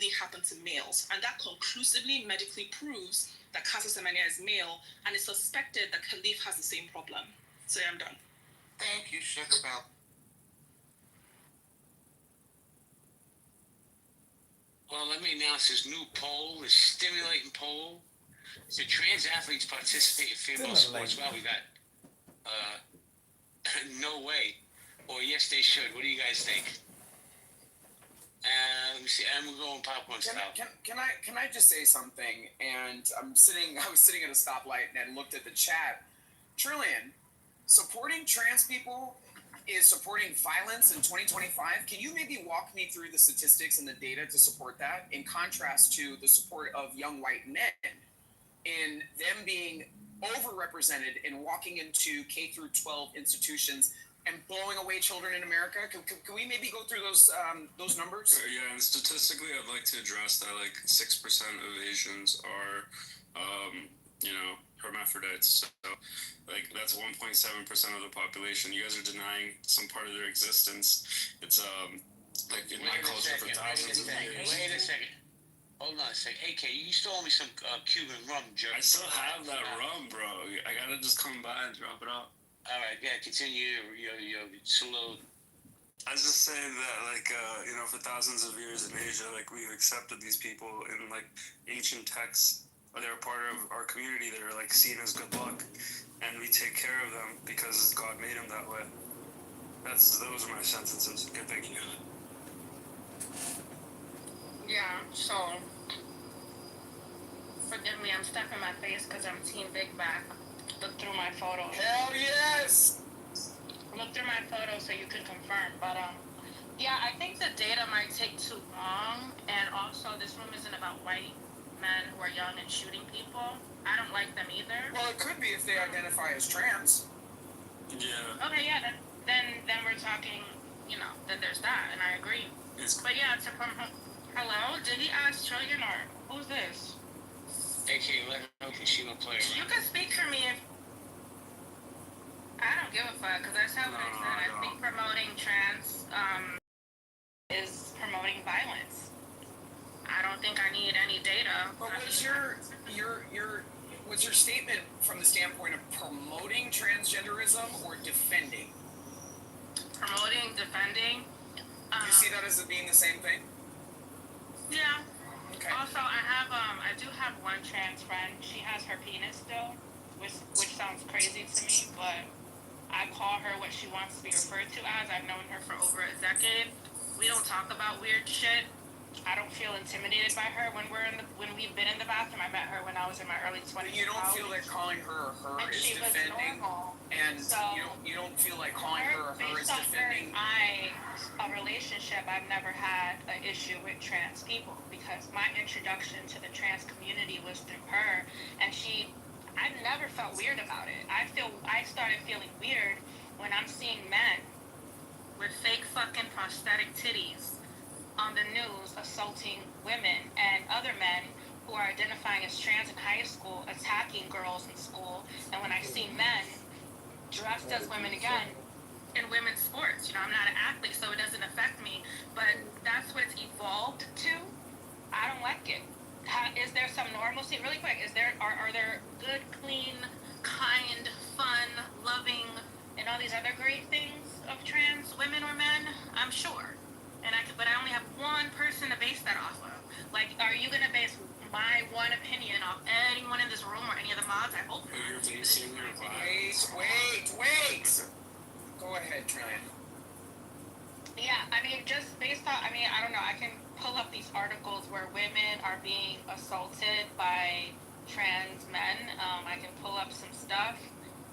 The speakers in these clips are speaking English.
only happen to males, and that conclusively medically proves that Casa Semenya is male, and it's suspected that Khalif has the same problem. So yeah, I'm done. Thank you, Sugar Bell. Well, let me announce this new poll, this stimulating poll. So trans athletes participate in female sports. Well, we got no way, or yes, they should. What do you guys think? Let me see. And we're going popcorn style. Can I just say something? And I was sitting at a stoplight and looked at the chat. Trillion, supporting trans people is supporting violence in 2025. Can you maybe walk me through the statistics and the data to support that, in contrast to the support of young white men in them being overrepresented in walking into K through 12 institutions and blowing away children in America? Can we maybe go through those numbers? Yeah, and statistically, I'd like to address that like 6% of Asians are, hermaphrodites. So, like, that's 1.7% of the population. You guys are denying some part of their existence. It's like in my culture for thousands of years. Wait a second. Hold on a second. Hey, K, you stole me some Cuban rum, jerk. I still have that rum, bro. I gotta just come by and drop it off. All right, yeah, continue your salute. I was just saying that, like, for thousands of years in Asia, like, we've accepted these people in, like, ancient texts. They're a part of our community. They're, like, seen as good luck. And we take care of them because God made them that way. Those are my sentences. Okay, thank you. Yeah, so, forgive me, I'm stuffing my face because I'm Team Big Back. Look through my photos. Hell yes! Look through my photos so you can confirm. But, yeah, I think the data might take too long. And also, this room isn't about white men who are young and shooting people. I don't like them either. Well, it could be if they identify as trans. Yeah. Okay, yeah, then we're talking, then there's that, and I agree. But yeah, hello? Did he ask Trillion or who's this? AK, let her know if she gonna play around. You can speak for me if... I don't give a fuck, because that's how I said. I think promoting trans is promoting violence. I don't think I need any data. But what's your statement from the standpoint of promoting transgenderism or defending? Promoting, defending. You see that as being the same thing? Yeah. Okay. Also, I do have one trans friend. She has her penis still, which sounds crazy to me, but I call her what she wants to be referred to as. I've known her for over a decade. We don't talk about weird shit. I don't feel intimidated by her when we've been in the bathroom. I met her when I was in my early 20s. You don't feel that calling her is defending, and so, you don't feel like calling her is defending. A relationship, I've never had an issue with trans people because my introduction to the trans community was through her, and I've never felt weird about it. I started feeling weird when I'm seeing men with fake fucking prosthetic titties on the news assaulting women and other men who are identifying as trans in high school attacking girls in school, and when I see men dressed as women again in women's sports, I'm not an athlete so it doesn't affect me, but that's what it's evolved to. I don't like it. Is there some normalcy? Really quick, are there good, clean, kind, fun, loving, and all these other great things of trans women or men? I'm sure. But I only have one person to base that off of. Like, are you gonna base my one opinion off anyone in this room or any of the mods? I hope not. You're basing your Wait. Go ahead, Trillion. Yeah, just based on, I don't know, I can pull up these articles where women are being assaulted by trans men. I can pull up some stuff.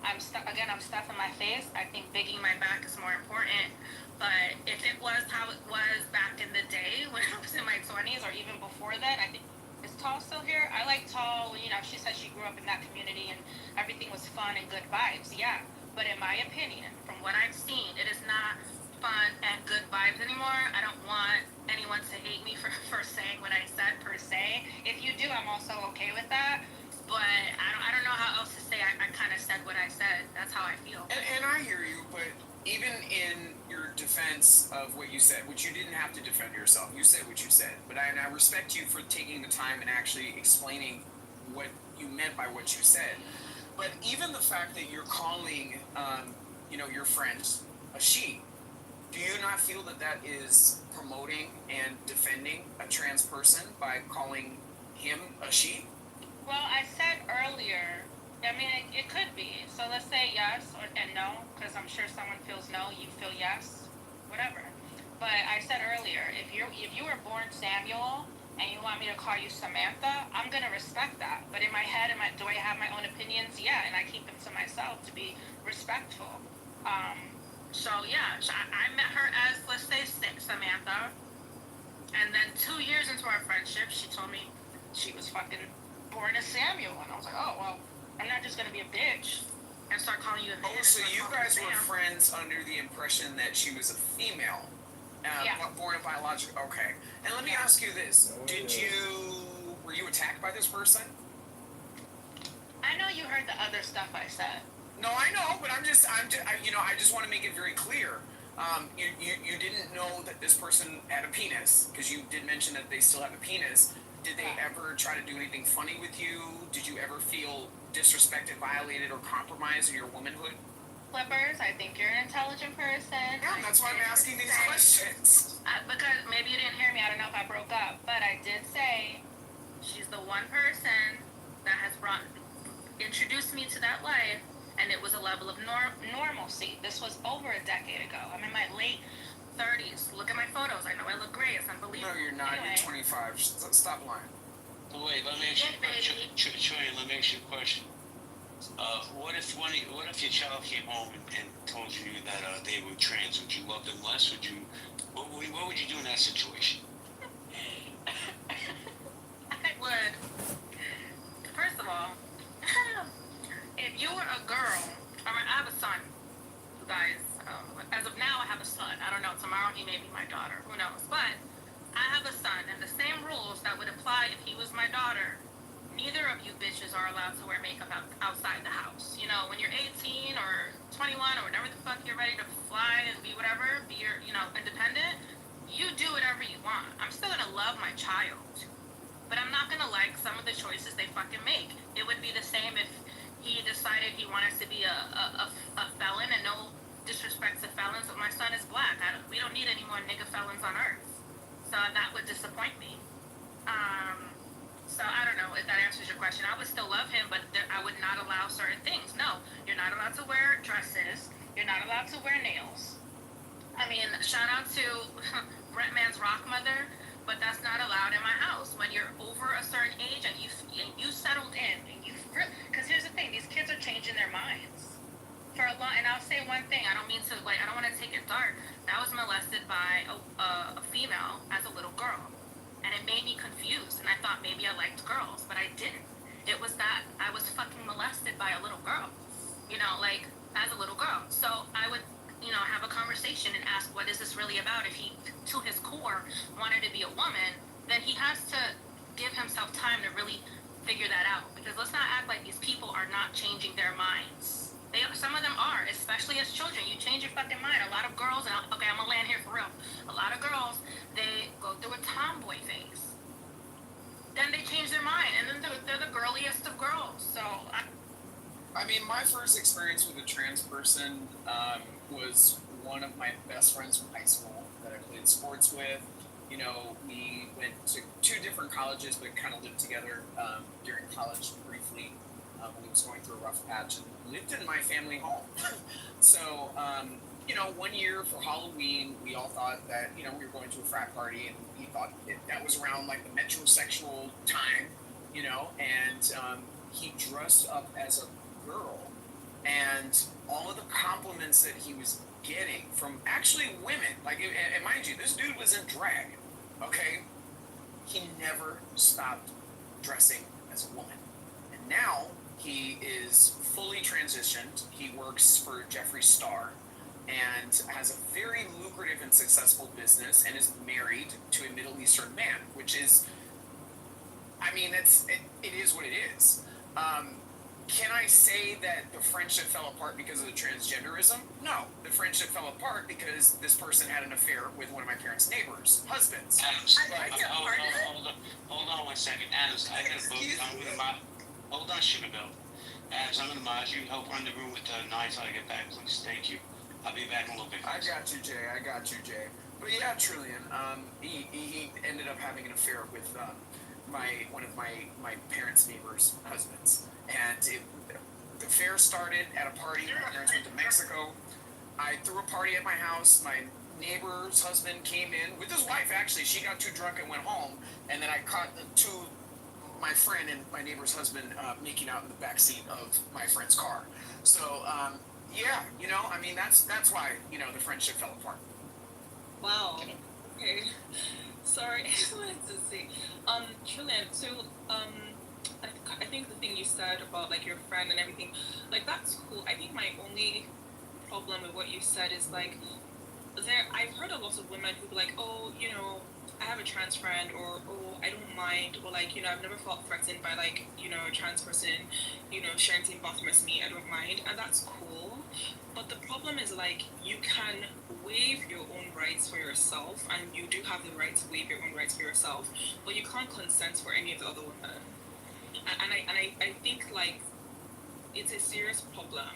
I'm stuffing my face. I think bigging my back is more important. But if it was how it was back in the day when I was in my 20s or even before that, I think, is Tall still here? I like Tall, she said she grew up in that community and everything was fun and good vibes. Yeah, but in my opinion, from what I've seen, it is not fun and good vibes anymore. I don't want anyone to hate me for saying what I said per se. If you do, I'm also okay with that. But I don't know how else to say. I kind of said what I said. That's how I feel. And I hear you, but even in your defense of what you said, which you didn't have to defend yourself, you said what you said, but I respect you for taking the time and actually explaining what you meant by what you said. But even the fact that you're calling, your friends a she, do you not feel that that is promoting and defending a trans person by calling him a she? Well, I said earlier, I mean, it could be. So let's say yes and no, because I'm sure someone feels no, you feel yes, whatever. But I said earlier, if you were born Samuel and you want me to call you Samantha, I'm gonna respect that. But in my head, do I have my own opinions? Yeah, and I keep them to myself to be respectful. So yeah, I met her as, let's say, Samantha, and then 2 years into our friendship, she told me she was fucking born as Samuel, and I was like, oh well, I'm not just gonna be a bitch and start calling you a bitch. Oh, so you guys were friends under the impression that she was a female, Yeah. born a biological. Okay, and let me ask you this: were you attacked by this person? I know you heard the other stuff I said. No, I know, but I just want to make it very clear. You didn't know that this person had a penis, because you did mention that they still have a penis. Did they ever try to do anything funny with you? Did you ever feel disrespected, violated, or compromised in your womanhood? Flippers, I think you're an intelligent person. Yeah, that's why I'm asking these questions. Because maybe you didn't hear me, I don't know if I broke up, but I did say she's the one person that has introduced me to that life, and it was a level of normalcy. This was over a decade ago. I'm in my late 30s. Look at my photos. I know I look great. It's unbelievable. No, you're not. Anyway. You're 25. Stop lying. But wait, let me ask you, Trillian, let me ask you a question. What if your child came home and told you that they were trans? Would you love them less? What would you do in that situation? I would. First of all, if you were a girl, I have a son, you guys. As of now, I have a son. I don't know. Tomorrow he may be my daughter. Who knows? But I have a son, and the same rules that would apply if he was my daughter. Neither of you bitches are allowed to wear makeup outside the house. You know, when you're 18 or 21 or whatever the fuck you're ready to fly and be whatever, be your, independent, you do whatever you want. I'm still gonna love my child, but I'm not gonna like some of the choices they fucking make. It would be the same if he decided he wanted to be a felon, and no disrespect to felons, but my son is black. We don't need any more nigga felons on earth. So that would disappoint me. So I don't know if that answers your question. I would still love him, but I would not allow certain things. No, you're not allowed to wear dresses. You're not allowed to wear nails. I mean, shout out to Brent Man's rock mother, but that's not allowed in my house. When you're over a certain age and you settled in, and because here's the thing, these kids are changing their minds. For a long, and I'll say one thing. I don't mean to I don't want to take it dark. I was molested by a female as a little girl, and it made me confused. And I thought maybe I liked girls, but I didn't. It was that I was fucking molested by a little girl, as a little girl. So I would, have a conversation and ask, what is this really about? If he, to his core, wanted to be a woman, then he has to give himself time to really figure that out. Because let's not act like these people are not changing their minds. Some of them are, especially as children. You change your fucking mind. A lot of girls, and I'm gonna land here for real. A lot of girls, they go through a tomboy phase. Then they change their mind, and then they're the girliest of girls. So, I mean, my first experience with a trans person was one of my best friends from high school that I played sports with. We went to 2 different colleges, but kind of lived together during college briefly. When he was going through a rough patch, and lived in my family home. So, 1 year for Halloween, we all thought that, we were going to a frat party, and we thought that was around like the metrosexual time, and he dressed up as a girl, and all of the compliments that he was getting from actually women, and mind you, this dude was in drag, okay? He never stopped dressing as a woman. And now, he is fully transitioned. He works for Jeffree Star and has a very lucrative and successful business, and is married to a Middle Eastern man, which is, I mean, it is what it is. Can I say that the friendship fell apart because of the transgenderism? No. The friendship fell apart because this person had an affair with one of my parents' neighbors' husbands. Adams, Right. hold on 1 second. Adams, I got a book. I'm going to hold on, Sugar Bill. Adams, I'm going to mod you. Help run the room with Nye till I get back, please. Thank you. I'll be back in a little bit. I got you, Jay. But yeah, Trillian, he ended up having an affair with one of my parents' neighbors' husbands. And the affair started at a party. My parents went to Mexico. I threw a party at my house. My neighbor's husband came in with his wife, actually. She got too drunk and went home. And then I caught my friend and my neighbor's husband making out in the backseat of my friend's car. So, yeah, I mean, that's why, the friendship fell apart. Wow. Okay. Sorry, I just wanted to say, Trillian, so, I think the thing you said about, like, your friend and everything, like, that's cool. I think my only problem with what you said is, like, I've heard a lot of women who be like, oh, I have a trans friend, or, oh, I don't mind, or, like, I've never felt threatened by, like, a trans person, sharing the same bathroom as me, I don't mind, and that's cool. But the problem is, like, you can waive your own rights for yourself, and you do have the right to waive your own rights for yourself, but you can't consent for any of the other women. And I think, like, it's a serious problem.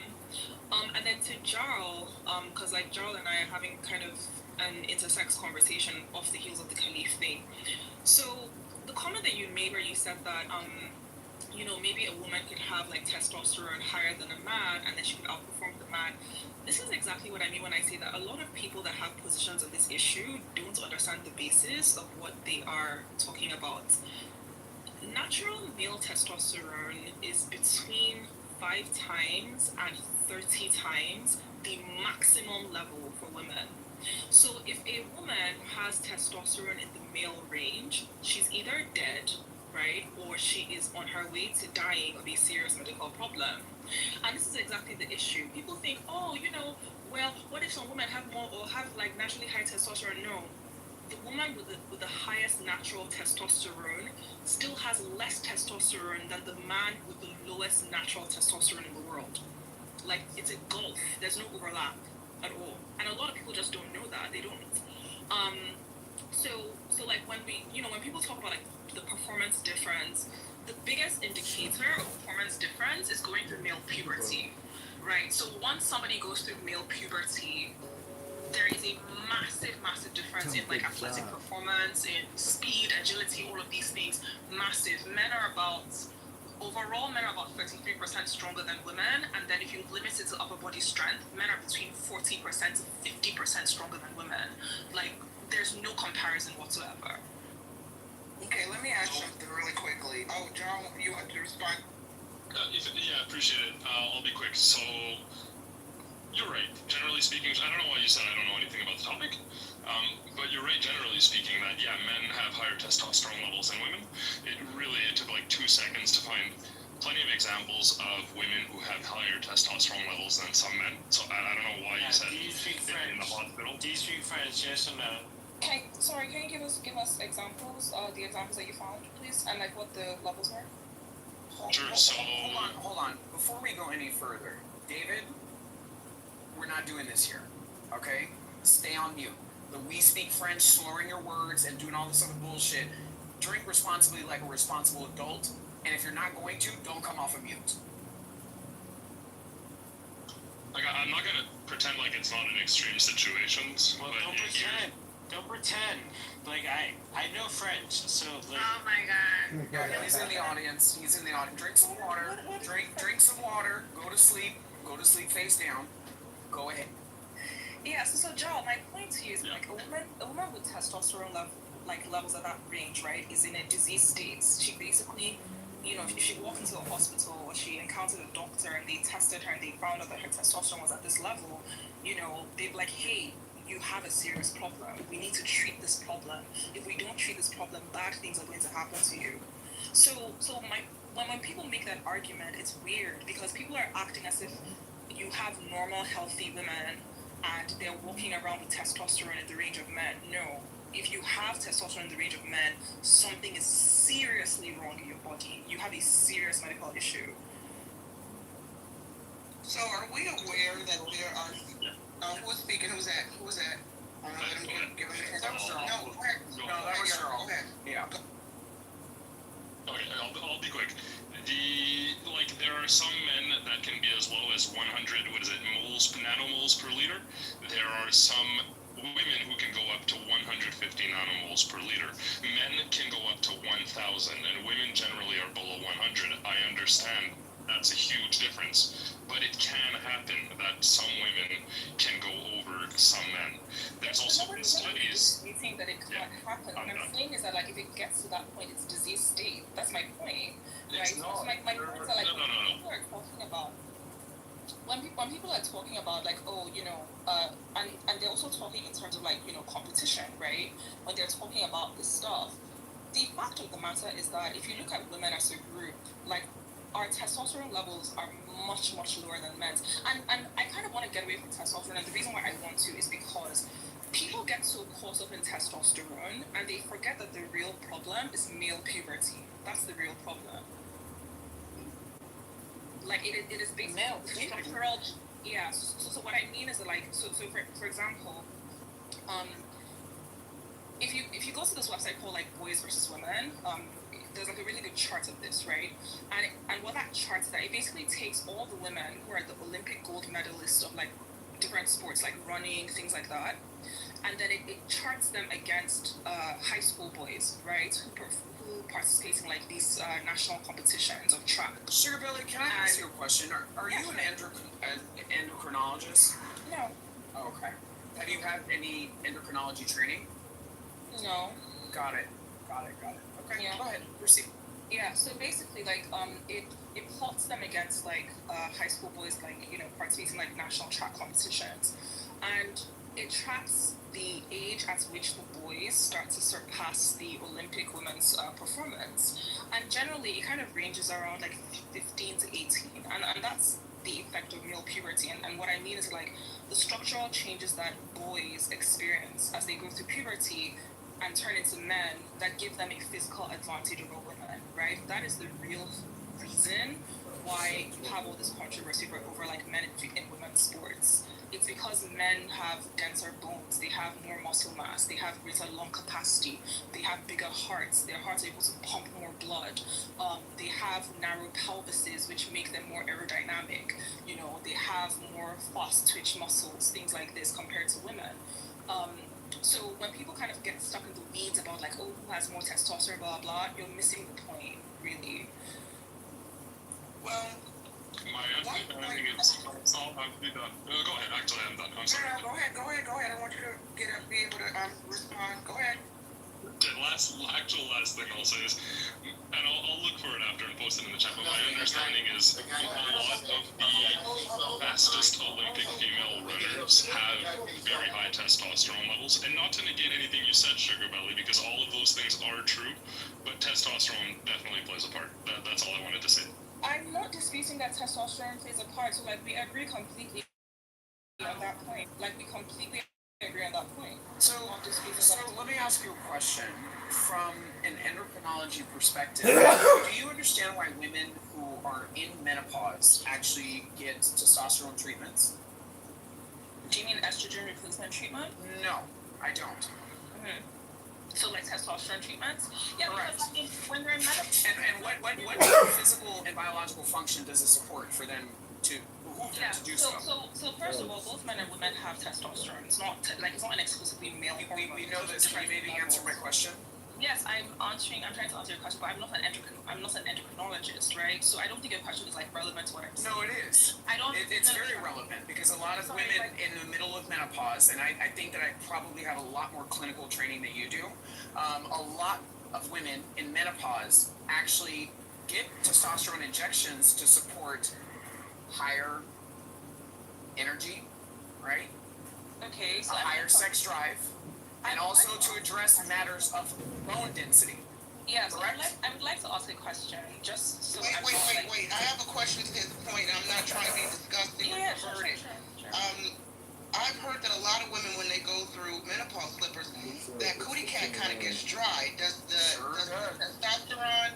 And then to Jarl, because, like, Jarl and I are having kind of an intersex conversation off the heels of the Khalif thing. So the comment that you made where you said that, maybe a woman could have, like, testosterone higher than a man, and then she could outperform the man. This is exactly what I mean when I say that a lot of people that have positions on this issue don't understand the basis of what they are talking about. Natural male testosterone is between 5 times and 30 times the maximum level for women. So if a woman has testosterone in the male range, she's either dead, right, or she is on her way to dying of a serious medical problem. And this is exactly the issue. People think, oh, well, what if some women have more or have, like, naturally high testosterone? No. The woman with the highest natural testosterone still has less testosterone than the man with the lowest natural testosterone in the world. Like, it's a gulf. There's no overlap at all. And a lot of people just don't know that. They don't. So like, when people talk about, like, the performance difference, the biggest indicator of performance difference is going through male puberty, right? So once somebody goes through male puberty, there is a massive difference in, like, athletic performance, in speed, agility, all of these things. Massive. Overall, men are about 33% stronger than women, and then if you limit it to upper body strength, men are between 40% to 50% stronger than women. Like, there's no comparison whatsoever. Okay, let me ask something really quickly. Oh, John, you want to respond? Yeah, appreciate it. I'll be quick. So, you're right. Generally speaking, I don't know why you said I don't know anything about the topic, but you're right, generally speaking, that, yeah, men have higher testosterone levels than women. It took like 2 seconds to find plenty of examples of women who have higher testosterone levels than some men. So I don't know why you said do you speak in the hospital. Do you speak French, yes or no? Can you give us examples, the examples that you found, please, and, like, what the levels were? Sure, so... Hold on. Before we go any further, David, we're not doing this here, okay? Stay on mute. The we speak French, slurring your words, and doing all this other bullshit. Drink responsibly like a responsible adult, and if you're not going to, don't come off of mute. Like, I'm not gonna pretend like it's not an extreme situations. Well, don't pretend. Like, I know French, so, like... Oh my god. Yeah, he's in the audience. Drink some water. Drink some water. Go to sleep. Face down. Go ahead. Yeah, so Joel, my point to you is, like, a woman with testosterone levels at that range, right, is in a disease state. She basically, if she walked into a hospital or she encountered a doctor and they tested her and they found out that her testosterone was at this level, they'd be like, hey, you have a serious problem. We need to treat this problem. If we don't treat this problem, bad things are going to happen to you. So when people make that argument, it's weird because people are acting as if you have normal, healthy women and they're walking around with testosterone in the range of men. No. If you have testosterone in the range of men, something is seriously wrong in your body. You have a serious medical issue. So are we aware that there are, who was speaking, who's that? Who was that? Let him give him a That was Earl. No, go ahead. No, that was Earl. Go ahead. Yeah. Okay, I'll be quick. There are some men that can be as low as 100, nanomoles per liter. There are some women who can go up to 150 nanomoles per liter. Men can go up to 1,000, and women generally are below 100. I understand that's a huge difference, but it can happen that some women can go over some men. There's also been studies. You think that it can't happen. What I'm saying is that if it gets to that point, it's disease state. That's my point. Right? So my points are No. people are talking about when people are talking about and they're also talking in terms of competition, right? When they're talking about this stuff, the fact of the matter is that if you look at women as a group, our testosterone levels are much lower than men's, and I kind of want to get away from testosterone, and the reason why I want to is because people get so caught up in testosterone and they forget that the real problem is male puberty. That's the real problem. It is basically Male structural. Yeah. So what I mean is that for example, if you go to this website called Boys versus Women, there's a really good chart of this, right? And what that chart is that it basically takes all the women who are the Olympic gold medalists of different sports like running, things like that, and then it charts them against high school boys, right, who participate in these national competitions of track. Sugar Billy, can I ask you a question? Are you an endocrinologist? No. Oh, okay. Have you had any endocrinology training? No. Got it. Okay, Yeah. go ahead. Proceed. Yeah, so basically, it plots them against high school boys, participating in national track competitions, and it tracks the age at which the boys start to surpass the Olympic women's performance, and generally it kind of ranges around 15 to 18, and that's the effect of male puberty, and what I mean is the structural changes that boys experience as they go through puberty and turn into men that give them a physical advantage over women, right? That is the real reason why you have all this controversy over men in women's sports. It's because men have denser bones, they have more muscle mass, they have greater lung capacity, they have bigger hearts, their hearts are able to pump more blood, they have narrow pelvises which make them more aerodynamic, they have more fast twitch muscles, things like this compared to women. So when people kind of get stuck in the weeds about who has more testosterone, blah blah, you're missing the point, really. Well, My understanding is I'm done. Go ahead. Actually, I'm done. I'm sorry. go ahead. I want you to be able to respond. Go ahead. The last thing I'll say is, and I'll look for it after and post it in the chat, but my understanding is a lot of the fastest Olympic female runners have very high testosterone levels. And not to negate anything you said, Sugar Belly, because all of those things are true, but testosterone definitely plays a part. That's all I wanted to say. I'm not disputing that testosterone plays a part, so we agree completely on that point. We completely agree on that point. So let me ask you a question. From an endocrinology perspective, do you understand why women who are in menopause actually get testosterone treatments? Do you mean estrogen replacement treatment? No, I don't. Mm-hmm. So testosterone treatments? Yeah, correct. Because when they're in menopause. And what physical and biological function does it support for them to do so? So first of all, both men and women have testosterone. It's not it's not an exclusively male hormone. We know this. Can you maybe answer my question? Yes, I'm trying to answer your question, but I'm not an endocrinologist, right? So I don't think your question is relevant to what I'm saying. No, it is. It's very relevant because a lot of women in the middle of menopause, and I think that I probably have a lot more clinical training than you do. A lot of women in menopause actually get testosterone injections to support higher energy, right? Okay, so a higher sex drive. And also to address matters of bone density. Yes, I would like to ask a question. Just so Wait. I have a question to his point. I'm not trying to be disgusting or perverted. Sure. I've heard that a lot of women, when they go through menopause slippers, that cootie cat kind of gets dry. Does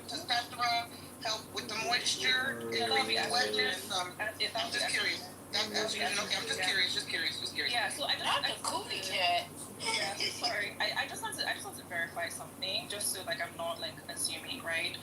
testosterone help with the moisture? Yeah, that'll be What excellent. is, If I'm that'll be just curious. excellent. I'm just curious, just curious. Yeah, so Not the Cootie Cat. yeah, sorry. I just want to verify something, just so like I'm not like assuming, right?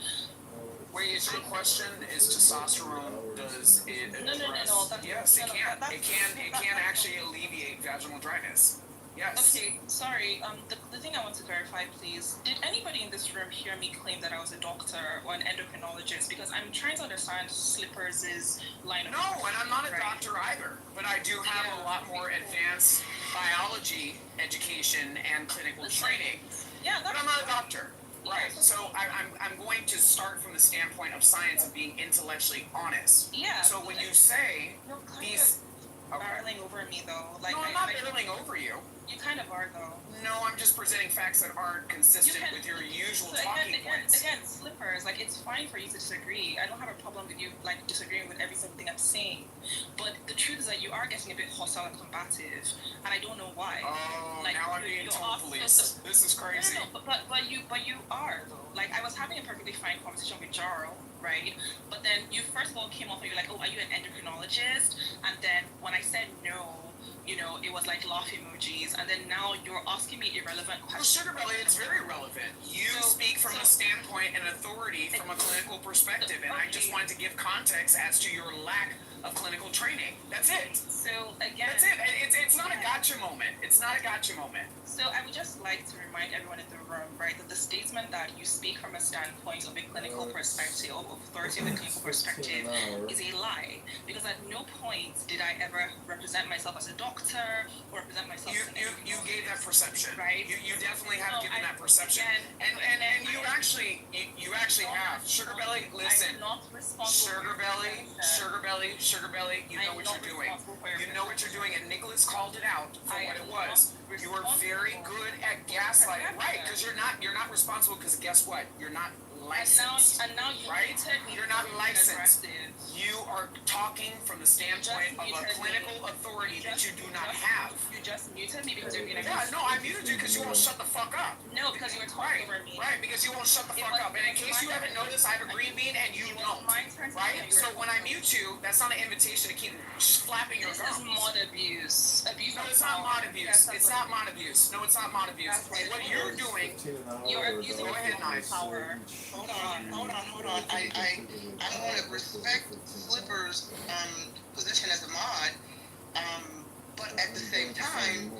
Wait, is your question, is testosterone, does it No. address? That's, Yes, it no, can. that- It can that- actually alleviate vaginal dryness. Yes. Okay, sorry. The thing I want to verify, please. Did anybody in this room hear me claim that I was a doctor or an endocrinologist? Because I'm trying to understand Slippers' line of No, and I'm not a right? doctor either, but I do have a lot more advanced biology education and clinical training. Yeah, But that's I'm not a doctor. Right. Yeah, So I'm going to start from the standpoint of science and being intellectually honest. yeah. So when you say You're kind these, of barreling over me though. Like no, I'm not barreling over you. You kind of are though. No, I'm just presenting facts that aren't consistent with your usual So talking points. again, Slippers. Like it's fine for you to disagree. I don't have a problem with you like disagreeing with every single thing I'm saying. But the truth is that you are getting a bit hostile and combative, and I don't know why. Oh, Like, now I'm being told police. This is crazy. No, but you are though. Like I was having a perfectly fine conversation with Jarl, right? But then you first of all came off and you're like, oh, are you an endocrinologist? And then when I said no, you know, it was like laugh emojis, and then now you're asking me irrelevant Well, questions. Sugar Belly, it's very relevant. You speak from a standpoint and authority from a clinical perspective, and I just wanted to give context as to your lack of clinical training. That's it. So again, That's it. It's not a gotcha moment. It's not a gotcha moment. So I would just like to remind everyone in the room, right, that the statement that you speak from a standpoint of a clinical perspective, of authority of a clinical perspective, is a lie. Because at no point did I ever represent myself as a doctor or represent myself as an You gave that perception. Right. You definitely have given that perception. Again, And you actually have. Sugar Belly, listen. I'm not responsible. Sugar Belly, you know what you're doing. You know what you're doing, and Nicholas called it out for what it was. You were very good at gaslighting, right? Because you're not responsible. Because guess what? You're not licensed. And now you right? You're not licensed. aggressive. You are talking from the standpoint of a clinical authority that you do not have. You just muted me because you're being Yeah, aggressive. no, I muted you because you won't shut the fuck up. No, because you were talking over me. Right, because you won't shut the fuck up. And in case you haven't noticed, I have a green bean and you don't. Right? So when I mute you, that's not an invitation to keep flapping your This gums. is mod abuse. Abuse No, of it's not power. mod abuse. Yes, It's not mod abuse. No, it's not mod abuse. That's what What it you're is. doing, You're abusing Go ahead, your Knife. power. Hold on. I want to respect Slipper's position as a mod, but at the same time,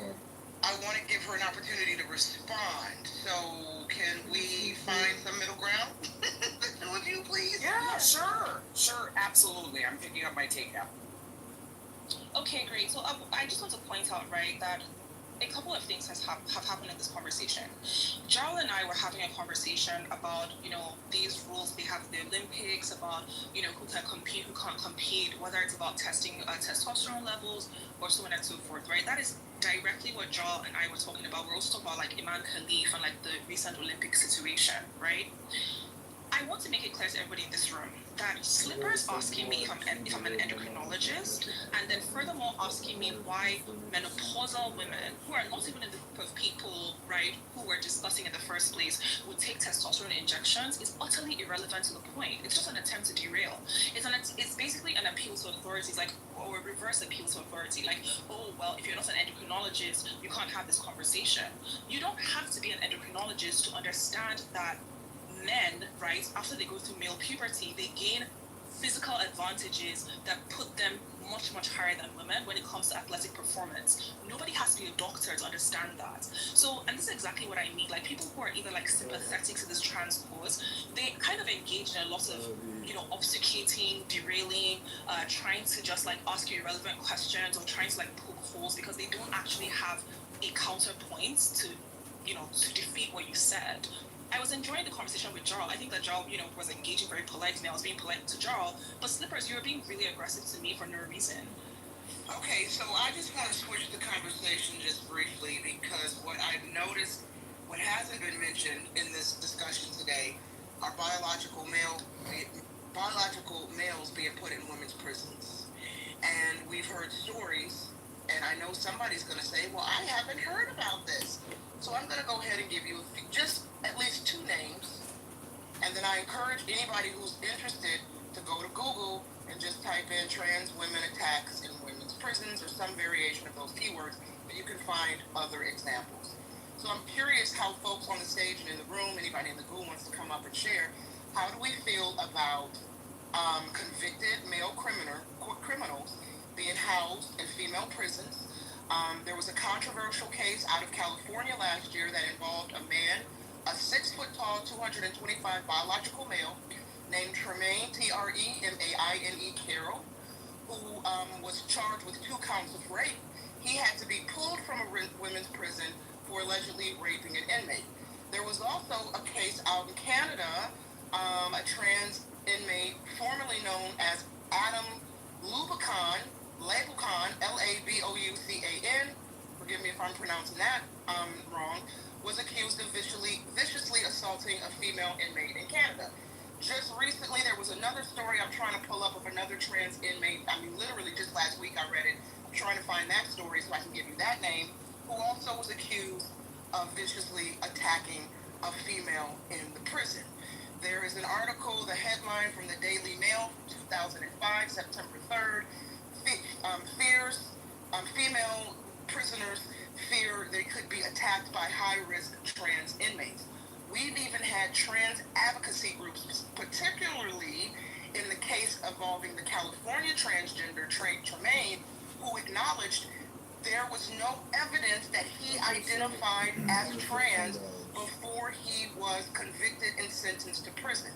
I want to give her an opportunity to respond. So can we find some middle ground? Would you please? yeah, sure, absolutely. I'm picking up my takeout. Okay, great. So I just want to point out, right, that a couple of things have happened in this conversation. Jarl and I were having a conversation about, you know, these rules they have in the Olympics, about, you know, who can compete, who can't compete, whether it's about testing testosterone levels or so on and so forth, right? That is directly what Jarl and I were talking about. We're also talking about like Iman Khalif and like the recent Olympic situation, right? I want to make it clear to everybody in this room that Slipper's asking me if I'm an endocrinologist, and then furthermore asking me why menopausal women, who are not even in the group of people, right, who we're discussing in the first place, would take testosterone injections is utterly irrelevant to the point. It's just an attempt to derail. It's basically an appeal to authorities, like, or a reverse appeal to authority, like, oh, well, if you're not an endocrinologist, you can't have this conversation. You don't have to be an endocrinologist to understand that men, right, after they go through male puberty, they gain physical advantages that put them much, much higher than women when it comes to athletic performance. Nobody has to be a doctor to understand that. So, and this is exactly what I mean. Like, people who are either like sympathetic to this trans cause, they kind of engage in a lot of, you know, obfuscating, derailing, trying to just like ask you irrelevant questions or trying to like poke holes because they don't actually have a counterpoint to, you know, to defeat what you said. I was enjoying the conversation with Jarl. I think that Jarl, you know, was engaging very politely. I was being polite to Jarl. But Slippers, you were being really aggressive to me for no reason. Okay, so I just want to switch the conversation just briefly because what I've noticed, what hasn't been mentioned in this discussion today, are biological males being put in women's prisons. And we've heard stories, and I know somebody's going to say, well, I haven't heard about this. So I'm going to go ahead and give you just at least two names, and then I encourage anybody who's interested to go to Google and just type in trans women attacks in women's prisons or some variation of those keywords, and you can find other examples. So I'm curious how folks on the stage and in the room, anybody in the Google wants to come up and share, how do we feel about convicted male criminals being housed in female prisons? There was a controversial case out of California last year that involved a man, a 6 foot tall, 225 biological male named Tremaine, Tremaine Carroll, who was charged with 2 counts of rape. He had to be pulled from a women's prison for allegedly raping an inmate. There was also a case out in Canada, a trans inmate formerly known as Adam Laboucan, Laboucan, forgive me if I'm pronouncing that wrong, was accused of viciously assaulting a female inmate in Canada. Just recently, there was another story I'm trying to pull up of another trans inmate. I mean, literally just last week I read it. I'm trying to find that story so I can give you that name, who also was accused of viciously attacking a female in the prison. There is an article, the headline from the Daily Mail, 2005, September 3rd, female prisoners fear they could be attacked by high-risk trans inmates. We've even had trans advocacy groups, particularly in the case involving the California transgender Tremaine, who acknowledged there was no evidence that he identified as trans before he was convicted and sentenced to prison.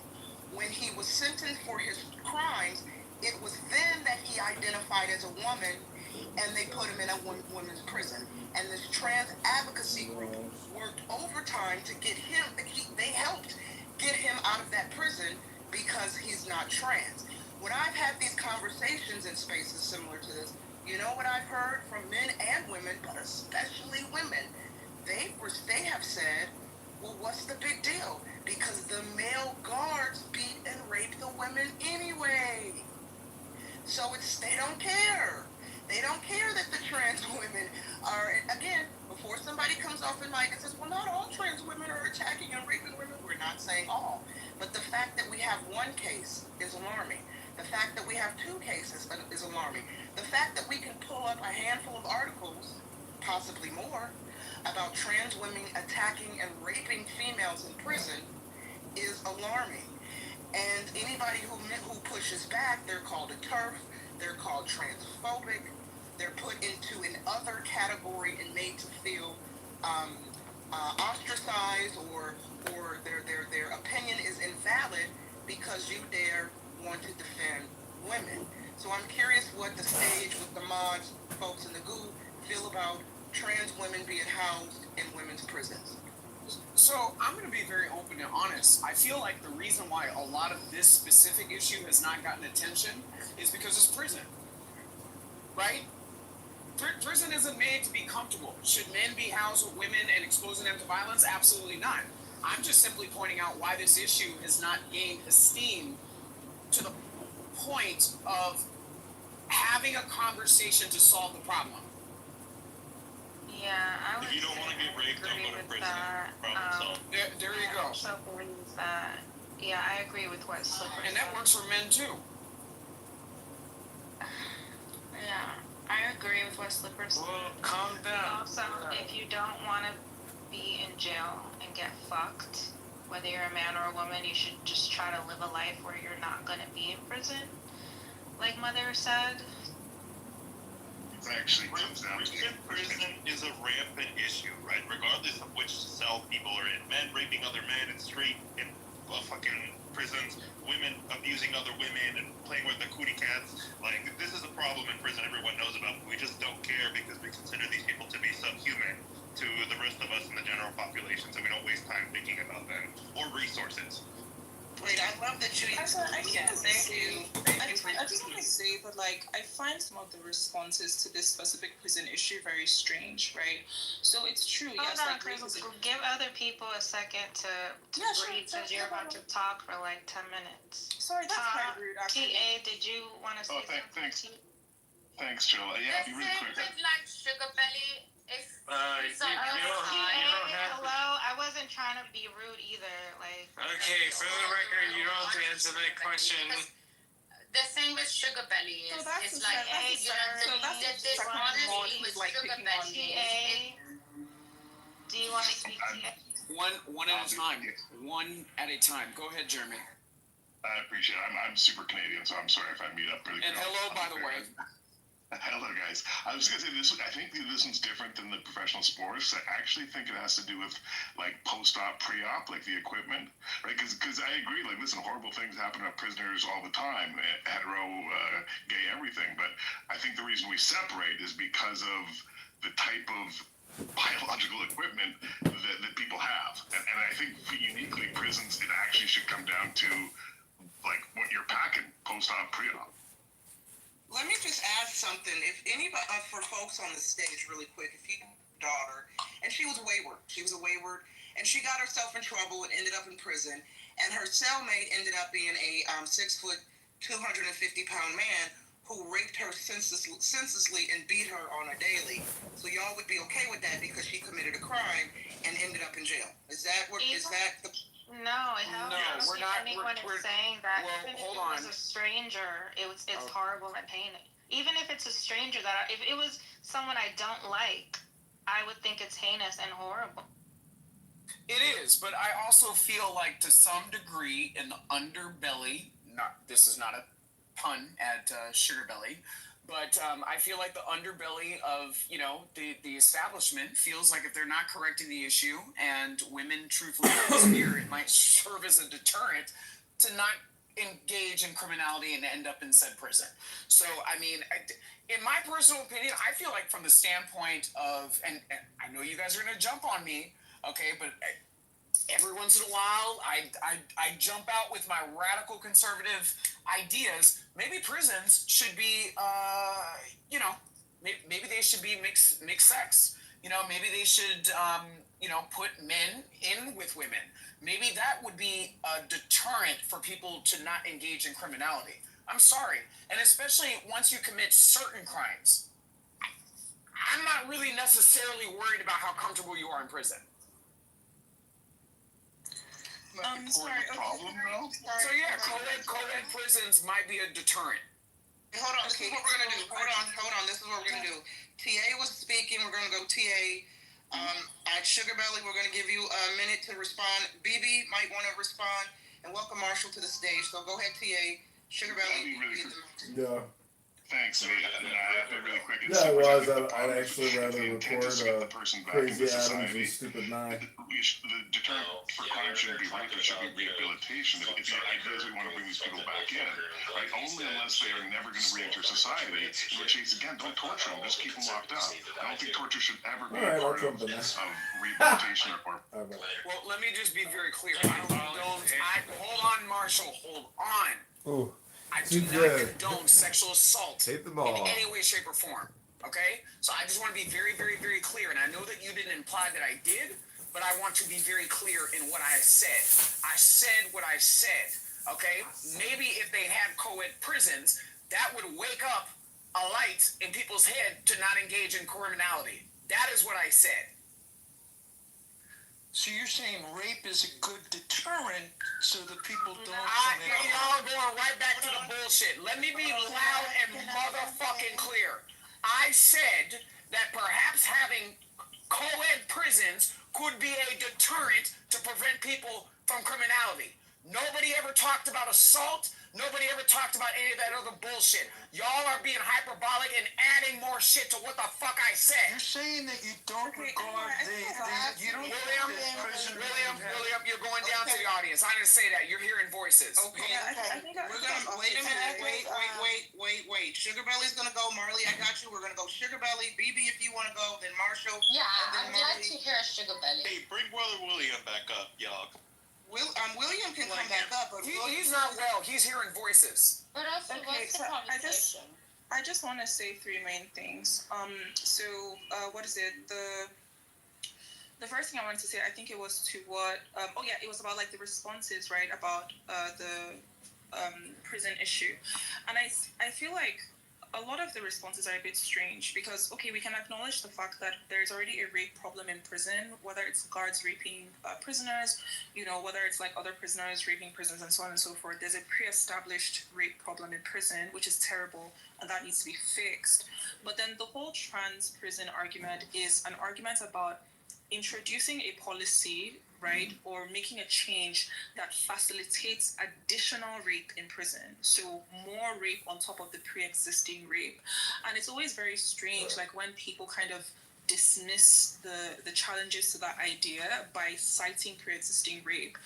When he was sentenced for his crimes, it was then that he identified as a woman, and they put him in a women's prison. And this trans advocacy group worked overtime to get him, they helped get him out of that prison because he's not trans. When I've had these conversations in spaces similar to this, you know what I've heard from men and women, but especially women? They have said, well, what's the big deal? Because the male guards beat and rape the women anyway. So they don't care. They don't care that the trans women are, again, before somebody comes off the mic and says, well, not all trans women are attacking and raping women. We're not saying all. But the fact that we have one case is alarming. The fact that we have 2 cases is alarming. The fact that we can pull up a handful of articles, possibly more, about trans women attacking and raping females in prison is alarming. And anybody who pushes back, they're called a TERF, they're called transphobic, they're put into an other category and made to feel ostracized, or their opinion is invalid because you dare want to defend women. So I'm curious what the stage with the mods, folks in the goo, feel about trans women being housed in women's prisons. So I'm going to be very open and honest. I feel like the reason why a lot of this specific issue has not gotten attention is because it's prison, right? Prison isn't made to be comfortable. Should men be housed with women and exposing them to violence? Absolutely not. I'm just simply pointing out why this issue has not gained esteem to the point of having a conversation to solve the problem. Yeah, I would If you don't want to get raped, don't go to prison. Problem solved. There you I go. also believe that, yeah, I agree with what Slipper And that said. works for men too. Yeah, I agree with what Slipper said. Well, calm down. Also, if you don't want to be in jail and get fucked, whether you're a man or a woman, you should just try to live a life where you're not going to be in prison. Like Mother said. It actually comes down to prison is a rampant issue, right? Regardless of which cell people are in. Men raping other men in fucking prisons, women abusing other women and playing with the cootie cats. Like, this is a problem in prison everyone knows about. We just don't care because we consider these people to be subhuman to the rest of us in the general population, so we don't waste time thinking about them or resources. Wait, I love that you. I just want you. to say that, like, I find some of the responses to this specific prison issue very strange, right? So it's true, yes, like racism. Give other people a second to Yeah, sure, breathe, sure, because you're sure. about to talk for like 10 minutes. Sorry, that's kind of rude, actually. TA, did you want to say something? Thanks. Thanks, Joe. Yeah, be really quick. like Sugar Belly. You don't have to. Hello, I wasn't trying to be rude either. Like. Okay, for the record, you don't have to answer that question. the thing with Sugar Belly is, So that's it's the like, se- that's hey, the you know, se- so that's the the second honestly mod with who's like Sugar picking on Belly, me. Do you want to speak to it? One at a time. One at a time. Go ahead, Jeremy. I appreciate it. I'm super Canadian, so I'm sorry if I meet up really And quick. hello, by the way. Hello, guys. I was gonna say this. I think this one's different than the professional sports. I actually think it has to do with like post-op, pre-op, like the equipment, right? Because I agree. Like, listen, horrible things happen to prisoners all the time, hetero, gay, everything. But I think the reason we separate is because of the type of biological equipment that people have, and I think uniquely prisons, it actually should come down to like what you're packing post-op, pre-op. Let me just add something. If anybody, for folks on the stage, really quick, if you have a daughter, and she was wayward, and she got herself in trouble and ended up in prison, and her cellmate ended up being a 6 foot, 250 pound man who raped her senselessly and beat her on a daily. So y'all would be okay with that because she committed a crime and ended up in jail. Is that what? Is that the? No, hell No, I don't we're think not- anyone we're- is saying that. well, Even if hold it was on. a stranger, it's Oh. horrible and painful. Even if it's a stranger if it was someone I don't like, I would think it's heinous and horrible. It is, but I also feel like to some degree in the underbelly, this is not a pun at Sugar Belly, but I feel like the underbelly of, the establishment feels like if they're not correcting the issue and women truthfully disappear, it might serve as a deterrent to not engage in criminality and end up in said prison. So, I mean, in my personal opinion, I feel like from the standpoint of, and I know you guys are going to jump on me, okay, but every once in a while, I jump out with my radical conservative ideas. Maybe prisons should be, maybe they should be mixed sex. Maybe they should, put men in with women. Maybe that would be a deterrent for people to not engage in criminality. I'm sorry. And especially once you commit certain crimes, I'm not really necessarily worried about how comfortable you are in prison. Sorry. Problem, though? So yeah, co-ed prisons might be a deterrent. Hold on. This is what we're gonna do. Hold on. This is what we're gonna do. TA was speaking. We're gonna go TA. At Sugar Belly, we're gonna give you a minute to respond. BB might want to respond, and welcome Marshall to the stage. So go ahead, TA. Sugar Belly. Yeah. Thanks. I have to be really quick. Yeah, it was. I'd actually rather record Crazy Adams and Stupid Nine. The deterrent for crime shouldn't be rape, it should be rehabilitation. If the idea is we want to bring these people back in, right? Only unless they are never going to re-enter society, in which case, again, don't torture them, just keep them locked up. I don't think torture should ever be a part of rehabilitation or... Well, let me just be very clear. Hold on, Marshall, hold on. Ooh. I do not condone sexual assault Take the in ball. any way, shape, or form. Okay? So I just want to be very, very, very clear. And I know that you didn't imply that I did, but I want to be very clear in what I said. I said what I said. Okay? Maybe if they had co-ed prisons, that would wake up a light in people's head to not engage in criminality. That is what I said. So you're saying rape is a good deterrent so that people don't Y'all going right back to the bullshit. Let me be loud and motherfucking clear. I said that perhaps having co-ed prisons could be a deterrent to prevent people from criminality. Nobody ever talked about assault. Nobody ever talked about any of that other bullshit. Y'all are being hyperbolic and adding more shit to what the fuck I said. You're saying that you don't regard William, you're going down to the audience. I didn't say that. You're hearing voices. Okay. We're gonna wait a minute. Wait. Sugar Belly's gonna go. Marley, I got you. We're gonna go Sugar Belly. BB, if you want to go, then Marshall. Yeah, and then I'd like to hear Sugar Belly. Hey, bring Brother William back up, y'all. William can come back up, but he's not well. He's hearing voices. But also, what's the conversation? I just want to say three main things. What is it? The first thing I wanted to say, I think it was to what. It was about like the responses, right? About the prison issue, and I feel like a lot of the responses are a bit strange because, okay, we can acknowledge the fact that there's already a rape problem in prison, whether it's guards raping prisoners, whether it's like other prisoners raping prisoners and so on and so forth. There's a pre-established rape problem in prison, which is terrible, and that needs to be fixed. But then the whole trans prison argument is an argument about introducing a policy, right, or making a change that facilitates additional rape in prison. So more rape on top of the pre-existing rape. And it's always very strange, like when people kind of dismiss the challenges to that idea by citing pre-existing rape.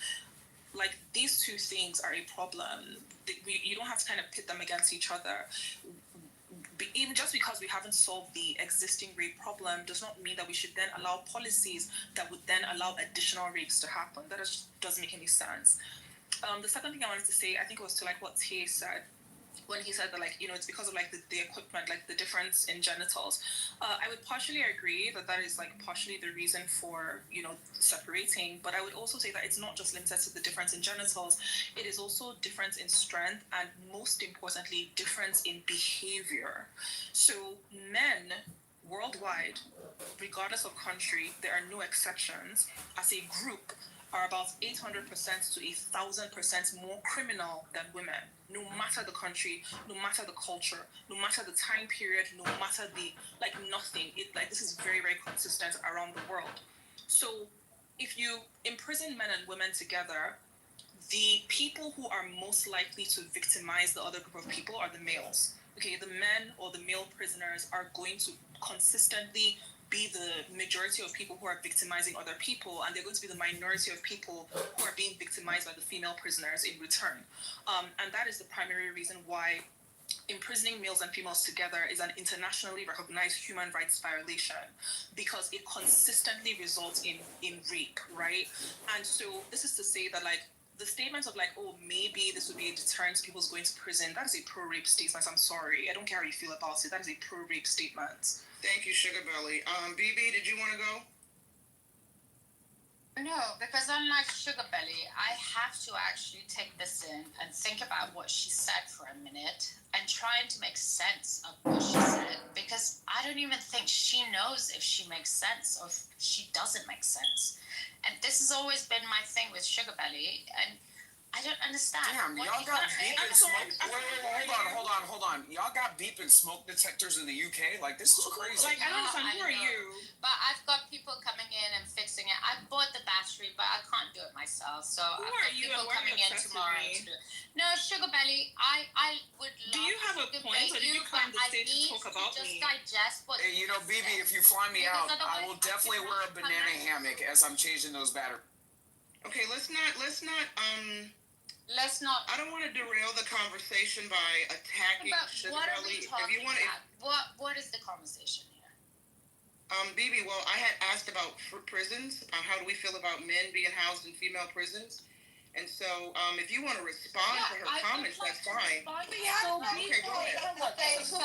Like, these two things are a problem. You don't have to kind of pit them against each other. Even just because we haven't solved the existing rape problem does not mean that we should then allow policies that would then allow additional rapes to happen. That just doesn't make any sense. The second thing I wanted to say, I think it was to like what Tay said, when he said that, like, it's because of like the equipment, like the difference in genitals. I would partially agree that is like partially the reason for separating, but I would also say that it's not just limited to the difference in genitals. It is also difference in strength, and most importantly, difference in behavior. So men worldwide, regardless of country, there are no exceptions, as a group are about 800% to 1,000% more criminal than women, no matter the country, no matter the culture, no matter the time period, no matter the, like, nothing. This is very, very consistent around the world. So if you imprison men and women together, the people who are most likely to victimize the other group of people are the males. Okay, the men or the male prisoners are going to consistently be the majority of people who are victimizing other people, and they're going to be the minority of people who are being victimized by the female prisoners in return. And that is the primary reason why imprisoning males and females together is an internationally recognized human rights violation, because it consistently results in rape, right? And so this is to say that, like, the statement of like, oh, maybe this would be a deterrent to people going to prison, that is a pro-rape statement. I'm sorry. I don't care how you feel about it. That is a pro-rape statement. Thank you, Sugar Belly. BB, did you want to go? No, because unlike Sugar Belly, I have to actually take this in and think about what she said for a minute and trying to make sense of what she said, because I don't even think she knows if she makes sense or if she doesn't make sense. And this has always been my thing with Sugar Belly, and I don't understand. Damn, y'all got beep and smoke. Hold on. Y'all got beep and smoke detectors in the UK? Like, this is crazy. Like, I don't understand. Who are you? But I've got people coming in and fixing it. I bought the battery, but I can't do it myself. So Who I've are got you people and why are coming you in obsessed tomorrow with me? to do it. No, Sugar Belly, I would love Do you have a to point, or did you but climb the I stage to need talk about just me? digest what Hey, you BB, said. if you fly me Because out, I otherwise will I definitely cannot wear a banana connect. hammock as I'm changing those batteries. Okay, let's not Let's not. I don't want to derail the conversation by attacking But Sugar what are Belly. we If talking you want about? What is the conversation here? BB, well, I had asked about prisons. How do we feel about men being housed in female prisons? And so, if you want to respond to her comments, that's fine. Okay, go ahead. So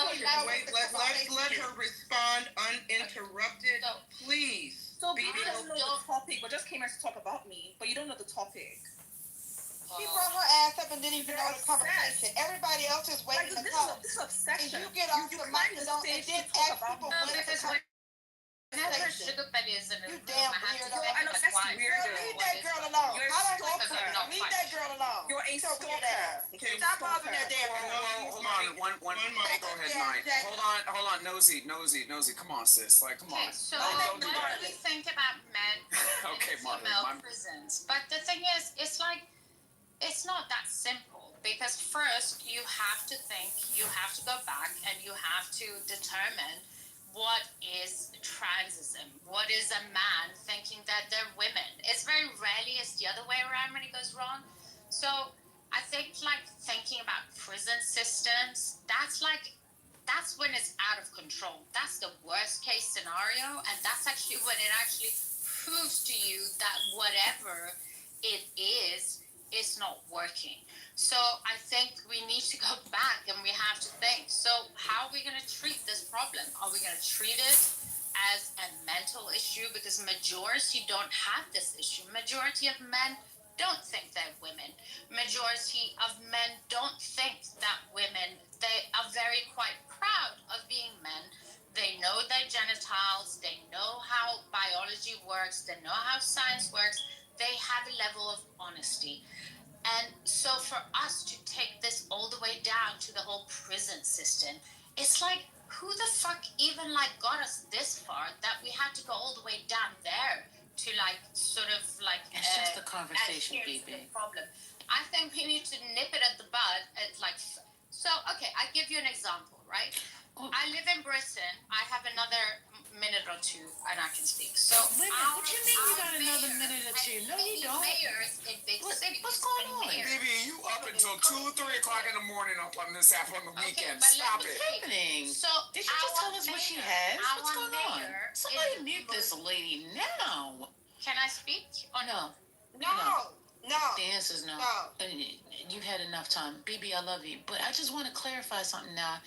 Wait, let her respond uninterrupted, please. So BB, BB doesn't know the topic, but just came here to talk about me. But you don't know the topic. She brought her ass up and didn't even know the conversation. Everybody else is waiting to talk. This is obsession. And you get off the mic and then ask people what is the whenever Sugar Belly is in a You room, damn I have to weirdo. keep I know, it that's quiet. weird. Girl, leave that girl alone. You're I don't a talk to stalker. her. Leave that girl alone. You're a So weird stalker. ass. Okay, Stop bothering that damn Hold girl. on, one moment. Go ahead, Knight. Hold on, Nosy. Come on, sis. Like, come on. Okay, so Don't do what that. do we think about men Okay, in Marvin, female I'm- prisons? But the thing is, it's like, it's not that simple, because first you have to think, you have to go back and you have to determine what is transism, what is a man thinking that they're women. It's very rarely it's the other way around when it goes wrong. So I think, like, thinking about prison systems, that's when it's out of control. That's the worst case scenario, and that's actually when it actually proves to you that whatever it is not working. So I think we need to go back and we have to think, so how are we going to treat this problem? Are we going to treat it as a mental issue? Because majority don't have this issue. Majority of men don't think they're women. Majority of men don't think that women, they are very quite proud of being men. They know their genitals, they know how biology works, they know how science works, they have a level of honesty. And so for us to take this all the way down to the whole prison system, it's like, who the fuck even like got us this far that we had to go all the way down there to like sort of like it's just a conversation, adhere to the BB. problem. I think we need to nip it at the bud. It's like, so okay, I give you an example, right? I live in Britain. I have another minute or two, and I can speak. So, Wait a minute, what you mean you got another minute or two? No, you don't. Mayors in big cities. What's going on? Baby, you up until 2 or 3 o'clock in the morning up on this app on the weekend. but Stop let me it. see. Happening? So, Did you just tell us what she has? What's going on? mayor Somebody is- mute this lady now. Can I speak or no? No. The answer is no. No. You've had enough time. BB, I love you. But I just want to clarify something now.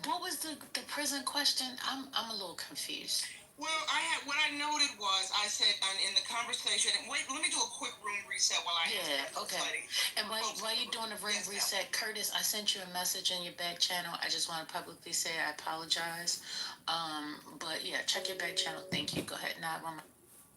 What was the prison question? I'm a little confused. Well, what I noted was I said in the conversation. Wait, let me do a quick room reset while I answer that, Okay. lady. And while you're doing the room Yes, ma'am. reset, Curtis, I sent you a message in your back channel. I just want to publicly say I apologize. But yeah, check your back channel. Thank you. Go ahead. Now,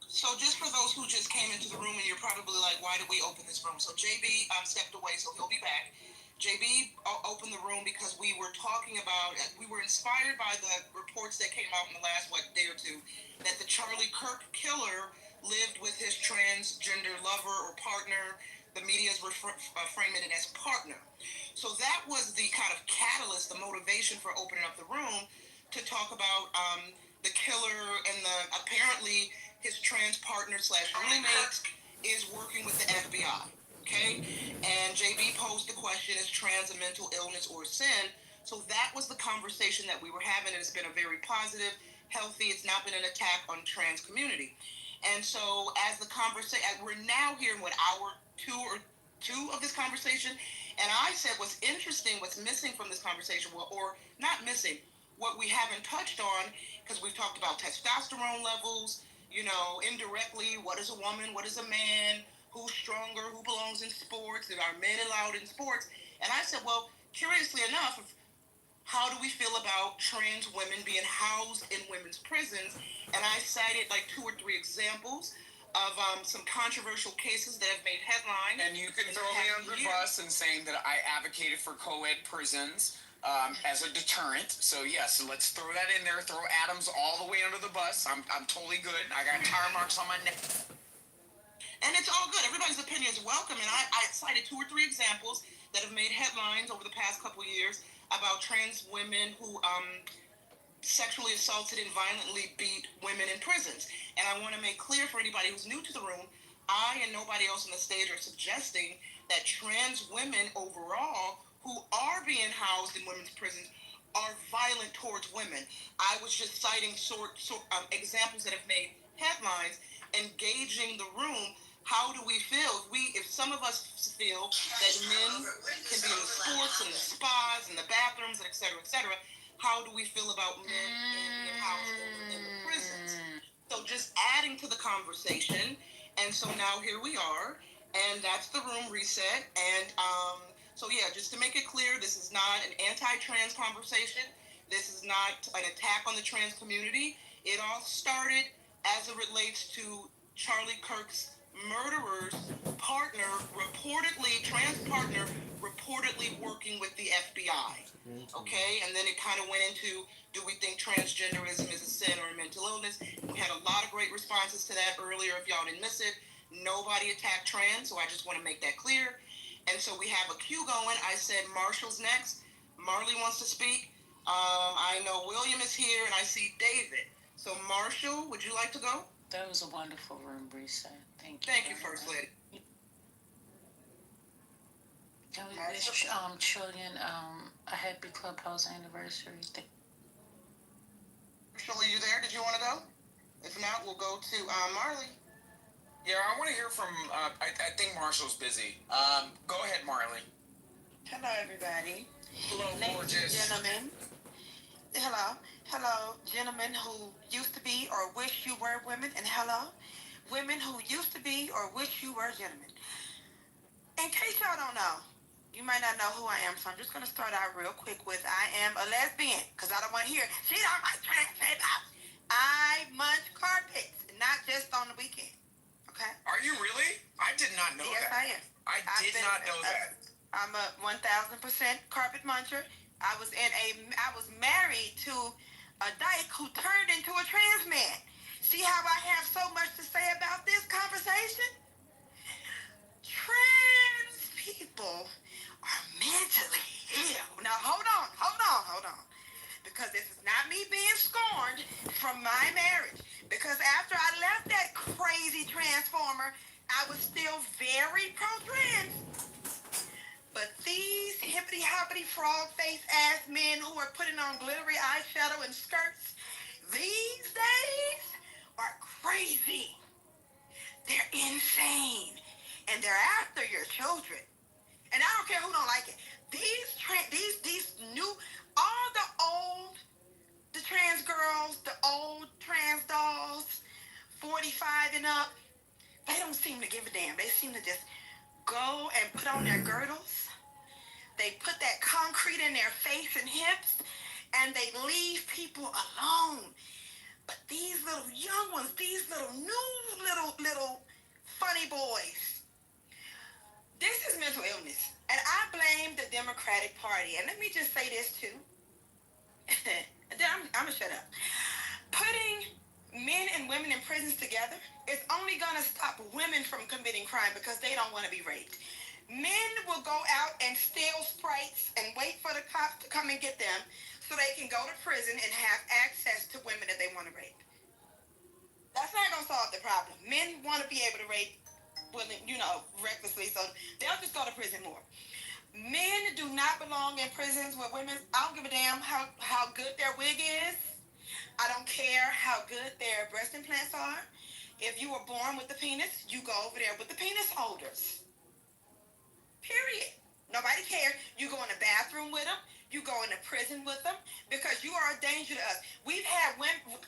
So just for those who just came into the room and you're probably like, why did we open this room? So JB stepped away, so he'll be back. JB opened the room because we were talking about, we were inspired by the reports that came out in the last, day or two, that the Charlie Kirk killer lived with his transgender lover or partner. The media's framing it as partner. So that was the kind of catalyst, the motivation for opening up the room to talk about the killer and apparently his trans partner / roommate is working with the FBI. Okay, and JB posed the question: is trans a mental illness or a sin? So that was the conversation that we were having, and it's been a very positive, healthy. It's not been an attack on trans community. And so, as the conversation, we're now here in hour two of this conversation, and I said, what's interesting, what's missing from this conversation, or not missing, what we haven't touched on, because we've talked about testosterone levels, indirectly, what is a woman, what is a man, who's stronger, who belongs in sports, and are men allowed in sports? And I said, well, curiously enough, how do we feel about trans women being housed in women's prisons? And I cited like 2 or 3 examples of some controversial cases that have made headlines. And you can throw me under the bus in saying that I advocated for co-ed prisons as a deterrent. So yes, let's throw that in there. Throw Adams all the way under the bus. I'm totally good. I got tire marks on my neck. And it's all good. Everybody's opinion is welcome. And I cited 2 or 3 examples that have made headlines over the past couple of years about trans women who sexually assaulted and violently beat women in prisons. And I want to make clear for anybody who's new to the room, I and nobody else on the stage are suggesting that trans women overall who are being housed in women's prisons are violent towards women. I was just citing examples that have made headlines, engaging the room. How do we feel? If some of us feel that men can be in the sports and the spas and the bathrooms, and et cetera, how do we feel about men being housed in the prisons? So just adding to the conversation, and so now here we are, and that's the room reset. And so yeah, just to make it clear, this is not an anti-trans conversation. This is not an attack on the trans community. It all started as it relates to Charlie Kirk's murderer's trans partner, reportedly working with the FBI. Okay, and then it kind of went into, do we think transgenderism is a sin or a mental illness? We had a lot of great responses to that earlier. If y'all didn't miss it, nobody attacked trans, so I just want to make that clear. And so we have a queue going. I said Marshall's next. Marley wants to speak. I know William is here, and I see David. So Marshall, would you like to go? That was a wonderful room reset. Thank you. Thank you, First Lady. Can we wish Trillion a happy Clubhouse anniversary? Marshall, are you there? Did you want to go? If not, we'll go to Marley. Yeah, I want to hear from, I think Marshall's busy. Go ahead, Marley. Hello, everybody. Hello, Ladies gorgeous. and gentlemen. Hello, gentlemen who used to be or wish you were women, and hello, women who used to be or wish you were gentlemen. In case y'all don't know, you might not know who I am, so I'm just gonna start out real quick with I am a lesbian, because I don't want to hear she don't like trans people. I munch carpets, not just on the weekend. Okay? Are you really? I did not know yes, that. I am. I did not know that. I'm a 1,000% carpet muncher. I was married to a dyke who turned into a trans man. See how I have so much to say about this conversation? Trans people are mentally ill. Now hold on. Because this is not me being scorned from my marriage. Because after I left that crazy transformer, I was still very pro-trans. But these hippity-hoppity frog-faced ass men who are putting on glittery eyeshadow and skirts these days are crazy. They're insane. And they're after your children. And I don't care who don't like it. These new, all the trans girls, the old trans dolls, 45 and up, they don't seem to give a damn. They seem to just go and put on their girdles. They put that concrete in their face and hips, and they leave people alone. But these little young ones, these little new little funny boys, this is mental illness. And I blame the Democratic Party. And let me just say this too. And then I'm gonna shut up. Putting men and women in prisons together is only gonna stop women from committing crime because they don't want to be raped. Men will go out and steal Sprites and wait for the cops to come and get them so they can go to prison and have access to women that they want to rape. That's not gonna solve the problem. Men want to be able to rape women, recklessly, so they'll just go to prison more. Men do not belong in prisons with women. I don't give a damn how good their wig is. I don't care how good their breast implants are. If you were born with the penis, you go over there with the penis holders. Period. Nobody cares. You go in the bathroom with them. You go into prison with them because you are a danger to us. We've had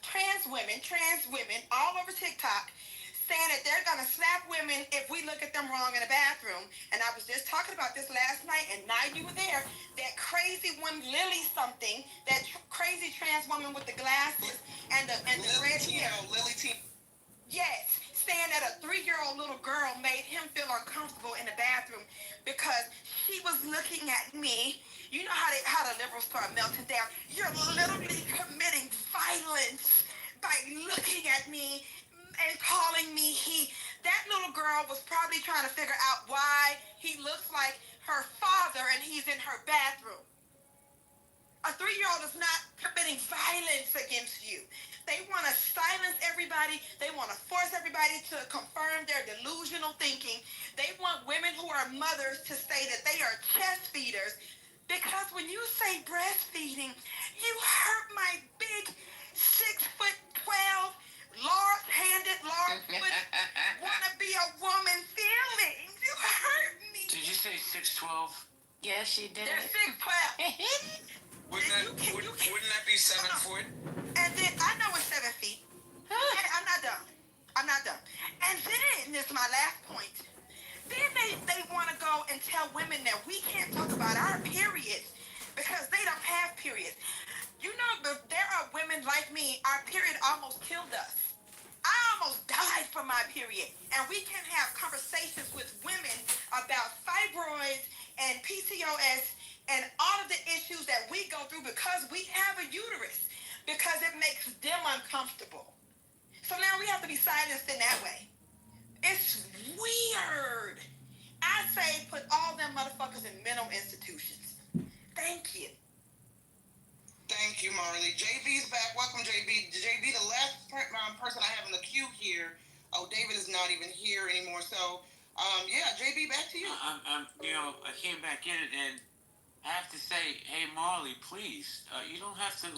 trans women all over TikTok saying that they're going to slap women if we look at them wrong in the bathroom. And I was just talking about this last night, and now you were there. That crazy one, Lily something, that crazy trans woman with the glasses and the red hair. Lily T. Yes, saying that a 3-year-old little girl made him feel uncomfortable in the bathroom because she was looking at me. You know how the liberals start melting down. You're literally committing violence by looking at me and calling me he. That little girl was probably trying to figure out why he looks like her father and he's in her bathroom. A 3-year-old is not committing violence against you. They want to silence everybody. They want to force everybody to confirm their delusional thinking. They want women who are mothers to say that they are chest feeders. Because when you say breastfeeding, you hurt my big 6'12", large-handed, large-foot, want to be a woman feelings. You hurt me. Did you say 6'12"? Yes, she did. They're 6'12". Wouldn't that be 7 foot? And then I know it's 7 feet. And I'm not done. And then this is my last point. Then they want to go and tell women that we can't talk about our periods because they don't have periods. You know, there are women like me, our period almost killed us. I almost died from my period. And we can have conversations with women about fibroids and PCOS and all of the issues that we go through because we have a uterus, because it makes them uncomfortable. So now we have to be silenced in that way. It's weird. I say put all them motherfuckers in mental institutions. Thank you. Thank you, Marley. JB's back. Welcome, JB. JB, the last person I have in the queue here. Oh, David is not even here anymore. So, JB, back to you. I came back in and I have to say, hey, Marley, please, you don't have to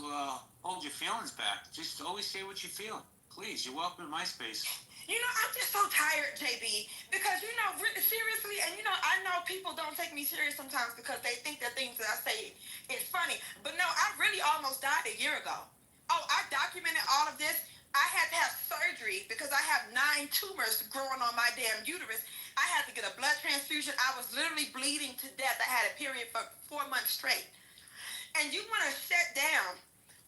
hold your feelings back. Just always say what you feel. Please, you're welcome in my space. I'm just so tired, JB, because, seriously, and, I know people don't take me serious sometimes because they think that things that I say is funny. But no, I really almost died a year ago. Oh, I documented all of this. I had to have surgery surgery because I have 9 tumors growing on my damn uterus. I had to get a blood transfusion. I was literally bleeding to death. I had a period for 4 months straight. And you want to shut down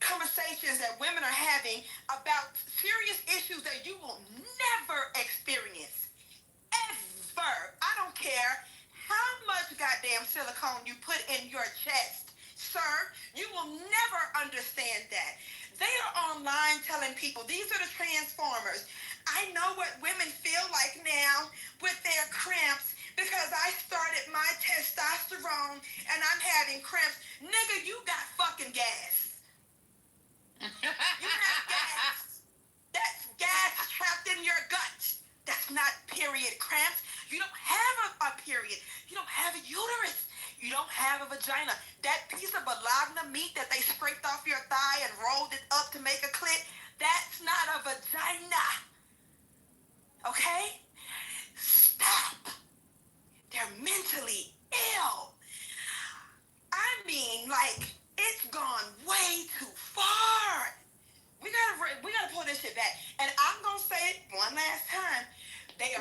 conversations that women are having about serious issues that you will never experience. Ever. I don't care how much goddamn silicone you put in your chest, sir. You will never understand that. They are online telling people these are the transformers. I know what women feel like now with their cramps because I started my testosterone and I'm having cramps. Nigga, you got fucking gas. You have gas. That's gas trapped in your gut. That's not period cramps. You don't have a period. You don't have a uterus. You don't have a vagina. That piece of bologna meat that they scraped off your thigh and rolled it up to make a clit, that's not a vagina. Okay? Stop. They're mentally ill. I mean, like, it's gone way too far. We gotta pull this shit back. And I'm gonna say it one last time. They're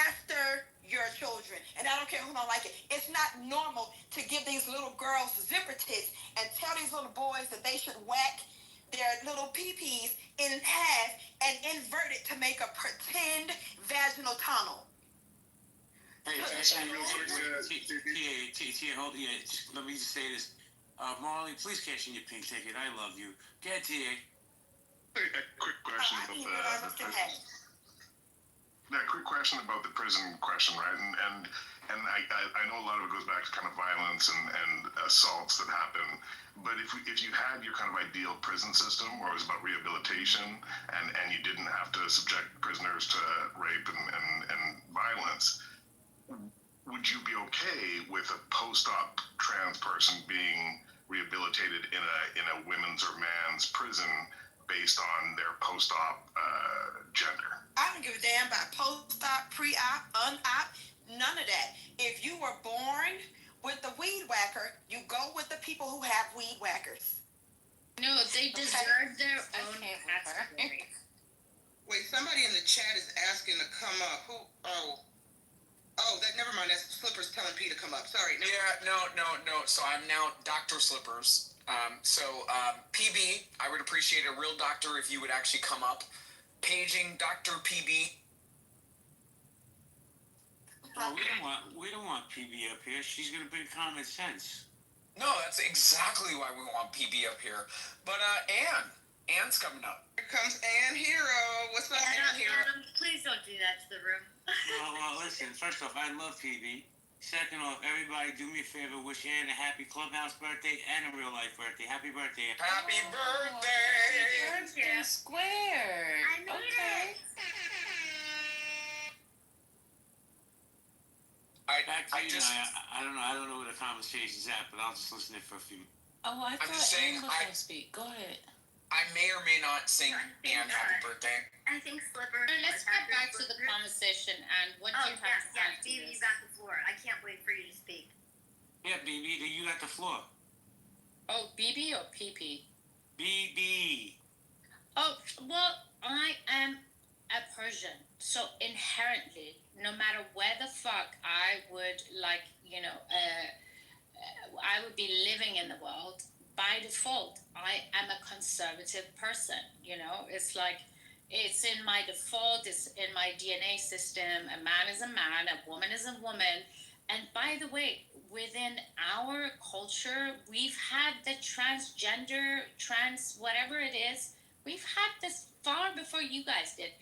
after your children. And I don't care who don't like it. It's not normal to give these little girls zipper tits and tell these little boys that they should whack their little pee-pees in half and invert it to make a pretend vaginal tunnel. Hey, real quick, Tia, hold, yeah, let me just say this. Marley, please cash in your pink ticket. I love you. Get Tia. A quick question about quick question about the prison question, right? And I know a lot of it goes back to kind of violence and assaults that happen. But if you had your kind of ideal prison system where it was about rehabilitation and you didn't have to subject prisoners to rape and violence, would you be okay with a post-op trans person being rehabilitated in a women's or man's prison based on their post-op gender? I don't give a damn about post-op, pre-op, un-op, none of that. If you were born with the weed whacker, you go with the people who have weed whackers. No, they deserve their own category. Wait, somebody in the chat is asking to come up. Who? Oh, that. Never mind. That's Slippers telling P to come up. Sorry. No. So I'm now Dr. Slippers. PB, I would appreciate a real doctor if you would actually come up. Paging Dr. PB. Oh, we don't want PB up here. She's gonna bring common sense. No, that's exactly why we want PB up here. But Anne's coming up. Here comes Anne Hero. What's up, Anne Hero? Please don't do that to the room. Well, listen. First off, I love PB. Second off, everybody do me a favor, wish Anne a happy clubhouse birthday and a real life birthday. Happy birthday. Happy birthday! Birthday square. I made it. I don't know where the conversation's at, but I'll just listen to it for a few. Oh, I thought Anne was going to speak. Go ahead. I may or may not sing Anne happy birthday. I think Slipper. Let's get back to the conversation and what you have to say. Stevie, you got the floor. I can't wait for you to speak. Yeah, BB, you got the floor. Oh, BB or PP? BB. Oh, well, I am a Persian, so inherently, no matter where the fuck I would I would be living in the world, by default, I am a conservative person. It's like, it's in my default, it's in my DNA system. A man is a man, a woman is a woman. And by the way, within our culture, we've had the transgender, whatever it is, we've had this far before you guys did.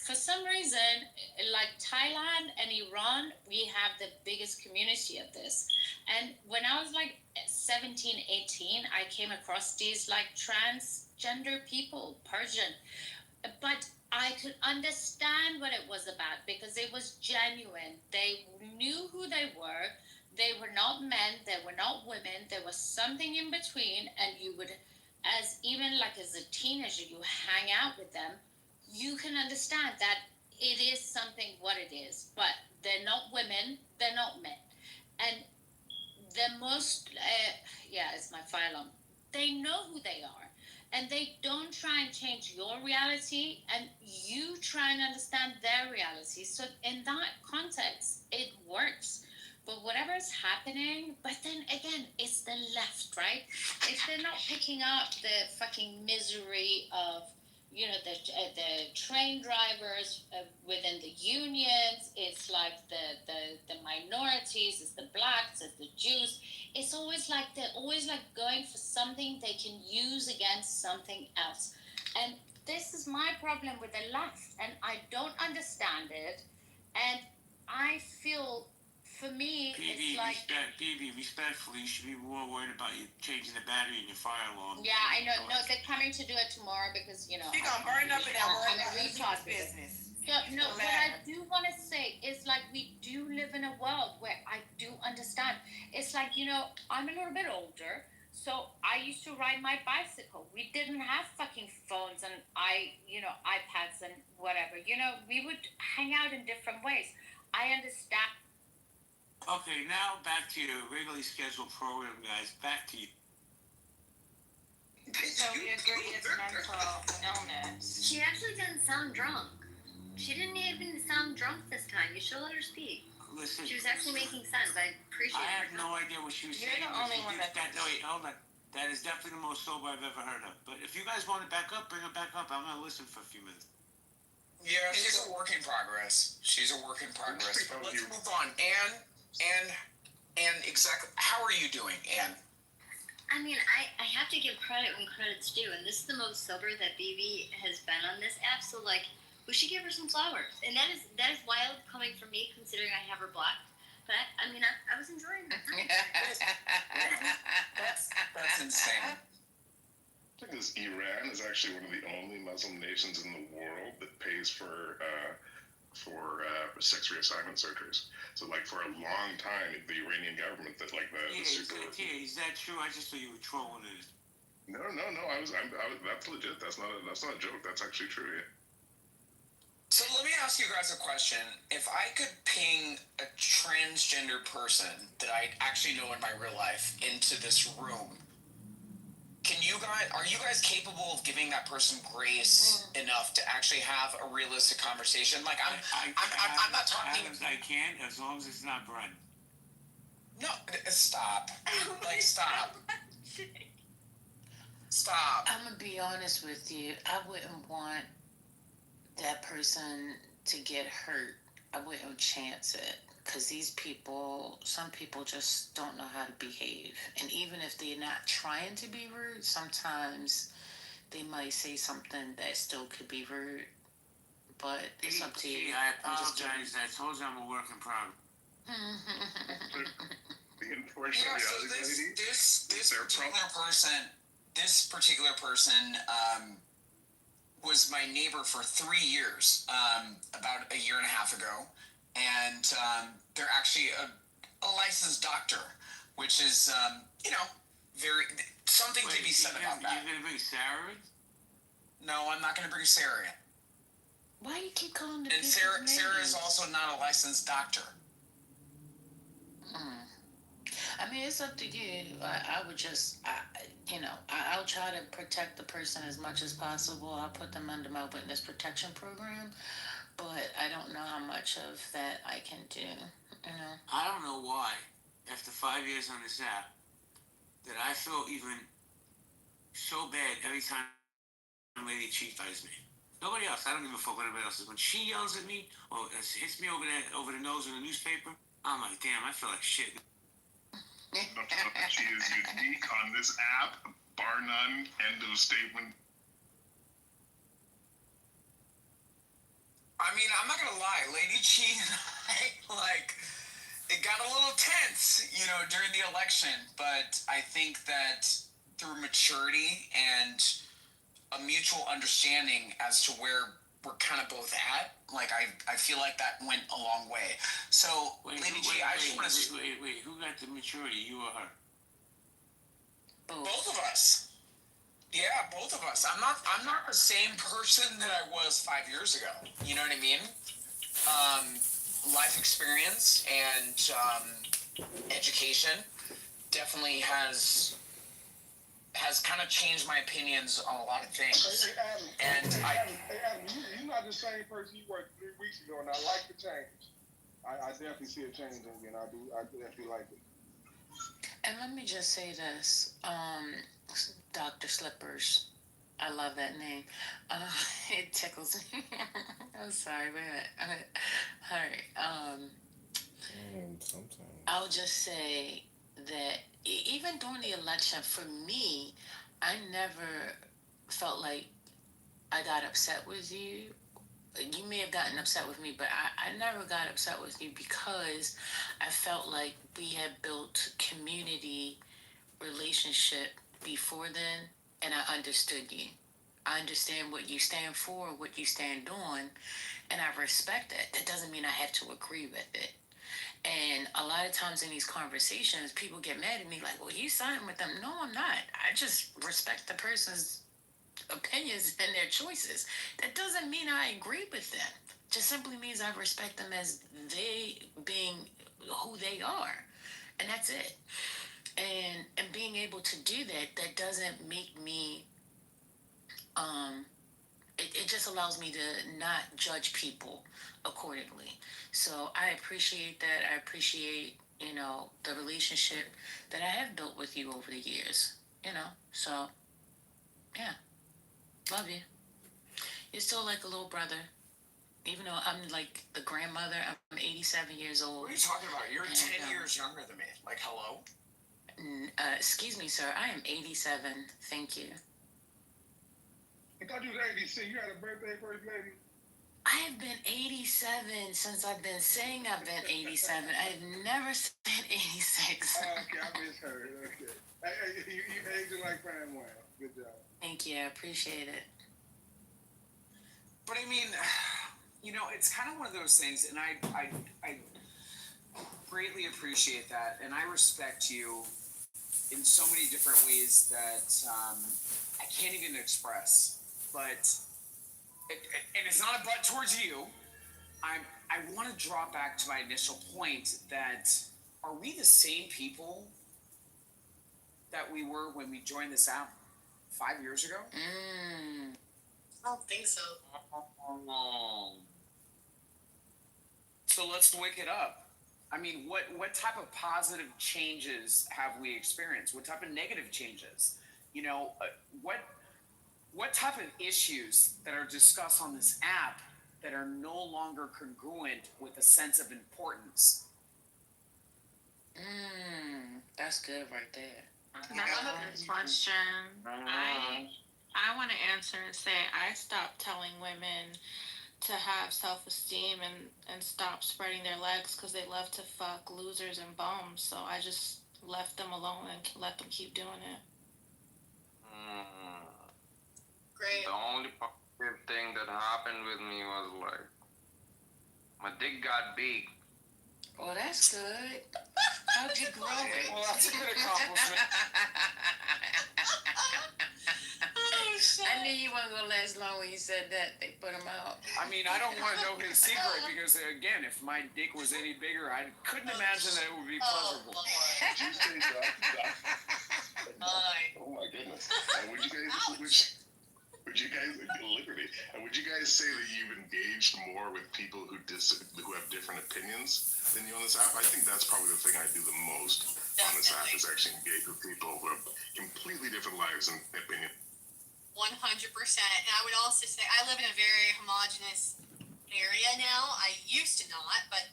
For some reason, like Thailand and Iran, we have the biggest community of this. And when I was like 17, 18, I came across these like transgender people, Persian. But I could understand what it was about because it was genuine. They knew who they were. They were not men. They were not women. There was something in between. And you would, as a teenager, you hang out with them. You can understand that it is something what it is. But they're not women. They're not men. And the most, it's my fire alarm. They know who they are. and they don't try and change your reality, and you try and understand their reality. So in that context, it works. But whatever is happening, but then again, it's the left, right? If they're not picking up the fucking misery of, you know, the train drivers within the unions, it's like the minorities, it's the blacks, it's the Jews. It's always like they're always like going for something they can use against something else. And this is my problem with the left, and I don't understand it. And I feel, for me, it's like respectfully, you should be more worried about you changing the battery in your fire alarm. yeah, I know. No, they're coming to do it tomorrow because, you know, She gonna burn up in that I'm world a retard business. So, no, what I do want to say is like we do live in a world where I do understand. It's like, you know, I'm a little bit older, so I used to ride my bicycle. We didn't have fucking phones and iPads and whatever. You know, we would hang out in different ways. I understand. Okay, now back to your regularly scheduled program, guys. Back to you. So we agree it's mental illness. She actually didn't sound drunk. She didn't even sound drunk this time. You should let her speak. Listen. She was actually making sense. I appreciate it. I have no idea what she was You're saying. the only one that No, wait, hold on. That is definitely the most sober I've ever heard of. But if you guys want to back up, bring her back up. I'm going to listen for a few minutes. Yeah, she's a work in progress. She's a work in progress. But let's move on. Anne, exactly. How are you doing, Anne? I mean, I have to give credit when credit's due, and this is the most sober that BB has been on this app. So like, we should give her some flowers, and that is wild coming from me, considering I have her blocked. But I mean, I was enjoying that. That's insane. Because Iran is actually one of the only Muslim nations in the world that pays for sex reassignment surgeries. So, like, for a long time, the Iranian government, that like the super. Is that true? I just thought you were trolling it. No. I was. That's legit. That's not a joke. That's actually true. Yeah. So let me ask you guys a question. If I could ping a transgender person that I actually know in my real life into this room, are you guys capable of giving that person grace enough to actually have a realistic conversation? Like I'm not talking. I can, as long as it's not Brent. No, stop. Like stop. Stop. I'm gonna be honest with you. I wouldn't want that person to get hurt. I wouldn't chance it. Because some people just don't know how to behave. And even if they're not trying to be rude, sometimes they might say something that still could be rude. But it's up to you. I apologize. I told you I'm a work in progress. This particular person was my neighbor for 3 years, about a year and a half ago. And they're actually a licensed doctor, which is, very something to be said about that. You're gonna bring Sarah in? No, I'm not gonna bring Sarah in. Why do you keep calling the And Sarah is also not a licensed doctor. I mean, it's up to you. I would just, I'll try to protect the person as much as possible. I'll put them under my witness protection program. But I don't know how much of that I can do, I don't know why, after 5 years on this app, that I feel even so bad every time Lady cheats me. Nobody else. I don't give a fuck what anybody else is. When she yells at me or hits me over the nose in the newspaper, I'm like, damn, I feel like shit. She is unique on this app, bar none. End of statement. I mean, I'm not gonna lie, Lady Chi and I, like, it got a little tense, during the election. But I think that through maturity and a mutual understanding as to where we're kind of both at, like, I feel like that went a long way. So, Lady Chi, I just want to... Wait, who got the maturity, you or her? Both of us. Yeah, both of us. I'm not the same person that I was 5 years ago. You know what I mean? Life experience and education definitely has has kind of changed my opinions on a lot of things. Hey, Adam, And Adam, you're not the same person you were 3 weeks ago, and I like the change. I definitely see a change in you, and I definitely like it. And let me just say this, Dr. Slippers. I love that name. It tickles me. I'm sorry, wait a minute. All right. Sometimes. I'll just say that even during the election, for me, I never felt like I got upset with you. You may have gotten upset with me, but I never got upset with you because I felt like we had built community relationship before then, and I understood you. I understand what you stand for, what you stand on, and I respect that. That doesn't mean I have to agree with it. And a lot of times in these conversations, people get mad at me like, well, you siding with them. No, I'm not. I just respect the person's opinions and their choices. That doesn't mean I agree with them. Just simply means I respect them as they being who they are. And that's it. And being able to do that, that doesn't make me it just allows me to not judge people accordingly. So I appreciate that. I appreciate, the relationship that I have built with you over the years. So yeah, love you. You're still like a little brother. Even though I'm like the grandmother, I'm 87 years old. what are you talking about? You're 10 years younger than me. Like, hello? Excuse me, sir. I am 87. Thank you. I thought you was 86. You had a birthday, First Lady? I have been 87 since I've been saying I've been 87. I've never said 86. Okay, I misheard. Okay. Hey, you aging like fine wine. Good job. Thank you. I appreciate it. But I mean, it's kind of one of those things, and I greatly appreciate that, and I respect you in so many different ways that I can't even express. But and it's not a butt towards you. I want to draw back to my initial point that are we the same people that we were when we joined this app 5 years ago? I don't think so. So let's wake it up. I mean, what type of positive changes have we experienced? What type of negative changes? What type of issues that are discussed on this app that are no longer congruent with a sense of importance? That's good right there. That's a good question. I want to answer and say I stopped telling women to have self-esteem and stop spreading their legs because they love to fuck losers and bums. So I just left them alone and let them keep doing it. Great. The only positive thing that happened with me was like my dick got big. Oh, that's good. How'd you grow it? Well, that's a good accomplishment. I knew you weren't gonna last long when you said that. They put him out. I mean, I don't want to know his secret because, again, if my dick was any bigger, I couldn't imagine that it would be pleasurable. Did you say that? Oh my goodness. And would you guys Liberty? And would you guys say that you've engaged more with people who have different opinions than you on this app? I think that's probably the thing I do the most on this app is actually engage with people who have completely different lives and opinions. 100%. And I would also say I live in a very homogenous area now. I used to not, but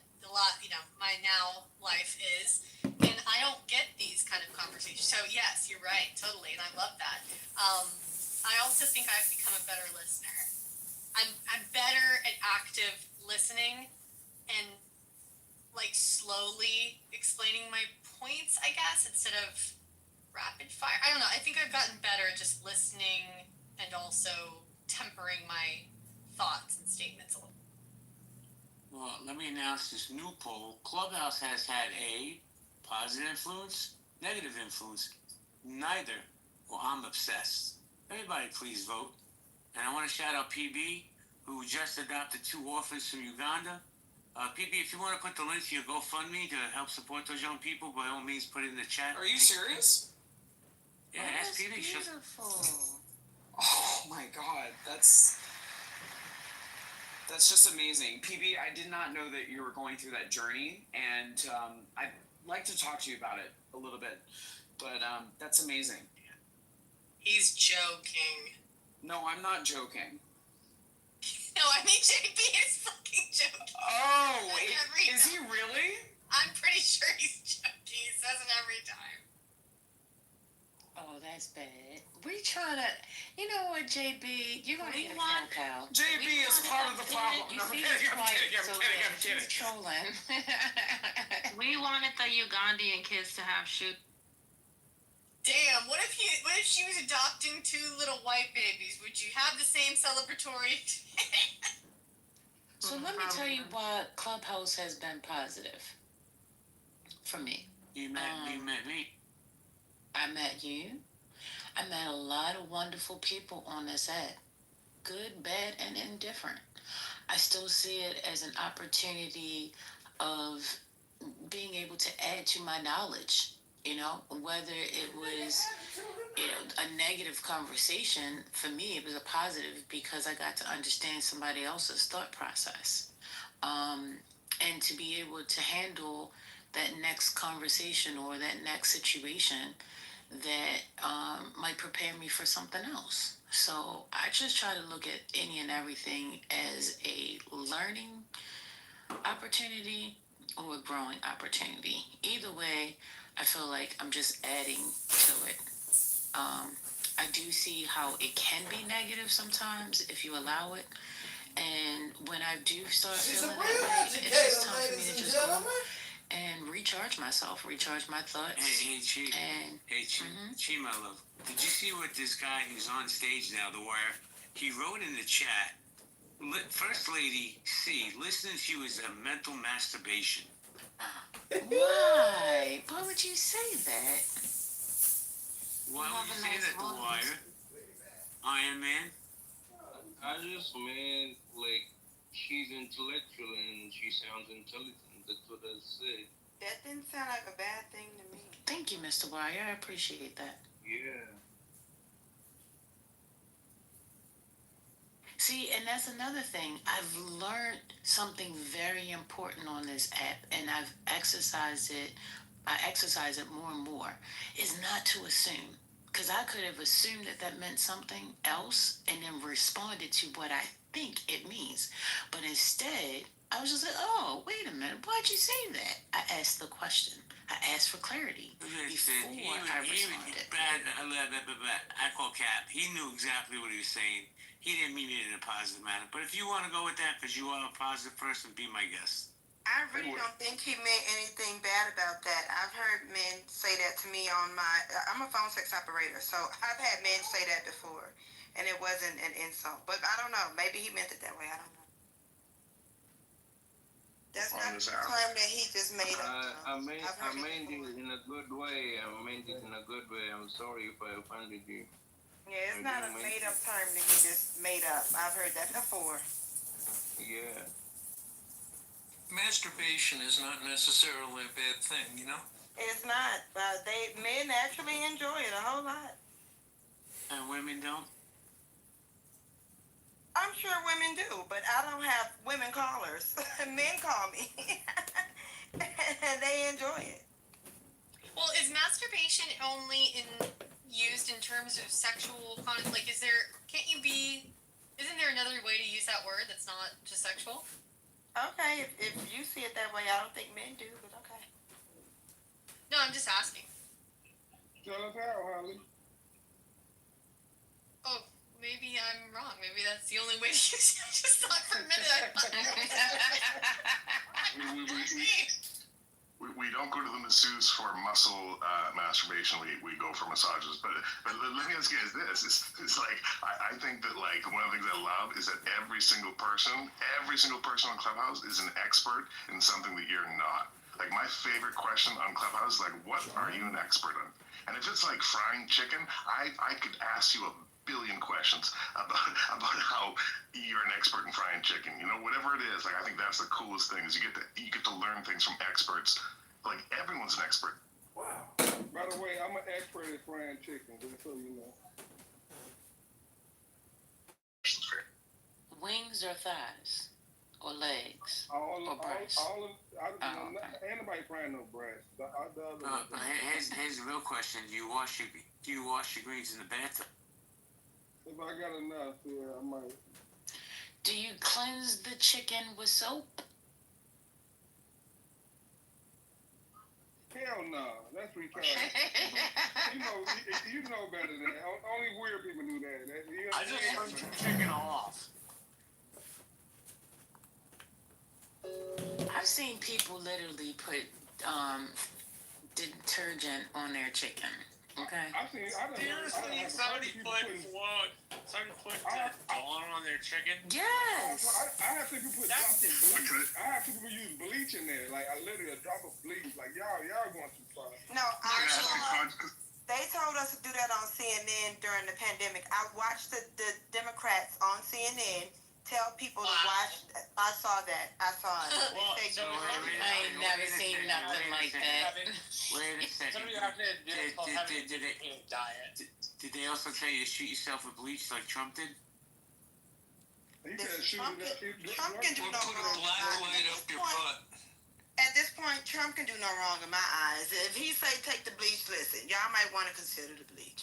my now life is. And I don't get these kind of conversations. So yes, you're right, totally. And I love that. I also think I've become a better listener. I'm better at active listening and like slowly explaining my points, I guess, instead of rapid fire. I don't know. I think I've gotten better at just listening and also tempering my thoughts and statements a little. Well, let me announce this new poll. Clubhouse has had a positive influence, negative influence, neither. Well, I'm obsessed. Everybody please vote. And I want to shout out PB, who just adopted 2 orphans from Uganda. PB, if you want to put the link to your GoFundMe to help support those young people, by all means, put it in the chat. Are you serious? Yeah, Oh, ask that's PB. beautiful. Oh my God, that's just amazing. PB, I did not know that you were going through that journey, and I'd like to talk to you about it a little bit. But that's amazing. He's joking. No, I'm not joking. No, I mean JP is fucking joking. Oh, Every is he time. really? I'm pretty sure he's joking. He says it every time. Oh, that's bad. We trying to, you know what, JB? You're gonna get a want- phone call. JB is part of the problem. You No, see, I'm he's kidding, quiet, I'm so kidding, yeah, I'm kidding. he's trolling. We wanted the Ugandan kids to have shoot. Damn, what if she was adopting 2 little white babies? Would you have the same celebratory? So let me tell you why Clubhouse has been positive for me. You met me. I met you. I met a lot of wonderful people on this app. Good, bad, and indifferent. I still see it as an opportunity of being able to add to my knowledge. You know, whether it was a negative conversation, for me it was a positive because I got to understand somebody else's thought process, and to be able to handle that next conversation or that next situation that might prepare me for something else. So I just try to look at any and everything as a learning opportunity or a growing opportunity. Either way, I feel like I'm just adding to it. I do see how it can be negative sometimes if you allow it. And when I do start feeling that way, it's just time for me to just go and recharge myself, recharge my thoughts. Hey, Chi. And Chi, my love. Did you see what this guy who's on stage now, The Wire, he wrote in the chat, First Lady C, listening to you is a mental masturbation. Why? Why would you say that? Why would you say that, The Wire? Iron Man? I just mean, like, she's intellectual and she sounds intelligent. That's what I said. That didn't sound like a bad thing to me. Thank you, Mr. Wire. I appreciate that. Yeah. See, and that's another thing. I've learned something very important on this app, and I've exercised it. I exercise it more and more. Is not to assume, because I could have assumed that that meant something else, and then responded to what I think it means. But instead, I was just like, "Oh, wait a minute. Why'd you say that?" I asked the question. I asked for clarity before I responded. I call Cap. He knew exactly what he was saying. He didn't mean it in a positive manner. But if you want to go with that because you are a positive person, be my guest. I really don't think he meant anything bad about that. I've heard men say that to me on I'm a phone sex operator, so I've had men say that before, and it wasn't an insult. But I don't know. Maybe he meant it that way. I don't know. That's not the term that he just made up. I meant it in a good way. I meant it in a good way. I'm sorry if I offended you. Yeah, it's not a made-up term that he just made up. I've heard that before. Yeah. Masturbation is not necessarily a bad thing, you know? It's not. Men actually enjoy it a whole lot. And women don't? I'm sure women do, but I don't have women callers. Men call me. And they enjoy it. Well, is masturbation only used in terms of sexual like isn't there another way to use that word that's not just sexual? Okay, if you see it that way, I don't think men do, but okay. No, I'm just asking. Tell us how, Holly. Oh, maybe I'm wrong. Maybe that's the only way to use it. I just thought for a minute We don't go to the masseuse for muscle masturbation. We go for massages. But let me ask you guys this: it's like I think that like one of the things I love is that every single person on Clubhouse is an expert in something that you're not. Like my favorite question on Clubhouse is like, what are you an expert in? And if it's like frying chicken, I could ask you a billion questions about how you're an expert in frying chicken. You know, whatever it is, like I think that's the coolest thing is you get to learn things from experts. Like everyone's an expert. Wow. By the way, I'm an expert at frying chicken, just so you know. Wings or thighs? Or legs? All or breast? Ain't nobody frying no breast. The other But here's the real question: Do you wash your greens in the bathtub? If I got enough, yeah, I might. Do you cleanse the chicken with soap? Hell no, that's retarded. you know better than that. Only weird people do that. I just turned the chicken off. I've seen people literally put detergent on their chicken. Okay. Seriously, somebody put Dawn on their chicken? Yes. I have seen people put drops of bleach. I have seen people use bleach in there. Like, I literally a drop of bleach. Like, y'all going too far. No, they told us to do that on CNN during the pandemic. I watched the Democrats on CNN tell people to watch. I saw that. I saw it. I ain't never seen nothing like that. Wait a second. Did they also tell you to shoot yourself with bleach like Trump did? Trump can do no Put a wrong. black light up your butt. At this point, Trump can do no wrong in my eyes. If he say take the bleach, listen, y'all might want to consider the bleach.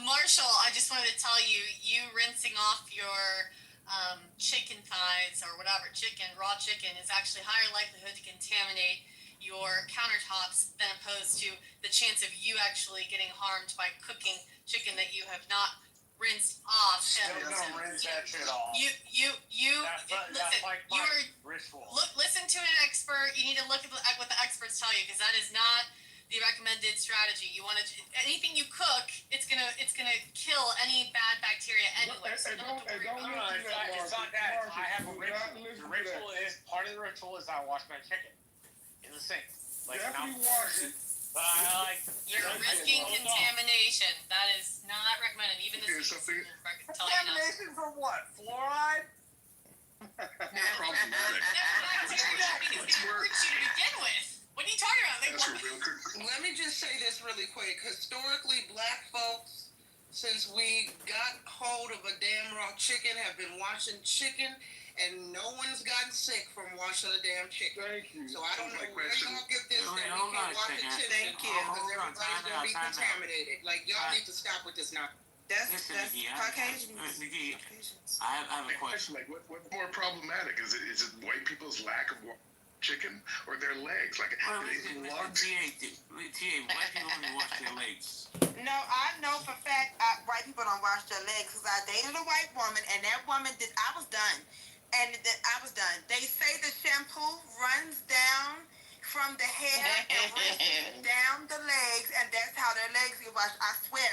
Marshall, I just wanted to tell you, rinsing off your chicken thighs or whatever, raw chicken, is actually higher likelihood to contaminate your countertops than opposed to the chance of you actually getting harmed by cooking chicken that you have not rinsed off. Rinse that shit off. Listen, like you are ritual. listen to an expert. You need to look at what the experts tell you, because that is not the recommended strategy. You want to anything you cook, it's gonna kill any bad bacteria anyway. So it's not that. I have a ritual. The ritual is part of the ritual is I wash my chicken in the sink. Like but I like. You're risking contamination. That is not recommended. Even the contamination for what? Fluoride? Problematic. Because it hurts you to begin with. What are you talking about? Let me just say this really quick. Historically, black folks, since we got hold of a damn raw chicken, have been washing chicken, and no one's gotten sick from washing a damn chicken. Thank you. So I don't know where y'all get this that we can wash a chicken because everybody's going to be contaminated. Like, y'all need to stop with this now. That's Caucasians. I have a question. Like, what's more problematic? Is it white people's lack of chicken or their legs? Like, T.A., white people only wash their legs. No, I know for a fact white people don't wash their legs, because I dated a white woman, and that woman did. I was done. They say the shampoo runs down from the hair and runs down the legs, and that's how their legs get washed. I swear.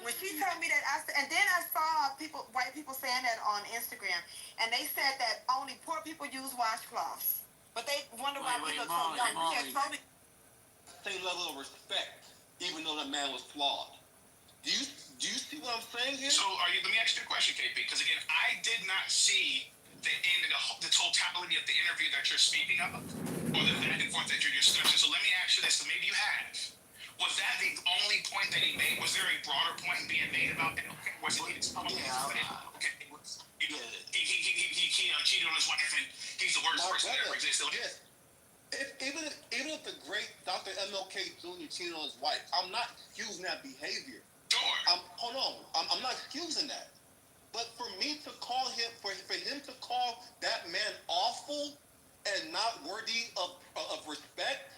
When she told me that, and then I saw white people saying that on Instagram, and they said that only poor people use washcloths. But they wonder why people are so young. Same level of respect, even though that man was flawed. Do you see what I'm saying here? So let me ask you a question, KP, because again, I did not see the totality of the interview that you're speaking of, or the back and forth that you're discussing. So let me ask you this, so maybe you have. Was that the only point that he made? Was there a broader point being made about that? Okay, was it he cheated on his wife and he's the worst person that ever existed? Yes. Even if the great Dr. MLK Jr. cheated on his wife, I'm not excusing that behavior. Sure. Hold on. I'm not excusing that. But for me to call him, for him to call that man awful and not worthy of respect,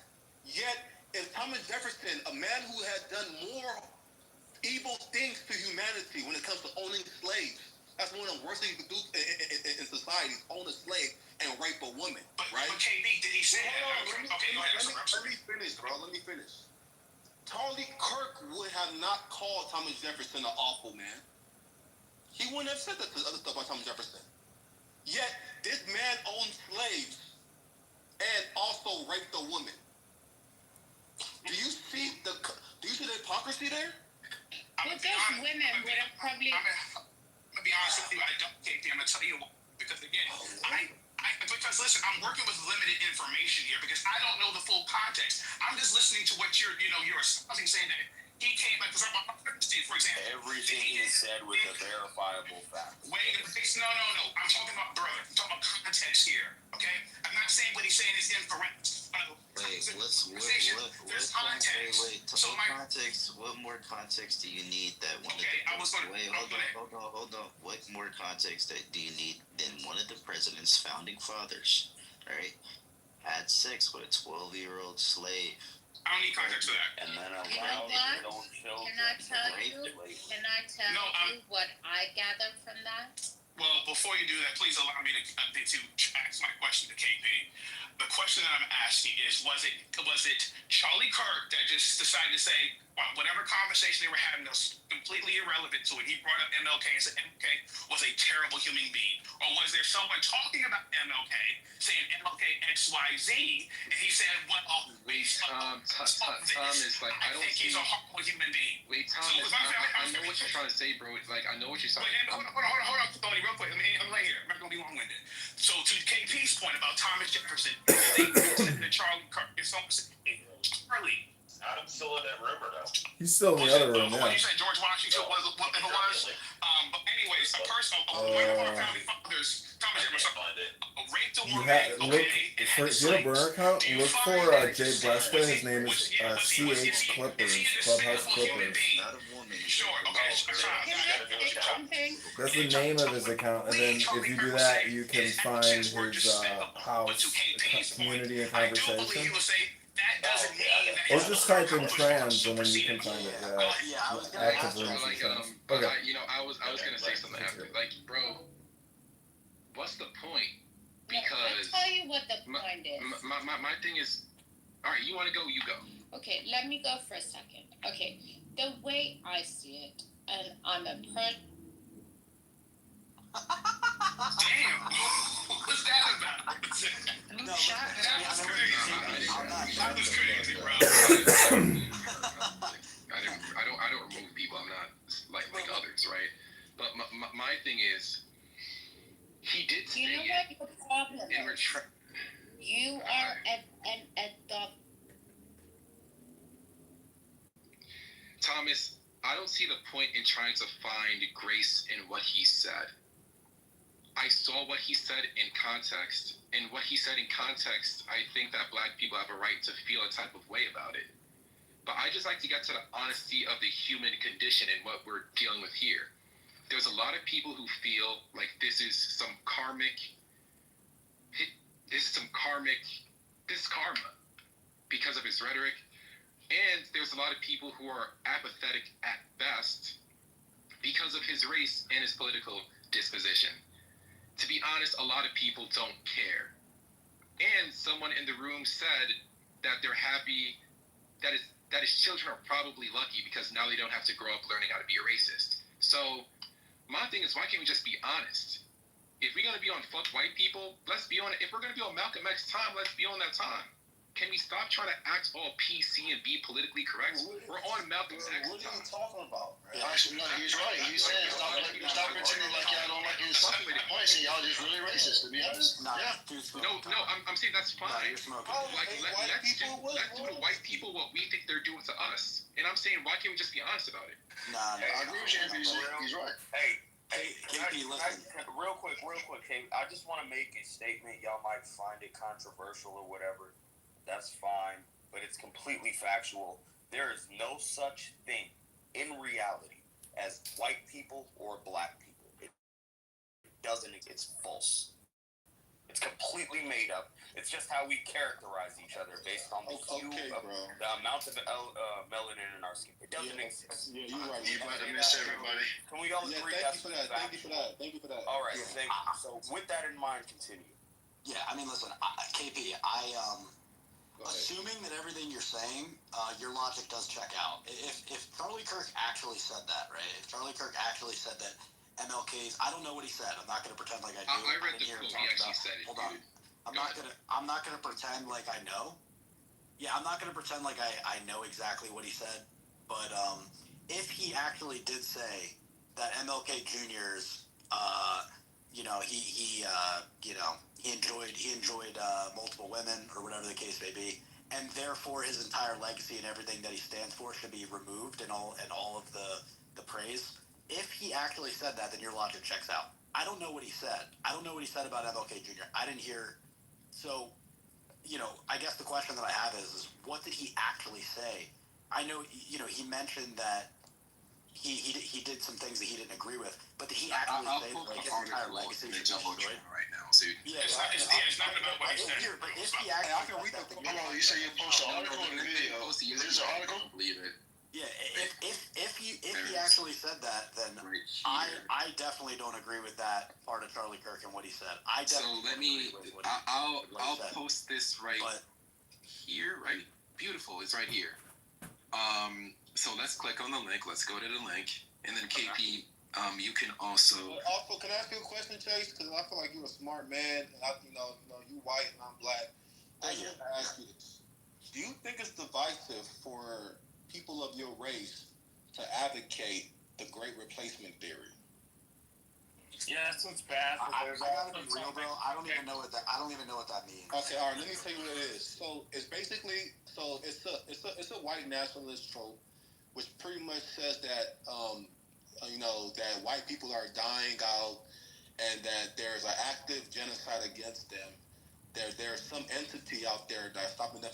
yet is Thomas Jefferson, a man who had done more evil things to humanity when it comes to owning slaves. That's one of the worst things you could do in society, own a slave and rape a woman, right? But KB, did he say that? Okay, go ahead. Let me finish, bro. Let me finish. Charlie Kirk would have not called Thomas Jefferson an awful man. He wouldn't have said that other stuff about Thomas Jefferson. Yet, this man owned slaves and also raped a woman. Do you see the hypocrisy there? Well, those women would have probably... I'm going to be honest with you. I don't, KP. I'm going to tell you why. Because again, but because listen, I'm working with limited information here because I don't know the full context. I'm just listening to what you're espousing, saying that he came like, for example, everything he said was a verifiable fact. Wait, no. I'm talking about brother. I'm talking about context here. Okay, I'm not saying what he's saying is incorrect. Wait, what more context do you need that one hold on. What more context do you need than one of the president's founding fathers, right, had sex with a 12-year-old slave? I don't need context for that. And then You know what? Can I tell you what I gathered from that? Well, before you do that, please allow me to ask my question to KP. The question that I'm asking is, was it Charlie Kirk that just decided to say whatever conversation they were having that was completely irrelevant to it? He brought up MLK and said MLK was a terrible human being, or was there someone talking about MLK saying MLK XYZ, and he said, "Well, Tom is like, I don't think he's a horrible human being." Wait, Tom, I know what you're trying to say, bro. Like, I know what you're saying. Hold on, Tony, real quick. I'm right here. I'm not gonna be long-winded. So to KP's point about Thomas Jefferson, they mentioned the Charlie Kirk. Charlie. Adam's still in that rumor though. He's still in the other room now. You said George Washington was what it was. But anyways, a person, one of our founding fathers, Thomas Jefferson, raped a woman. For your burner account, look for Jay Bresta. His name is CH Clippers, Clubhouse Clippers. That's the name of his account, and then if you do that, you can find his house, community and conversation. Or just type in trans, and then you can find it. Active rooms. Okay. I was gonna say something after. Like, bro, what's the point? Because I'll tell you what the point is. My thing is, all right, you want to go, you go. Okay, let me go for a second. Okay, the way I see it, and I'm a Damn, what's that about? No, that was crazy, bro. I don't remove people. I'm not like others, right? But my thing is, he did say you know what your problem is? You are at the Thomas, I don't see the point in trying to find grace in what he said. I saw what he said in context, and what he said in context, I think that black people have a right to feel a type of way about it. But I just like to get to the honesty of the human condition and what we're dealing with here. There's a lot of people who feel like this is karma. This is karma because of his rhetoric. And there's a lot of people who are apathetic at best because of his race and his political disposition. To be honest, a lot of people don't care. And someone in the room said that they're happy that his children are probably lucky because now they don't have to grow up learning how to be a racist. So my thing is, why can't we just be honest? If we're going to be on fuck white people, let's be on it. If we're going to be on Malcolm X time, let's be on that time. Can we stop trying to act all PC and be politically correct? We're on Malcolm X time. What are you talking about? Actually, no, he's right. He's saying stop pretending like y'all don't like his points and y'all just really racist, to be honest. No, I'm saying that's fine. Let's do to white people what we think they're doing to us. And I'm saying, why can't we just be honest about it? I agree with you. He's right. Hey, KP, listen. Real quick, KP. I just want to make a statement. Y'all might find it controversial or whatever. That's fine, but it's completely factual. There is no such thing in reality as white people or black people. It's false. It's completely made up. It's just how we characterize each other based on the hue of the amount of melanin in our skin. It doesn't exist. Yeah, you're right. You might have missed everybody. Can we all agree that's factual? Thank you for that. All right, thank you. So with that in mind, continue. Yeah, I mean, listen, KP, assuming that everything you're saying, your logic does check out. If Charlie Kirk actually said that, right? If Charlie Kirk actually said that MLK's, I don't know what he said. I'm not going to pretend like I do. I read the quote. He actually said it. Hold on. I'm not gonna pretend like I know. Yeah, I'm not gonna pretend like I know exactly what he said. But if he actually did say that MLK Jr.'s, he enjoyed multiple women or whatever the case may be, and therefore his entire legacy and everything that he stands for should be removed and all of the praise. If he actually said that, then your logic checks out. I don't know what he said. I don't know what he said about MLK Jr. I didn't hear. So, I guess the question that I have is what did he actually say? I know, he mentioned that he did some things that he didn't agree with, but did he actually say that his entire legacy should be destroyed? Right now, so Yeah, it's not about what he said. But if he actually, I can read the. Hold on, you say you posted an article in the video. Is this an article? I don't believe it. Yeah, if he actually said that, then I definitely don't agree with that part of Charlie Kirk and what he said. I'll post this right here, right? Beautiful, it's right here. So let's click on the link. Let's go to the link, and then KP, you can also. Also, can I ask you a question, Chase? Because I feel like you're a smart man, and you white and I'm black. I just want to ask you this: do you think it's divisive for people of your race to advocate the Great Replacement theory? Yeah, so it's bad. I gotta be real, bro. I don't even know what that means. Okay, all right. Let me tell you what it is. So it's basically it's a white nationalist trope, which pretty much says that that white people are dying out, and that there's an active genocide against them. There's some entity out there that's stopping them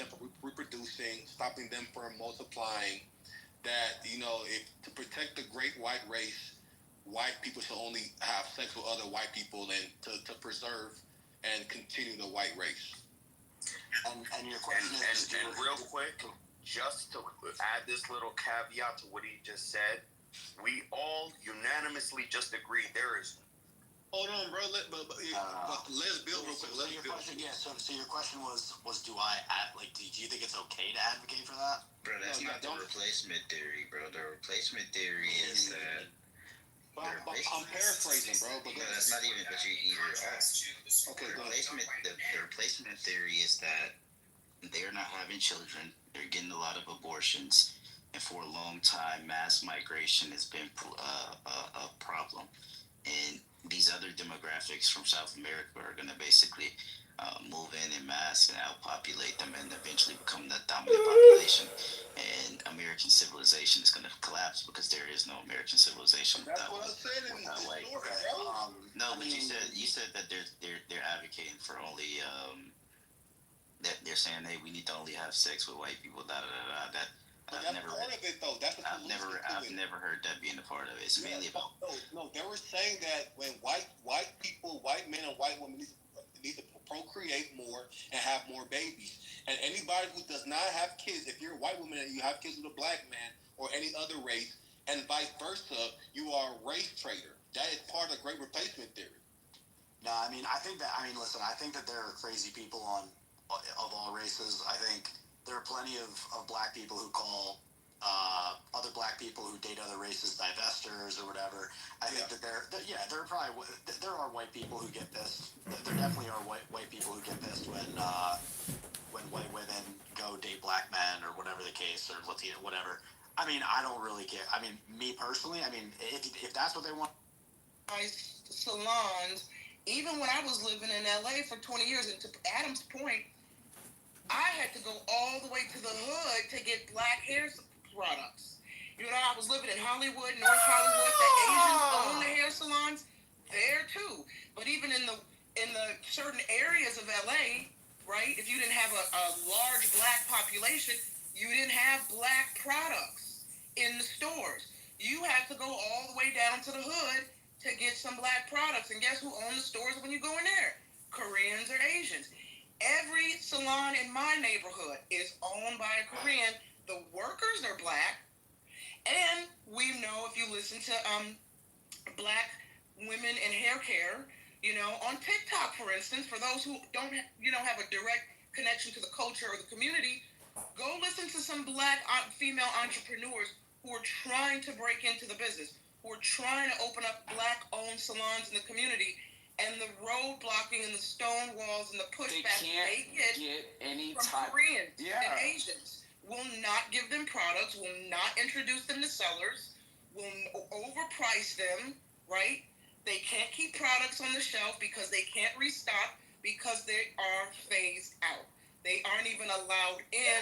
from reproducing, stopping them from multiplying. That if to protect the great white race, white people should only have sex with other white people and to preserve and continue the white race. And your question is, and real quick, just to add this little caveat to what he just said, we all unanimously just agreed there is. Hold on, bro. Let's build real quick. So your question was do you think it's okay to advocate for that? Bro, that's not the replacement theory, bro. The replacement theory is that. I'm paraphrasing, bro. But no, that's not even what you're off. Okay, the replacement theory is that they're not having children. They're getting a lot of abortions. And for a long time, mass migration has been a problem. And these other demographics from South America are going to basically move in mass and outpopulate them and eventually become the dominant population. And American civilization is going to collapse because there is no American civilization without white. No, but you said that they're advocating for only that they're saying, hey, we need to only have sex with white people. I've never heard that being a part of it. It's mainly about. No, they were saying that when white men and white women need to procreate more and have more babies. And anybody who does not have kids, if you're a white woman and you have kids with a black man or any other race, and vice versa, you are a race traitor. That is part of the Great Replacement theory. No, I think that there are crazy people of all races. I think there are plenty of black people who call other black people who date other races divestors or whatever. I think that there are white people who get this. There definitely are white people who get this when white women go date black men or whatever the case, or Latino, whatever. I don't really care. Me personally, if that's what they want. Salons, even when I was living in LA for 20 years, and to Adam's point, I had to go all the way to the hood to get black hair products. I was living in Hollywood, North Hollywood. The Asians own the hair salons there too. But even in the certain areas of LA, right? If you didn't have a large black population, you didn't have black products in the stores. You had to go all the way down to the hood to get some black products. And guess who owned the stores when you go in there? Koreans or Asians. Every salon in my neighborhood is owned by a Korean. The workers are black. And we know, if you listen to black women in hair care, on TikTok, for instance, for those who don't have a direct connection to the culture or the community, go listen to some black female entrepreneurs who are trying to break into the business, who are trying to open up black-owned salons in the community. And the roadblocking and the stone walls and the pushback they get from Koreans and Asians will not give them products, will not introduce them to sellers, will overprice them, right? They can't keep products on the shelf because they can't restock because they are phased out. They aren't even allowed in.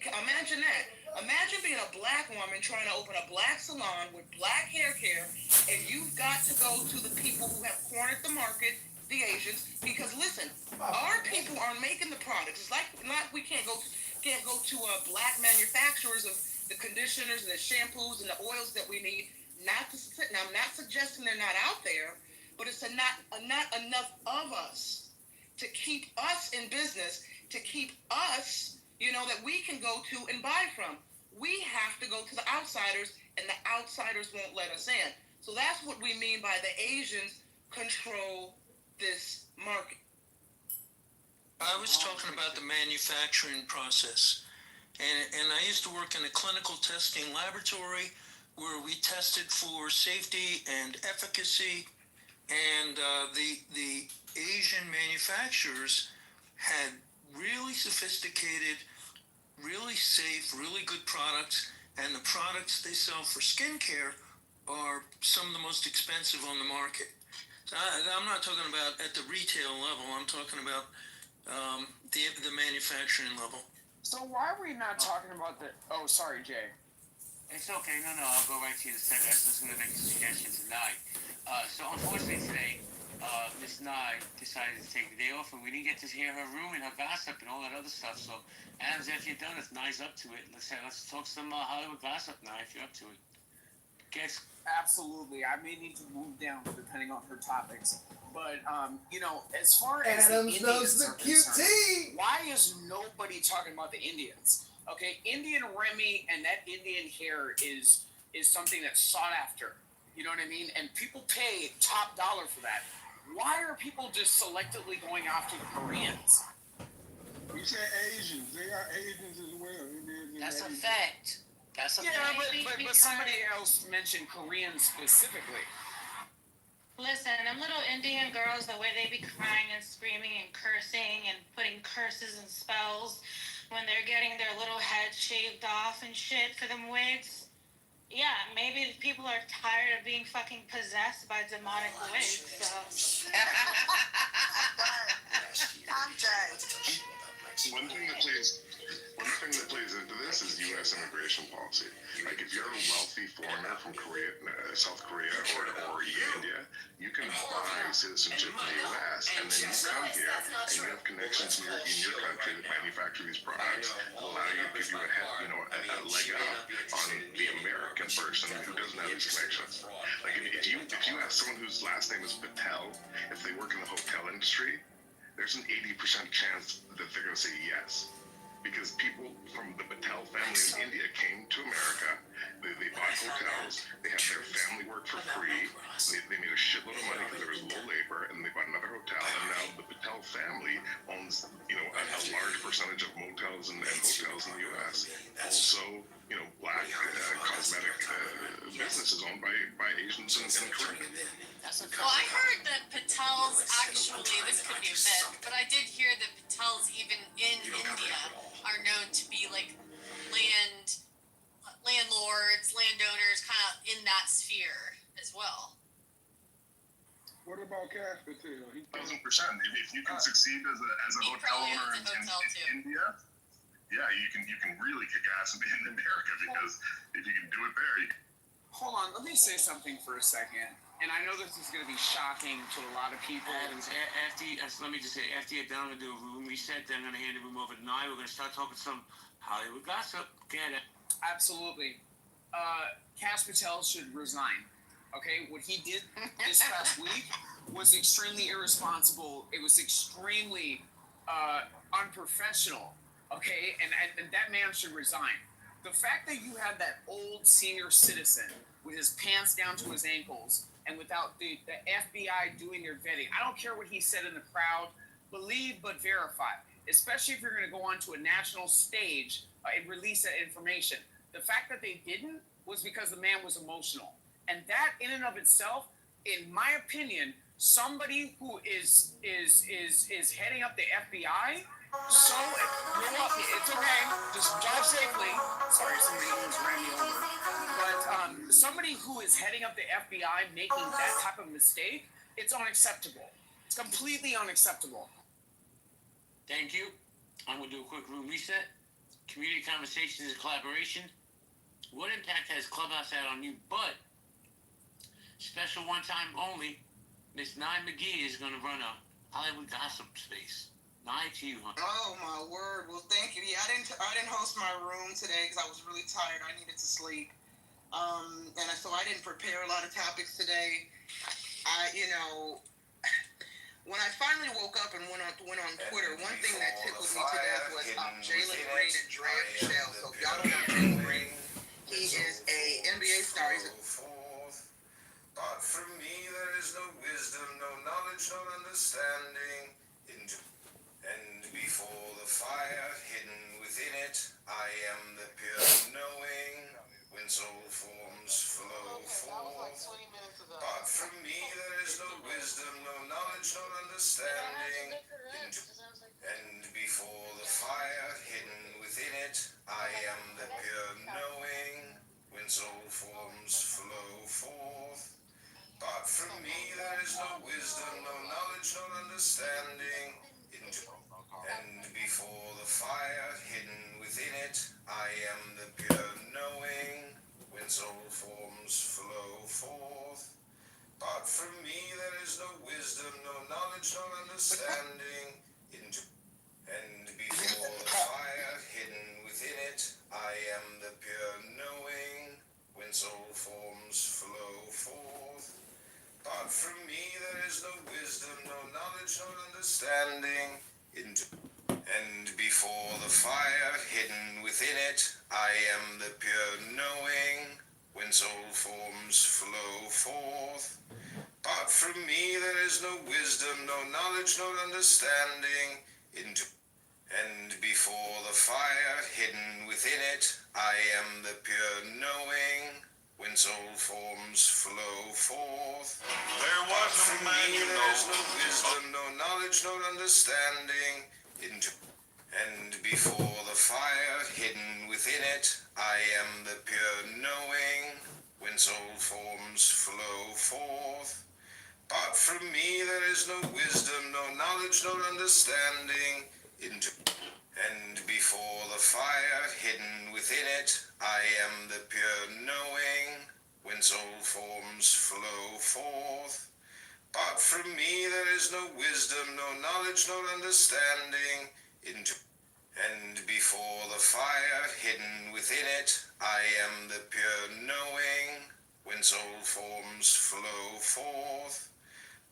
Imagine that. Imagine being a black woman trying to open a black salon with black hair care, and you've got to go to the people who have cornered the market, the Asians, because listen, our people are making the products. It's like we can't go to black manufacturers of the conditioners and the shampoos and the oils that we need. Now, I'm not suggesting they're not out there, but it's not enough of us to keep us in business, to keep us, that we can go to and buy from. We have to go to the outsiders, and the outsiders won't let us in. So that's what we mean by the Asians control this market. I was talking about the manufacturing process. And I used to work in a clinical testing laboratory where we tested for safety and efficacy, and the Asian manufacturers had really sophisticated, really safe, really good products, and the products they sell for skincare are some of the most expensive on the market. So I'm not talking about at the retail level, I'm talking about the manufacturing level. So why are we not talking about the... Oh, sorry, Jay. It's okay. No, I'll go right to you in a second. I was just going to make a suggestion tonight. So unfortunately today, Miss Nye decided to take the day off, and we didn't get to hear her room and her gossip and all that other stuff. So, Adams, if you're done, if Nye's up to it, let's talk some Hollywood gossip, Nye, if you're up to it. Guess. Absolutely. I may need to move down depending on her topics. But, as far as Adams the knows Indians the are QT. concerned, why is nobody talking about the Indians? Okay, Indian Remy and that Indian hair is something that's sought after. You know what I mean? And people pay top dollar for that. Why are people just selectively going after the Koreans? You said Asians. They are Asians as well. That's a fact. That's a yeah, fact. but somebody else mentioned Koreans specifically. Listen, them little Indian girls, the way they be crying and screaming and cursing and putting curses and spells when they're getting their little heads shaved off and shit for them wigs. Yeah, maybe people are tired of being fucking possessed by demonic wigs, so... I'm dead. One thing that plays into this is U.S. immigration policy. Like if you're a wealthy foreigner from Korea, South Korea, or India, you can buy citizenship in the U.S. and then you come here and you have connections in your country that manufacture these products, will allow you to give you a leg up on the American person who doesn't have these connections. Like if you ask someone whose last name is Patel if they work in the hotel industry, there's an 80% chance that they're going to say yes. Because people from the Patel family in India came to America, they bought hotels, they had their family work for free, they made a shitload of money because there was low labor, and they bought another hotel, and now the Patel family owns, a large percentage of motels and hotels in the U.S. Also, black cosmetic businesses owned by Asians and Koreans. Well, I heard that Patels actually, this could be a myth, but I did hear that Patels even in India are known to be like landlords, landowners, kind of in that sphere as well. What about Cash Patel? 1,000%. If you can succeed as a hotel owner in India, yeah, you can really kick ass in America, because if you can do it there, Hold on, let me say something for a second. And I know this is going to be shocking to a lot of people. Adams, let me just say, after you're done with the room reset, then I'm going to hand the room over to Nye. We're going to start talking some Hollywood gossip. Get it. Absolutely. Cash Patel should resign. Okay, what he did this past week was extremely irresponsible. It was extremely unprofessional. Okay, and that man should resign. The fact that you have that old senior citizen with his pants down to his ankles and without the FBI doing their vetting, I don't care what he said in the crowd, believe but verify, especially if you're going to go onto a national stage and release that information. The fact that they didn't was because the man was emotional. And that in and of itself, in my opinion, somebody who is heading up the FBI So, it's okay. Just drive safely. Sorry, somebody almost ran me over. But somebody who is heading up the FBI making that type of mistake, it's unacceptable. It's completely unacceptable. Thank you. I'm going to do a quick room reset. Community conversations and collaboration. What impact has Clubhouse had on you? But special one time only, Miss Nye McGee is going to run a Hollywood gossip space. Nye, to you, huh? Oh my word! Well, thank you. Yeah, I didn't host my room today because I was really tired. I needed to sleep, so I didn't prepare a lot of topics today. When I finally woke up and went on Twitter, one thing that tickled me to death was Jalen Green and Drea Michelle. So if y'all don't know Jalen Green, he is a NBA star. He's a But from me there is no wisdom, no knowledge, no understanding. And before the fire hidden within it, I am the pure knowing. When soul forms flow forth. But from me there is no wisdom, no knowledge, no understanding. And before the fire hidden within it, I am the pure knowing. When soul forms flow forth. But from me there is no wisdom, no knowledge, no understanding. And before the fire hidden within it, I am the pure knowing. When soul forms flow forth. But from me there is no wisdom, no knowledge, no understanding. And before the fire hidden within it, I am the pure knowing. When soul forms flow forth. But from me there is no wisdom, no knowledge, no understanding. And before the fire hidden within it, I am the pure knowing. When soul forms flow forth. But from me there is no wisdom, no knowledge, no understanding. And before the fire hidden within it, I am the pure knowing. When soul forms flow forth. There was no man you know. There is no wisdom, no knowledge, no understanding. And before the fire hidden within it, I am the pure knowing. When soul forms flow forth. But from me there is no wisdom, no knowledge, no understanding. And before the fire hidden within it, I am the pure knowing. When soul forms flow forth. But from me there is no wisdom, no knowledge, no understanding. And before the fire hidden within it, I am the pure knowing. When soul forms flow forth.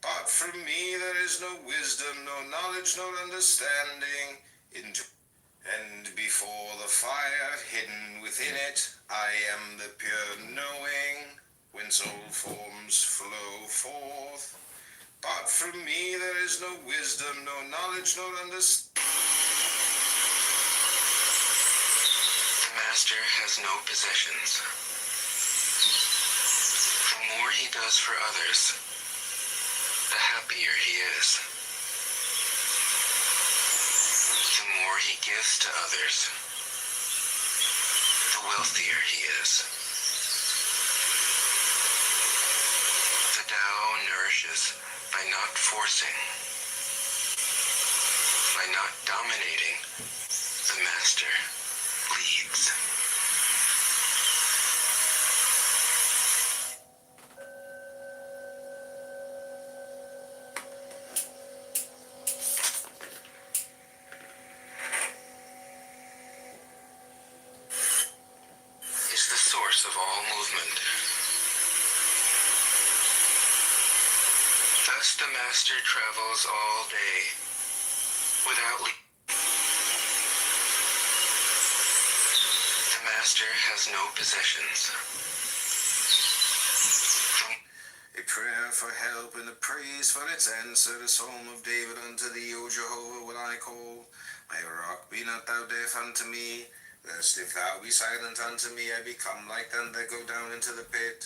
But from me there is no wisdom, no knowledge, no understanding. And before the fire hidden within it, I am the pure knowing. When soul forms flow forth. But from me there is no wisdom, no knowledge, no understanding. The master has no possessions. The more he does for others, the happier he is. The more he gives to others, the wealthier he is. The Tao nourishes by not forcing, by not dominating. The master leads. Is the source of all movement. Thus the master travels all day without leaving. The master has no possessions. A prayer for help and a praise for its answer. The Psalm of David, unto thee, O Jehovah, will I call. My rock, be not thou deaf unto me. Lest if thou be silent unto me, I become like them that go down into the pit.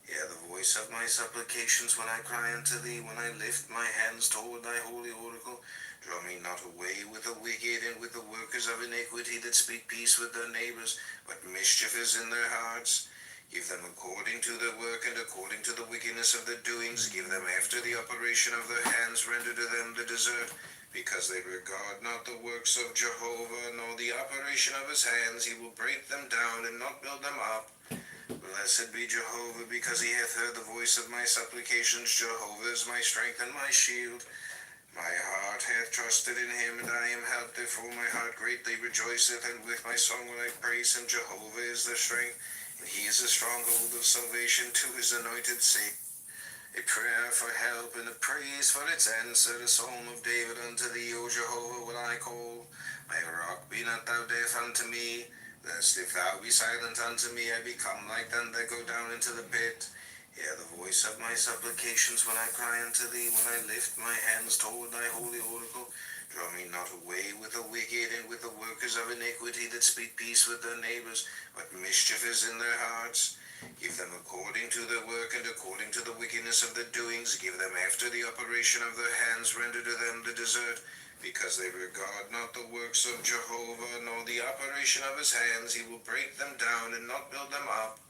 Hear the voice of my supplications when I cry unto thee, when I lift my hands toward thy holy oracle. Draw me not away with the wicked and with the workers of iniquity that speak peace with their neighbors, but mischief is in their hearts. Give them according to their work and according to the wickedness of their doings. Give them after the operation of their hands. Render to them the desert, because they regard not the works of Jehovah, nor the operation of his hands. He will break them down and not build them up. Blessed be Jehovah, because he hath heard the voice of my supplications. Jehovah is my strength and my shield. My heart hath trusted in him, and I am helped. Therefore my heart greatly rejoiceth, and with my song will I praise him. Jehovah is the strength, and he is the stronghold of salvation to his anointed sake. A prayer for help and a praise for its answer. The psalm of David unto thee, O Jehovah, will I call. My rock, be not thou deaf unto me, lest if thou be silent unto me, I become like them that go down into the pit. Hear the voice of my supplications when I cry unto thee, when I lift my hands toward thy holy oracle. Draw me not away with the wicked and with the workers of iniquity that speak peace with their neighbors, but mischief is in their hearts. Give them according to their work and according to the wickedness of their doings. Give them after the operation of their hands. Render to them the desert, because they regard not the works of Jehovah, nor the operation of his hands. He will break them down and not build them up.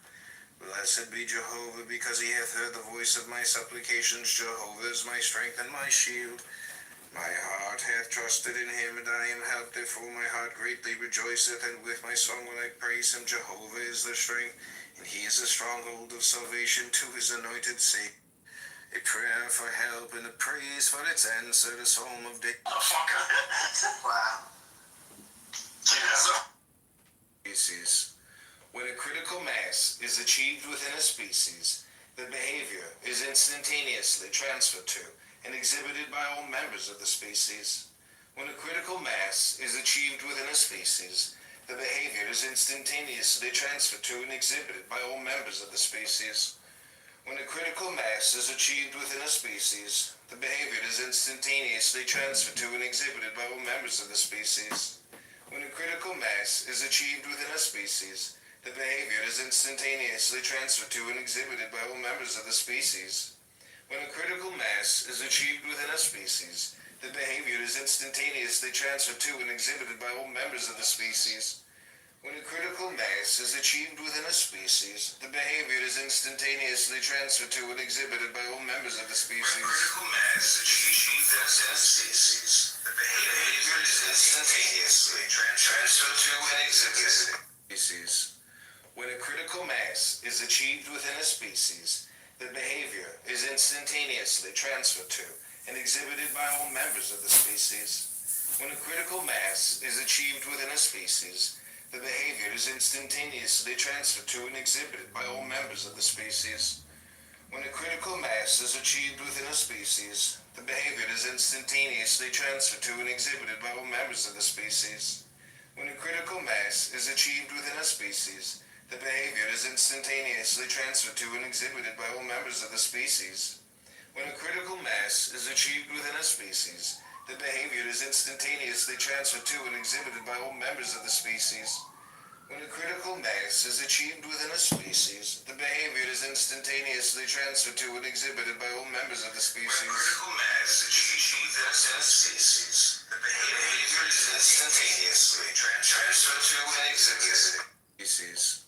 Blessed be Jehovah, because he hath heard the voice of my supplications. Jehovah is my strength and my shield. My heart hath trusted in him, and I am helped. Therefore my heart greatly rejoiceth, and with my song will I praise him. Jehovah is the strength, and he is the stronghold of salvation to his anointed sake. A prayer for help and a praise for its answer. The psalm of David. Wow. Species. When a critical mass is achieved within a species, the behavior is instantaneously transferred to and exhibited by all members of the species. When a critical mass is achieved within a species, the behavior is instantaneously transferred to and exhibited by all members of the species. When a critical mass is achieved within a species, the behavior is instantaneously transferred to and exhibited by all members of the species. When a critical mass is achieved within a species, the behavior is instantaneously transferred to and exhibited by all members of the species. When a critical mass is achieved within a species, the behavior is instantaneously transferred to and exhibited by all members of the species. When a critical mass is achieved within a species, the behavior is instantaneously transferred to and exhibited by all members of the species. When a critical mass is achieved within a species, the behavior is instantaneously transferred to and exhibited by all members of the species. When a critical mass is achieved within a species, the behavior is instantaneously transferred to and exhibited by all members of the species. When a critical mass is achieved within a species, the behavior is instantaneously transferred to and exhibited by all members of the species. When a critical mass is achieved within a species, the behavior is instantaneously transferred to and exhibited by all members of the species. When a critical mass is achieved within a species, the behavior is instantaneously transferred to and exhibited by all members of the species. When a critical mass is achieved within a species, the behavior is instantaneously transferred to and exhibited by all members of the species. When a critical mass is achieved within a species, the behavior is instantaneously transferred to and exhibited by all members of the species. When a critical mass is achieved within a species, the behavior is instantaneously transferred to and exhibited by all species.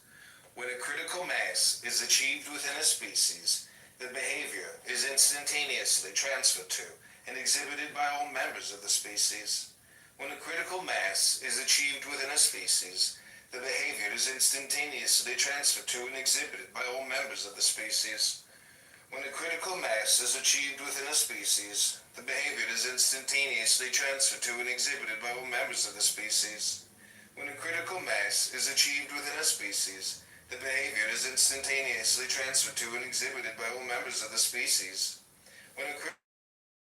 When a critical mass is achieved within a species, the behavior is instantaneously transferred to and exhibited by all members of the species. When a critical mass is achieved within a species, the behavior is instantaneously transferred to and exhibited by all members of the species. When a critical mass is achieved within a species, the behavior is instantaneously transferred to and exhibited by all members of the species. When a critical mass is achieved within a species, the behavior is instantaneously transferred to and exhibited by all members of the species. When a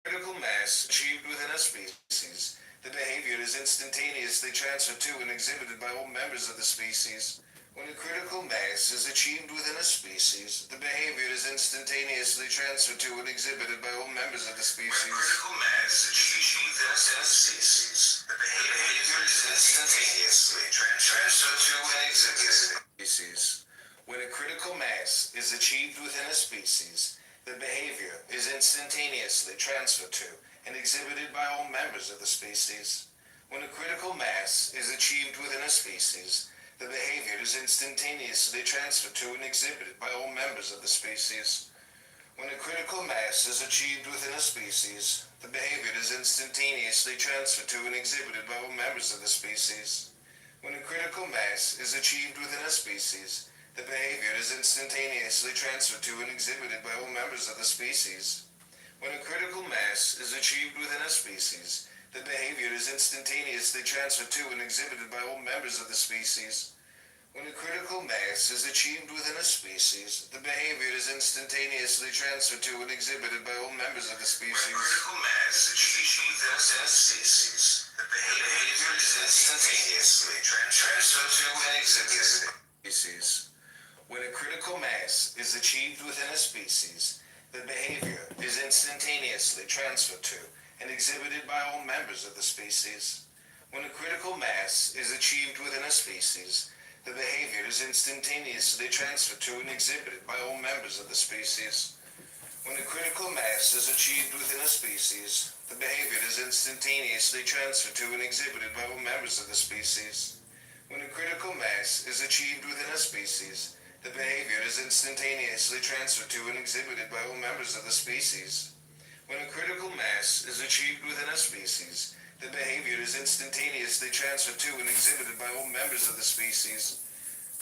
critical mass is achieved within a species, the behavior is instantaneously transferred to and exhibited by all members of the species. When a critical mass is achieved within a species, the behavior is instantaneously transferred to and exhibited by all members of the species. When a critical mass is achieved within a species, the behavior is instantaneously transferred to and exhibited by all members of the species. When a critical mass is achieved within a species, the behavior is instantaneously transferred to and exhibited by all members of the species. When a critical mass is achieved within a species, the behavior is instantaneously transferred to and exhibited by all members of the species. When a critical mass is achieved within a species, the behavior is instantaneously transferred to and exhibited by all members of the species. When a critical mass is achieved within a species, the behavior is instantaneously transferred to and exhibited by all members of the species. When a critical mass is achieved within a species, the behavior is instantaneously transferred to and exhibited by all members of the species. When a critical mass is achieved within a species, the behavior is instantaneously transferred to and exhibited by all members of the species. When a critical mass is achieved within a species, the behavior is instantaneously transferred to and exhibited by species. When a critical mass is achieved within a species, the behavior is instantaneously transferred to and exhibited by all members of the species. When a critical mass is achieved within a species, the behavior is instantaneously transferred to and exhibited by all members of the species. When a critical mass is achieved within a species, the behavior is instantaneously transferred to and exhibited by all members of the species. When a critical mass is achieved within a species, the behavior is instantaneously transferred to and exhibited by all members of the species. When a critical mass is achieved within a species, the behavior is instantaneously transferred to and exhibited by all members of the species.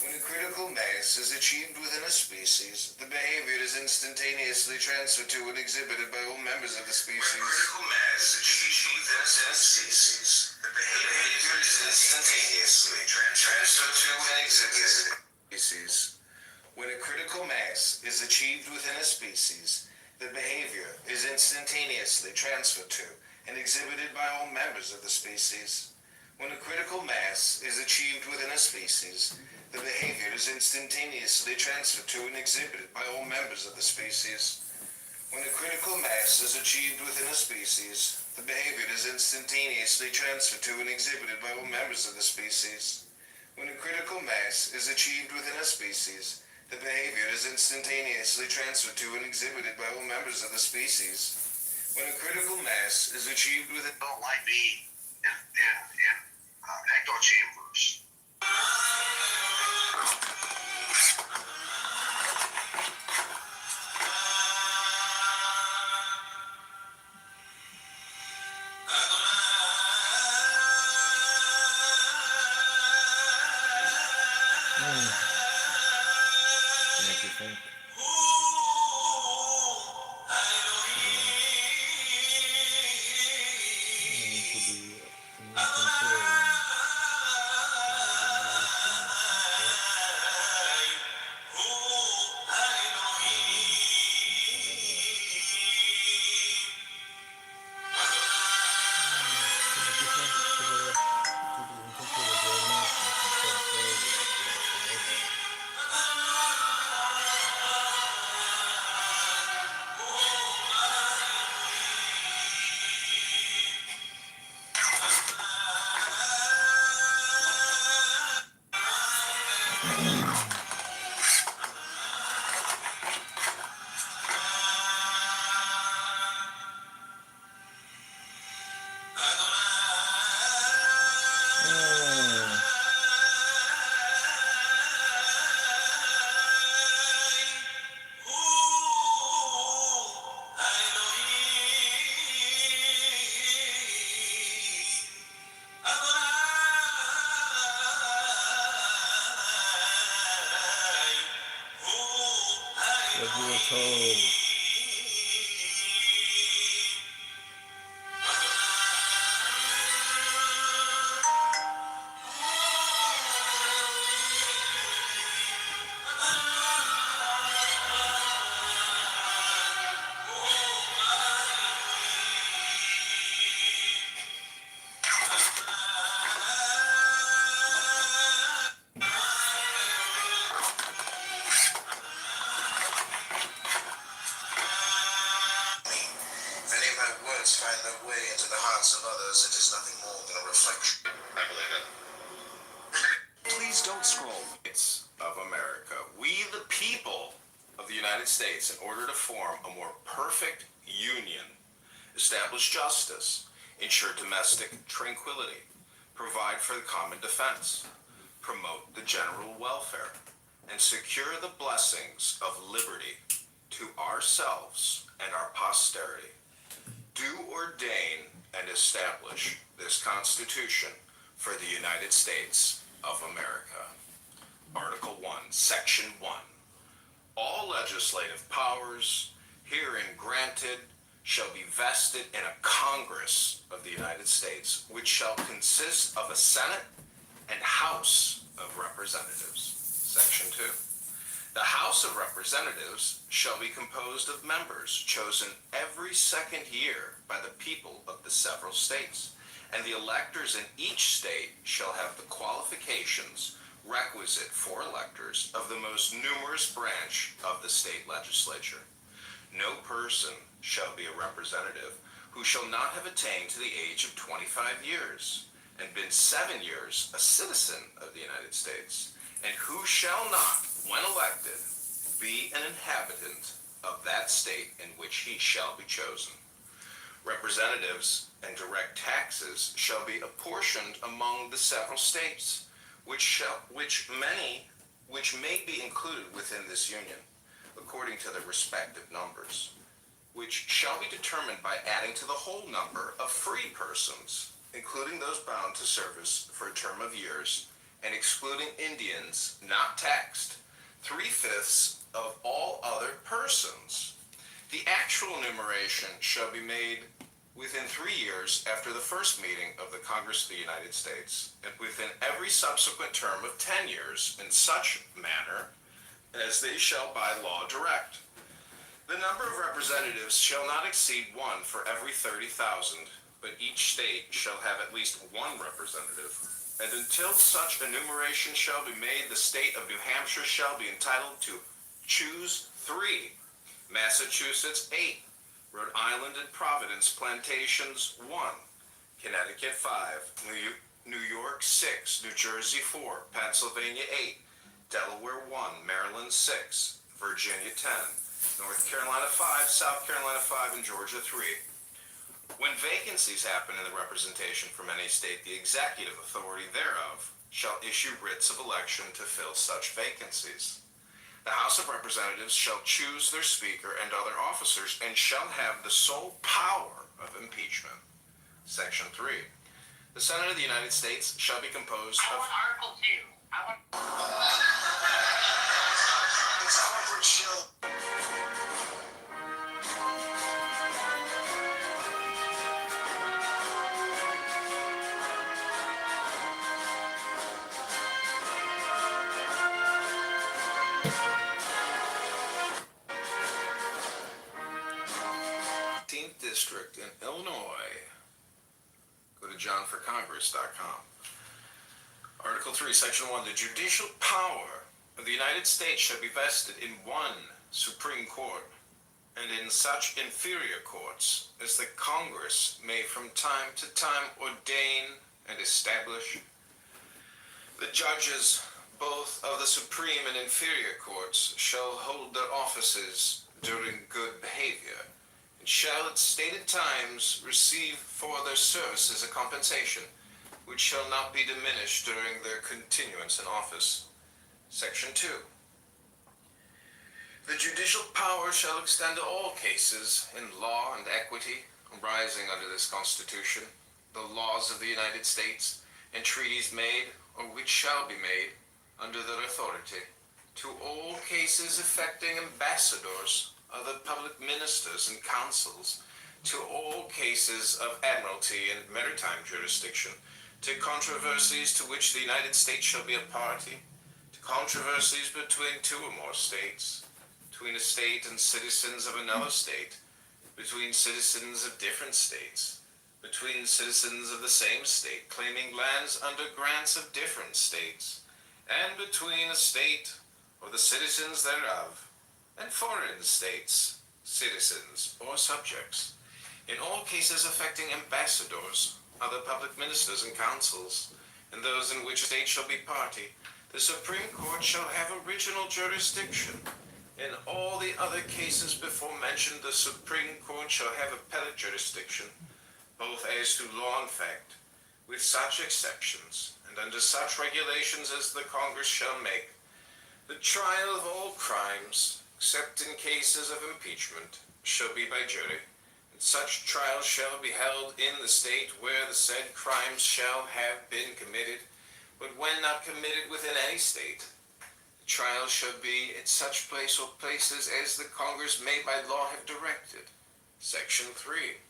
When a critical mass is achieved within a species, the behavior is instantaneously transferred to and exhibited by all members of the species. When a critical mass is achieved within a species, the behavior is instantaneously transferred to and exhibited by all species. When a critical mass is achieved within a species, the behavior is instantaneously transferred to and exhibited by all members of the species. When a critical mass is achieved within a species, the behavior is instantaneously transferred to and exhibited by all members of the species. When a critical mass is achieved within a species, the behavior is instantaneously transferred to and exhibited by all members of the species. When a critical mass is achieved within a species, the behavior is instantaneously transferred to and exhibited by all members of the species. When a critical mass is achieved within... Don't like me in echo chambers. United States in order to form a more perfect union, establish justice, ensure domestic tranquility, provide for the common defense, promote the general welfare, and secure the blessings of liberty to ourselves and our posterity. Do ordain and establish this Constitution for the United States of America. Article 1, Section 1. All legislative powers herein granted shall be vested in a Congress of the United States, which shall consist of a Senate and House of Representatives. Section 2. The House of Representatives shall be composed of members chosen every second year by the people of the several states, and the electors in each state shall have the qualifications requisite for electors of the most numerous branch of the state legislature. No person shall be a representative who shall not have attained to the age of 25 years and been 7 years a citizen of the United States, and who shall not, when elected, be an inhabitant of that state in which he shall be chosen. Representatives and direct taxes shall be apportioned among the several states, which may be included within this union, according to their respective numbers, which shall be determined by adding to the whole number of free persons, including those bound to service for a term of years, and excluding Indians not taxed, 3/5 of all other persons. The actual enumeration shall be made within 3 years after the first meeting of the Congress of the United States, and within every subsequent term of 10 years, in such manner as they shall by law direct. The number of representatives shall not exceed 1 for every 30,000, but each state shall have at least 1 representative. And until such enumeration shall be made, the state of New Hampshire shall be entitled to choose 3, Massachusetts 8, Rhode Island and Providence plantations 1, Connecticut 5, New York 6, New Jersey 4, Pennsylvania 8, Delaware 1, Maryland 6, Virginia 10, North Carolina 5, South Carolina 5, and Georgia 3. When vacancies happen in the representation from any state, the executive authority thereof shall issue writs of election to fill such vacancies. The House of Representatives shall choose their speaker and other officers, and shall have the sole power of impeachment. Section 3. The Senate of the United States shall be composed of... Article 2. It's Albert Shill. District in Illinois. Go to johnforcongress.com. Article 3, Section 1. The judicial power of the United States shall be vested in 1 Supreme Court, and in such inferior courts as the Congress may from time to time ordain and establish. The judges both of the Supreme and inferior courts shall hold their offices during good behavior, shall at stated times receive for their services a compensation, which shall not be diminished during their continuance in office. Section 2. The judicial power shall extend to all cases in law and equity arising under this Constitution, the laws of the United States, and treaties made or which shall be made under their authority, to all cases affecting ambassadors, other public ministers and councils, to all cases of admiralty and maritime jurisdiction, to controversies to which the United States shall be a party, to controversies between 2 or more states, between a state and citizens of another state, between citizens of different states, between citizens of the same state claiming lands under grants of different states, and between a state or the citizens thereof and foreign states, citizens, or subjects, in all cases affecting ambassadors, other public ministers and councils, and those in which a state shall be party, the Supreme Court shall have original jurisdiction, In all the other cases before mentioned, the Supreme Court shall have appellate jurisdiction, both as to law and fact, with such exceptions, and under such regulations as the Congress shall make. The trial of all crimes, except in cases of impeachment, shall be by jury, and such trial shall be held in the state where the said crimes shall have been committed, but when not committed within any state, the trial shall be at such place or places as the Congress may by law have directed. Section 3.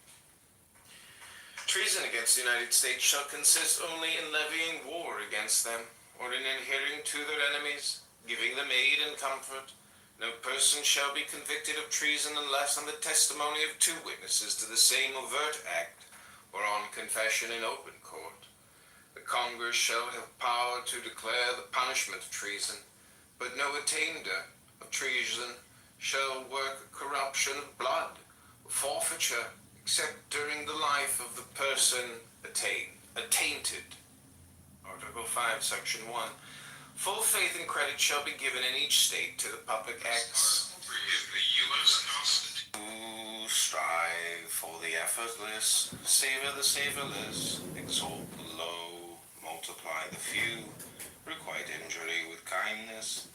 Treason against the United States shall consist only in levying war against them, or in adhering to their enemies, giving them aid and comfort. No person shall be convicted of treason unless on the testimony of 2 witnesses to the same overt act, or on confession in open court. The Congress shall have power to declare the punishment of treason, but no attainder of treason shall work corruption of blood, or forfeiture, except during the life of the person attainted. Article 5, Section 1. Full faith and credit shall be given in each state to the public acts. Who strive for the effortless, savor the savorless, exalt the low, multiply the few, requite injury with kindness,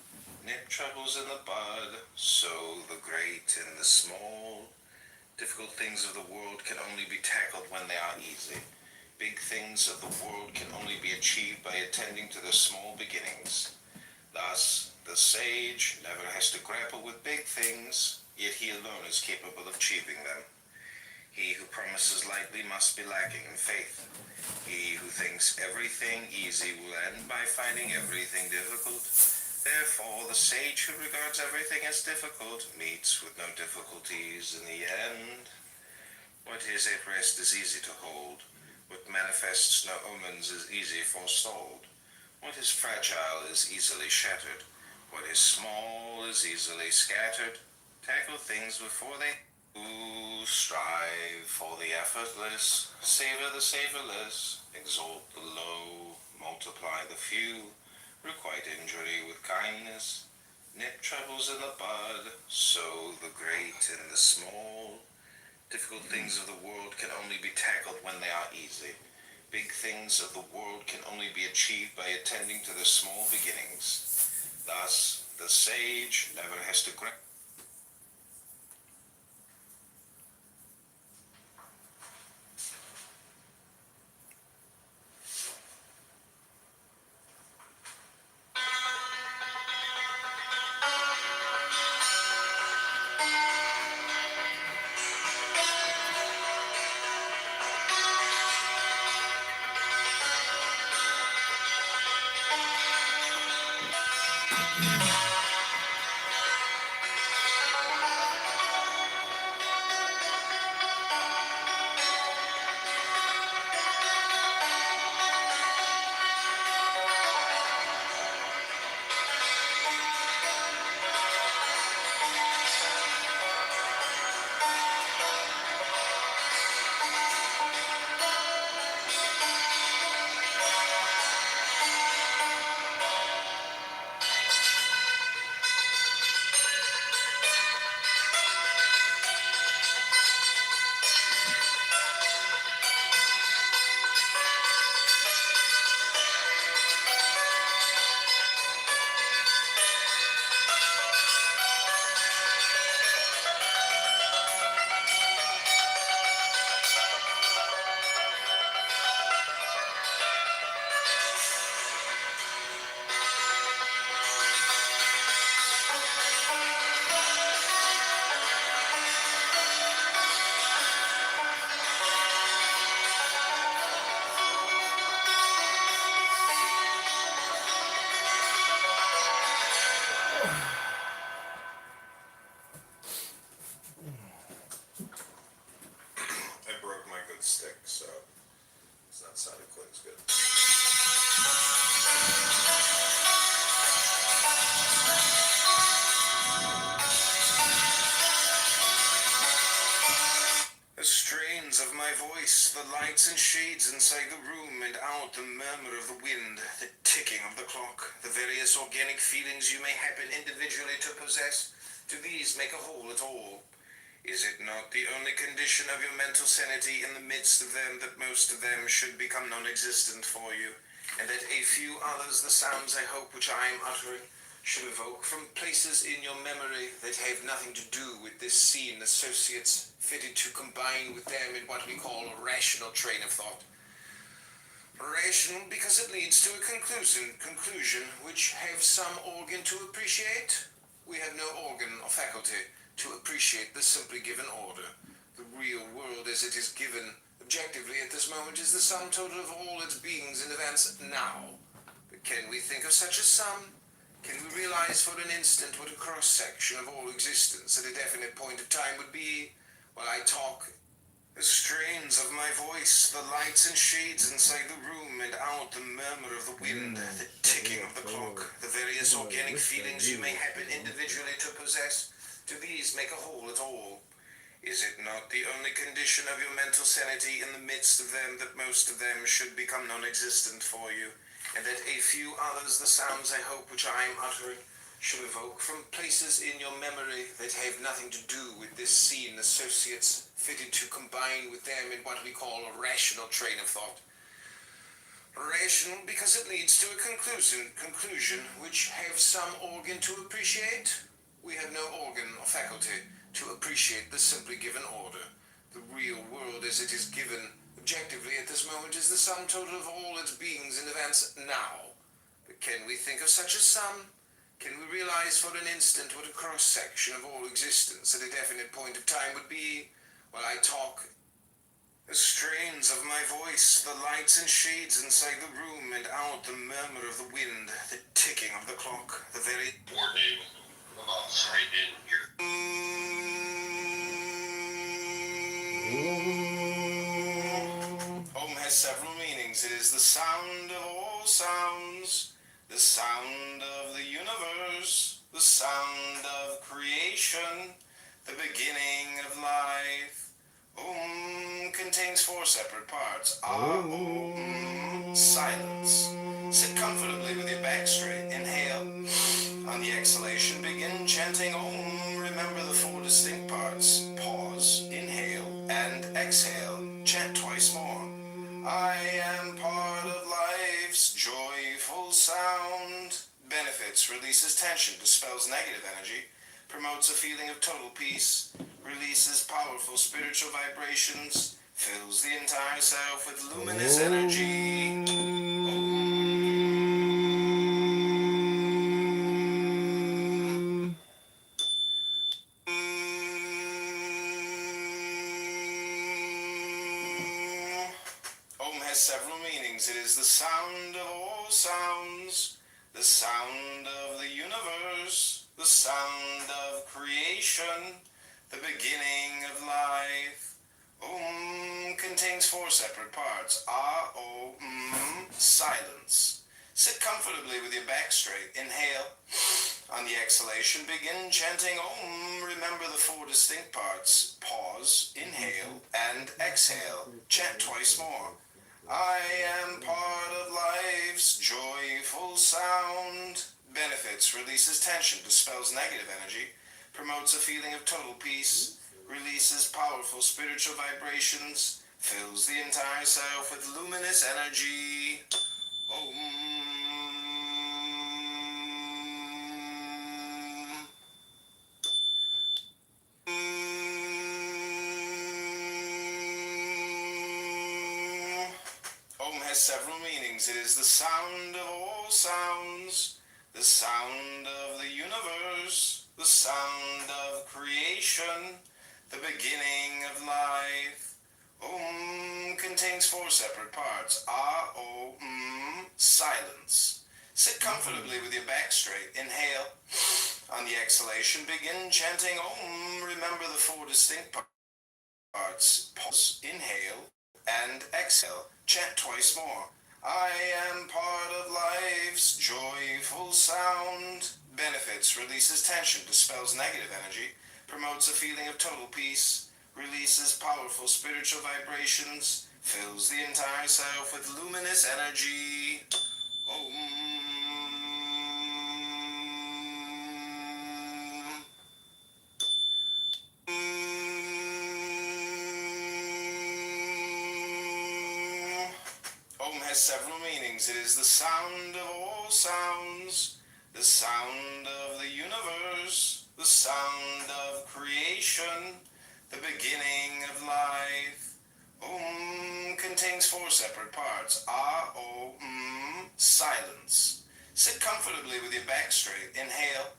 nip troubles in the bud, sow the great in the small. Difficult things of the world can only be tackled when they are easy. Big things of the world can only be achieved by attending to the small beginnings. Thus, the sage never has to grapple with big things, yet he alone is capable of achieving them. He who promises lightly must be lacking in faith. He who thinks everything easy will end by finding everything difficult. Therefore, the sage who regards everything as difficult meets with no difficulties in the end. What is at rest is easy to hold. What manifests no omens is easy forestalled. What is fragile is easily shattered. What is small is easily scattered. Tackle things before they strive for the effortless, savor the savorless, exalt the low, multiply the few, requite injury with kindness, nip troubles in the bud, sow the great in the small. Difficult things of the world can only be tackled when they are easy. Big things of the world can only be achieved by attending to the small beginnings. Thus, the sage never has to grasp. I broke my good stick, so it's not sounding quite as good. The strains of my voice, the lights and shades inside the room, and out the murmur of the wind, the ticking of the clock, the various organic feelings you may happen individually to possess, Do these make a whole at all? Is it not the only condition of your mental sanity in the midst of them that most of them should become non-existent for you, and that a few others, the sounds I hope which I am uttering, should evoke from places in your memory that have nothing to do with this scene, associates fitted to combine with them in what we call a rational train of thought? Rational because it leads to a conclusion which have some organ to appreciate? We have no organ or faculty to appreciate the simply given order. The real world as it is given objectively at this moment is the sum total of all its beings and events now. But can we think of such a sum? Can we realize for an instant what a cross-section of all existence at a definite point of time would be? While I talk, the strains of my voice, the lights and shades inside the room and out, the murmur of the wind, the ticking of the clock, the various organic feelings you may happen individually to possess, do these make a whole at all? Is it not the only condition of your mental sanity in the midst of them that most of them should become non-existent for you, and that a few others, the sounds I hope which I am uttering, should evoke from places in your memory that have nothing to do with this scene, associates fitted to combine with them in what we call a rational train of thought? Rational because it leads to a conclusion which have some organ to appreciate? We have no organ or faculty to appreciate the simply given order. The real world as it is given objectively at this moment is the sum total of all its beings and events now. But can we think of such a sum? Can we realize for an instant what a cross-section of all existence at a definite point of time would be? While I talk, the strains of my voice, the lights and shades inside the room and out, the murmur of the wind, the ticking of the clock, the very... Home has several meanings. It is the sound of all sounds, the sound of the universe, the sound of creation, the beginning of life. Contains four separate parts. Silence. Sit comfortably with your back straight. Inhale. On the exhalation, begin chanting Om. Remember the four distinct parts. Pause. Inhale. And exhale. Chant twice more. I am part of life's joyful sound. Benefits. Releases tension. Dispels negative energy. Promotes a feeling of total peace. Releases powerful spiritual vibrations. Fills the entire self with luminous energy. Om has several meanings. It is the sound of all sounds, the sound of the universe, the sound of creation, the beginning of life. Contains four separate parts. Silence. Sit comfortably with your back straight. Inhale. On the exhalation, begin chanting Om. Remember the four distinct parts. Pause. Inhale. And exhale. Chant twice more. I am part of life's joyful sound. Benefits. Releases tension. Dispels negative energy. Promotes a feeling of total peace. Releases powerful spiritual vibrations. Fills the entire self with luminous energy. Om. Om has several meanings. It is the sound of all sounds, the sound of the universe, the sound of creation, the beginning of life. Contains four separate parts. Silence. Sit comfortably with your back straight. Inhale. On the exhalation, begin chanting Om. Remember the four distinct parts. Pause. Inhale. And exhale. Chant twice more. I am part of life's joyful sound. Benefits. Releases tension. Dispels negative energy. Promotes a feeling of total peace. Releases powerful spiritual vibrations. Fills the entire self with luminous energy. Om. has several meanings. It is the sound of all sounds, the sound of the universe, the sound of creation, the beginning of life. Contains four separate parts. Silence. Sit comfortably with your back straight. Inhale.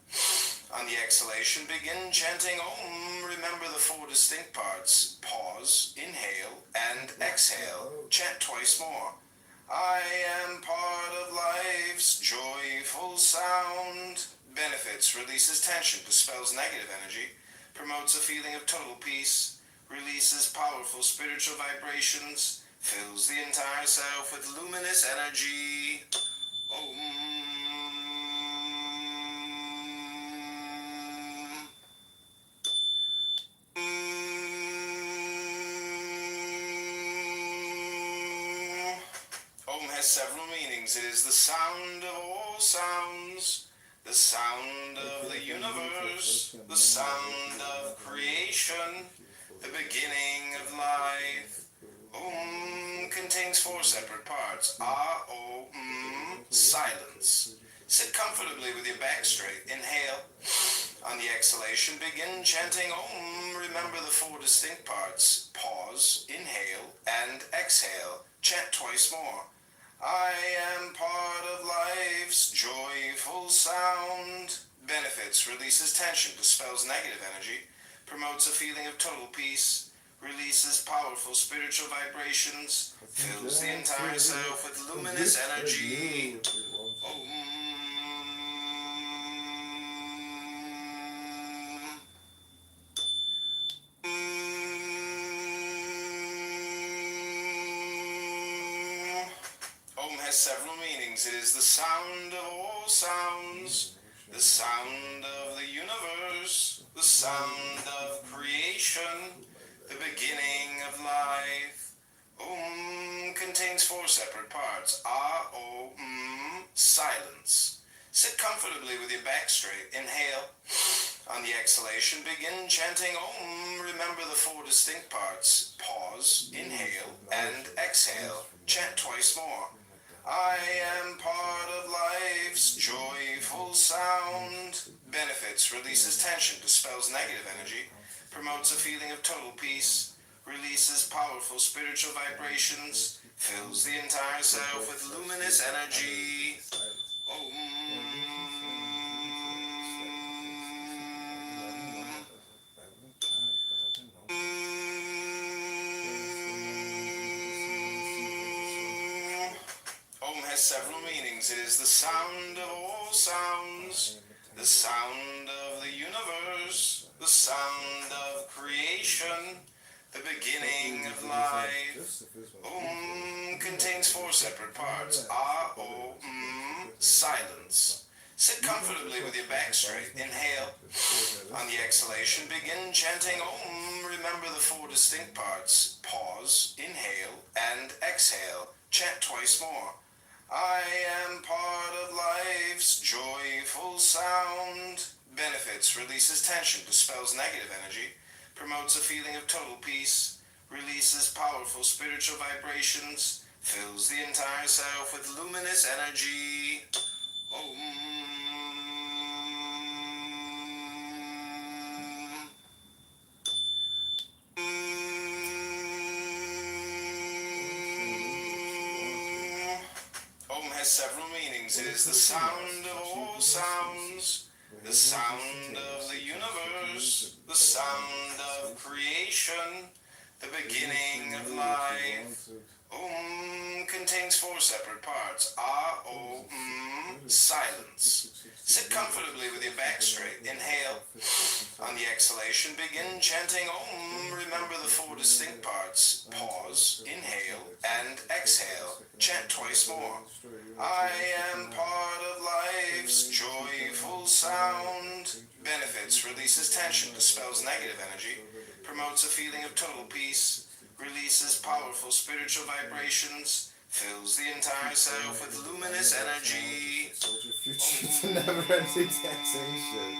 On the exhalation, begin chanting Om. Remember the four distinct parts. Pause, inhale, and exhale. Chant twice more. I am part of life's joyful sound. Benefits, releases tension, dispels negative energy, promotes a feeling of total peace, releases powerful spiritual vibrations, fills the entire self with luminous energy. Om. Om has several meanings. It is the sound of all sounds, the sound of the universe, the sound of creation, the beginning of life. Contains four separate parts. Silence. Sit comfortably with your back straight. Inhale. On the exhalation, begin chanting Om. Remember the four distinct parts. Pause, inhale, and exhale. Chant twice more. I am part of life's joyful sound. Benefits, releases tension, dispels negative energy, promotes a feeling of total peace, releases powerful spiritual vibrations, fills the entire self with luminous energy. Om. Om has several meanings. It is the sound of all sounds, the sound of the universe, the sound of creation, the beginning of life. Contains four separate parts. Silence. Sit comfortably with your back straight. Inhale. On the exhalation, begin chanting Om. Remember the four distinct parts. Pause, inhale, and exhale. Chant twice more. I am part of life's joyful sound. Benefits, releases tension, dispels negative energy, promotes a feeling of total peace, releases powerful spiritual vibrations, fills the entire self with luminous energy. Om has several meanings. It is the sound of all sounds, the sound of the universe, the sound of creation, the beginning of life. Contains four separate parts. Silence. Sit comfortably with your back straight. Inhale. On the exhalation, begin chanting Om. Remember the four distinct parts. Pause, inhale, and exhale. Chant twice more. I am part of life's joyful sound. Benefits, releases tension, dispels negative energy, promotes a feeling of total peace, releases powerful spiritual vibrations, fills the entire self with luminous energy. Om. Om has several meanings. It is the sound of all sounds, the sound of the universe, the sound of creation, the beginning of life. Contains four separate parts. Silence. Sit comfortably with your back straight. Inhale. On the exhalation, begin chanting Om. Remember the four distinct parts. Pause, inhale, and exhale. Chant twice more. I am part of life's joyful sound. Benefits, releases tension, dispels negative energy, promotes a feeling of total peace, releases powerful spiritual vibrations, fills the entire self with luminous energy. It's a never-ending taxation.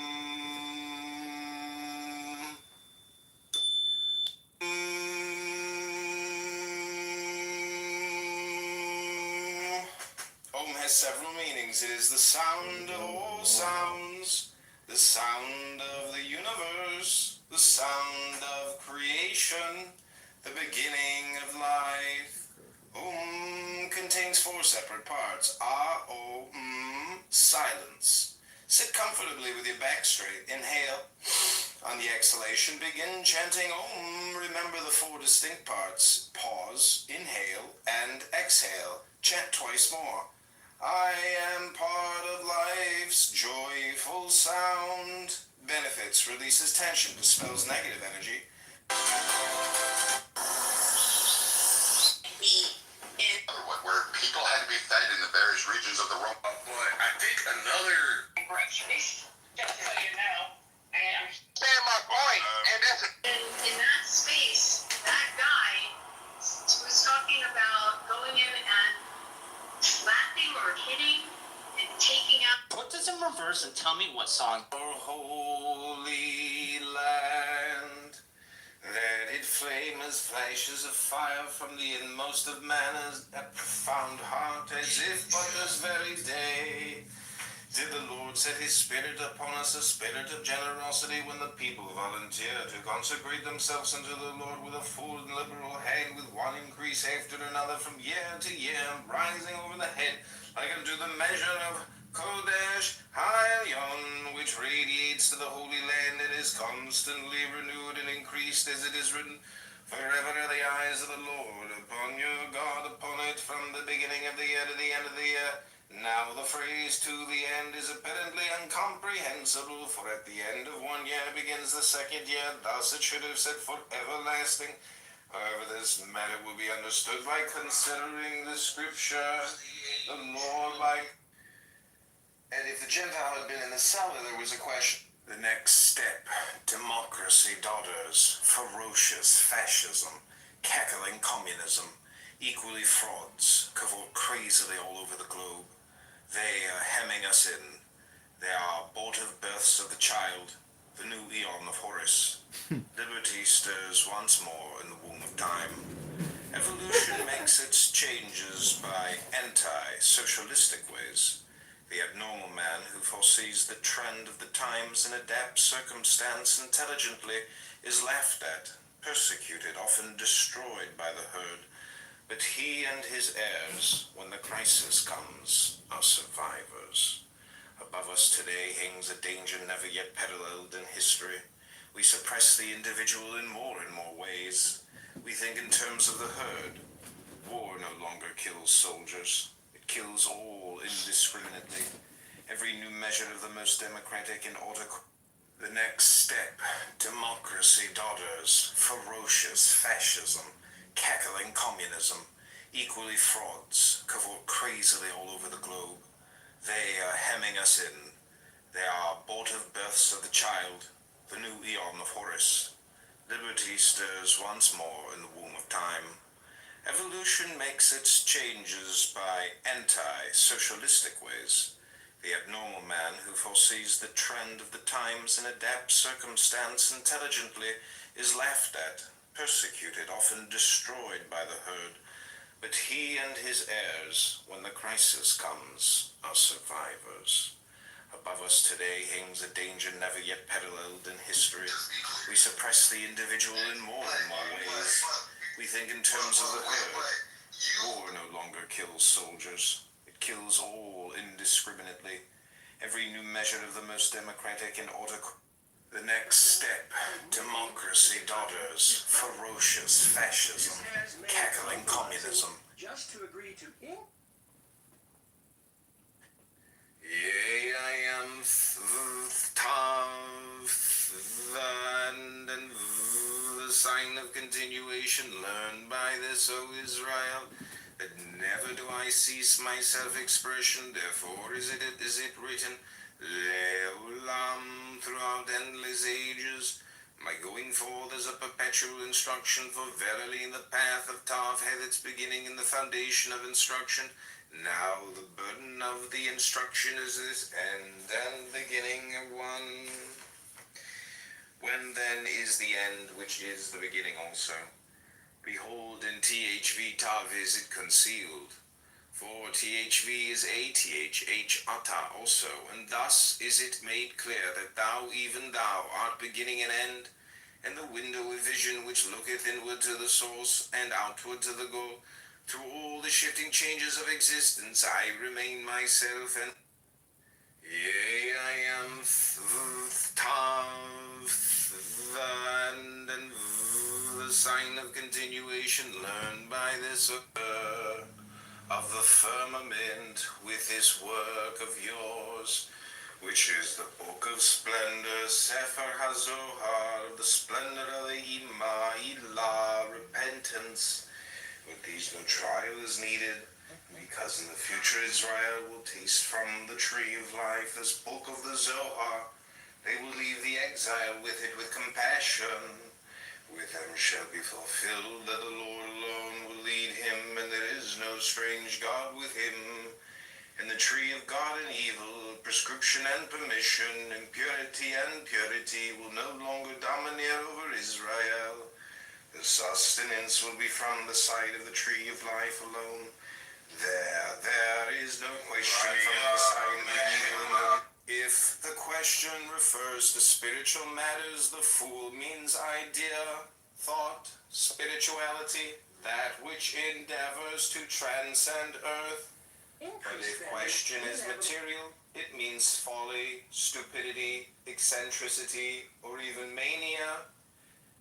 the sound of all sounds, the sound of the universe, the sound of creation, the beginning of life. Contains 4 separate parts. Silence. Sit comfortably with your back straight. Inhale. On the exhalation, begin chanting Om. Remember the 4 distinct parts. Pause, inhale, and exhale. Chant twice more. I am part of life's joyful sound. Benefits, releases tension, dispels negative energy. Where people had to be fed in the various regions of the world. But I think another... Just so you know, and Stand my point, and that's In that space, that guy was talking about going in and slapping or hitting and taking out. Put this in reverse and tell me what song. Our holy land, that it flame as flashes of fire from the inmost of man's profound heart, as if but this very day did the Lord set his spirit upon us, a spirit of generosity, when the people volunteer to consecrate themselves unto the Lord with a full and liberal hand, with one increase after another from year to year, rising over the head like unto the measure of Kodesh Ha'elyon, which radiates to the Holy Land and is constantly renewed and increased, as it is written, forever are the eyes of the Lord upon your God, upon it, from the beginning of the year to the end of the year. Now the phrase to the end is apparently incomprehensible, for at the end of 1 year begins the 2nd year, thus it should have said for everlasting. However, this matter will be understood by considering the scripture, the Lord like. And if the Gentile had been in the cellar, there was a question. The next step, democracy daughters, ferocious fascism, cackling communism, equally frauds, cavort crazily all over the globe. They are hemming us in. They are abortive births of the child, the new eon of Horus. Liberty stirs once more in the womb of time. Evolution makes its changes by anti-socialistic ways. The abnormal man who foresees the trend of the times and adapts circumstance intelligently is laughed at, persecuted, often destroyed by the herd. But he and his heirs, when the crisis comes, are survivors. Above us today hangs a danger never yet paralleled in history. We suppress the individual in more and more ways. We think in terms of the herd. War no longer kills soldiers. It kills all indiscriminately. Every new measure of the most democratic and autocratic. The next step, democracy daughters, ferocious fascism, cackling communism, equally frauds, cavort crazily all over the globe. They are hemming us in. They are abortive births of the child, the new eon of Horus. Liberty stirs once more in the womb of time. Evolution makes its changes by anti-socialistic ways. The abnormal man who foresees the trend of the times and adapts circumstance intelligently is laughed at, persecuted, often destroyed by the herd. But he and his heirs, when the crisis comes, are survivors. Above us today hangs a danger never yet paralleled in history. We suppress the individual in more and more ways. We think in terms of the herd. War no longer kills soldiers. It kills all indiscriminately. Every new measure of the most democratic and autocratic. The next step, democracy daughters, ferocious fascism, cackling communism. Just to agree to Yea, I am and the sign of continuation learned by this, O Israel, that never do I cease my self-expression, therefore is it written, Le'olam, throughout endless ages. My going forth is a perpetual instruction, for verily the path of Tav hath its beginning in the foundation of instruction. Now the burden of the instruction is this end and beginning of one. When then is the end, which is the beginning also? Behold, in THV Tav is it concealed. For THV is ATHH ata also, and thus is it made clear that thou, even thou, art beginning and end, and the window of vision which looketh inward to the source and outward to the goal. Through all the shifting changes of existence, I remain myself, and yea, I am and the sign of continuation learned by this of the firmament with this work of yours, which is the book of splendor, Sefer HaZohar, the splendor of the Ima, Ilah, repentance. With these no trial is needed, because in the future Israel will taste from the tree of life, this book of the Zohar. They will leave the exile with it with compassion. With them shall be fulfilled that the Lord alone will lead him, and there is no strange God with him. And the tree of God and evil, prescription and permission, impurity and purity will no longer domineer over Israel. The sustenance will be from the side of the tree of life alone. There is no question from the side of the evil. If the question refers to spiritual matters, the fool means idea, thought, spirituality, that which endeavors to transcend earth. But if question is material, it means folly, stupidity, eccentricity, or even mania.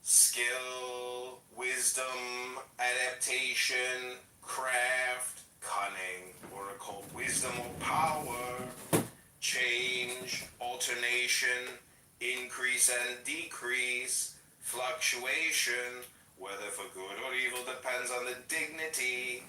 Skill, wisdom, adaptation, craft, cunning, or occult wisdom or power, change, alternation, increase and decrease, fluctuation, whether for good or evil, depends on the dignity,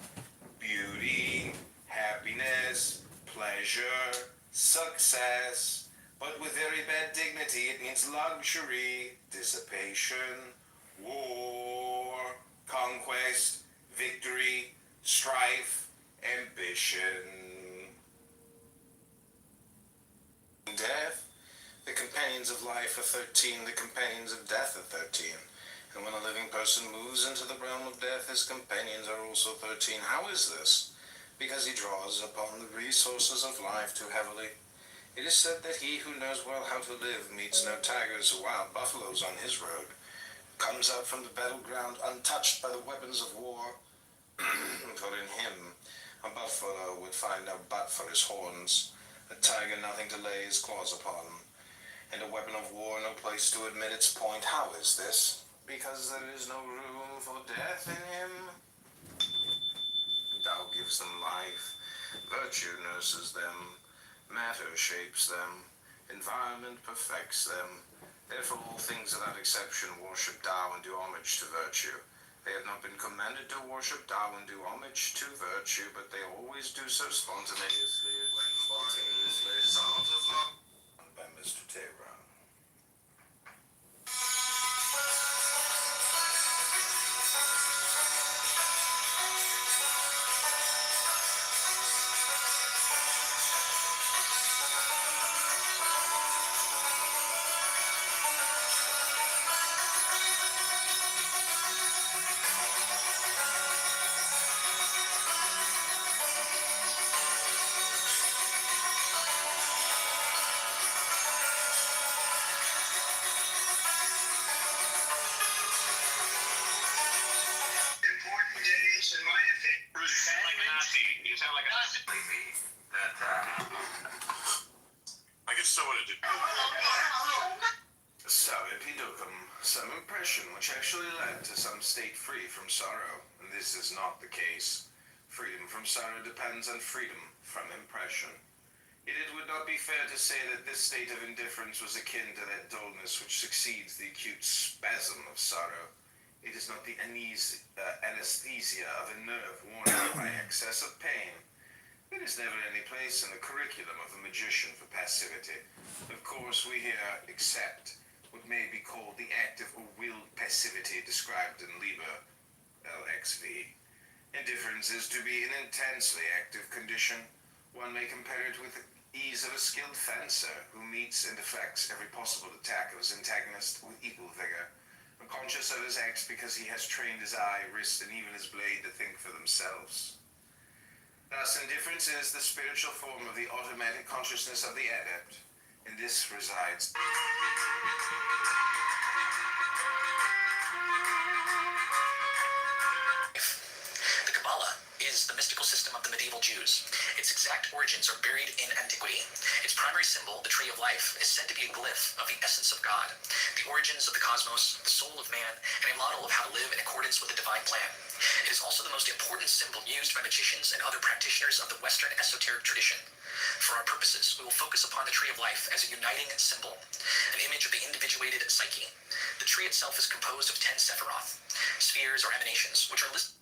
beauty, happiness, pleasure, success. But with very bad dignity, it means luxury, dissipation, war, conquest, victory, strife, ambition. Death. The companions of life are 13, the companions of death are 13. And when a living person moves into the realm of death, his companions are also 13. How is this? Because he draws upon the resources of life too heavily. It is said that he who knows well how to live meets no tigers or wild buffaloes on his road, comes out from the battleground untouched by the weapons of war. For in him a buffalo would find no butt for his horns, a tiger nothing to lay his claws upon, and a weapon of war no place to admit its point. How is this? Because there is no room for death in him. Tao gives them life, virtue nurses them, matter shapes them, environment perfects them. Therefore all things without exception worship Tao and do homage to virtue. They have not been commanded to worship Tao and do homage to virtue, but they always do so spontaneously and spontaneously. By Mr. Tehran. Important days, in my opinion. Like a Nazi. You sound like a Nazi. I guess so what it did. Pidukum, some impression which actually led to some state free from sorrow, and this is not the case. Freedom from sorrow depends on freedom from impression. Yet it would not be fair to say that this state of indifference was akin to that dullness which succeeds the acute spasm of sorrow. It is not the anesthesia of a nerve worn out by excess of pain. There is never any place in the curriculum of the magician for passivity. Of course, we here accept what may be called the active or willed passivity described in Liber LXV. Indifference is to be an intensely active condition. One may compare it with the ease of a skilled fencer who meets and deflects every possible attack of his antagonist with equal vigor, unconscious of his acts because he has trained his eye, wrist, and even his blade to think for themselves. Thus, indifference is the spiritual form of the automatic consciousness of the adept. In this resides. The Kabbalah is the mystical system of the medieval Jews. Its exact origins are buried in antiquity. Its primary symbol, the Tree of Life, is said to be a glyph of the essence of God, the origins of the cosmos, the soul of man, and a model of how to live in accordance with the divine plan. It is also the most important symbol used by magicians and other practitioners of the Western esoteric tradition. For our purposes, we will focus upon the Tree of Life as a uniting symbol, an image of the individuated psyche. The tree itself is composed of 10 sephiroth, spheres or emanations, which are listed.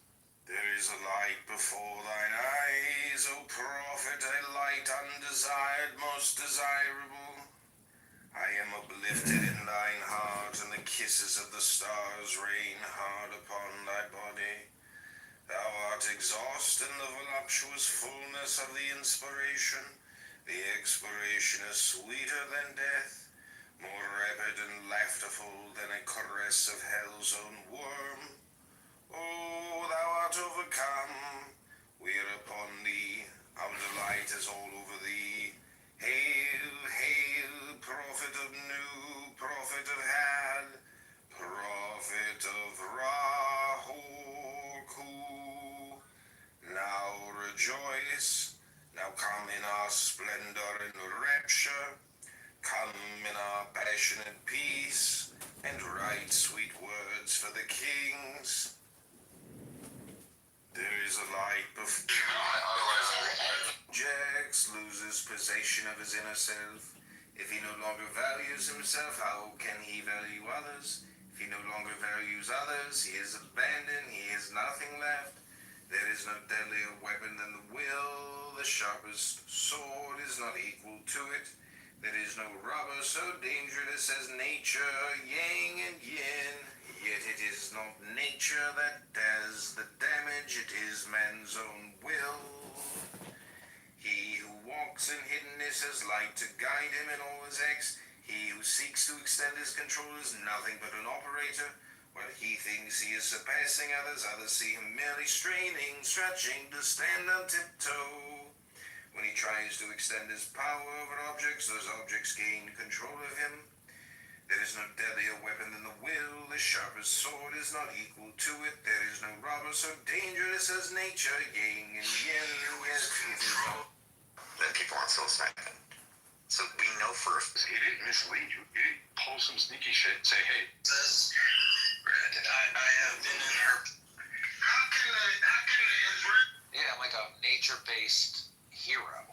There is a light before thine eyes, O prophet, a light undesired, most desirable. I am uplifted in thine heart, and the kisses of the stars rain hard upon thy body. Thou art exhausted in the voluptuous fullness of the inspiration. The expiration is sweeter than death, more rapid and laughterful than a caress of hell's own worm. Oh, thou art overcome, we are upon thee, our delight is all over thee. Hail, hail, prophet of Nu, prophet of Had, prophet of Rahoku. Now rejoice, now come in our splendor and rapture, come in our passionate peace, and write sweet words for the kings. There is a light before Jax loses possession of his inner self. If he no longer values himself, how can he value others? If he no longer values others, he is abandoned, he has nothing left. There is no deadlier weapon than the will. The sharpest sword is not equal to it. There is no robber so dangerous as nature, yang and yin. Yet it is not nature that does the damage, it is man's own will. He who walks in hiddenness has light to guide him in all his acts. He who seeks to extend his control is nothing but an operator. While he thinks he is surpassing others, others see him merely straining, stretching to stand on tiptoe. When he tries to extend his power over objects, those objects gain control of him. There is no deadlier weapon than the will. The sharpest sword is not equal to it. There is no robber so dangerous as nature, yang and yin. Yes, it is all. That people on psilocybin. So we know for he didn't mislead you. He didn't pull some sneaky shit and say, hey. Says, granted, I have been in her. How can the Yeah, like a nature-based hero.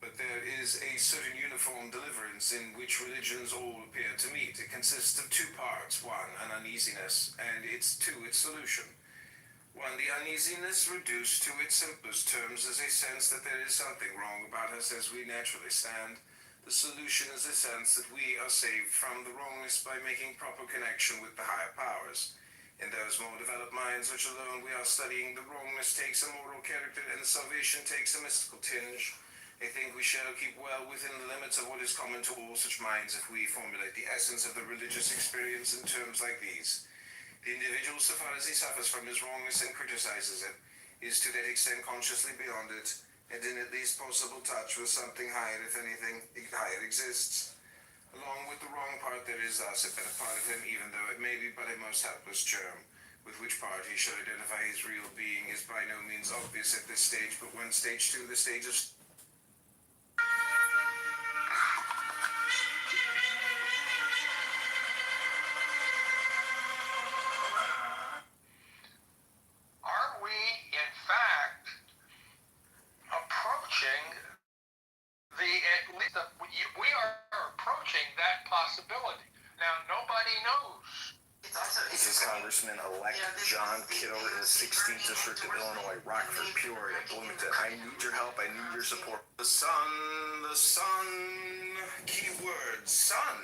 But there is a certain uniform deliverance in which religions all appear to meet. It consists of two parts. One, an uneasiness, and two, its solution. One, the uneasiness reduced to its simplest terms is a sense that there is something wrong about us as we naturally stand. The solution is a sense that we are saved from the wrongness by making proper connection with the higher powers. In those more developed minds which alone we are studying, the wrongness takes a moral character and the salvation takes a mystical tinge. I think we shall keep well within the limits of what is common to all such minds if we formulate the essence of the religious experience in terms like these. The individual, so far as he suffers from his wrongness and criticizes it, is to that extent consciously beyond it, and in at least possible touch with something higher, if anything, higher exists. Along with the wrong part, there is thus a better part of him, even though it may be but a most helpless germ. With which part he should identify his real being is by no means obvious at this stage, but when stage 2, the stage of Are we, in fact, approaching we are approaching that possibility? Now, nobody knows. This is Congressman-elect John Kitover in the 16th District of Illinois, Rockford, Peoria, Bloomington. I need your help. I need your support. The sun, keyword, sun.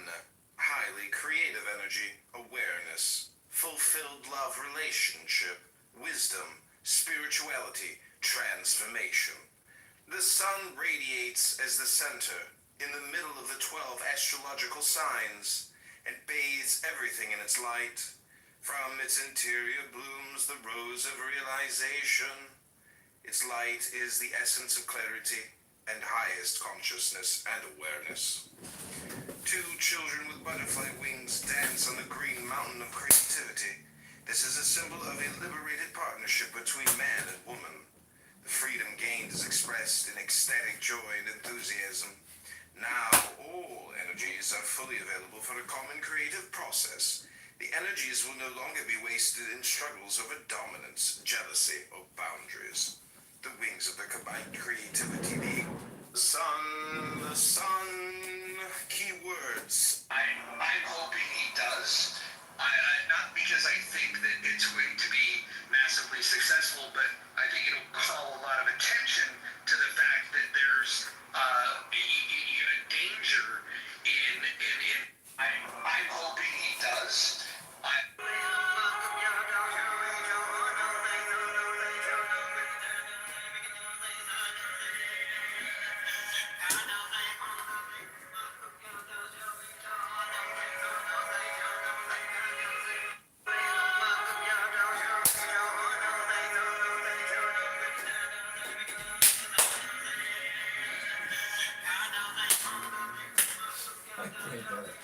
Highly creative energy, awareness, fulfilled love relationship, wisdom, spirituality, transformation. The sun radiates as the center. in the middle of the 12 astrological signs, and bathes everything in its light. From its interior blooms the rose of realization. Its light is the essence of clarity and highest consciousness and awareness. Two children with butterfly wings dance on the green mountain of creativity. This is a symbol of a liberated partnership between man and woman. The freedom gained is expressed in ecstatic joy and enthusiasm. Now all energies are fully available for a common creative process. The energies will no longer be wasted in struggles over dominance, jealousy, or boundaries. The wings of the combined creativity, the sun, keywords. I'm hoping he does. Not because I think that it's going to be massively successful, but I think it'll call a lot of attention to the fact that there's a danger in. I'm hoping he does. I can't do it.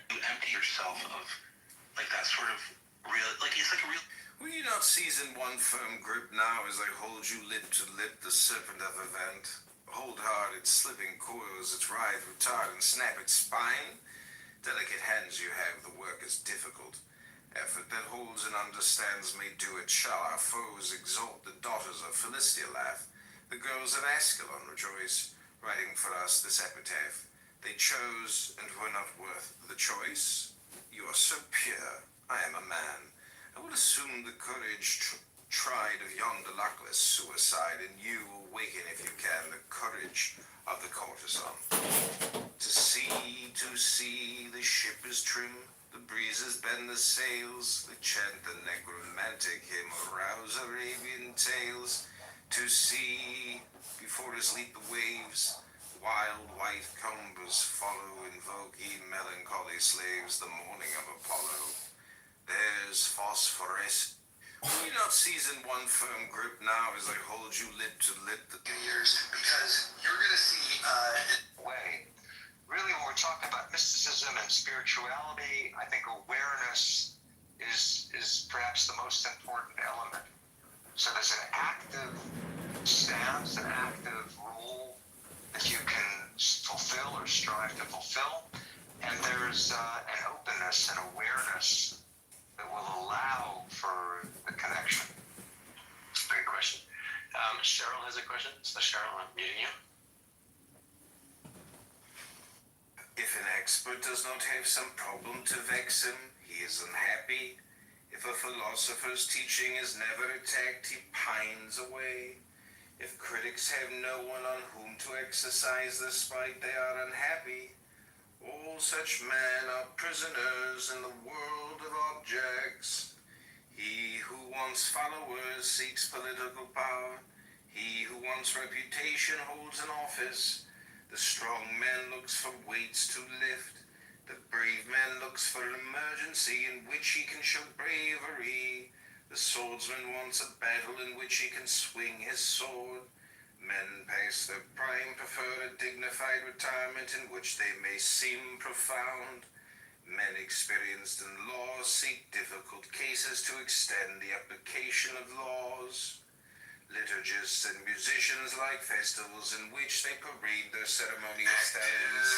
You empty yourself of like that sort of real, like it's like a real. Will you not seize in one firm grip now as I hold you lip to lip, the serpent of event? Hold hard its slipping coils, its writhe retard, and snap its spine. Delicate hands you have, the work is difficult. Effort that holds and understands may do it. Shall our foes exalt, the daughters of Philistia laugh? The girls of Ascalon rejoice, writing for us this epitaph. They chose and were not worth the choice. You are so pure, I am a man. I would assume the courage tried of yonder luckless suicide, and you awaken if you can the courage of the courtesan. To sea, the ship is trim. The breezes bend the sails, they chant the necromantic hymn, arouse Arabian tales. To sea, before us leap the waves, wild white combers follow, invoke ye melancholy slaves, the morning of Apollo. There's phosphorus. Will you not seize in one firm grip now as I hold you lip to lip? Years, because you're going to see way. Really, when we're talking about mysticism and spirituality, I think awareness is perhaps the most important element. So there's an active stance, an active role that you can fulfill or strive to fulfill, and there's an openness and awareness that will allow for the connection. It's a great question. Cheryl has a question. So Cheryl, I'm muting you. If an expert does not have some problem to vex him, he is unhappy. If a philosopher's teaching is never attacked, he pines away. If critics have no one on whom to exercise their spite, they are unhappy. All such men are prisoners in the world of objects. He who wants followers seeks political power. He who wants reputation holds an office. The strong man looks for weights to lift. The brave man looks for an emergency in which he can show bravery. The swordsman wants a battle in which he can swing his sword. Men past their prime prefer a dignified retirement in which they may seem profound. Men experienced in law seek difficult cases to extend the application of laws. Liturgists and musicians like festivals in which they parade their ceremonial standards.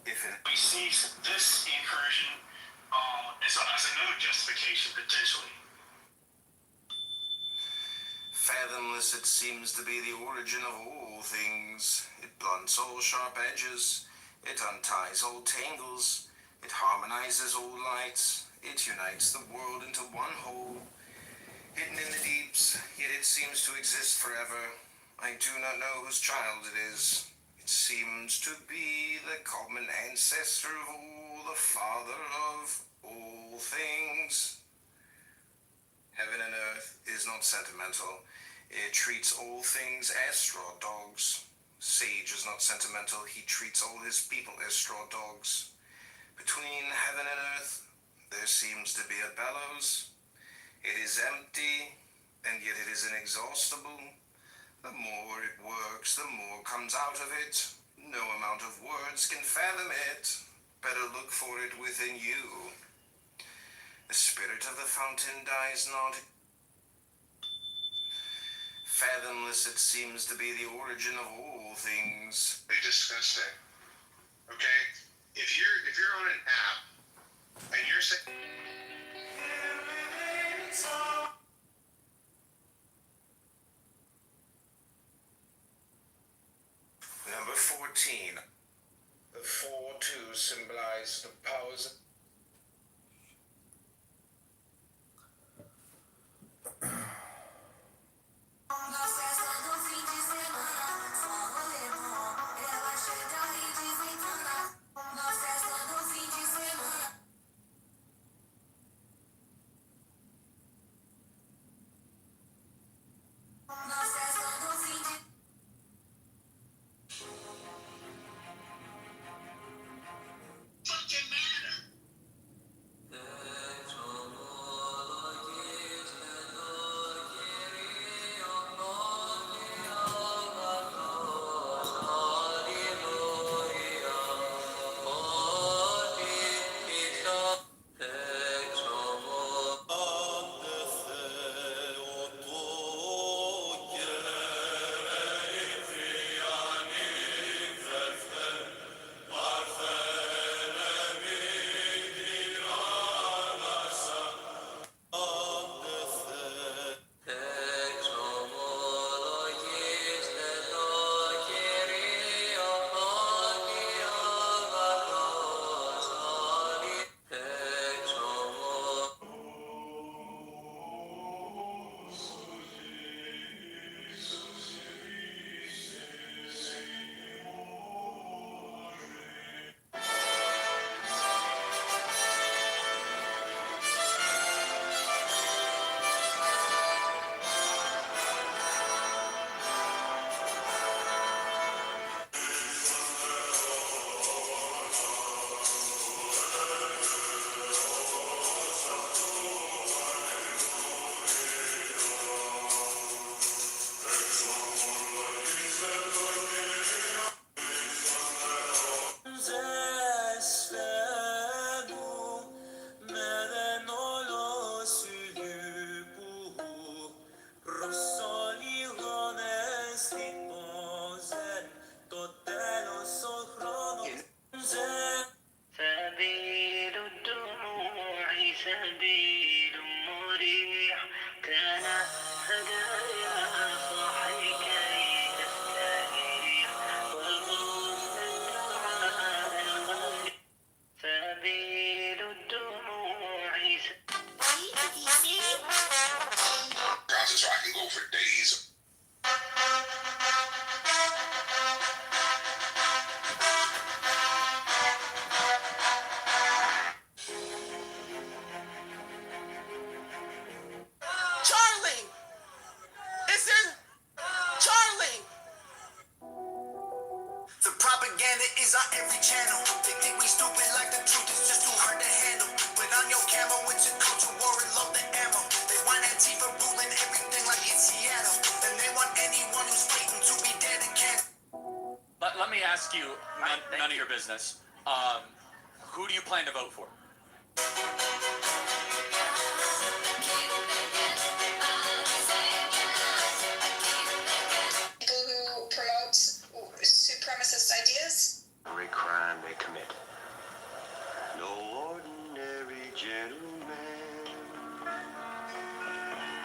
We see this incursion as another justification potentially. Fathomless it seems to be the origin of all things. It blunts all sharp edges. It unties all tangles. It harmonizes all lights. It unites the world into one whole. Hidden in the deeps, yet it seems to exist forever. I do not know whose child it is. It seems to be the common ancestor of all, the father of all things. Heaven and earth is not sentimental. It treats all things as straw dogs. Sage is not sentimental. He treats all his people as straw dogs. Between heaven and earth, there seems to be a bellows. It is empty, and yet it is inexhaustible. The more it works, the more comes out of it. No amount of words can fathom it. Better look for it within you. The spirit of the fountain dies not. Fathomless it seems to be the origin of all things. They discussed it. Okay? If you're on an app and you're saying Number 14. The 4-2 symbolize the powers. so I can go for days. Charlie! Is there... Charlie! The propaganda is on every channel. They think we stupid like the truth is just too hard to handle. But on your camo, it's a culture war and love the ammo. They want Antifa ruling everything like it's Seattle. And they want anyone who's fighting to be dead and can't. Let me ask you, none of your business. Who do you plan to vote for? People who promote supremacist ideas. Every crime they commit. No ordinary gentleman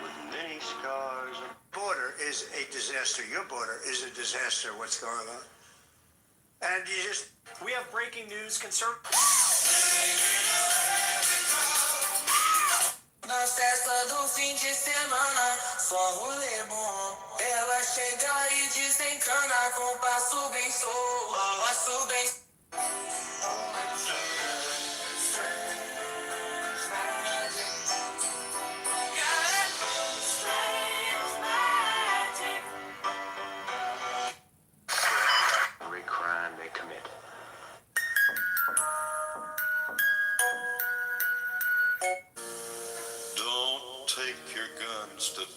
with many scars. Border is a disaster. Your border is a disaster. What's going on? And you just... We have breaking news concern. Na festa do fim de semana, só rolê bom. Ela chega e desencana com passo bem solto, passo bem.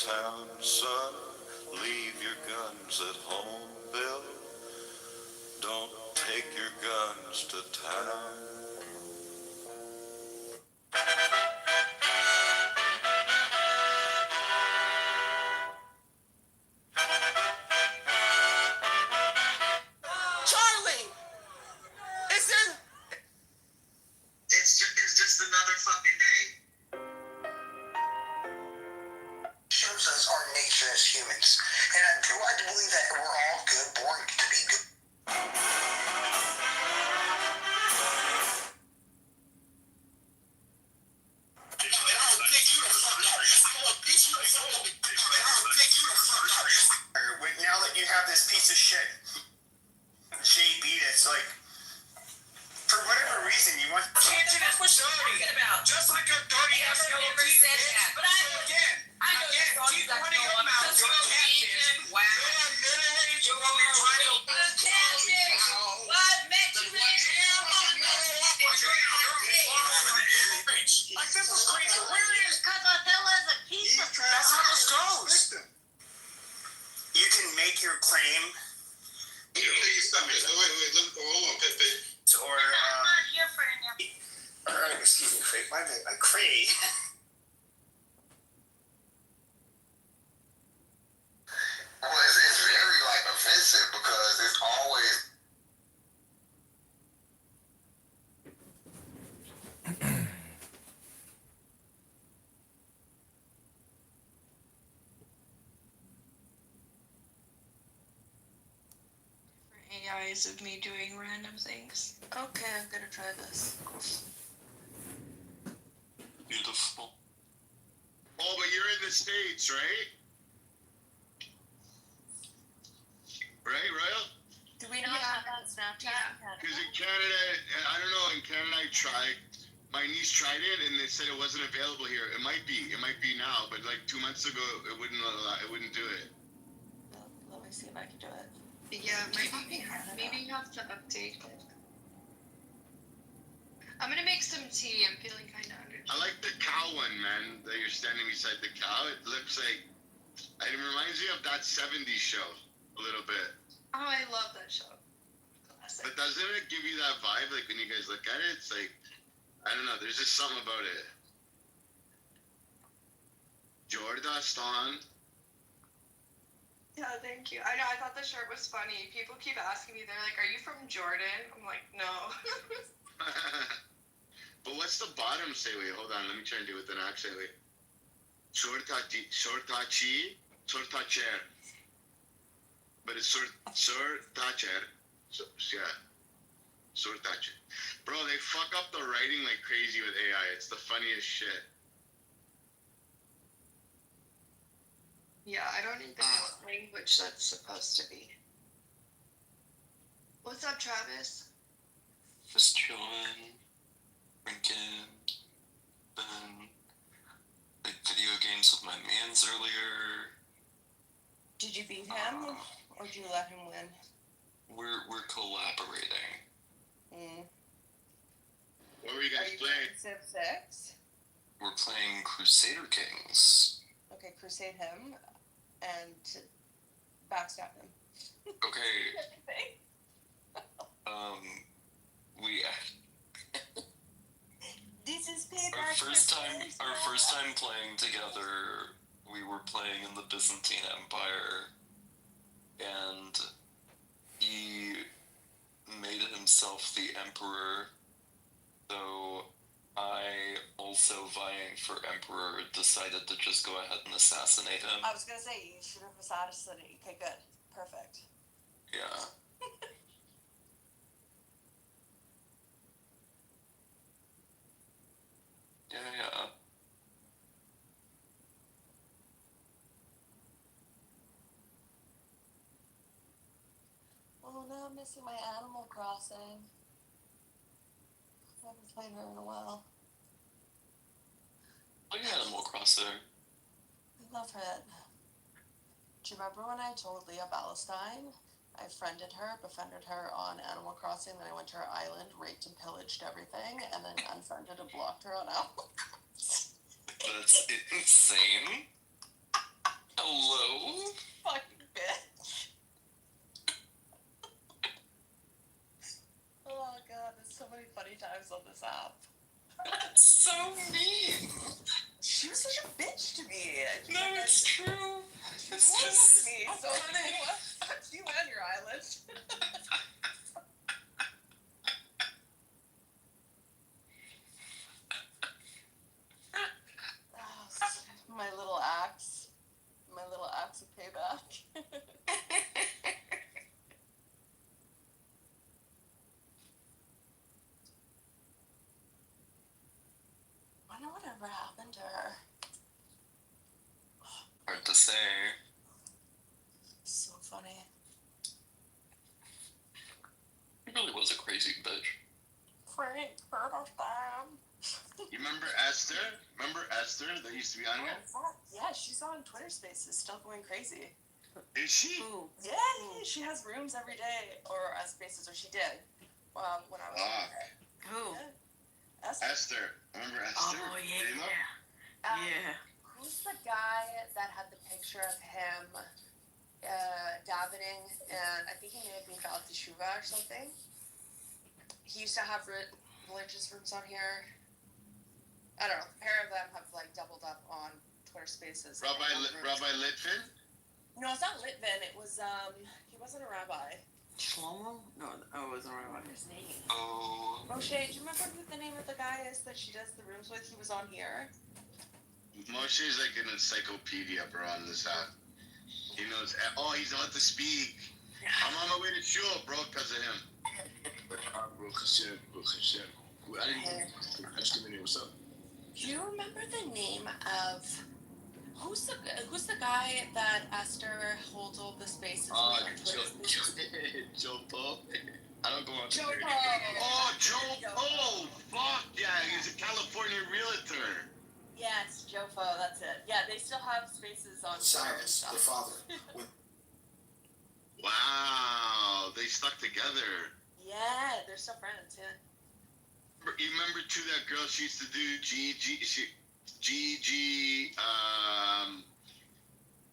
town, son. Leave your guns at home, Bill. Don't take your guns to town. Charlie! It's just another fucking day. Shows us our nature as humans. And I do believe that we're all good, born to be good. Now that you have this piece of shit, JB, that's like, for whatever reason, you want. Can't do this. What's talking about? Just like a dirty ass yellow team. But again, keep running your mouth. You're a catfish. Wow. You're a middle-aged woman trying to. A catfish. What makes you like this is crazy. Where is? Because Othello's a piece of crap. That's how this goes. You can make your claim. Please stop it. Wait, look, hold on, Pepe. Or, I'm not here for you. excuse me, Craig. Why did I Craig? Well, it's very, like, offensive because it's always. AIs of me doing random things. Okay, I'm gonna try this. Beautiful. Oh, but you're in the States, right? Right, Royal? Do we not have that Snapchat? Because in Canada, I don't know, in Canada I tried. My niece tried it and they said it wasn't available here. It might be now, but like 2 months ago it wouldn't do it. Let me see if I can do it. Yeah, maybe you have to update it. I'm gonna make some tea. I'm feeling kind of under. I like the cow one, man, that you're standing beside the cow. It looks like, it reminds me of that 70s show a little bit. Oh, I love that show. Classic. But doesn't it give you that vibe, like when you guys look at it, it's like, I don't know, there's just something about it. Jordaston. Yeah, thank you. I know, I thought the shirt was funny. People keep asking me, they're like, are you from Jordan? I'm like, no. But what's the bottom say? Wait, hold on, let me try and do it with an accent. Wait. Shortacher. But it's Shortacher. So, yeah. Shortacher. Bro, they fuck up the writing like crazy with AI. It's the funniest shit. Yeah, I don't even know what language that's supposed to be. What's up, Travis? Just chilling, drinking, then played video games with my mans earlier. Did you beat him, or did you let him win? We're collaborating. What were you guys playing? Civ 6? We're playing Crusader Kings. Okay, crusade him and backstab him. Okay. We This is payback. our first time playing together, we were playing in the Byzantine Empire, and he made himself the emperor. So I, also vying for emperor, decided to just go ahead and assassinate him. I was gonna say you should have assassinated. Okay, good, perfect. Yeah. Yeah. Oh, now I'm missing my Animal Crossing. I haven't played her in a while. Oh yeah, Animal Crossing. I love it. Do you remember when I told Leah Ballantyne I friended her, befriended her on Animal Crossing, then I went to her island, raped and pillaged everything, and then unfriended and blocked her on Animal Crossing? That's insane. Hello? Fucking bitch. Oh god, there's so many funny times on this app. That's so mean. She was such a bitch to me. No, it's true. It's Horrible just... to me. So then what? You and your island. Oh, my little axe. My little axe of payback. I wonder whatever happened to her. Hard to say. So funny. He really was a crazy bitch. Frank hurt our time. You remember Esther? Remember Esther that used to be on here? Yeah, she's on Twitter Spaces, still going crazy. Is she? Yeah, she has rooms every day, or Spaces, or she did. When I was Who? Yeah. Esther. Remember Esther? Oh, yeah. Do you know? Yeah. Who's the guy that had the picture of him davening, and I think he may have been Baal Teshuva or something? He used to have religious rooms on here. I don't know. A pair of them have like doubled up on Twitter Spaces. Rabbi Litvin? No, it's not Litvin. It was he wasn't a rabbi. Shlomo? No, it wasn't right. What was his name? Oh. Moshe, do you remember who the name of the guy is that she does the rooms with? He was on here. Moshe is like an encyclopedia, bro, on this app. He knows. Oh, he's on to speak. I'm on my way to shul, bro, because of him. Baruch Hashem, Baruch Hashem. I didn't even what's up. Do you remember the name of who's the guy that Esther holds all the spaces with? Joe Poe. I don't go on Joe Twitter. Poe. Oh, Joe Poe. Fuck yeah, he's a California realtor. Yes, Joe Poe. That's it. Yeah, they still have spaces on Twitter and stuff. The father. Wow, they stuck together. Yeah, they're still friends. Yeah. You remember too that girl she used to do Gigi.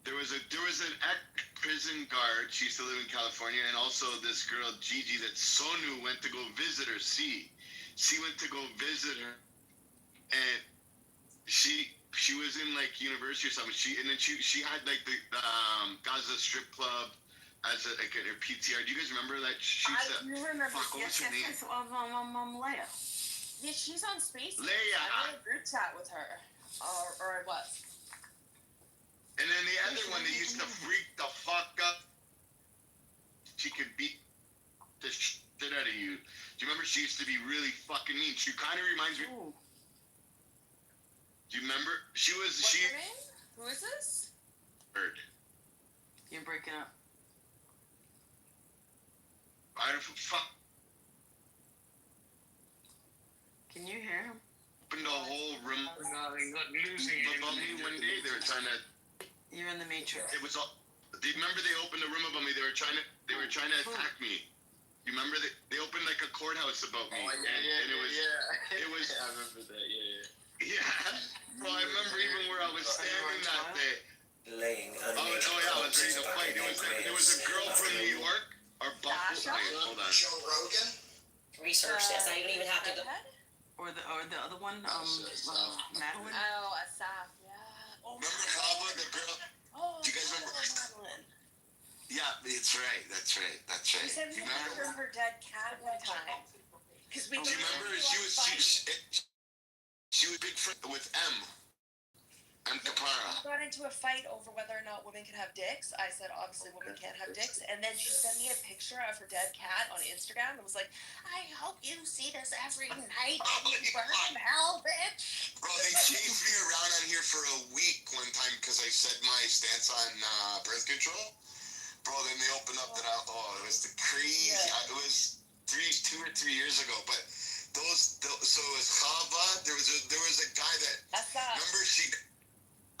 There was an ex-prison guard. She used to live in California, and also this girl Gigi that Sonu went to go visit her. She went to go visit her, and she was in like university or something. She had like the Gaza strip club as a, like her PTR. Do you guys remember that? I do remember. Fuck, what was her name? Leia. Yeah, she's on Spaces. Leia. I had a group chat with her, or I was. And then the other one that used to freak the fuck up. She could beat the shit out of you. Do you remember she used to be really fucking mean? She kind of reminds me. Ooh. Do you remember? She was. What's her name? Who is this? Bird. You're breaking up. I don't fuck. Can you hear him? Opened a whole room. Losing Above me one day, they were trying to. You're in the Matrix. It was all. Do you remember they opened a room above me? They were trying to attack me. You remember they opened like a courthouse about me. Oh, yeah. It was. I remember that. Yeah. Yeah. Well, I remember even where I was standing that day. Laying Oh yeah, I was ready to fight. There was a girl from New York or Buffalo. Hold on. Joe Rogan? Research this. I don't even have to go. Or the other one, Madeline. Oh, Asaf. Yeah. Oh, Remember Hava, the girl? Oh, Do you guys remember? Madeline. Yeah, that's right. She sent me a picture of her dead cat one time. Because we. Do you remember she was big friend with M. And Kapara. We got into a fight over whether or not women can have dicks. I said obviously women can't have dicks, and then she sent me a picture of her dead cat on Instagram and was like, "I hope you see this every night and you burn in hell, bitch." Bro, they chased me around on here for a week one time because I said my stance on birth control. Bro, then they opened up that it was the crazy. Yeah. It was 2 or 3 years ago, but so it was Chava. There was a guy that remember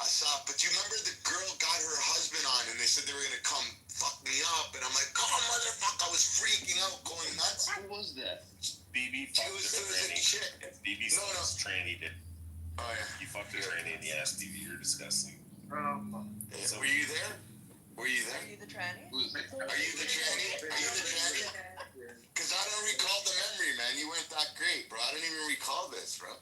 Asaf, but you remember the girl got her husband on and they said they were gonna come fuck me up, and I'm like, come on, motherfucker, I was freaking out, going nuts. Who was that? It BB fucked was the a tranny. chick. If BB fucked his tranny, did. Oh yeah. You fucked the tranny in the ass, BB. You're disgusting. Were you there? Were you there? Are you the tranny? Are you the tranny? Are you the tranny? Because I don't recall the memory, man. You weren't that great, bro. I don't even recall this, bro.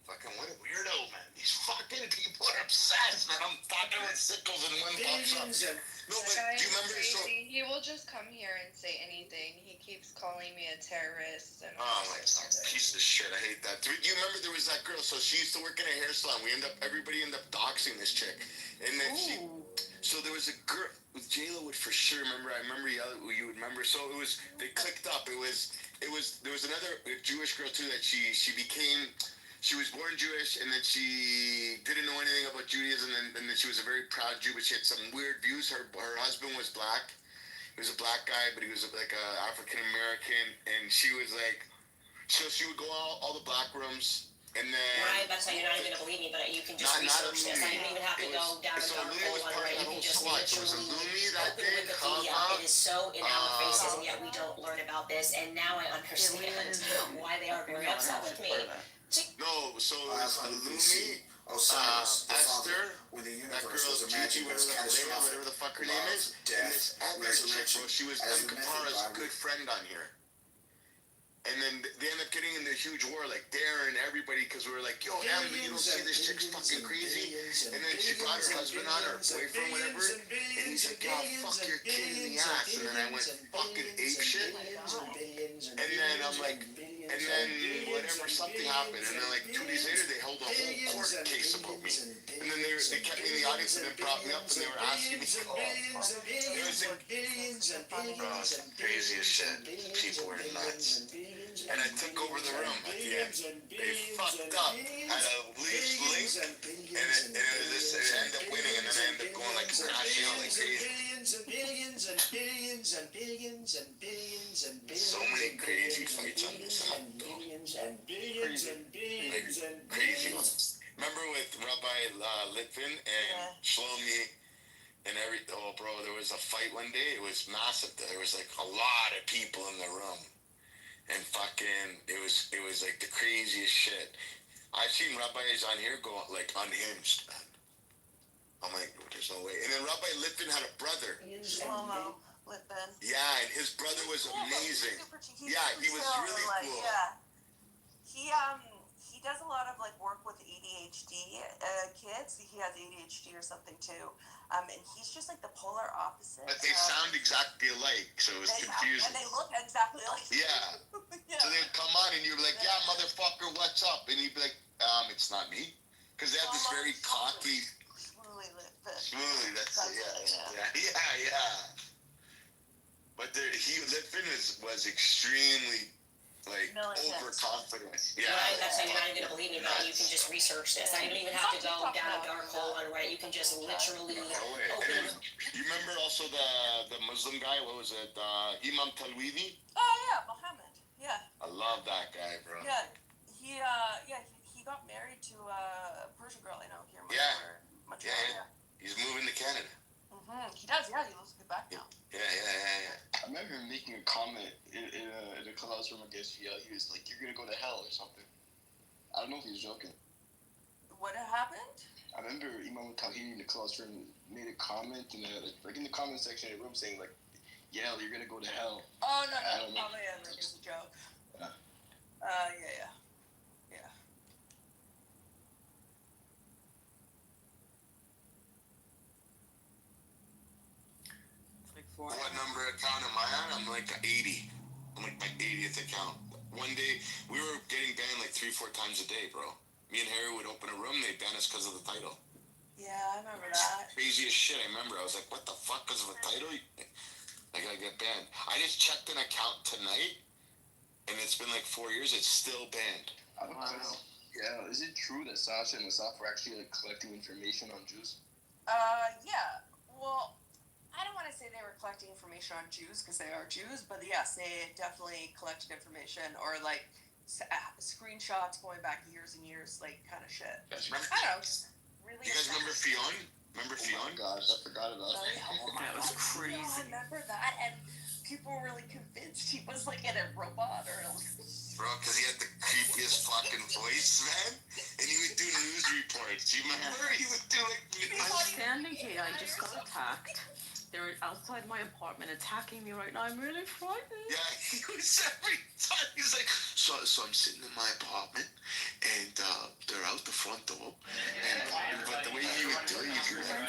Fucking what a weirdo, man. These fucking people are obsessed, man. I'm talking with sickles and one pops up. No, but do you remember? So, He will just come here and say anything. He keeps calling me a terrorist. And oh my God, piece of shit. I hate that. Do you remember there was that girl? So she used to work in a hair salon. Everybody ended up doxing this chick, and then so there was a girl with J-Lo would for sure remember. I remember you would remember. So they clicked up. There was another Jewish girl too that she became. She was born Jewish, and then she didn't know anything about Judaism, and then she was a very proud Jew, but she had some weird views. Her husband was black. He was a black guy, but he was like a African American, and she was like, so she would go all the black rooms, and then. Right, that's how you're not even gonna believe me, but you can just research this. I don't even have to go down a dark hole on it. You can just literally open Wikipedia. It is so in our faces, and yet we don't learn about this. And now I understand why they are very upset with me. No, so it was Lumi, Esther, that girl Gigi, whatever the fuck her name is, and this other chick, bro, she was M. Kapara's good friend on here. And then they end up getting in this huge war, like Darren, everybody, because we were like, yo, Em, you don't see this chick's fucking crazy? And then she brought her husband on, her boyfriend, whatever, and he's like, yo, fuck your kid in the ass. And then I went fucking apeshit. And then I'm like, and then whatever, something happened. And then like 2 days later, they held a whole court case about me. And then they kept me in the audience and then brought me up and they were asking me, it was crazy as shit. People were nuts. And I took over the room at the end. They fucked up. Had a leash link, and it ended up winning, and then I ended up going like crashing out like crazy. So many crazy fights on this app, though. Crazy ones. Remember with Rabbi Litvin and Shlomi and oh bro, there was a fight one day. It was massive. There was like a lot of people in the room. And fucking, it was like the craziest shit. I've seen rabbis on here go like unhinged. I'm like, there's no way. And then Rabbi Litvin had a brother. Shlomo Litvin. Yeah, and his brother was amazing. Yeah, he was really cool. Yeah. He does a lot of like work with ADHD kids. He has ADHD or something too. And he's just like the polar opposite. But they sound exactly alike, so it was confusing. And they look exactly like. Yeah. So they'd come on and you'd be like, yeah, motherfucker, what's up? And he'd be like, it's not me. Because they have this very cocky. Smoothly, that's it, yeah. But Litvin was extremely, like, overconfident. Yeah. Right, that's how you're not even gonna believe me, but you can just research this. I don't even have to go down a dark hole on Reddit. You can just literally open. You remember also the Muslim guy? What was it? Imam Talwidi? Oh yeah, Muhammad. Yeah. I love that guy, bro. Yeah, he got married to a Persian girl I know here. Much yeah. He's moving to Canada. He does. Yeah, he lives in Quebec now. Yeah. I remember him making a comment in a clubhouse room against Fiel. He was like, "You're gonna go to hell" or something. I don't know if he was joking. What happened? I remember Imam Tawhidi in the clubhouse room made a comment in the comment section of the room saying like, "Yeah, you're gonna go to hell." Oh no! Probably it was a joke. Yeah. Yeah. What number account am I on? I'm like 80. I'm like my 80th account. One day, we were getting banned like 3-4 times a day, bro. Me and Harry would open a room, they'd ban us because of the title. Yeah, I remember that. Crazy as shit, I remember. I was like, what the fuck, because of a title? I gotta get banned. I just checked an account tonight, and it's been like 4 years, it's still banned. I don't know. Yeah, is it true that Sasha and Asaf were actually like collecting information on Jews? Yeah. Well, I don't want to say they were collecting information on Jews because they are Jews, but yes, they definitely collected information or like screenshots going back years and years, like kind of shit. I don't know. Really. You guys remember Fionn? Remember Fionn? Oh my gosh, I forgot about that. That was crazy. I remember that, and people were really convinced he was like in a robot or bro, because he had the creepiest fucking voice, man. And he would do news reports. You remember? He would do like. I'm standing here. I just got attacked. They're outside my apartment attacking me right now. I'm really frightened. Yeah, he was every time. He's like, so I'm sitting in my apartment, and they're out the front door. But the way he would do it, he'd be like,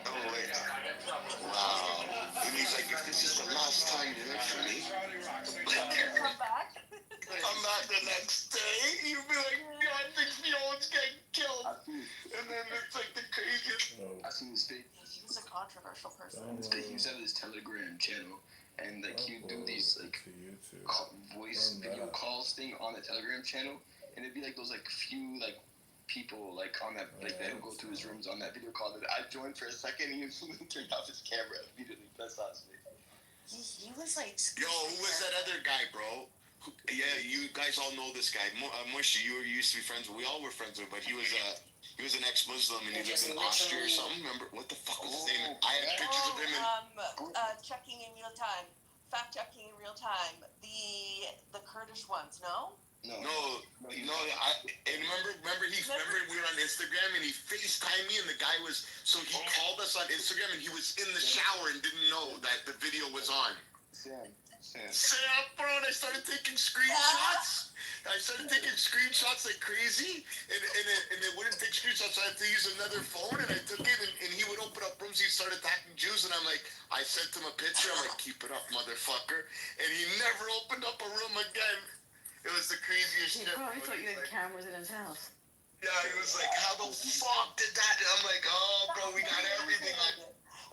oh wait, wow. And he's like, if this is the last time you hear from me, Come back. come back the next day. You'd be like, God, thinks the old's getting killed. And then it's like the craziest. I've seen this fake. He's a controversial person. He used to have his Telegram channel, and like he'd do these like voice video calls thing on the Telegram channel, and it'd be like those like few like people like on that like that would go through his rooms on that video call that I joined for a second, and he turned off his camera immediately. That's awesome. He was like. Yo, who was that other guy, bro? Yeah, you guys all know this guy. Mushy, you used to be friends with. We all were friends with, but he was an ex-Muslim and he lived in Austria or something. Remember what the fuck was his name? I have pictures of him. Checking in real time, fact checking in real time. The Kurdish ones, no. No. I remember we were on Instagram and he FaceTimed me and the guy was he called us on Instagram and he was in the shower and didn't know that the video was on. Sam, bro, and I started taking screenshots. Like crazy, and it wouldn't take screenshots. So I had to use another phone, and I took it, and he would open up rooms. He started attacking Jews, and I'm like, I sent him a picture. I'm like, keep it up, motherfucker. And he never opened up a room again. It was the craziest shit. He probably thought you had cameras in his house. Yeah, he was like, how the fuck did that? And I'm like, oh, bro, we got everything.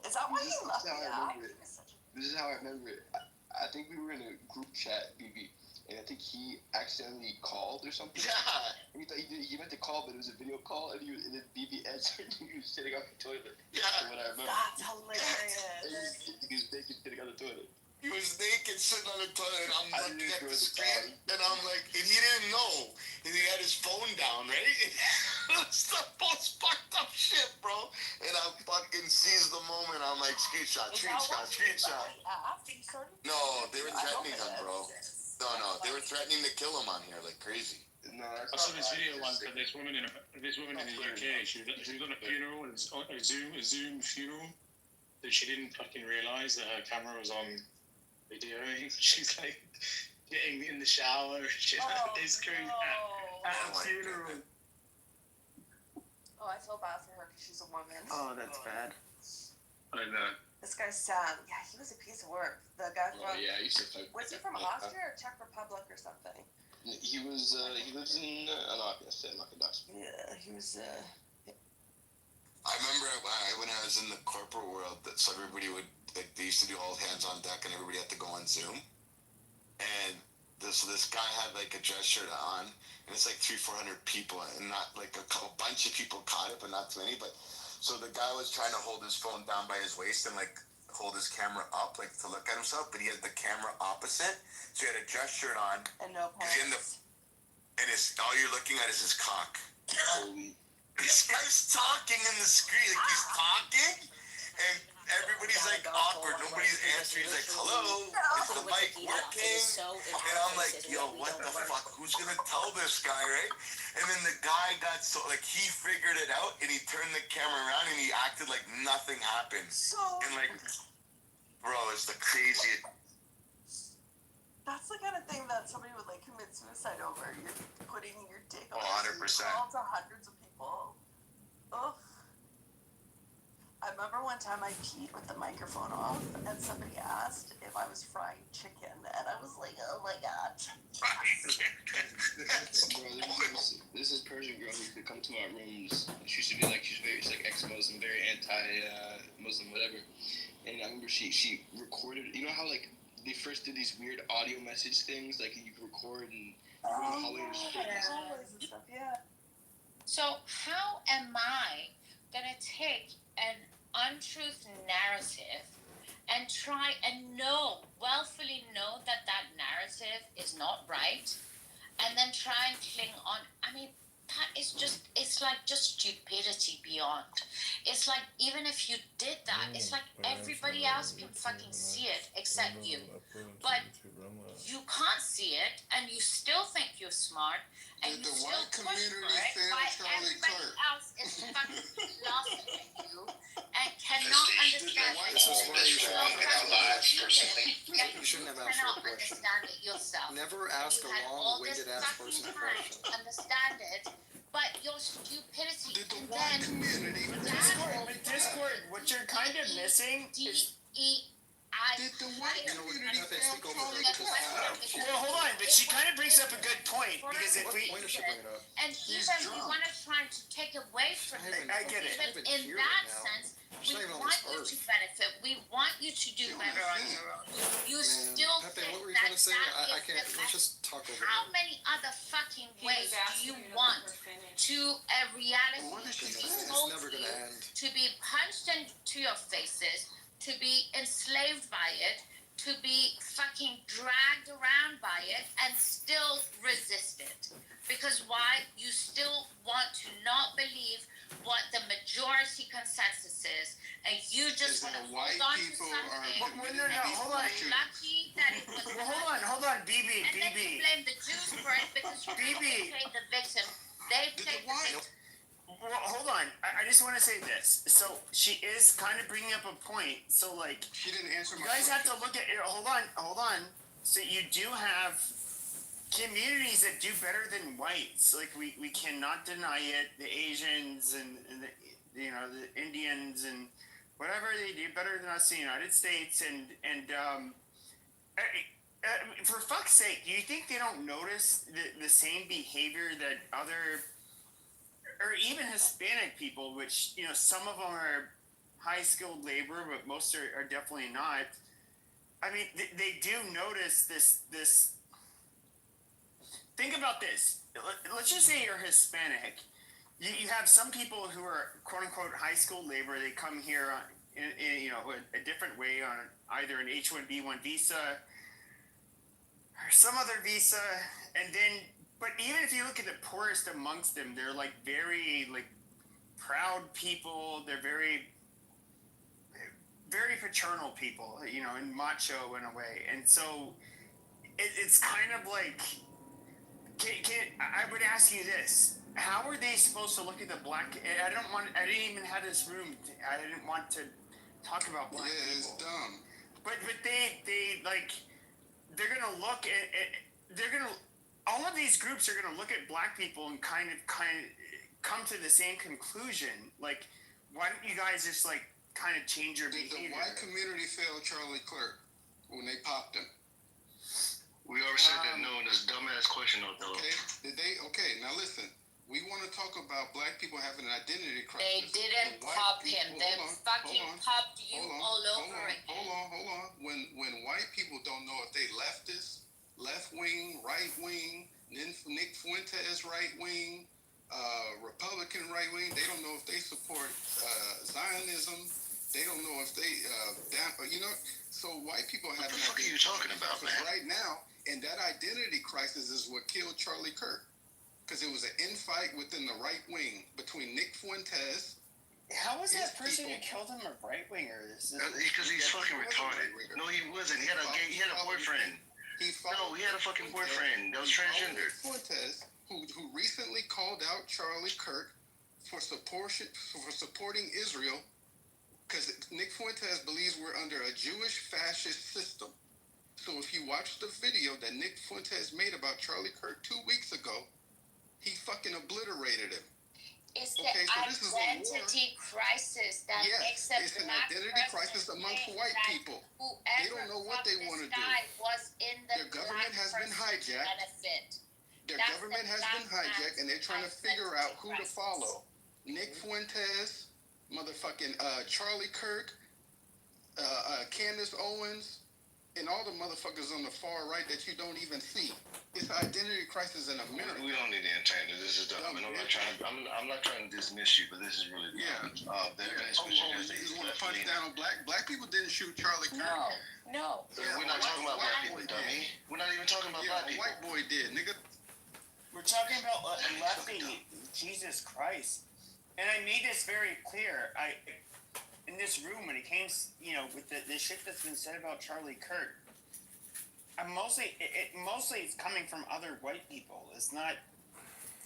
Is that why you left the app? This is how I remember it. I think we were in a group chat, BB, and I think he accidentally called or something. Yeah. And he thought he meant to call, but it was a video call, and then BB answered, and he was sitting on the toilet. Yeah. That's what I remember. That's hilarious. He was naked sitting on the toilet. He was naked sitting on the toilet, and I'm looking at the screen, and I'm like, and he didn't know. And he had his phone down, right? It's the most fucked up shit, bro. And I fucking seized the moment. I'm like, screenshot. No, they were threatening him, bro. No, they were threatening to kill him on here like crazy. No, I saw this video once of this woman in the UK. She was on a funeral, and a Zoom funeral, that she didn't fucking realize that her camera was on videoing. She's like getting in the shower. Shit, it's crazy at a funeral. Oh, I feel bad for her because she's a woman. Oh, that's bad. I know. This guy Sam, yeah, he was a piece of work. The guy from I used to fight. Was he from Austria or Czech Republic or something? He was. He lives in. I'm not gonna say. I'm not gonna dox him. Yeah, he was. I remember when I was in the corporate world, that so everybody would they used to do all hands on deck, and everybody had to go on Zoom. And this guy had like a dress shirt on, and it's like 300-400 people, and not like a bunch of people caught it, but not too many. But so the guy was trying to hold his phone down by his waist and like hold his camera up, like to look at himself, but he had the camera opposite, so he had a dress shirt on, and no pants. And all you're looking at is his cock. This guy's talking in the screen, like he's talking, and everybody's like awkward. Nobody's answering. He's like, "Hello, is the mic working?" And I'm like, "Yo, what the fuck? Who's gonna tell this guy, right?" And then the guy got he figured it out, and he turned the camera around, and he acted like nothing happened. And like, bro, it's the craziest. That's the kind of thing that somebody would like commit suicide over. You're putting your dick on 100%. to hundreds of people. Ugh. I remember one time I peed with the microphone off, and somebody asked if I was frying chicken, and I was like, "Oh my god!" This is Persian girl who could come to our rooms. She used to be like she's like ex-Muslim, very anti-Muslim, whatever. And I remember she recorded. You know how like they first did these weird audio message things, like you could record and So how am I gonna take an untruth narrative and try and willfully know that narrative is not right, and then try and cling on? I mean, that is it's like just stupidity beyond. it's like even if you did that, it's like everybody else can fucking see it except you. But you can't see it, and you still think you're smart, and you still push for it, while everybody else is fucking laughing at you and cannot understand it. This is why you shouldn't have asked personally. You shouldn't have asked cannot her a question. understand it yourself. Never ask a You had all this long-winded ass fucking person a time question. to understand it, but your stupidity, and then Discord, what you're kind of missing is... Did the white community Well, hold on, but she kind of brings up a good point, because if we... and even we want to try to take away from it. I get it. Even in that sense, we want you to benefit. We want you to do better on your own. You still Pepe, think what were you trying to say? that I is can't. the Let's best. just talk over How it. many other fucking ways do you want to a reality to be sold never to gonna you, end. to be punched into your faces, to be enslaved by it, to be fucking dragged around by it, and still resist it? Because why? You still want to not believe what the majority consensus is, and you just want to hold on to something. No, hold on. Lucky that it was. Well, hold on, BB. And then you blame the Jews for it because you they played the victim. They played the victim. Well, hold on. I just want to say this. So she is kind of bringing up a point. So like, she didn't answer my question. You guys have to look at it. Hold on. So you do have communities that do better than whites. Like we cannot deny it. The Asians and the, you know, the Indians and whatever, they do better than us in the United States. And for fuck's sake, do you think they don't notice the same behavior that other, or even Hispanic people, which, you know, some of them are high skilled labor, but most are definitely not. I mean, they do notice this. Think about this. Let's just say you're Hispanic. You have some people who are quote unquote high skilled labor. They come here in you know, a different way, on either an H-1B1 visa or some other visa, and then. But even if you look at the poorest amongst them, they're like very like proud people. They're very, very paternal people, you know, and macho in a way. And so it's kind of like, I would ask you this: how are they supposed to look at the black? I didn't even have this room. I didn't want to talk about black people. It's dumb. But they like, they're gonna look at they're gonna. All of these groups are going to look at black people and kind of come to the same conclusion. Like, why don't you guys just like kind of change your behavior? The white community failed Charlie Clerk when they popped him. We already said that no, this dumbass question though. Okay, did they? Okay, now listen. We want to talk about black people having an identity crisis. They didn't pop him. They fucking popped you all over again. Hold on. When white people don't know if they leftist, left wing, right wing, Nick Fuentes right wing, Republican right wing. They don't know if they support Zionism. They don't know if they you know. So white people have. What the fuck are you talking about, man? Right now, and that identity crisis is what killed Charlie Kirk, because it was an infight within the right wing between Nick Fuentes. How was that person who killed him a right winger? Because he's fucking retarded. No, he wasn't. He had a boyfriend. He had a fucking boyfriend that was transgender. Fuentes, who recently called out Charlie Kirk for supporting Israel, because Nick Fuentes believes we're under a Jewish fascist system. So if you watch the video that Nick Fuentes made about Charlie Kirk 2 weeks ago, he fucking obliterated him. It's the identity crisis that makes them it's an identity crisis amongst white people. They don't know what they want to do. Their government has been hijacked. Their government has been hijacked, and they're trying to figure out who to follow. Nick Fuentes, motherfucking Charlie Kirk, Candace Owens, and all the motherfuckers on the far right that you don't even see. It's an identity crisis in America. We don't need to entertain it. This is dumb. I'm not trying to dismiss you, but this is really dumb. You want to punch down on black people didn't shoot Charlie Kirk. No. We're not talking about black people, dummy. We're not even talking about black people. White boy did, nigga. We're talking about lefty. Jesus Christ. And I made this very clear. In this room, when it came, with the shit that's been said about Charlie Kirk, mostly it's coming from other white people. It's not.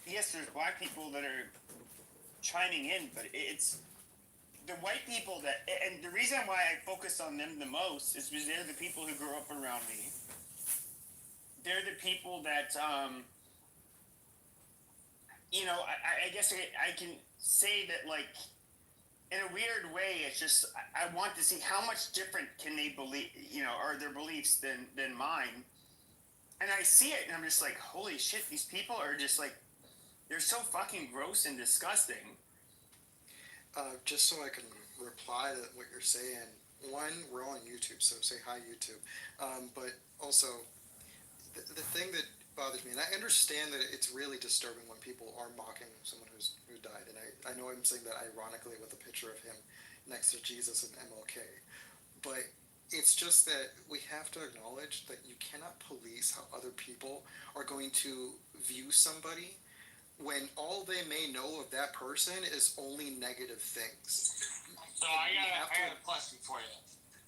Yes, there's black people that are chiming in, but it's the white people and the reason why I focus on them the most is because they're the people who grew up around me. They're the people that, I guess I can say that, like, in a weird way, it's just, I want to see how much different can they believe, are their beliefs than mine. And I see it, and I'm just like, holy shit, these people are just like, they're so fucking gross and disgusting. Just so I can reply to what you're saying, one, we're on YouTube, so say hi, YouTube. But also, the thing that bothers me, and I understand that it's really disturbing when people are mocking someone who died, and I know I'm saying that ironically with a picture of him next to Jesus and MLK, but it's just that we have to acknowledge that you cannot police how other people are going to view somebody when all they may know of that person is only negative things. So I got a question for you.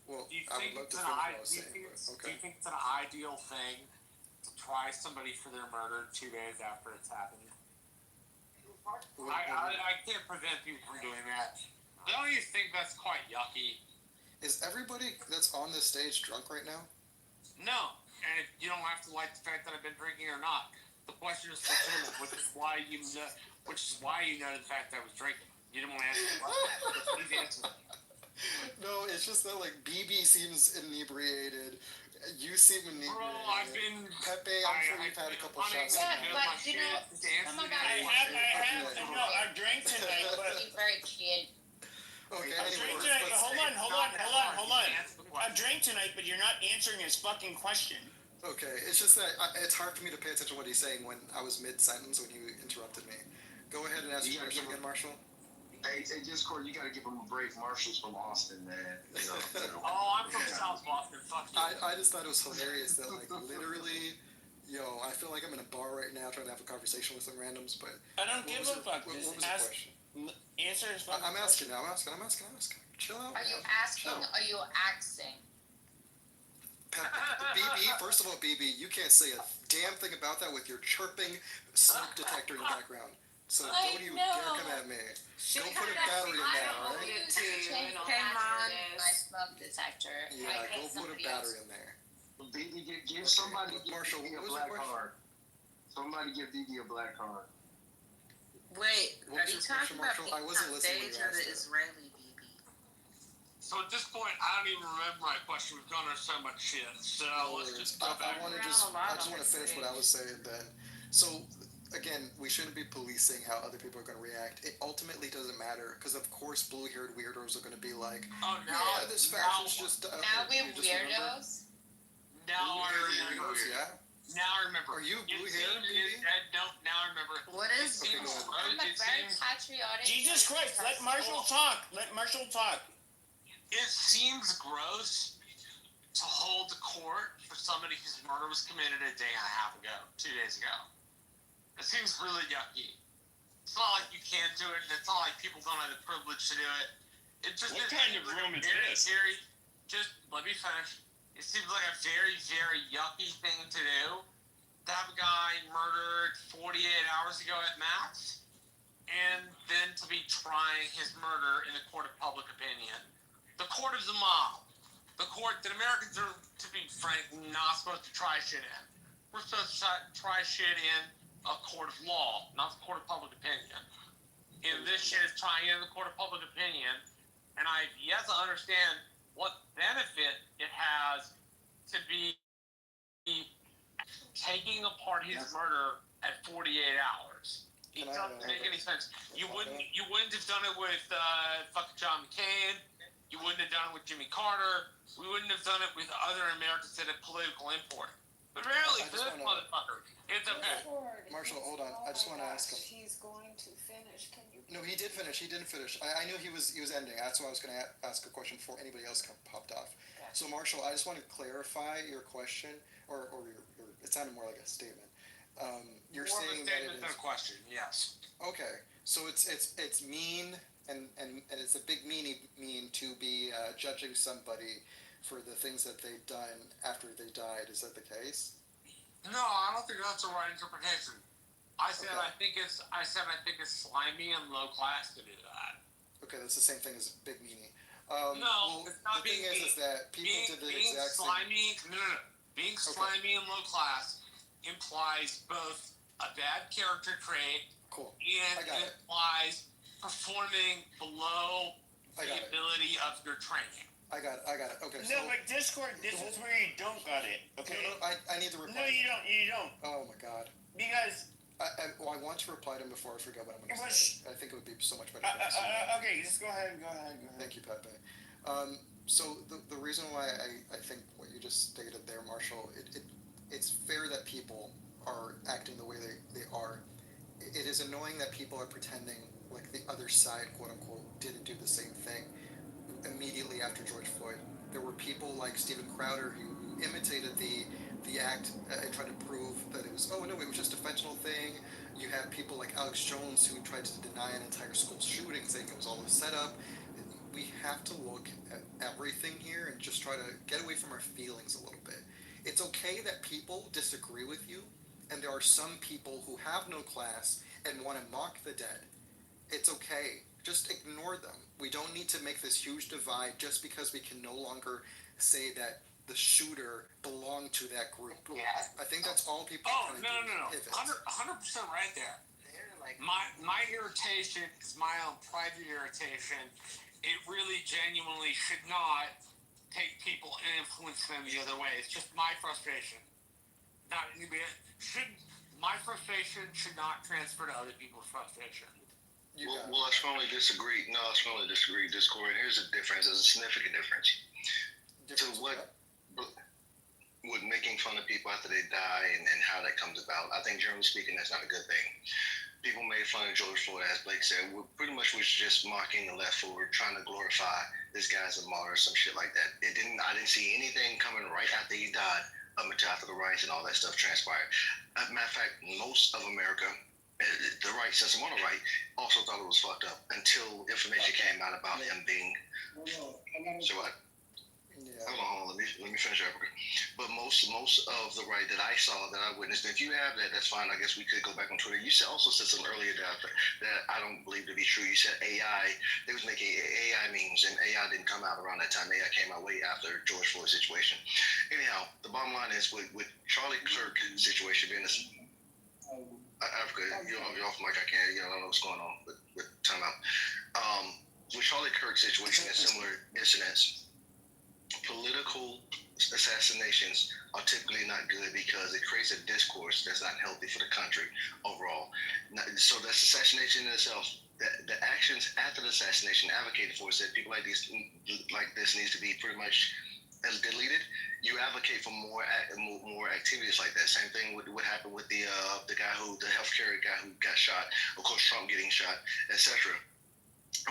Well, do you I think would love to it's finish what I was saying, but okay. Do you think it's an ideal thing to try somebody for their murder 2 days after it's happened? I can't prevent people from doing that. Don't you think that's quite yucky? Is everybody that's on this stage drunk right now? No, and you don't have to like the fact that I've been drinking or not. The question is legitimate, which is why you know the fact that I was drinking. You didn't want to answer the question. Please answer. No, it's just that, like, BB seems inebriated. You seem inebriated. Bro, I've been... Pepe, I'm sure you've had a couple shots. Yeah, but you know, some of that I drank tonight, but... very cute. Okay, I drank tonight, but hold on. I drank tonight, but you're not answering his fucking question. Okay, it's just that it's hard for me to pay attention to what he's saying when I was mid-sentence when you interrupted me. Go ahead and ask your question again, Marshall. Hey, Discord, you gotta give him a break. Marshall's from Austin, man. Oh, I'm from South Boston. Fuck you. I just thought it was hilarious that, like, literally, I feel like I'm in a bar right now trying to have a conversation with some randoms, but... I don't give a fuck. What was the question? Answer his fucking I'm asking. Chill out. Are you asking or are you axing? BB, first of all, BB, you can't say a damn thing about that with your chirping smoke detector in the background. So don't you dare come at me. Go put a battery in there, all right? My smoke detector. Yeah, go put a battery in there. BB, give somebody Marshall, a what was black your question? card. Somebody give BB a black card. Wait, What are was you your talking question, about Marshall? I being wasn't on listening when stage you or the asked it. Israeli BB? So at this point, I don't even remember my question. We've gone over so much shit. So let's just go back. I just want to finish what I was saying then. So, again, we shouldn't be policing how other people are going to react. It ultimately doesn't matter, because of course blue-haired weirdos are going to be like, oh, no, yeah, this faction's just... now we're weirdos? Now I remember. Yeah? Now I remember. Are you blue-haired, BB? No, now I remember. What is Okay, go ahead. I'm a very patriotic. Jesus Christ, let Marshall talk. It seems gross to hold the court for somebody whose murder was committed a day and a half ago, 2 days ago. It seems really yucky. It's not like you can't do it, and it's not like people don't have the privilege to do it. It just What kind of room is this? Just let me finish. It seems like a very, very yucky thing to do. To have a guy murdered 48 hours ago at max, and then to be trying his murder in the court of public opinion. The court of the mob. The court that Americans are, to be frank, not supposed to try shit in. We're supposed to try shit in a court of law, not the court of public opinion. And this shit is trying in the court of public opinion, and I have yet to understand what benefit it has to be taking apart his murder at 48 hours. It doesn't make any sense. You wouldn't have done it with fucking John McCain. You wouldn't have done it with Jimmy Carter. We wouldn't have done it with other Americans that had political import. But really, for this motherfucker, it's okay. Marshall, hold on. I just want to ask him. He's going to finish. Can you? No, he did finish. He didn't finish. I knew he was ending. That's why I was going to ask a question before anybody else popped off. So, Marshall, I just want to clarify your question, or your it sounded more like a statement. You're More saying of a statement than a question, yes. Okay. So it's mean, and it's a big mean to be judging somebody for the things that they've done after they died. Is that the case? No, I don't think that's the right interpretation. I said Okay. I said I think it's slimy and low class to do that. Okay, that's the same thing as big meanie. No, it's not the thing being is that people did the being exact slimy. No. Being slimy and low class implies both a bad character trait Cool. and it implies performing below the ability of your training. I got it. Okay. No, but Discord, this is where you don't got it. Okay. No, I need to reply. No, you don't. You don't. Oh my god. Because. I want to reply to him before I forget what I'm going to say. I think it would be so much better. Okay, just go ahead. Thank you, Pepe. So the reason why I think what you just stated there, Marshall, it's fair that people are acting the way they are. It is annoying that people are pretending like the other side, quote unquote, didn't do the same thing immediately after George Floyd. There were people like Steven Crowder who imitated the act and tried to prove that it was, oh no, it was just a fentanyl thing. You have people like Alex Jones who tried to deny an entire school shooting, saying it was all a setup. We have to look at everything here and just try to get away from our feelings a little bit. It's okay that people disagree with you, and there are some people who have no class and want to mock the dead. It's okay. Just ignore them. We don't need to make this huge divide just because we can no longer say that the shooter belonged to that group. I think that's all people are trying to do. No. 100% right there. My irritation is my own private irritation. It really genuinely should not take people and influence them the other way. It's just my frustration. Not anybody. My frustration should not transfer to other people's frustration. Well, I strongly disagree. No, I strongly disagree, Discord. And here's the difference. There's a significant difference. To what with making fun of people after they die and how that comes about. I think generally speaking, that's not a good thing. People made fun of George Floyd, as Blake said. We pretty much was just mocking the left for trying to glorify this guy's a martyr, some shit like that. I didn't see anything coming right after he died up until after the riots and all that stuff transpired. As a matter of fact, most of America, the right, since I'm on the right, also thought it was fucked up until information came out about him being. So what? Yeah. Hold on, let me finish up. But most of the right that I saw, that I witnessed, if you have that, that's fine. I guess we could go back on Twitter. You also said something earlier that I don't believe to be true. You said AI, they was making AI memes, and AI didn't come out around that time. AI came out way after George Floyd situation. Anyhow, the bottom line is with Charlie Kirk situation being this, Africa, you're off mic, I can't, I don't know what's going on with timeout. With Charlie Kirk situation and similar incidents, political assassinations are typically not good because it creates a discourse that's not healthy for the country overall. So that's assassination in itself. The actions after the assassination advocated for said people like this needs to be pretty much deleted. You advocate for more activities like that. Same thing with what happened with the healthcare guy who got shot. Of course, Trump getting shot, etc.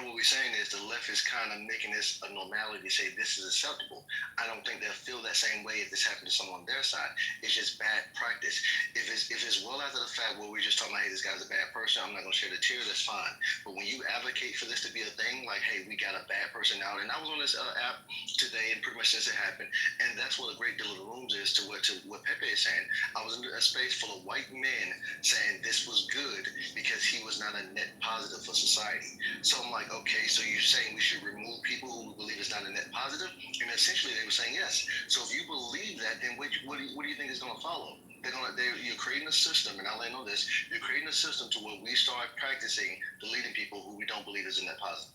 And what we're saying is the left is kind of making this a normality to say this is acceptable. I don't think they'll feel that same way if this happened to someone on their side. It's just bad practice. If it's well after the fact where we're just talking about, hey, this guy's a bad person, I'm not going to shed a tear, that's fine. But when you advocate for this to be a thing, like, hey, we got a bad person out, and I was on this app today and pretty much since it happened, and that's what a great deal of the rooms is to what Pepe is saying. I was in a space full of white men saying this was good because he was not a net positive for society. So I'm like, okay, so you're saying we should remove people who believe it's not a net positive? And essentially they were saying yes. So if you believe that, then what do you think is going to follow? You're creating a system, and I'll end on this, you're creating a system to where we start practicing deleting people who we don't believe is a net positive.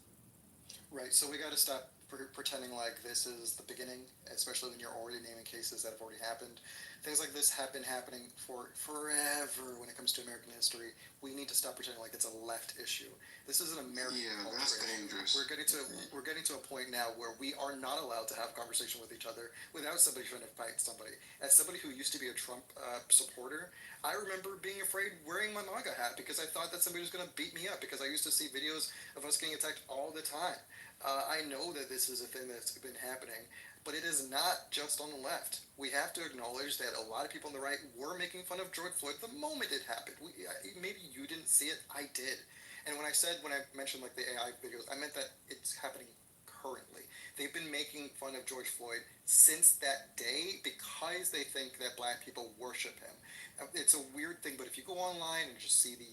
Right, so we got to stop pretending like this is the beginning, especially when you're already naming cases that have already happened. Things like this have been happening for forever when it comes to American history. We need to stop pretending like it's a left issue. This is an American culture. That's dangerous. We're getting to a point now where we are not allowed to have conversation with each other without somebody trying to fight somebody. As somebody who used to be a Trump supporter, I remember being afraid wearing my MAGA hat because I thought that somebody was going to beat me up because I used to see videos of us getting attacked all the time. I know that this is a thing that's been happening, but it is not just on the left. We have to acknowledge that a lot of people on the right were making fun of George Floyd the moment it happened. Maybe you didn't see it, I did. And when I mentioned like the AI videos, I meant that it's happening currently. They've been making fun of George Floyd since that day because they think that black people worship him. It's a weird thing, but if you go online and just see the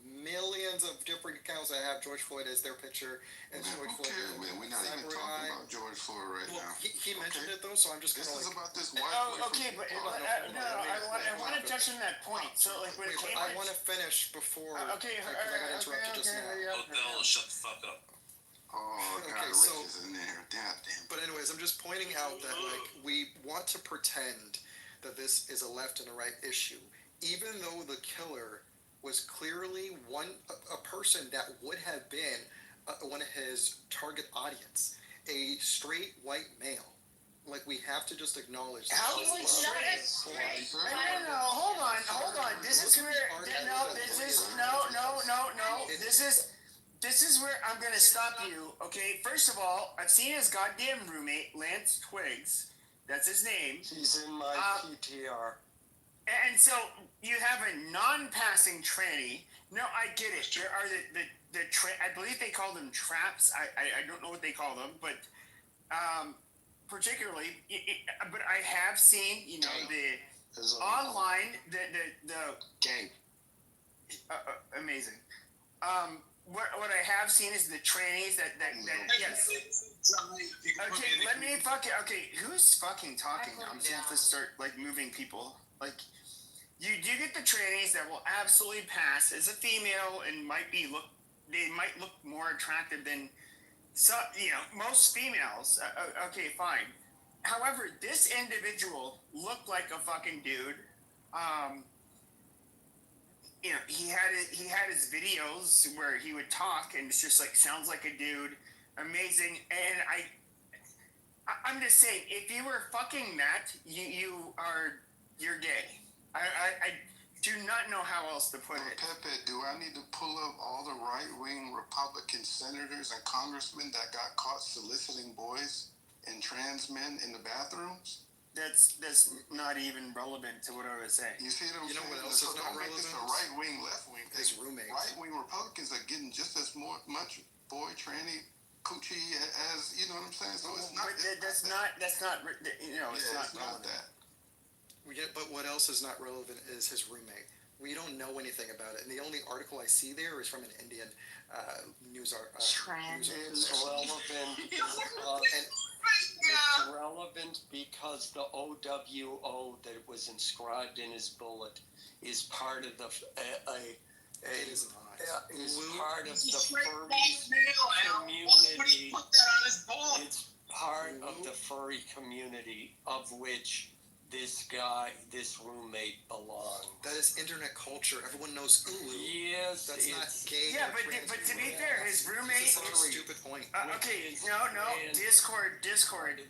millions of different accounts that have George Floyd as their picture, and George Floyd, man, we're not even talking about George Floyd right now. He mentioned it though, so I'm just This kind of is like. about this white. Okay, but I want to touch on that point. So like when it came, I want to finish before. Okay, I got interrupted just now. Bill, shut the fuck up. Oh, God, Okay, Rich so- is in there. Damn. But anyways, I'm just pointing out that like we want to pretend that this is a left and a right issue, even though the killer was clearly a person that would have been one of his target audience, a straight white male. Like we have to just acknowledge that. How is he straight? No, hold on. This is where This is where I'm gonna stop you. Okay, first of all, I've seen his goddamn roommate, Lance Twiggs. That's his name. He's in my PTR. And so you have a non-passing tranny. No, I get it. There are I believe they call them traps. I don't know what they call them, but particularly, but I have seen the online the gang. Amazing. What I have seen is the trannies that yes. Okay, let me okay. Who's fucking talking? I'm just have to start like moving people. Like you do get the trannies that will absolutely pass as a female and they might look more attractive than most females. Okay, fine. However, this individual looked like a fucking dude. He had his videos where he would talk and it's just like sounds like a dude, amazing. And I'm just saying, if you were fucking that, you're gay. I do not know how else to put it. Pepe, do I need to pull up all the right-wing Republican senators and congressmen that got caught soliciting boys and trans men in the bathrooms? That's not even relevant to what I was saying. You see what I'm saying? You know what else is not relevant? It's a right-wing, left-wing thing. His roommates. Right-wing Republicans are getting just as much boy tranny coochie as, you know what I'm saying? So it's not. That's not relevant. That. But what else is not relevant is his roommate. We don't know anything about it, and the only article I see there is from an Indian news article. Is relevant. It's relevant because the OWO that was inscribed in his bullet is part of the It is not. Is part of the furry community. It's part of the furry community of which this roommate belongs. That is internet culture. Everyone knows Ulu. Yes, that's not gay. Yeah, but to be fair, his roommate. That's such a stupid point. Okay, no, Discord.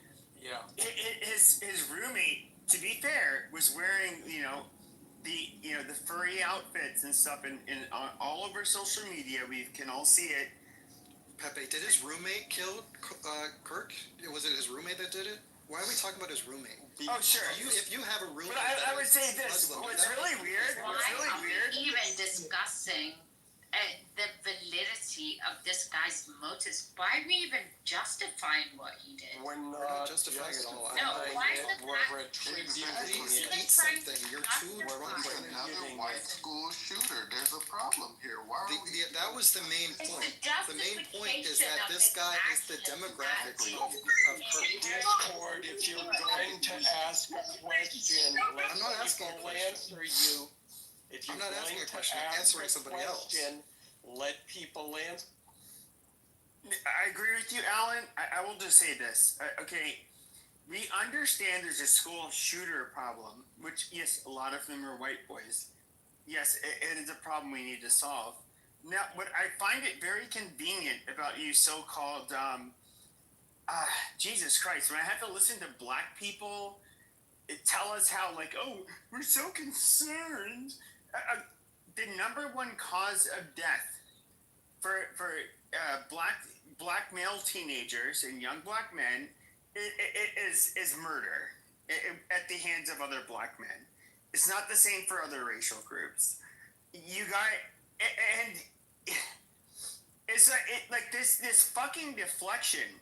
Yeah. His roommate, to be fair, was wearing the furry outfits and stuff, and all over social media. We can all see it. Pepe, did his roommate kill Kirk? Was it his roommate that did it? Why are we talking about his roommate? Oh, sure. If you have a roommate, but I would say this. What's really weird? Even discussing the validity of this guy's motives. Why are we even justifying what he did? We're not justifying it all. No, why is the we're fact attributing eat something? You're too drunk right now. Another white school shooter. There's a problem here. Why are we? That was the main point. The main point is that this guy is the demographic of Discord. If you're going to ask a question, I'm not asking a question. answer you. If you're I'm not asking a question. I'm answering somebody else. Let people answer. I agree with you, Alan. I will just say this. Okay, we understand there's a school shooter problem, which, yes, a lot of them are white boys. Yes, it is a problem we need to solve. Now, what I find it very convenient about you so-called, Jesus Christ, when I have to listen to black people tell us how, like, oh, we're so concerned. The number one cause of death for black male teenagers and young black men is murder at the hands of other black men. It's not the same for other racial groups. You got and It's like this fucking deflection.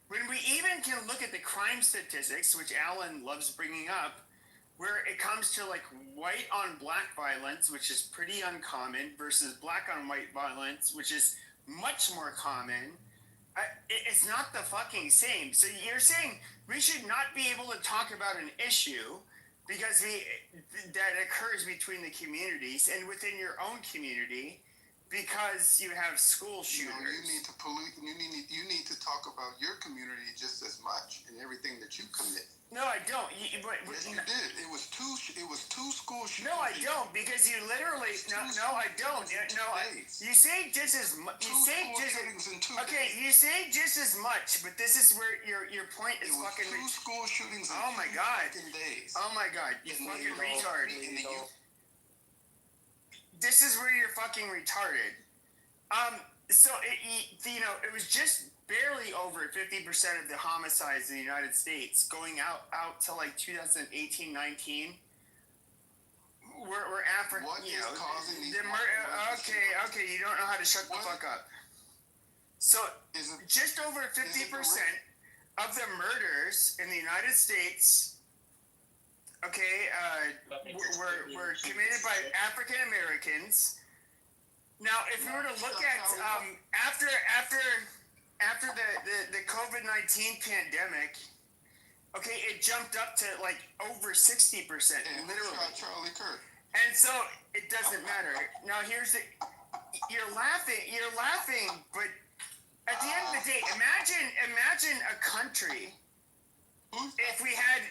When we even can look at the crime statistics, which Alan loves bringing up, where it comes to like white on black violence, which is pretty uncommon, versus black on white violence, which is much more common. It's not the fucking same. So you're saying we should not be able to talk about an issue because that occurs between the communities and within your own community because you have school shooters. You need to you need to talk about your community just as much in everything that you commit. No, I don't. Yes, you did. It was two school shootings. No, I don't, because you literally. No, I don't. No, you say just as much. You say just. Okay, you say just as much, but this is where your point is fucking. Two school shootings. Oh my god. Days. Oh my god, you fucking retard. This is where you're fucking retarded. So it was just barely over 50% of the homicides in the United States going out to like 2018-19. We're African. What is causing these? Okay, you don't know how to shut the fuck up. So just over 50% of the murders in the United States, were committed by African Americans. Now, if we were to look at after the COVID-19 pandemic, it jumped up to like over 60%, literally. Charlie Kirk. And so it doesn't matter. Now here's you're laughing, but at the end of the day, imagine a country if we had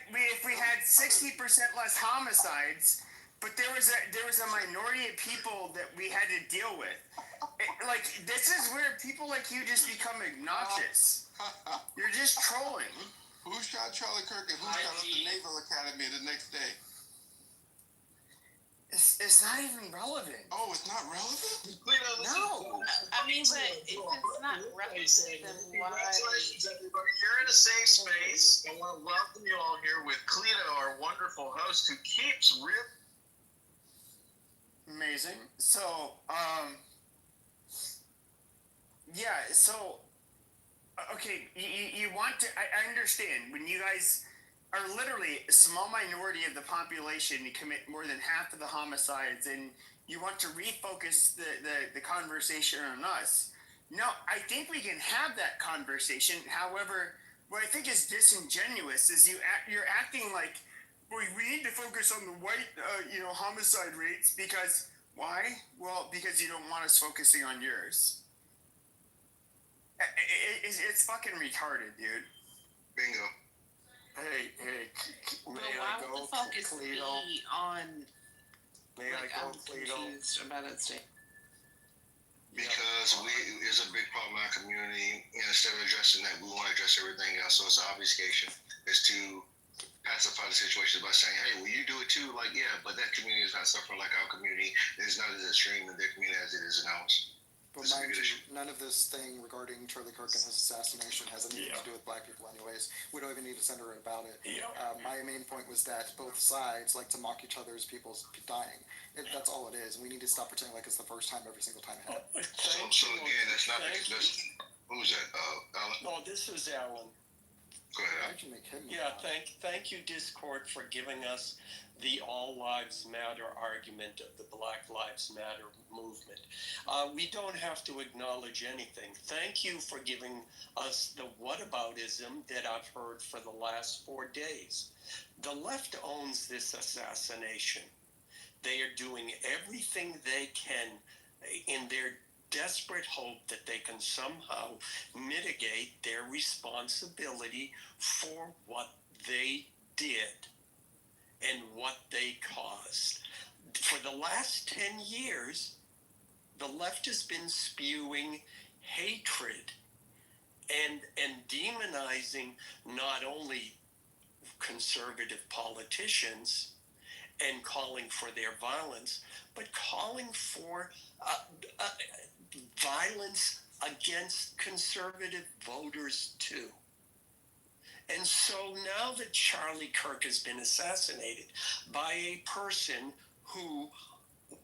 60% less homicides, but there was a minority of people that we had to deal with. This is where people like you just become obnoxious. You're just trolling. Who shot Charlie Kirk and who shot up the Naval Academy the next day? It's not even relevant. Oh, it's not relevant? No. I mean, but if it's not relevant, then why? Congratulations, everybody. You're in a safe space. I want to welcome you all here with Cleo, our wonderful host, who keeps Amazing. So, okay, you want to, I understand, when you guys are literally a small minority of the population, you commit more than half of the homicides, and you want to refocus the conversation on us. No, I think we can have that conversation. However, what I think is disingenuous is you're acting like, well, we need to focus on the white, homicide rates because why? Well, because you don't want us focusing on yours. It's fucking retarded, dude. Bingo. Hey, may why I go, would the focus be on? May I go, Cleo? About it, Because there's a big problem in our community. Instead of addressing that, we want to address everything else. So it's an obfuscation. It's to pacify the situation by saying, hey, will you do it too? Like, yeah, but that community is not suffering like our community. It is not as extreme in their community as it is in ours. But mind you, none of this thing regarding Charlie Kirk and his assassination has anything to do with black people anyways. We don't even need to censor about it. My main point was that both sides like to mock each other as people dying. That's all it is. And we need to stop pretending like it's the first time every single time it happens. So again, that's not because who's that? Alan? No, this is Alan. Go ahead. I can make him. Yeah, thank you, Discord, for giving us the All Lives Matter argument of the Black Lives Matter movement. We don't have to acknowledge anything. Thank you for giving us the whataboutism that I've heard for the last 4 days. The left owns this assassination. They are doing everything they can in their desperate hope that they can somehow mitigate their responsibility for what they did and what they caused. For the last 10 years, the left has been spewing hatred and demonizing not only conservative politicians and calling for their violence, but calling for violence against conservative voters too. And so now that Charlie Kirk has been assassinated by a person who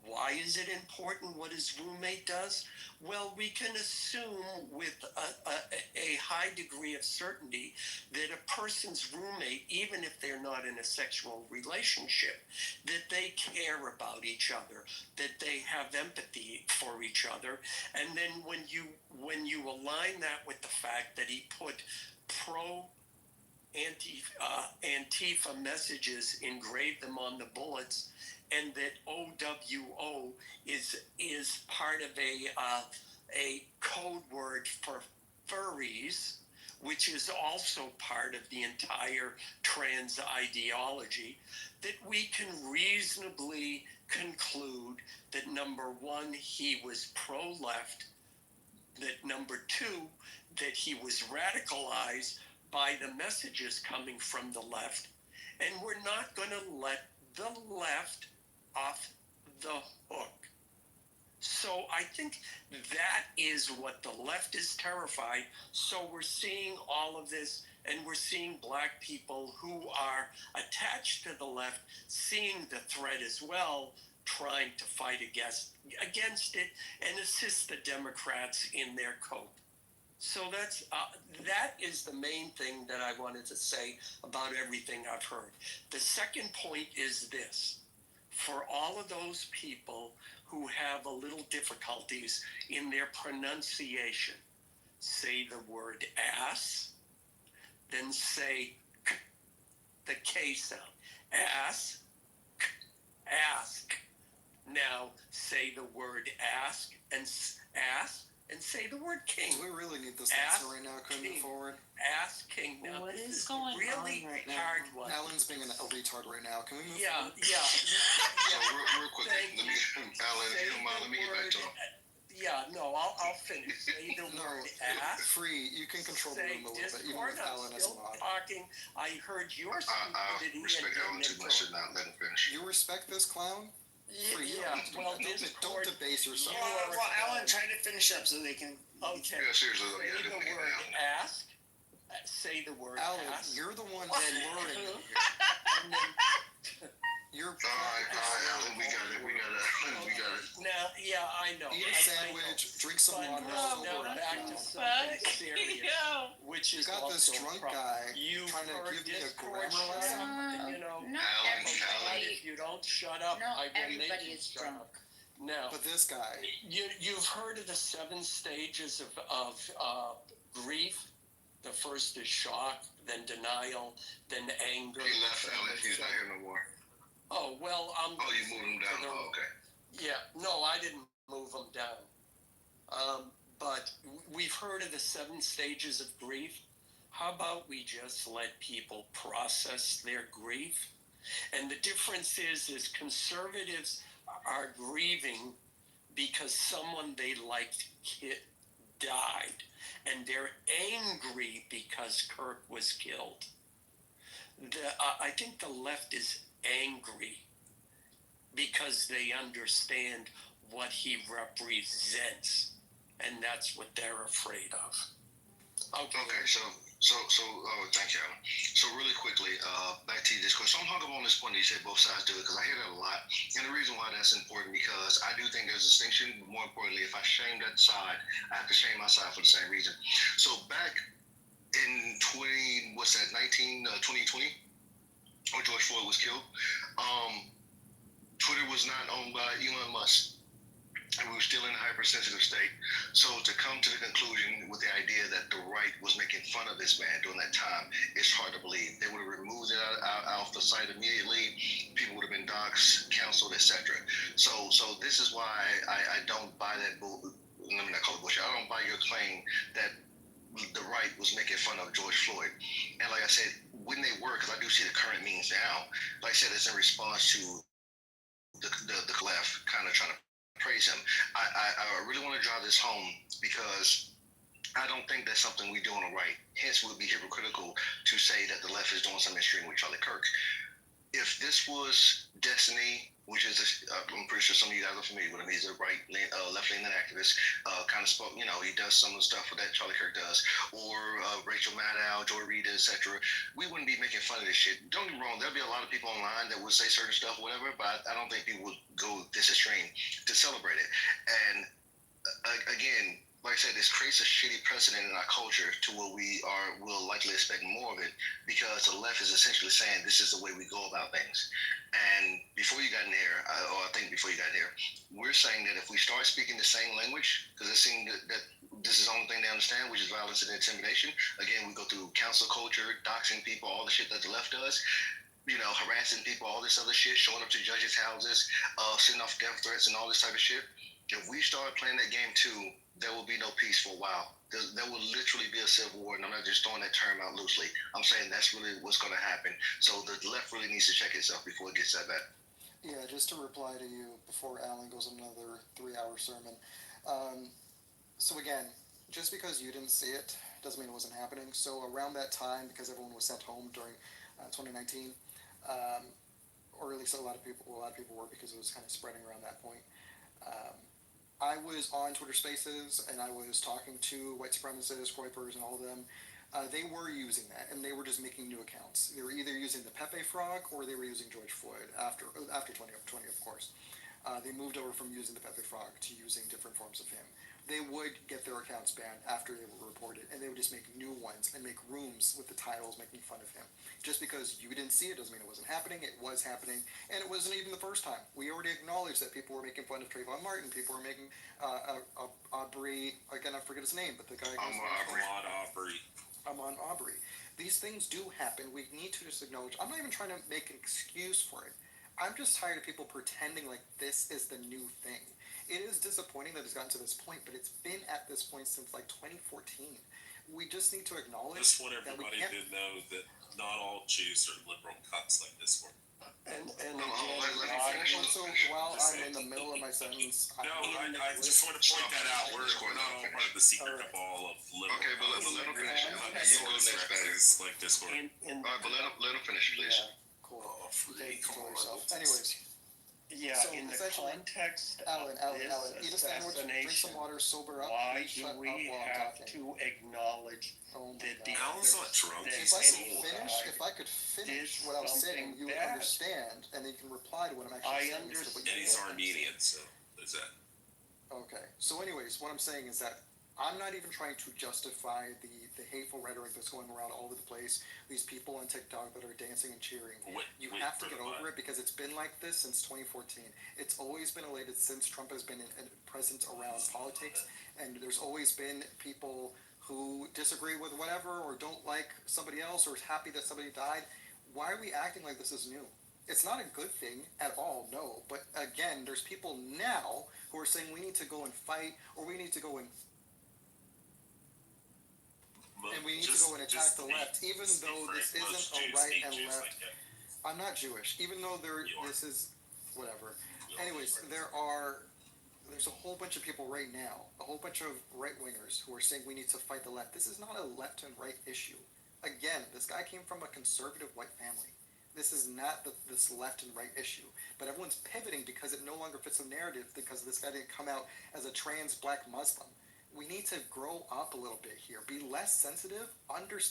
Why is it important what his roommate does? Well, we can assume with a high degree of certainty that a person's roommate, even if they're not in a sexual relationship, that they care about each other, that they have empathy for each other. And then when you align that with the fact that he put pro Antifa messages, engraved them on the bullets, and that OWO is part of a code word for furries, which is also part of the entire trans ideology, that we can reasonably conclude that number one, he was pro-left, that number two, that he was radicalized by the messages coming from the left, and we're not going to let the left off the hook. So I think that is what the left is terrified. So we're seeing all of this, and we're seeing black people who are attached to the left seeing the threat as well, trying to fight against it and assist the Democrats in their cope. So that is the main thing that I wanted to say about everything I've heard. The second point is this: for all of those people who have a little difficulties in their pronunciation, say the word ass, then say k, the K sound. Ass, k, ask. Now say the word ask and say the word king. We really need this answer right now. Can we move forward? Ask king. Now What this is is going really on right now? hard one. Alan's being a retard right now. Can we move forward? Yeah. So real quick, Alan, if you don't mind, let me get back to him. Yeah, no, I'll finish. Say the word ask. Free. You can control the room a little bit, even with Alan as a mod. Talking. I heard your I stupidity. respect Alan too much to not let him finish. You respect this clown? Free. Well, don't debase yourself. Well, Alan, try to finish up so they can. Okay. Yeah, seriously, though, Say yeah, the yeah, word yeah. ask. Say the word Alan, ask. you're the one Then slurring. and then You're All right, Alan, we got it. now, yeah, I know. Eat a sandwich, drink some water. Now back to something serious, which is You got this also drunk problem. guy You've trying to heard give me a discourse grammar lesson. You know, Not everybody. if you don't shut up, Not I will make everybody you is shut drunk. up. Now, But this guy, you've heard of the 7 stages of grief. The first is shock, then denial, then anger. He left, Alan. He's not here no more. Oh, well, Oh, you moved him down. Oh, okay. Yeah, no, I didn't move them down. But we've heard of the 7 stages of grief. How about we just let people process their grief? And the difference is conservatives are grieving because someone they liked died, and they're angry because Kirk was killed. I think the left is angry because they understand what he represents, and that's what they're afraid of. Okay, so thank you, Alan. So really quickly, back to this question. I'm hung up on this point that you said both sides do it, because I hear that a lot. And the reason why that's important, because I do think there's a distinction, but more importantly, if I shame that side, I have to shame my side for the same reason. So back in 2020, when George Floyd was killed, Twitter was not owned by Elon Musk. And we were still in a hypersensitive state. So to come to the conclusion with the idea that the right was making fun of this man during that time, it's hard to believe. They would have removed it out the site immediately. People would have been doxxed, counseled, etc. So this is why I don't buy that let me not call it bullshit. I don't buy your claim that the right was making fun of George Floyd. And like I said, when they were, because I do see the current memes now, like I said, it's in response to the left kind of trying to praise him. I really want to drive this home, because I don't think that's something we do on the right. Hence, it would be hypocritical to say that the left is doing something extreme with Charlie Kirk. If this was Destiny, which is, I'm pretty sure some of you guys are familiar with him. He's a left-leaning activist, kind of spoke, he does some of the stuff that Charlie Kirk does. Or Rachel Maddow, Joy Rita, etc., we wouldn't be making fun of this shit. Don't get me wrong, there'll be a lot of people online that would say certain stuff, whatever, but I don't think people would go this extreme to celebrate it. And again, like I said, this creates a shitty precedent in our culture to where will likely expect more of it, because the left is essentially saying this is the way we go about things. And before you got in here, I think before you got here, we're saying that if we start speaking the same language, because it seems that this is the only thing they understand, which is violence and intimidation. Again, we go through cancel culture, doxing people, all the shit that the left does. Harassing people, all this other shit, showing up to judges' houses, sending off death threats and all this type of shit. If we start playing that game too, there will be no peace for a while. There will literally be a civil war, and I'm not just throwing that term out loosely. I'm saying that's really what's going to happen. So the left really needs to check itself before it gets that bad. Yeah, just to reply to you before Alan goes on another 3-hour sermon. So again, just because you didn't see it doesn't mean it wasn't happening. So around that time, because everyone was sent home during 2019, or at least a lot of people were, because it was kind of spreading around that point. I was on Twitter Spaces, and I was talking to white supremacists, Kuipers, and all of them. They were using that, and they were just making new accounts. They were either using the Pepe Frog, or they were using George Floyd after 2020, of course. They moved over from using the Pepe Frog to using different forms of him. They would get their accounts banned after they were reported, and they would just make new ones and make rooms with the titles making fun of him. Just because you didn't see it doesn't mean it wasn't happening. It was happening, and it wasn't even the first time. We already acknowledged that people were making fun of Trayvon Martin. People were making Aubrey, again, I forget his name, but the guy Ahmaud Aubrey. These things do happen. We need to just acknowledge. I'm not even trying to make an excuse for it. I'm just tired of people pretending like this is the new thing. It is disappointing that it's gotten to this point, but it's been at this point since like 2014. We just need to acknowledge Just want that we everybody can't. to know that not all Jews are liberal cucks like this one. And let me finish. So while I'm in the middle of my sentence, I just want to point that out. We're not all part of the secret cabal of liberal. Okay, but let him finish. You go next, Barry. Like Discord. All right, but let him finish, please. Yeah, cool. Anyways. Yeah, So in the essentially, context Alan, of this eat a sandwich, drink some assassination, water, sober up. why please do shut we up while I'm have talking. to acknowledge that the Alan's not drunk. If I could finish what I was saying, you would understand, and then you can reply to what I'm actually saying. And he's Armenian, so there's that. Okay. So anyways, what I'm saying is that I'm not even trying to justify the hateful rhetoric that's going around all over the place. These people on TikTok that are dancing and cheering. You have to get over it, because it's been like this since 2014. It's always been elated since Trump has been present around politics, and there's always been people who disagree with whatever, or don't like somebody else, or is happy that somebody died. Why are we acting like this is new? It's not a good thing at all, no. But again, there's people now who are saying we need to go and fight, or we need to go and we need to go and attack the left, even though this isn't a right and left. I'm not Jewish, even though this is whatever. Anyways, there's a whole bunch of people right now, a whole bunch of right-wingers who are saying we need to fight the left. This is not a left and right issue. Again, this guy came from a conservative white family. This is not this left and right issue. But everyone's pivoting because it no longer fits the narrative, because this guy didn't come out as a trans black Muslim. We need to grow up a little bit here. Be less sensitive.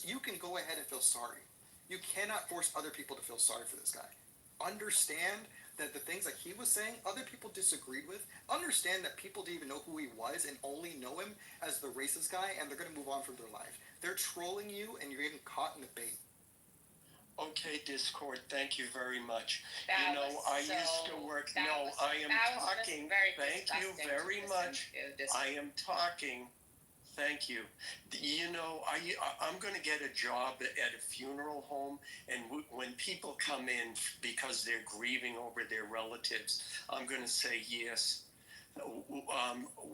You can go ahead and feel sorry. You cannot force other people to feel sorry for this guy. Understand that the things that he was saying, other people disagreed with. Understand that people didn't even know who he was and only know him as the racist guy, and they're going to move on from their life. They're trolling you, and you're getting caught in the bait. Okay, Discord, thank you very much. That I used to work. I am talking. Thank you very much. I am talking. Thank you. I'm going to get a job at a funeral home, and when people come in because they're grieving over their relatives, I'm going to say yes.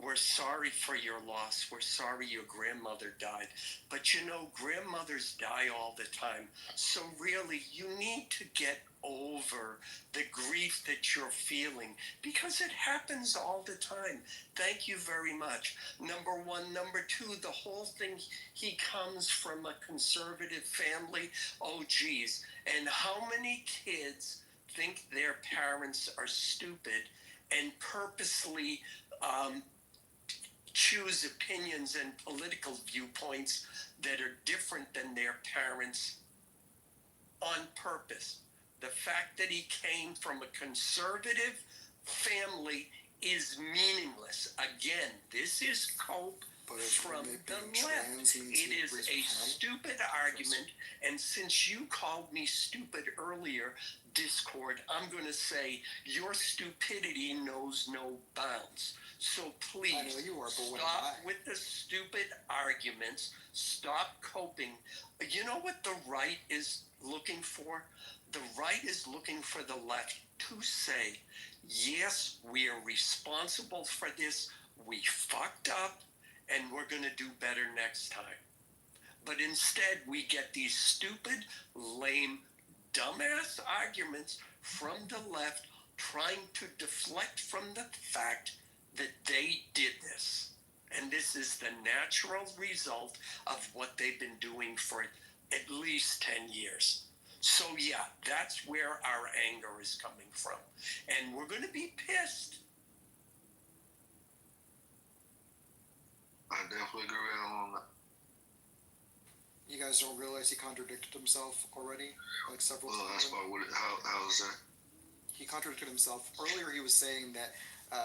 We're sorry for your loss. We're sorry your grandmother died. But grandmothers die all the time. So really, you need to get over the grief that you're feeling, because it happens all the time. Thank you very much. Number one. Number two, the whole thing, he comes from a conservative family. Oh, geez. And how many kids think their parents are stupid and purposely choose opinions and political viewpoints that are different than their parents on purpose. The fact that he came from a conservative family is meaningless. Again, this is cope from the left. It is a stupid argument, and since you called me stupid earlier, Discord, I'm going to say your stupidity knows no bounds. So please, stop with the stupid arguments. Stop coping. You know what the right is looking for? The right is looking for the left to say, yes, we are responsible for this. We fucked up, and we're going to do better next time. But instead, we get these stupid, lame, dumbass arguments from the left trying to deflect from the fact that they did this. And this is the natural result of what they've been doing for at least 10 years. So yeah, that's where our anger is coming from. And we're going to be pissed. I definitely agree with him on that. You guys don't realize he contradicted himself already, like several times? Well, that's about what how is that? He contradicted himself. Earlier he was saying that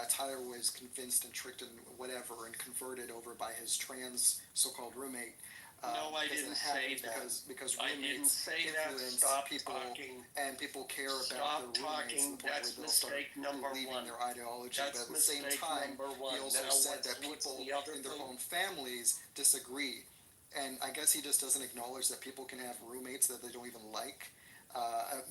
Tyler was convinced and tricked and whatever and converted over by his trans so-called roommate. No, I didn't say that. Because I didn't roommates say that. influence Stop people, talking. and people care Stop about their roommates talking. to the point That's where they'll start mistake number believing one. their ideology. That's but at the same mistake time, number one. he also Now, said that what's people the other in their thing? own families disagree. And I guess he just doesn't acknowledge that people can have roommates that they don't even like.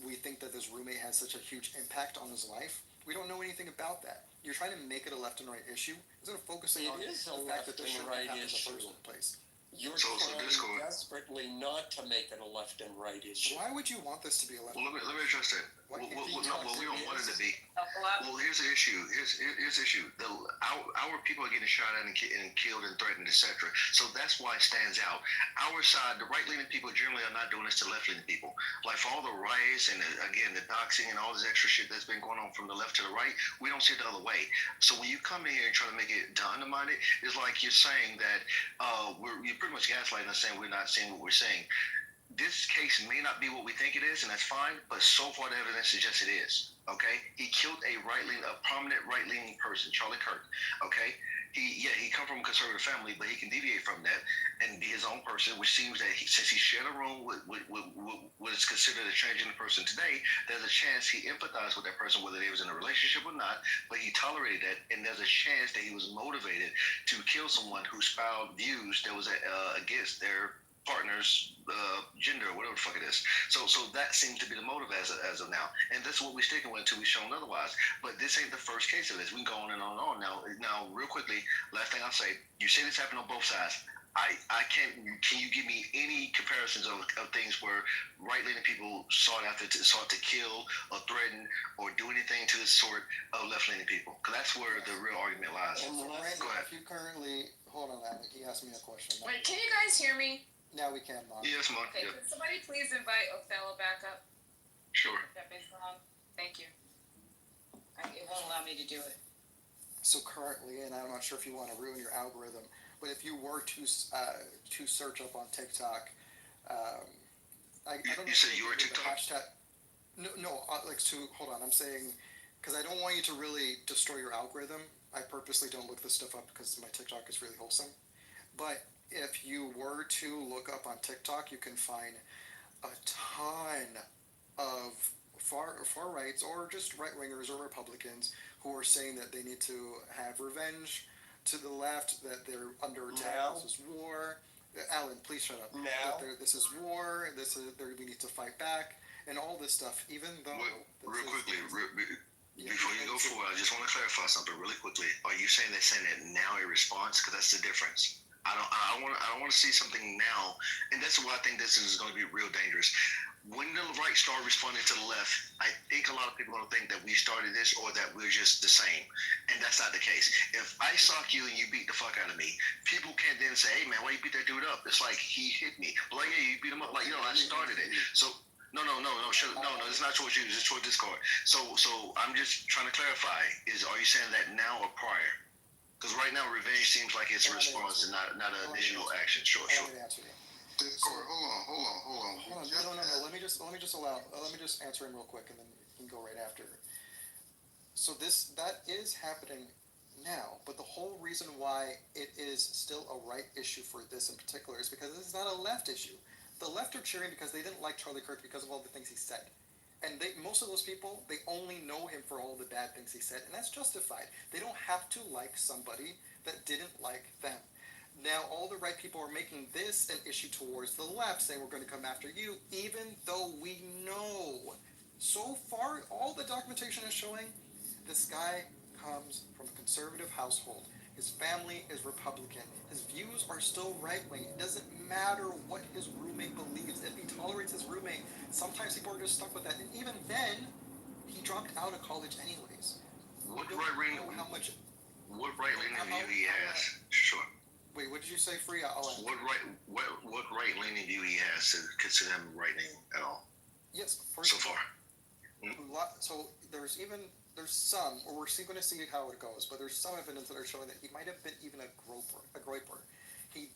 We think that this roommate has such a huge impact on his life. We don't know anything about that. You're trying to make it a left and right issue instead of focusing on the fact that this shouldn't have happened in the first place. You're So trying Discord. desperately not to make it a left and right issue. Why would you want this to be a left? Well, let me address that. What Well, if he no, well, we don't want it to be. Well, Well, here's the issue. Here's the issue. Our people are getting shot at and killed and threatened, etc. So that's why it stands out. Our side, the right-leaning people generally are not doing this to left-leaning people. Like for all the riots and again the doxing and all this extra shit that's been going on from the left to the right, we don't see it the other way. So when you come in here and try to make it to undermine it, it's like you're saying that you're pretty much gaslighting us, saying we're not saying what we're saying. This case may not be what we think it is, and that's fine, but so far the evidence suggests it is. Okay? He killed a prominent right-leaning person, Charlie Kirk. Okay? He come from a conservative family, but he can deviate from that and be his own person, which seems that since he shared a room with what is considered a transgender person today, there's a chance he empathized with that person, whether they was in a relationship or not, but he tolerated that, and there's a chance that he was motivated to kill someone who espoused views that was against their partner's gender, or whatever the fuck it is. So that seems to be the motive as of now, and that's what we're sticking with until we're shown otherwise. But this ain't the first case of this. We can go on and on and on. Now, real quickly, last thing I'll say. You say this happened on both sides. I can't. Can you give me any comparisons of things where right-leaning people sought to kill or threaten or do anything to the sort of left-leaning people? Because that's where the real argument lies. And Randy, go ahead. if you currently hold on, Alec, he asked me a question. Wait, can you guys hear me? Now we can, Mom. Yes, Mark. Okay, Yeah. could somebody please invite Othello back up? Sure. That big song. Thank you. It won't allow me to do it. So currently, and I'm not sure if you want to ruin your algorithm, but if you were to search up on TikTok, I don't know. You said you were the TikTok? hashtag. No, like hold on. I'm saying because I don't want you to really destroy your algorithm. I purposely don't look this stuff up because my TikTok is really wholesome. But if you were to look up on TikTok, you can find a ton of far rights or just right wingers or Republicans who are saying that they need to have revenge to the left, that they're under attack. Now? This is war. Alan, please shut up. Now? That this is war. We need to fight back, and all this stuff. Even though Real quickly, before you go forward, I just want to clarify something really quickly. Are you saying they're saying it now a response? Because that's the difference. I don't want to see something now, and that's why I think this is going to be real dangerous. When the right start responding to the left, I think a lot of people are going to think that we started this or that we're just the same, and that's not the case. If I sock you and you beat the fuck out of me, people can't then say, "Hey man, why you beat that dude up?" It's like he hit me. But like, yeah, you beat him up. Like, I started it. So. No, it's not towards you. It's towards Discord. So I'm just trying to clarify. Are you saying that now or prior? Because right now, revenge seems like it's a response and not an additional action. Sure. Let me answer you. Discord, hold on. No. Let me just answer him real quick, and then you can go right after. So that is happening now, but the whole reason why it is still a right issue for this in particular is because this is not a left issue. The left are cheering because they didn't like Charlie Kirk because of all the things he said. And most of those people, they only know him for all the bad things he said, and that's justified. They don't have to like somebody that didn't like them. Now, all the right people are making this an issue towards the left, saying we're going to come after you, even though we know. So far, all the documentation is showing this guy comes from a conservative household. His family is Republican. His views are still right-wing. It doesn't matter what his roommate believes. If he tolerates his roommate, sometimes people are just stuck with that. And even then, he dropped out of college anyways. What right-leaning view he has? Sure. Wait, what did you say, Free? What right-leaning view he has to consider him right-leaning at all? Yes, so far. So there's some, or we're going to see how it goes, but there's some evidence that are showing that he might have been even a groper. He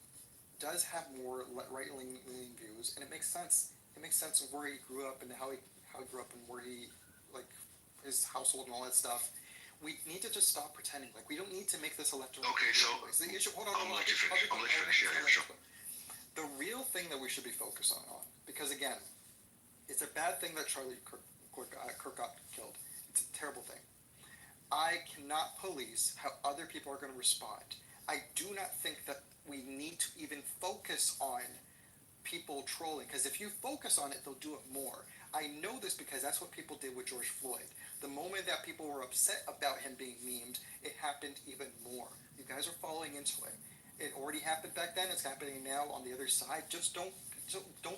does have more right-leaning views, and it makes sense. It makes sense of where he grew up and how he grew up and where he, like, his household and all that stuff. We need to just stop pretending. Like, we don't need to make this a left and right. Okay, so the issue. Hold on. I'll let you finish. Yeah, sure. The real thing that we should be focused on, because again, it's a bad thing that Charlie Kirk got killed. It's a terrible thing. I cannot police how other people are going to respond. I do not think that we need to even focus on people trolling, because if you focus on it, they'll do it more. I know this because that's what people did with George Floyd. The moment that people were upset about him being memed, it happened even more. You guys are falling into it. It already happened back then. It's happening now on the other side. Just don't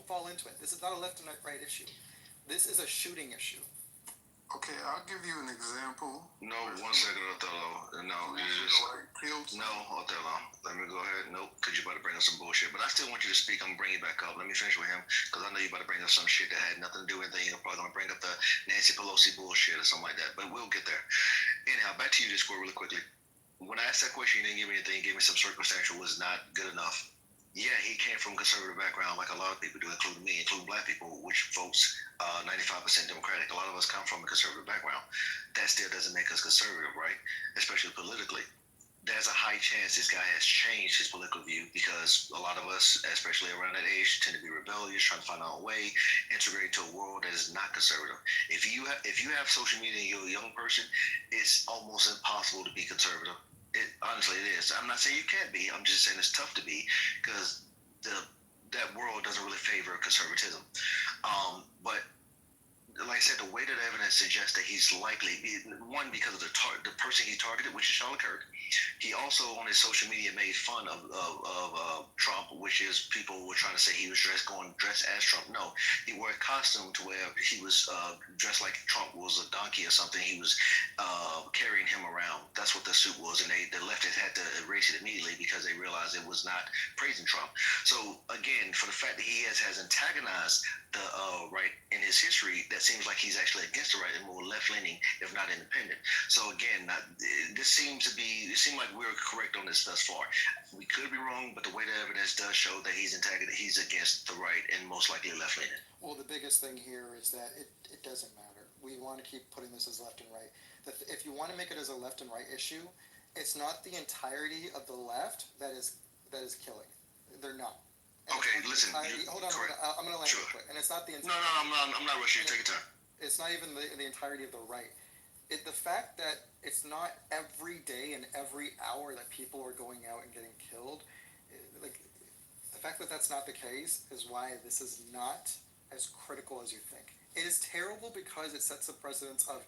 fall into it. This is not a left and right issue. This is a shooting issue. Okay, I'll give you an example. No, 1 second, Othello. No, Othello. Let me go ahead. Nope, because you're about to bring up some bullshit. But I still want you to speak. I'm going to bring you back up. Let me finish with him, because I know you're about to bring up some shit that had nothing to do with anything. You're probably going to bring up the Nancy Pelosi bullshit or something like that. But we'll get there. Anyhow, back to you, Discord, really quickly. When I asked that question, you didn't give me anything. You gave me some circumstantial was not good enough. Yeah, he came from a conservative background like a lot of people do, including me, including black people, which votes 95% Democratic. A lot of us come from a conservative background. That still doesn't make us conservative, right? Especially politically. There's a high chance this guy has changed his political view, because a lot of us, especially around that age, tend to be rebellious, trying to find our own way, integrate into a world that is not conservative. If you have social media and you're a young person, it's almost impossible to be conservative. Honestly, it is. I'm not saying you can't be. I'm just saying it's tough to be, because that world doesn't really favor conservatism. But like I said, the way that evidence suggests that he's likely, one, because of the person he targeted, which is Charlie Kirk. He also on his social media made fun of Trump, which is people were trying to say he was dressed as Trump. No, he wore a costume to where he was dressed like Trump was a donkey or something. He was carrying him around. That's what the suit was, and the leftists had to erase it immediately because they realized it was not praising Trump. So again, for the fact that he has antagonized the right in his history, that seems like he's actually against the right and more left-leaning, if not independent. So again, this seems like we're correct on this thus far. We could be wrong, but the way the evidence does show that he's against the right and most likely left-leaning. Well, the biggest thing here is that it doesn't matter. We want to keep putting this as left and right. If you want to make it as a left and right issue, it's not the entirety of the left that is killing. They're not. Okay, listen. Hold on. I'm going to land real quick. And it's not the entirety. No, I'm not rushing you. Take your time. It's not even the entirety of the right. The fact that it's not every day and every hour that people are going out and getting killed, like the fact that that's not the case is why this is not as critical as you think. It is terrible because it sets the precedence of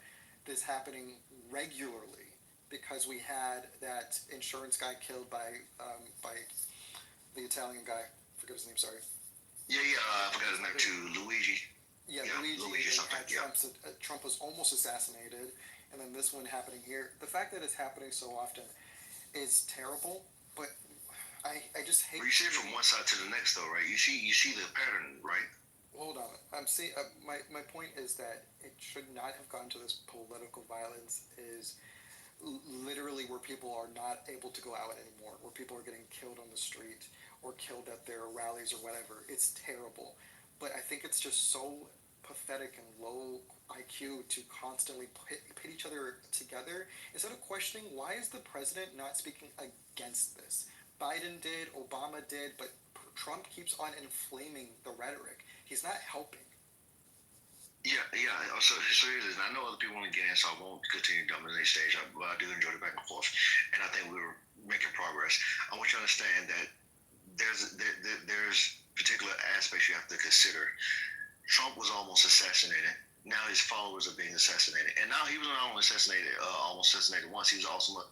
this happening regularly, because we had that insurance guy killed by the Italian guy. I forget his name. Sorry. Yeah. I forgot his name too. Luigi. Yeah, Luigi something. Trump was almost assassinated, and then this one happening here. The fact that it's happening so often is terrible, but I just hate. Well, you see it from one side to the next, though, right? You see the pattern, right? Hold on. I'm saying my point is that it should not have gone to this political violence. Is literally where people are not able to go out anymore, where people are getting killed on the street or killed at their rallies or whatever. It's terrible. But I think it's just so pathetic and low IQ to constantly pit each other together instead of questioning why is the president not speaking against this. Biden did, Obama did, but Trump keeps on inflaming the rhetoric. He's not helping. Yeah. So here's this. I know other people want to get in, so I won't continue dominating the stage. But I do enjoy the back and forth, and I think we're making progress. I want you to understand that there's particular aspects you have to consider. Trump was almost assassinated. Now his followers are being assassinated, and now he was not only assassinated, almost assassinated once. He was also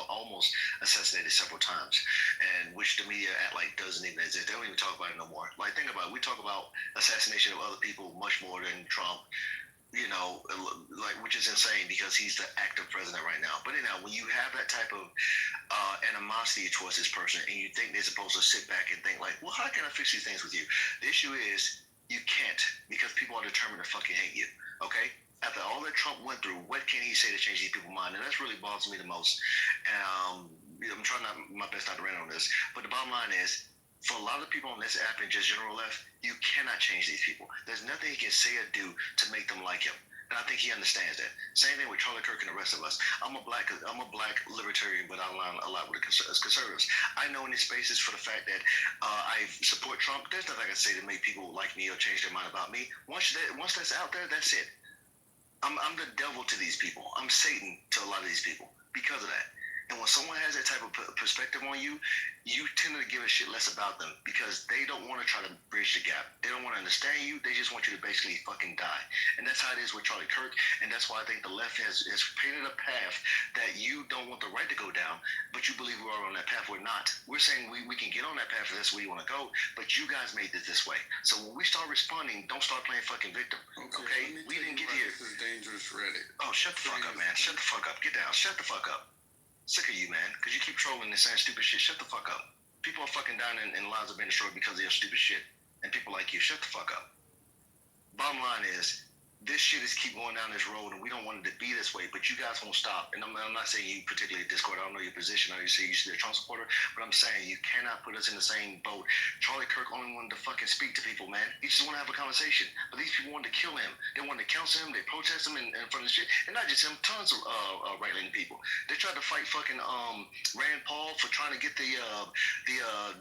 almost assassinated several times, and which the media act like doesn't even exist. They don't even talk about it no more. Like think about it. We talk about assassination of other people much more than Trump. Like which is insane because he's the active president right now. But anyhow, when you have that type of animosity towards this person, and you think they're supposed to sit back and think like, well, how can I fix these things with you? The issue is you can't because people are determined to fucking hate you. Okay. After all that Trump went through, what can he say to change these people's mind? And that's really bothers me the most. I'm trying my best not to rant on this, but the bottom line is, for a lot of people on this app and just general left, you cannot change these people. There's nothing he can say or do to make them like him. And I think he understands that. Same thing with Charlie Kirk and the rest of us. I'm a black libertarian, but I align a lot with the conservatives. I know in these spaces for the fact that I support Trump. There's nothing I can say to make people like me or change their mind about me. Once that's out there, that's it. I'm the devil to these people. I'm Satan to a lot of these people because of that. And when someone has that type of perspective on you, you tend to give a shit less about them because they don't want to try to bridge the gap. They don't want to understand you. They just want you to basically fucking die. And that's how it is with Charlie Kirk. And that's why I think the left has painted a path that you don't want the right to go down, but you believe we are on that path. We're not. We're saying we can get on that path if that's where you want to go, but you guys made it this way. So when we start responding, don't start playing fucking victim. Okay? We didn't get here. This is dangerous Reddit. Oh, shut the fuck up, man. Shut the fuck up. Get down. Shut the fuck up. Sick of you, man, because you keep trolling and saying stupid shit. Shut the fuck up. People are fucking dying and lives are being destroyed because of your stupid shit. And people like you, shut the fuck up. Bottom line is, this shit is keep going down this road, and we don't want it to be this way, but you guys won't stop. And I'm not saying you particularly Discord. I don't know your position. I know you say you should be a Trump supporter, but I'm saying you cannot put us in the same boat. Charlie Kirk only wanted to fucking speak to people, man. He just want to have a conversation. But these people wanted to kill him. They wanted to counsel him. They protest him in front of the shit. And not just him, tons of right-leaning people. They tried to fight fucking Rand Paul for trying to get the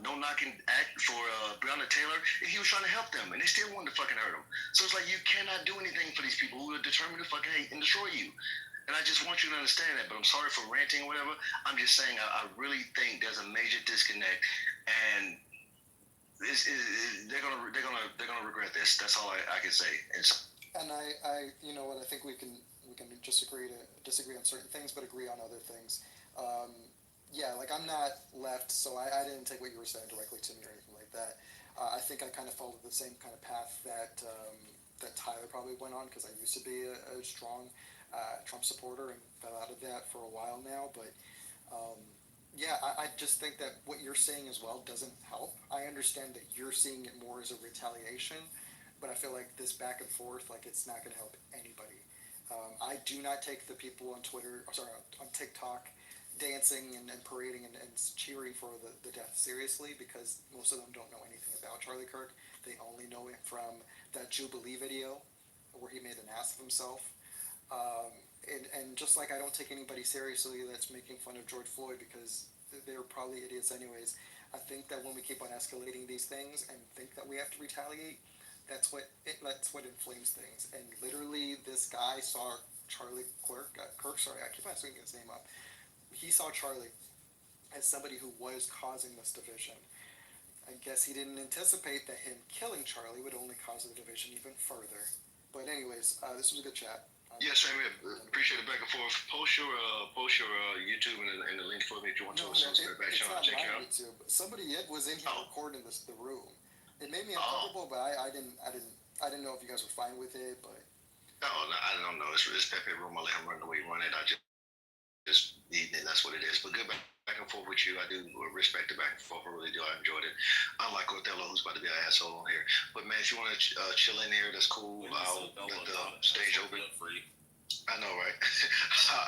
no-knocking act for Breonna Taylor. And he was trying to help them, and they still wanted to fucking hurt him. So it's like you cannot do anything for these people who are determined to fucking hate and destroy you. And I just want you to understand that. But I'm sorry for ranting or whatever. I'm just saying I really think there's a major disconnect, and they're gonna regret this. That's all I can say. And I you know what, I think we can just disagree on certain things, but agree on other things. Yeah, like I'm not left, so I didn't take what you were saying directly to me or anything like that. I think I kind of followed the same kind of path that Tyler probably went on, because I used to be a strong Trump supporter and fell out of that for a while now. But yeah, I just think that what you're saying as well doesn't help. I understand that you're seeing it more as a retaliation, but I feel like this back and forth, like it's not going to help anybody. I do not take the people on on TikTok dancing and parading and cheering for the death seriously, because most of them don't know anything about Charlie Kirk. They only know it from that Jubilee video where he made an ass of himself. And just like I don't take anybody seriously that's making fun of George Floyd, because they're probably idiots anyways. I think that when we keep on escalating these things and think that we have to retaliate, that's what inflames things. And literally, this guy saw Charlie Kirk. Sorry, I keep on saying his name up. He saw Charlie as somebody who was causing this division. I guess he didn't anticipate that him killing Charlie would only cause the division even further. But anyways, this was a good chat. Yes, same here. Appreciate it back and forth. Post your YouTube and the link for me if you want to. It's not my YouTube. Somebody was in here recording the room. It made me uncomfortable, but I didn't know if you guys were fine with it. But no, I don't know. It's Pepe room. I let him run the way he run it. I just evening. That's what it is. But good back and forth with you. I do respect the back and forth. I really do. I enjoyed it. Unlike Othello, who's about to be an asshole on here. But man, if you want to chill in here, that's cool. I'll let the stage open. I know, right?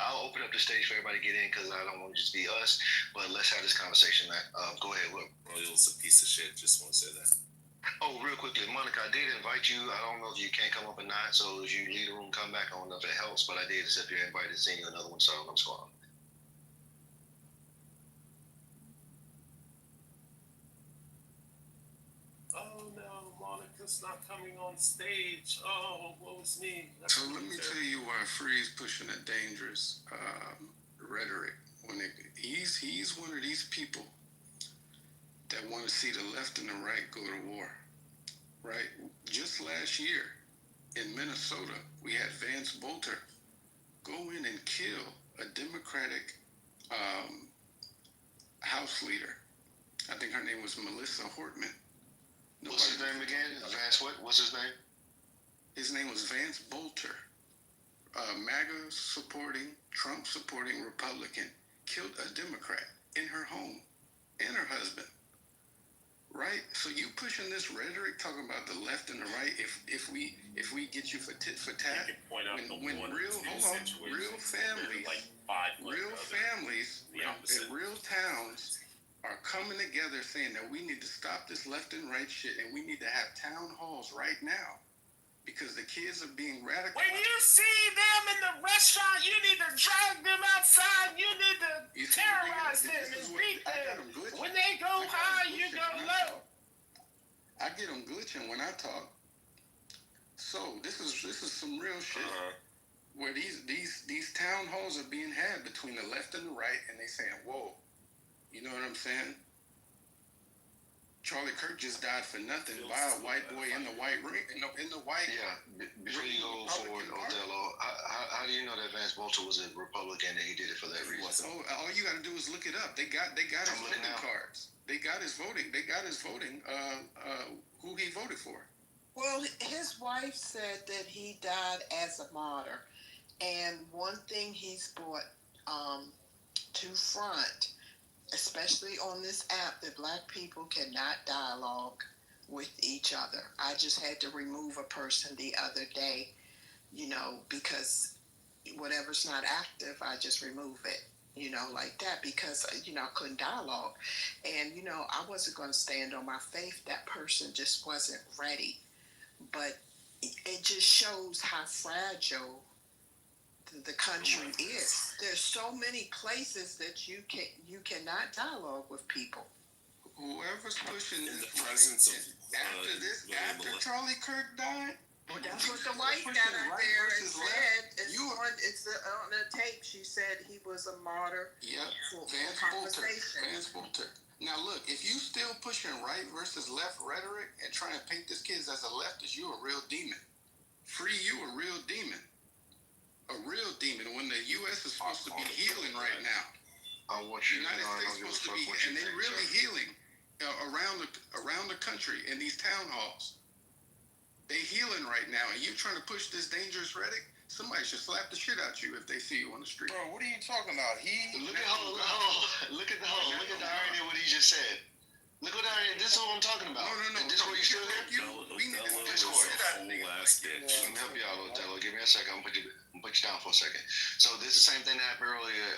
I'll open up the stage for everybody to get in because I don't want to just be us. But let's have this conversation, man. Go ahead, Will. Royal's a piece of shit. Just want to say that. Oh, real quickly, Monica, I did invite you. I don't know if you can't come up or not. So as you leave the room, come back. I don't know if it helps, but I did accept your invite to send you another one. So I'm squad. Oh no, Monica's not coming on stage. Oh, what was me? So let me tell you why Free's pushing a dangerous rhetoric. He's one of these people that want to see the left and the right go to war. Right? Just last year in Minnesota, we had Vance Bolter go in and kill a Democratic House leader. I think her name was Melissa Hortman. What's his name again? Vance what? What's his name? His name was Vance Bolter. MAGA supporting, Trump supporting Republican killed a Democrat in her home and her husband. Right? So you pushing this rhetoric talking about the left and the right. If we get you for tit for tat, when real families in real towns are coming together saying that we need to stop this left and right shit and we need to have town halls right now because the kids are being radicalized. When you see them in the restaurant, you need to drag them outside. You need to terrorize them and beat them. When they go high, you go low. I get them glitching when I talk. So this is some real shit. Where these town halls are being had between the left and the right, and they saying, "Whoa," you know what I'm saying? Charlie Kirk just died for nothing by a white boy in the white ring, in the white. Yeah. Before you go forward, Odello, how do you know that Vance Bolter was a Republican and he did it for that reason? Oh, all you got to do is look it up. They got his voting cards. They got his voting. Who he voted for. Well, his wife said that he died as a martyr. And one thing he's brought to front, especially on this app, that black people cannot dialogue with each other. I just had to remove a person the other day, because whatever's not active, I just remove it, like that, because, I couldn't dialogue. And, I wasn't going to stand on my faith. That person just wasn't ready. But it just shows how fragile the country is. There's so many places that you cannot dialogue with people. Whoever's pushing in the presence of after Charlie Kirk died. Well, that's what the wife got out there and said. It's on the tape. She said he was a martyr. Yep. Vance Bolter. Now look, if you still pushing right versus left rhetoric and trying to paint this kids as a leftist, you a real demon. Free, you a real demon. A real demon when the U.S. is supposed to be healing right now. I want you United States supposed to be, and they're really healing around the country in these town halls. They healing right now, and you trying to push this dangerous rhetoric. Somebody should slap the shit out you if they see you on the street. Bro, what are you talking about? Look at the irony of what he just said. Look what this is what I'm talking about. No. This is what you still here? We need to Discord. Let me help you out, Otello. Give me a second. I'm gonna put you down for a second. So this is the same thing that happened earlier,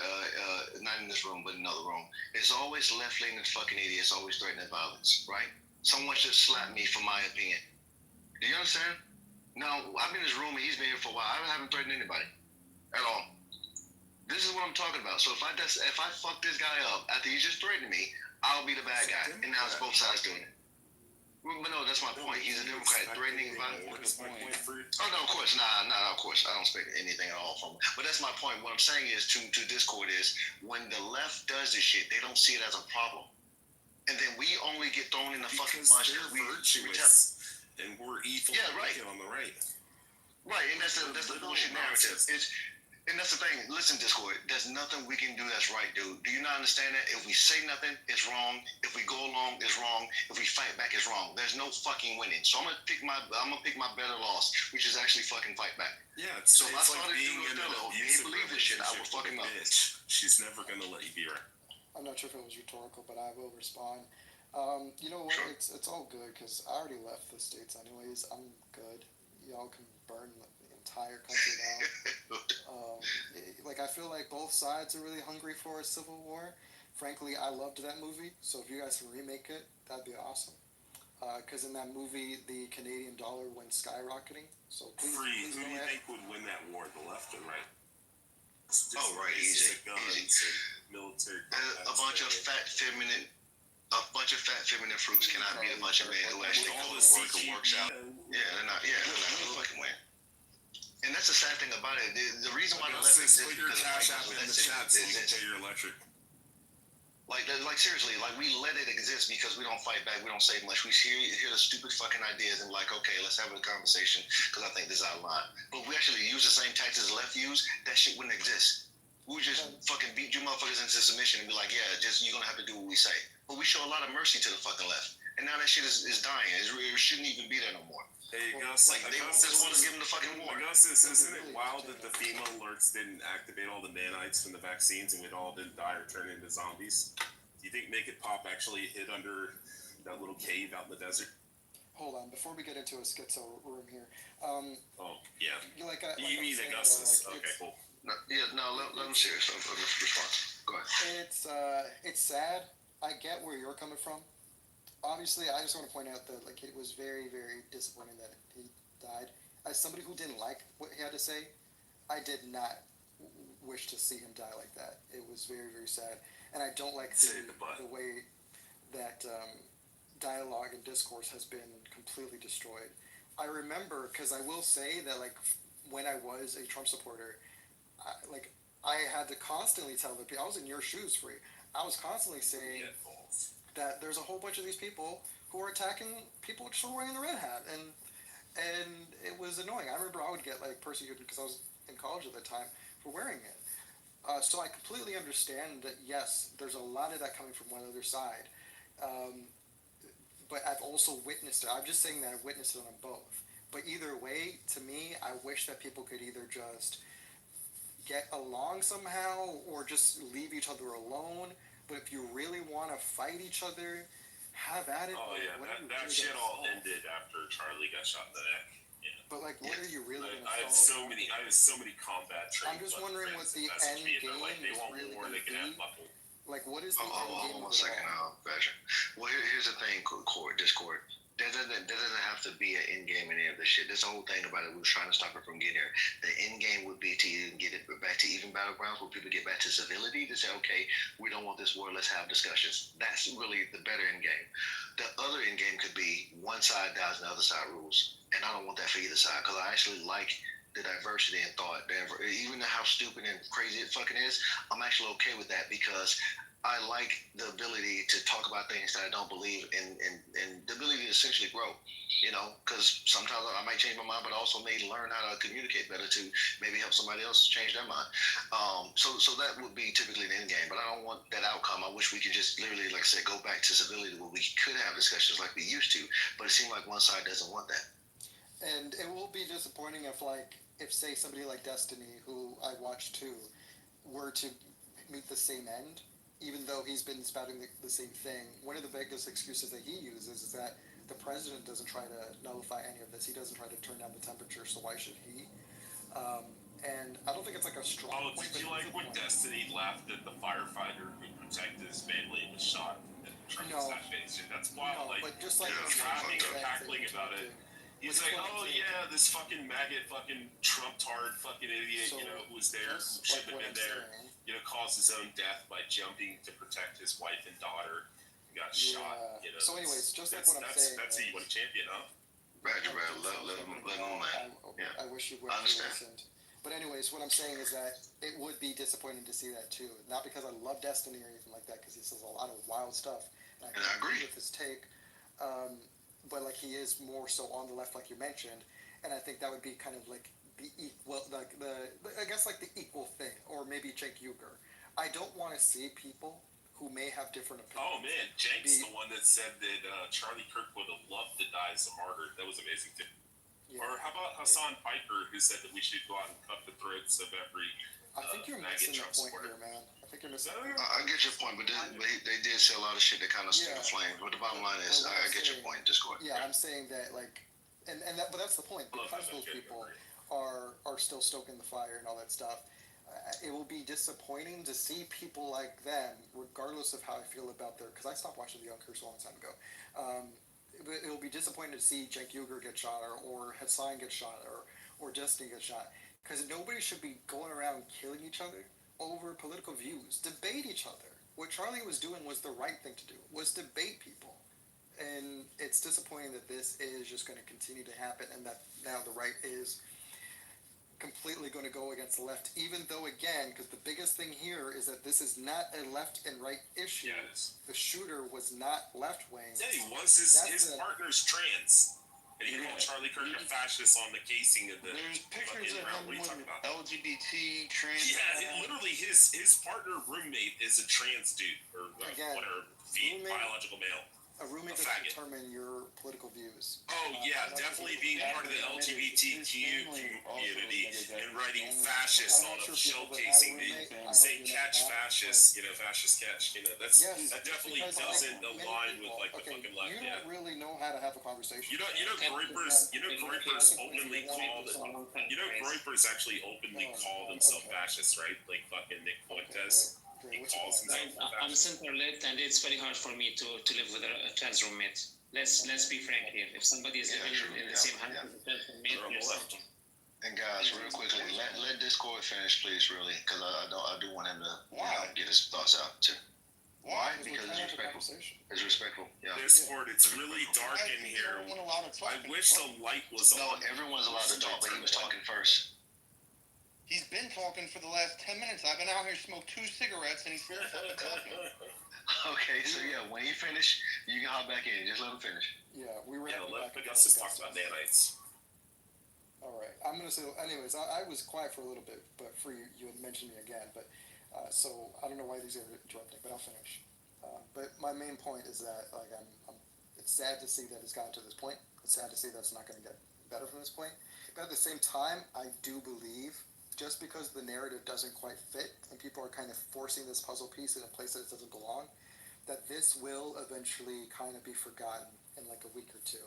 not in this room, but in another room. It's always left-leaning fucking idiots always threatening violence, right? Someone should slap me for my opinion. Do you understand? Now, I've been in this room and he's been here for a while. I haven't threatened anybody at all. This is what I'm talking about. So if I fuck this guy up after he just threatened me, I'll be the bad guy. And now it's both sides doing it. But no, that's my point. He's a Democrat threatening violence. Oh, no, of course. Nah, of course. I don't expect anything at all from him. But that's my point. What I'm saying is to Discord is when the left does this shit, they don't see it as a problem. And then we only get thrown in the fucking bunch because we virtuous and we're evil. Yeah, right. On the right. Right, and that's the bullshit narrative. And that's the thing. Listen, Discord, there's nothing we can do that's right, dude. Do you not understand that? If we say nothing, it's wrong. If we go along, it's wrong. If we fight back, it's wrong. There's no fucking winning. So I'm gonna pick my better loss, which is actually fucking fight back. Yeah, it's so like being in an abusive believe this shit, I will fuck him up. She's never gonna let you be right. I'm not sure if it was rhetorical, but I will respond. You know what? Sure. It's all good because I already left the States anyways. I'm good. y'all can burn the entire country down. Like I feel like both sides are really hungry for a civil war. Frankly, I loved that movie, so if you guys can remake it, that'd be awesome. Because in that movie, the Canadian dollar went skyrocketing. So please, Free. please Who go do you ahead. think would win that war, the left or right? Oh, right, easy. Military. A bunch of fat feminine fruits cannot beat a bunch of men who actually go to work and works out. Yeah, they're not who fucking win. And that's the sad thing about it. The reason why the left exists Put your because cash app in the chat so you can pay your electric. Like seriously, like we let it exist because we don't fight back, we don't say much. We hear the stupid fucking ideas and like, okay, let's have a conversation because I think this is out of line. But we actually use the same tactics the left use, that shit wouldn't exist. We would just fucking beat you motherfuckers into submission and be like, yeah, just you're gonna have to do what we say. But we show a lot of mercy to the fucking left, and now that shit is dying. It shouldn't even be there no more. Hey Gus, like they just want to give them the fucking war. Augustus, isn't it wild that the FEMA alerts didn't activate all the nanites from the vaccines and we'd all didn't die or turn into zombies? Do you think Make It Pop actually hid under that little cave out in the desert? Hold on, before we get into a schizo room here. Oh yeah. You mean Augustus? Okay, cool. Let them see it. Response. Go ahead. It's sad. I get where you're coming from. Obviously, I just want to point out that like it was very, very disappointing that he died. As somebody who didn't like what he had to say, I did not wish to see him die like that. It was very, very sad, and I don't like the way that dialogue and discourse has been completely destroyed. I remember, because I will say that like when I was a Trump supporter, I had to constantly tell the people, I was in your shoes, Free. I was constantly saying that there's a whole bunch of these people who are attacking people just for wearing the red hat, and it was annoying. I remember I would get like persecuted because I was in college at the time for wearing it. So I completely understand that yes, there's a lot of that coming from one other side, but I've also witnessed it. I'm just saying that I've witnessed it on both. But either way, to me, I wish that people could either just get along somehow or just leave each other alone. But if you really want to fight each other, have at it. Oh yeah, that shit all ended after Charlie got shot in the neck. Yeah. But like, what are you really going to I have so many combat traits. I'm just wondering what the end game is really going to be. Like, what is the end game? Hold on 1 second, Badger. Well, here's the thing, Discord. There doesn't have to be an end game in any of this shit. That's the whole thing about it. We were trying to stop it from getting here. The end game would be to get it back to even battlegrounds where people get back to civility, to say, okay, we don't want this war, let's have discussions. That's really the better end game. The other end game could be one side dies and the other side rules. And I don't want that for either side, because I actually like the diversity in thought. Even how stupid and crazy it fucking is, I'm actually okay with that, because I like the ability to talk about things that I don't believe in, and the ability to essentially grow, because sometimes I might change my mind, but I also may learn how to communicate better to maybe help somebody else change their mind. So that would be typically the end game, but I don't want that outcome. I wish we could just literally, like I said, go back to civility where we could have discussions like we used to, but it seems like one side doesn't want that. And it will be disappointing if say somebody like Destiny, who I watched too, were to meet the same end. Even though he's been spouting the same thing, one of the biggest excuses that he uses is that the president doesn't try to nullify any of this. He doesn't try to turn down the temperature, so why should he? And I don't think it's like a strong point. Did you like when Destiny laughed at the firefighter who protected his family and was shot and Trump assassination? That's wild. No, but just like laughing and cackling about it. He's like, oh yeah, this fucking maggot, fucking Trump tard, fucking idiot, who was there, shouldn't have been there. Caused his own death by jumping to protect his wife and daughter. Got shot. So, anyways, just like what I'm saying. That's how you want a champion, huh? Roger, let him land. I wish you would have listened. But anyways, what I'm saying is that it would be disappointing to see that too. Not because I love Destiny or anything like that, because he says a lot of wild stuff. And I agree with his take. But like he is more so on the left, like you mentioned, and I think that would be kind of like the equal, like I guess like the equal thing, or maybe Cenk Uygur. I don't want to see people who may have different opinions. Oh man, Cenk's the one that said that Charlie Kirk would have loved to die as a martyr. That was amazing too. Yeah. Or how about Hassan Piker, who said that we should go out and cut the throats of every I think you're missing the point here, man. I think you're missing. I get your point, but they did say a lot of shit that kind of stirred the flame. But the bottom line is, I get your point. Discord. Yeah, I'm saying that like but that's the point. Because those people are still stoking the fire and all that stuff, it will be disappointing to see people like them, regardless of how I feel about their. Because I stopped watching the Young Kurz a long time ago. It will be disappointing to see Cenk Uygur get shot, or Hassan get shot, or Destiny get shot. Because nobody should be going around killing each other over political views. Debate each other. What Charlie was doing was the right thing to do. Was debate people. And it's disappointing that this is just going to continue to happen, and that now the right is completely going to go against the left, even though, again, because the biggest thing here is that this is not a left and right issue. Yes. The shooter was not left-wing. Yeah, he was. His partner's trans. And he called Charlie Kirk a fascist on the casing of the. There's pictures of him with LGBT trans. Yeah, literally his partner roommate is a trans dude, or whatever, biological male. A roommate that determine your political views. Oh yeah, definitely being part of the LGBTQ community and writing fascist on them, showcasing saying catch fascists, fascist catch, that definitely doesn't align with like the fucking left. You don't really know how to have a conversation. Groypers openly called, Groypers actually openly called himself fascist, right? Like fucking Nick Fuentes. He calls himself I'm center-left, and it's very hard for me to live with a trans roommate. Let's be frank here. If somebody is living in the same house as a trans roommate, there's something. And guys, real quickly, let Discord finish, please, really, because I do want him to get his thoughts out too. Why? Because it's respectful. It's respectful. Yeah. Discord, it's really dark in here. I wish the light was on. No, everyone's allowed to talk, but he was talking first. He's been talking for the last 10 minutes. I've been out here smoked 2 cigarettes, and he's still fucking talking. Okay, so yeah, when he finish, you can hop back in. Just let him finish. Yeah, we were. Yeah, let Augustus talk about nanites. All right, I'm gonna say. Anyways, I was quiet for a little bit, but for you had mentioned me again. But so I don't know why these are interrupting, but I'll finish. But my main point is that it's sad to see that it's gotten to this point. It's sad to see that it's not going to get better from this point. But at the same time, I do believe, just because the narrative doesn't quite fit and people are kind of forcing this puzzle piece in a place that it doesn't belong, that this will eventually kind of be forgotten in like a week or two.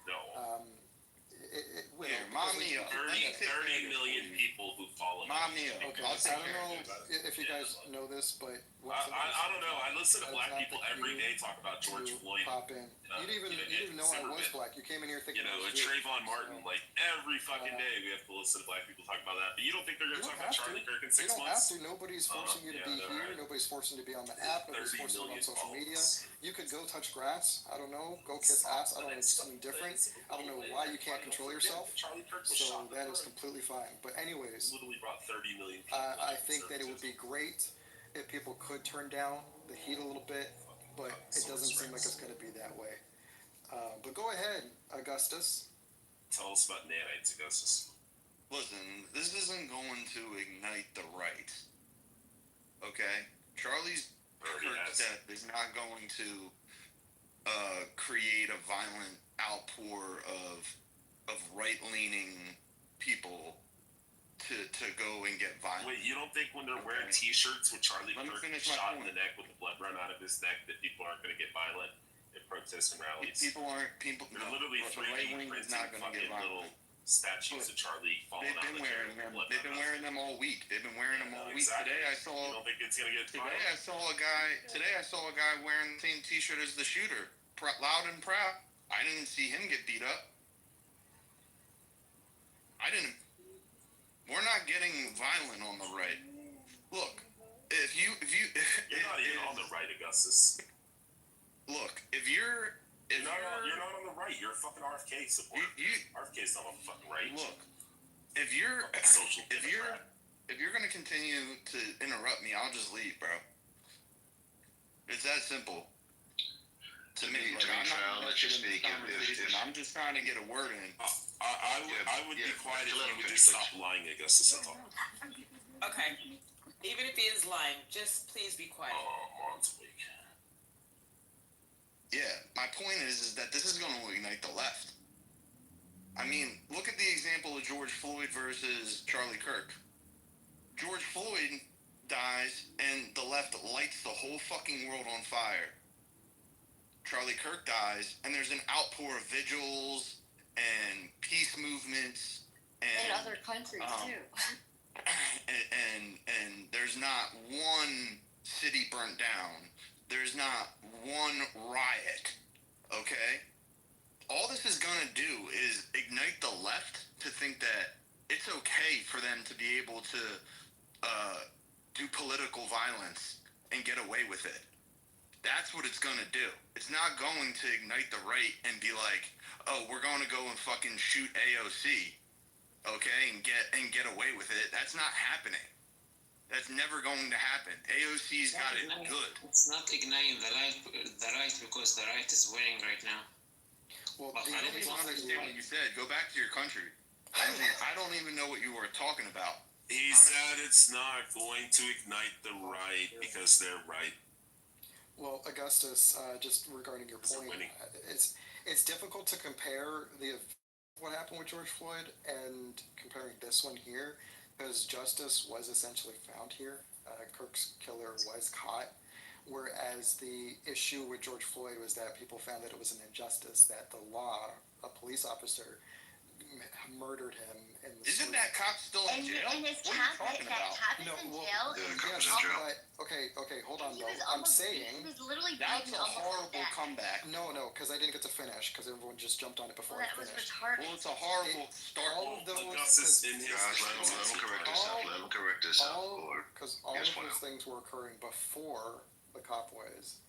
No. It will. Here, mommy, 30 million people who follow me. Mommy, okay. I don't know if you guys know this, but I don't know. I listen to black people every day talk about George Floyd. Pop in. You didn't even know I was black. You came in here thinking Trayvon Martin. Like every fucking day, we have to listen to black people talk about that. But you don't think they're going to talk about Charlie Kirk in 6 months? You don't have to. Nobody's forcing you to be here. Right. Nobody's forcing you to be on the app. Nobody's forcing you on social media. You could go touch grass. I don't know. Go kiss ass. I don't know. It's something different. I don't know why you can't control yourself. So that is completely fine. But anyways, literally brought 30 million people. I think that it would be great if people could turn down the heat a little bit, but it doesn't seem like it's going to be that way. But go ahead, Augustus. Tell us about nanites, Augustus. Listen, this isn't going to ignite the right. Okay? Charlie's death is not going to create a violent outpour of right-leaning people to go and get violent. Wait, you don't think when they're wearing T-shirts with Charlie Kirk shot in the neck with the blood run out of his neck that people aren't going to get violent in protests and rallies? They're literally 3D printing fucking little statues of Charlie falling out of the chair. They've been wearing them all week. They've been wearing them all week. Exactly. Today I saw. You don't think it's going to get violent? Today I saw a guy wearing the same T-shirt as the shooter, loud and proud. I didn't see him get beat up. We're not getting violent on the right. Look, you're not even on the right, Augustus. Look, you're not on the right. You're a fucking RFK supporter. RFK's not on the fucking right. Look, if you're gonna continue to interrupt me, I'll just leave, bro. It's that simple. To me, I'm just trying to get a word in. I would be quiet if you would just stop lying, Augustus. That's all. Okay. Even if he is lying, just please be quiet. Mon's weak. Yeah, my point is that this is going to ignite the left. I mean, look at the example of George Floyd versus Charlie Kirk. George Floyd dies, and the left lights the whole fucking world on fire. Charlie Kirk dies, and there's an outpour of vigils and countries too. And there's not one city burnt down. There's not one riot. Okay? All this is gonna do is ignite the left to think that it's okay for them to be able to do political violence and get away with it. That's what it's gonna do. It's not going to ignite the right and be like, oh, we're gonna go and fucking shoot AOC, okay, and get away with it. That's not happening. That's never going to happen. AOC's got it good. It's not igniting the right because the right is winning right now. Well, I don't even understand what you said. Go back to your country. I don't even know what you were talking about. He said it's not going to ignite the right because they're right. Well, Augustus, just regarding your point, it's difficult to compare what happened with George Floyd and comparing this one here, because justice was essentially found here. Kirk's killer was caught, whereas the issue with George Floyd was that people found that it was an injustice, that the law, a police officer, murdered him in the Isn't that cop still in jail? And his What are you cop, talking that about? cop is in jail. Okay, hold on, though. He I'm saying was literally that's beaten a almost horrible to death. comeback. No, because I didn't get to finish, because everyone just jumped on it before I That was finished. retarded. Well, it's a horrible start. All of those, Augustus in his Guys, let him correct himself. Let him correct himself. because all of those things were occurring before the cop was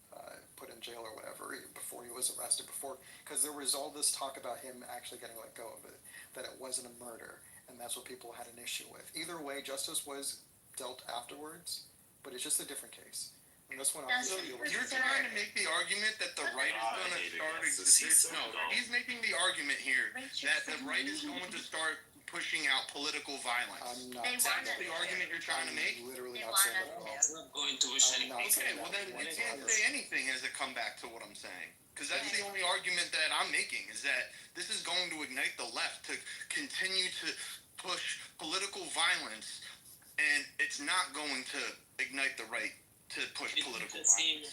put in jail or whatever, before he was arrested, because there was all this talk about him actually getting let go of it, that it wasn't a murder, and that's what people had an issue with. Either way, justice was dealt afterwards, but it's just a different case. And this one, You're trying to make the argument that the right is going to start existing. No, he's making the argument here that the right is going to start pushing out political violence. I'm not That's the argument you're trying to make? Literally not saying that at all. It's not going to wish anything. Okay, well then you can't say anything as a comeback to what I'm saying. Because that's the only argument that I'm making, is that this is going to ignite the left to continue to push political violence, and it's not going to ignite the right to push political violence.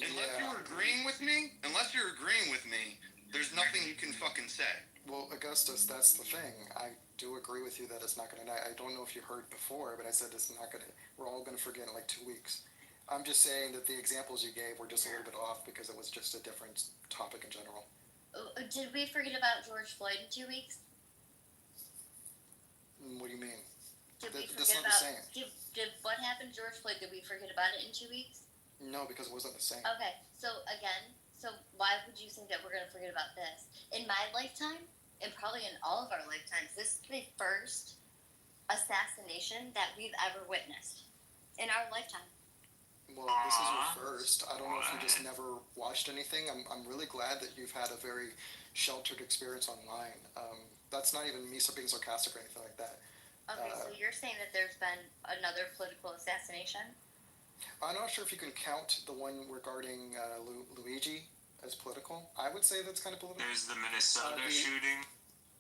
Unless you're agreeing with me, there's nothing you can fucking say. Well, Augustus, that's the thing. I do agree with you that it's not going to. I don't know if you heard before, but I said it's not going to. We're all going to forget in like 2 weeks. I'm just saying that the examples you gave were just a little bit off because it was just a different topic in general. Did we forget about George Floyd in 2 weeks? What do you mean? Did we That's forget not about? the same. Did what happened to George Floyd? Did we forget about it in 2 weeks? No, because it wasn't the same. Okay, so why would you think that we're going to forget about this? In my lifetime, and probably in all of our lifetimes, this is the first assassination that we've ever witnessed in our lifetime. Well, this is your first. I don't know if you just never watched anything. I'm really glad that you've had a very sheltered experience online. That's not even me being sarcastic or anything like that. Okay, so you're saying that there's been another political assassination? I'm not sure if you can count the one regarding Luigi as political. I would say that's kind of political. There's the Minnesota shooting.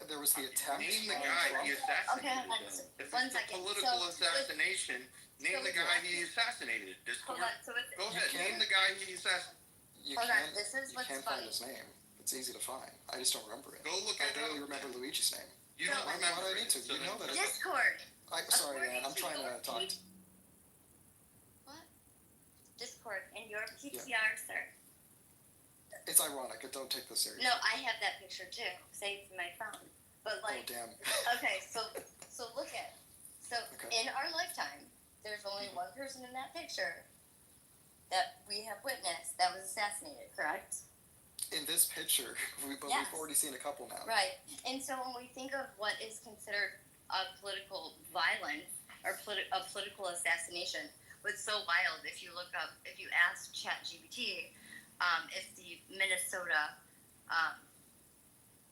There was the attempt. Name the guy he assassinated. Okay, If one it's second. a political assassination, name the guy he assassinated. Hold on, so Go ahead, name the guy he assassinated. Hold on, this is what's You can't funny. find his name. It's easy to find. I just don't remember it. Go look I it barely up. remember Luigi's name. You don't remember Why do I need to? You know that. Discord. Sorry, man. I'm trying to talk. What? Discord in your PTR, sir. It's ironic. Don't take this seriously. No, I have that picture too, saved in my phone. But Oh damn. okay, so look at, in our lifetime, there's only one person in that picture that we have witnessed that was assassinated, correct? In this picture, we've already seen a couple now. Right, and so when we think of what is considered a political violence or a political assassination, what's so wild, if you ask ChatGPT, if the Minnesota,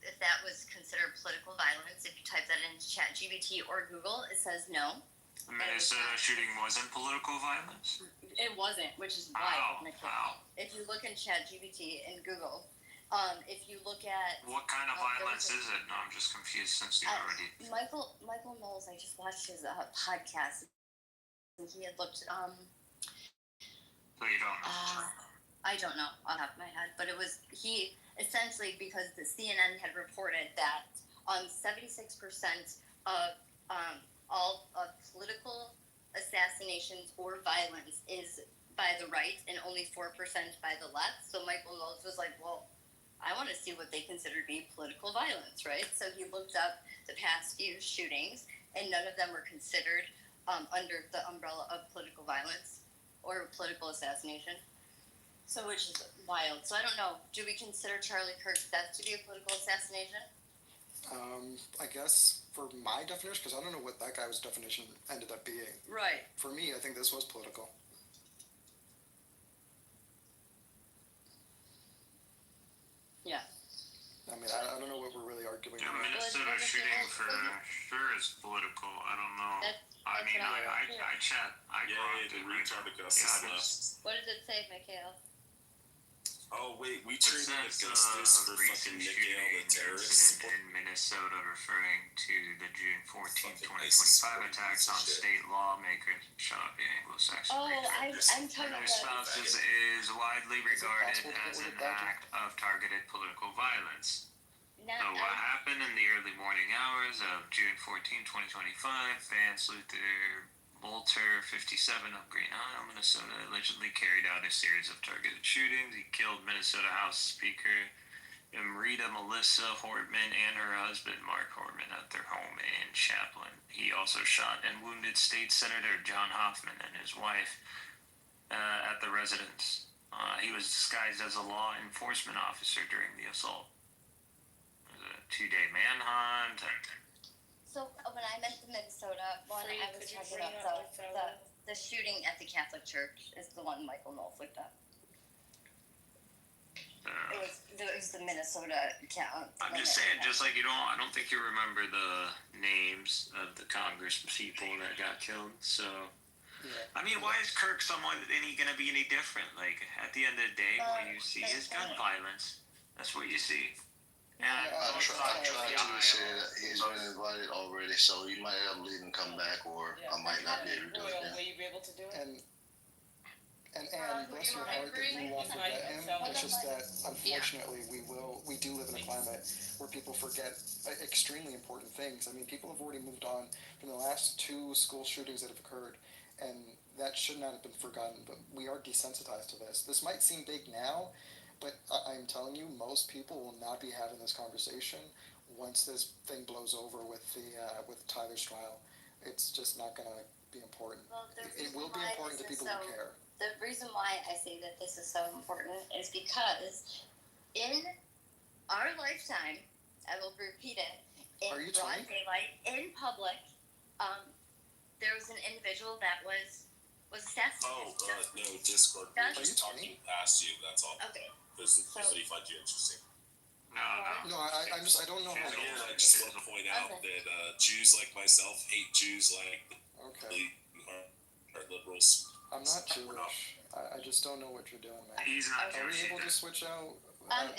if that was considered political violence, if you type that into ChatGPT or Google, it says no. The Minnesota shooting wasn't political violence? It wasn't, which is wild. If you look in ChatGPT and Google, if you look at what kind of violence is it? No, I'm just confused since you already. Michael Knowles, I just watched his podcast, and he had looked. So you don't know. I don't know off the top of my head, but it was essentially because the CNN had reported that 76% of all of political assassinations or violence is by the right and only 4% by the left. So Michael Knowles was like, well, I want to see what they consider to be political violence, right? So he looked up the past few shootings, and none of them were considered under the umbrella of political violence or political assassination. So, which is wild. So I don't know. Do we consider Charlie Kirk's death to be a political assassination? I guess for my definition, because I don't know what that guy's definition ended up being. Right. For me, I think this was political. Yeah. I mean, I don't know what we're really arguing Yeah, about. Minnesota shooting for sure is political. I don't know. I mean, I chat. I Yeah, the retard Augustus left. What does it say, Mikhail? Oh wait, we traded Augustus for fucking Mikhail the terrorist. In Minnesota, referring to the June 14th, 2025 attacks on state lawmakers shot up the Anglo-Saxon I'm talking their about. spouses is widely regarded as an act of targeted political violence. What happened in the early morning hours of June 14, 2025, Vance Luther Bolter, 57 of Green Isle, Minnesota, allegedly carried out a series of targeted shootings. He killed Minnesota House Speaker Rita Melissa Hortman and her husband Mark Hortman at their home in Chaplin. He also shot and wounded State Senator John Hoffman and his wife at the residence. He was disguised as a law enforcement officer during the assault. It was a 2-day manhunt. So when I meant the Minnesota one, I was talking about the shooting at the Catholic Church is the one Michael Knowles looked up. It was the Minnesota account. I'm just saying, just like I don't think you remember the names of the Congress people that got killed. So, I mean, why is Kirk someone gonna be any different? Like at the end of the day, what you see is gun violence. That's what you see. I tried to say that he's been invited already, so he might have to leave and come back, or I might not be able to do it. Will you be able to do it? And bless your heart that you won't forget him. It's just that unfortunately we do live in a climate where people forget extremely important things. I mean, people have already moved on from the last 2 school shootings that have occurred, and that should not have been forgotten. But we are desensitized to this. This might seem big now, but I'm telling you, most people will not be having this conversation once this thing blows over with Tyler's trial. It's just not going to be important. Well, it will be important to people who care. The reason why I say that this is so important is because in our lifetime, I will repeat it, in broad daylight, in public, there was an individual that was assassinated. No, Discord. We're just talking past you. That's all. Okay. Because he finds you interesting. No, I don't know how. Again, I just want to point out that Jews like myself hate Jews like are liberals. I'm not Jewish. I just don't know what you're doing, man. He's not Are we Jewish able to switch out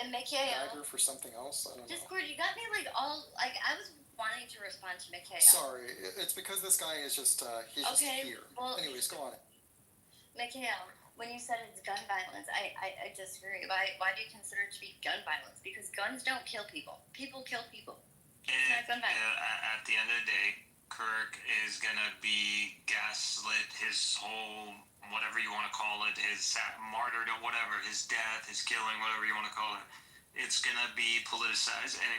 and Mikhail, dagger for something else? I don't know. Discord, you got me I was wanting to respond to Mikhail. Sorry, it's because this guy is just he's just here. Well, anyways, go on. Mikhail, when you said it's gun violence, I disagree. Why do you consider it to be gun violence? Because guns don't kill people. People kill people. It's not gun violence. At the end of the day, Kirk is gonna be gaslit. His whole, whatever you want to call it, his martyrdom, whatever, his death, his killing, whatever you want to call it, it's gonna be politicized. And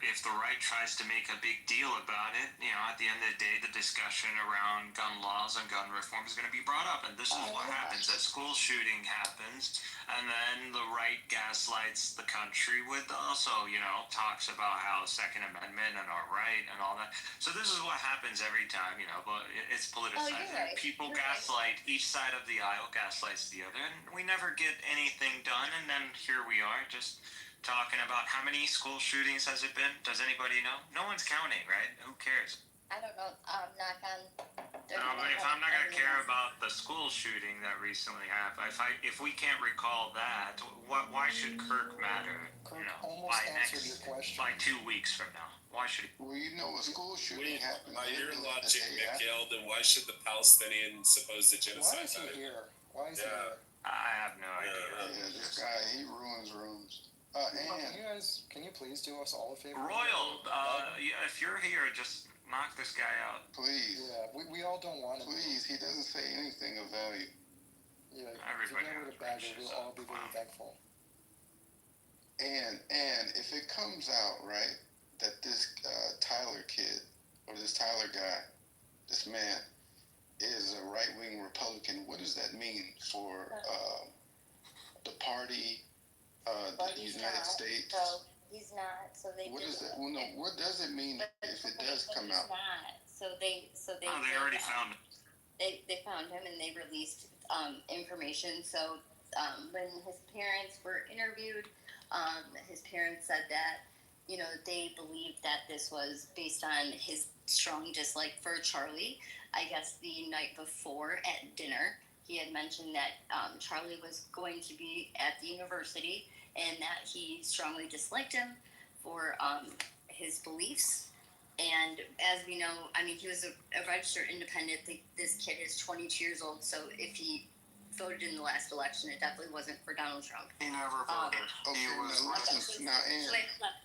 if the right tries to make a big deal about it, at the end of the day, the discussion around gun laws and gun reform is going to be brought up. And this is what happens. A school shooting happens, and then the right gaslights the country with also, talks about how Second Amendment and our right and all that. So this is what happens every time, but it's politicized. Right. People gaslight each side of the aisle, gaslights the other, and we never get anything done. And then here we are, just talking about how many school shootings has it been? Does anybody know? No one's counting, right? Who cares? I don't know. Knock on. No, but if I'm not gonna care about the school shooting that recently happened, if we can't recall that, why should Kirk matter? Kirk almost answered your question. By 2 weeks from now, why should he? Well, a school shooting happened. By your logic, Mikhail, then why should the Palestinian supposed genocide? Why is he here? Why is he here? I have no idea. Yeah, this guy, he ruins rooms. Can you please do us all a favor? Royal, yeah, if you're here, just knock this guy out. Please. Yeah, we all don't want him. Please, he doesn't say anything of value. Yeah, Everybody if you're with a bag, we'll all be very thankful. And if it comes out, right, that this Tyler kid, or this Tyler guy, this man, is a right-wing Republican, what does that mean for the party, the United States? So he's not. So they. What is that? Well, no. What does it mean if it does come out? He's not. So they. Oh, they already found him. They found him and they released information. So when his parents were interviewed, his parents said that they believed that this was based on his strong dislike for Charlie. I guess the night before at dinner, he had mentioned that Charlie was going to be at the university and that he strongly disliked him for his beliefs. And as we know, I mean, he was a registered independent. This kid is 22 years old, so if he voted in the last election, it definitely wasn't for Donald Trump. He never voted. Okay,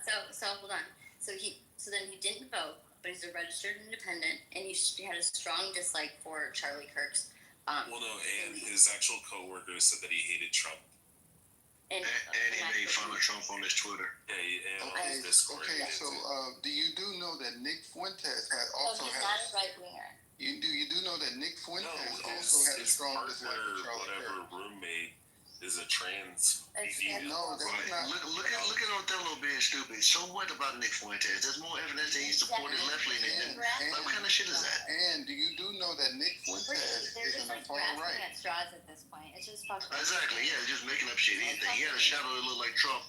So hold on. So then he didn't vote, but he's a registered independent, and he had a strong dislike for Charlie Kirk's. Well, no, and his actual coworkers said that he hated Trump. And he made fun of Trump on his Twitter. Yeah, on his Discord. Okay, so do you know that Nick Fuentes So he's not a right winger. You do know that Nick Fuentes also had a strong dislike for Charlie whatever Kirk. roommate is a trans female. No, that's not. Look at Othello being stupid. So what about Nick Fuentes? There's more evidence that he supported left-leaning. What kind of shit is that? And do you know that Nick Fuentes They're is just on the like far grasping right? at straws at this point. It's just fucking. Exactly, yeah, just making up shit. Anything. He had a shadow that looked like Trump.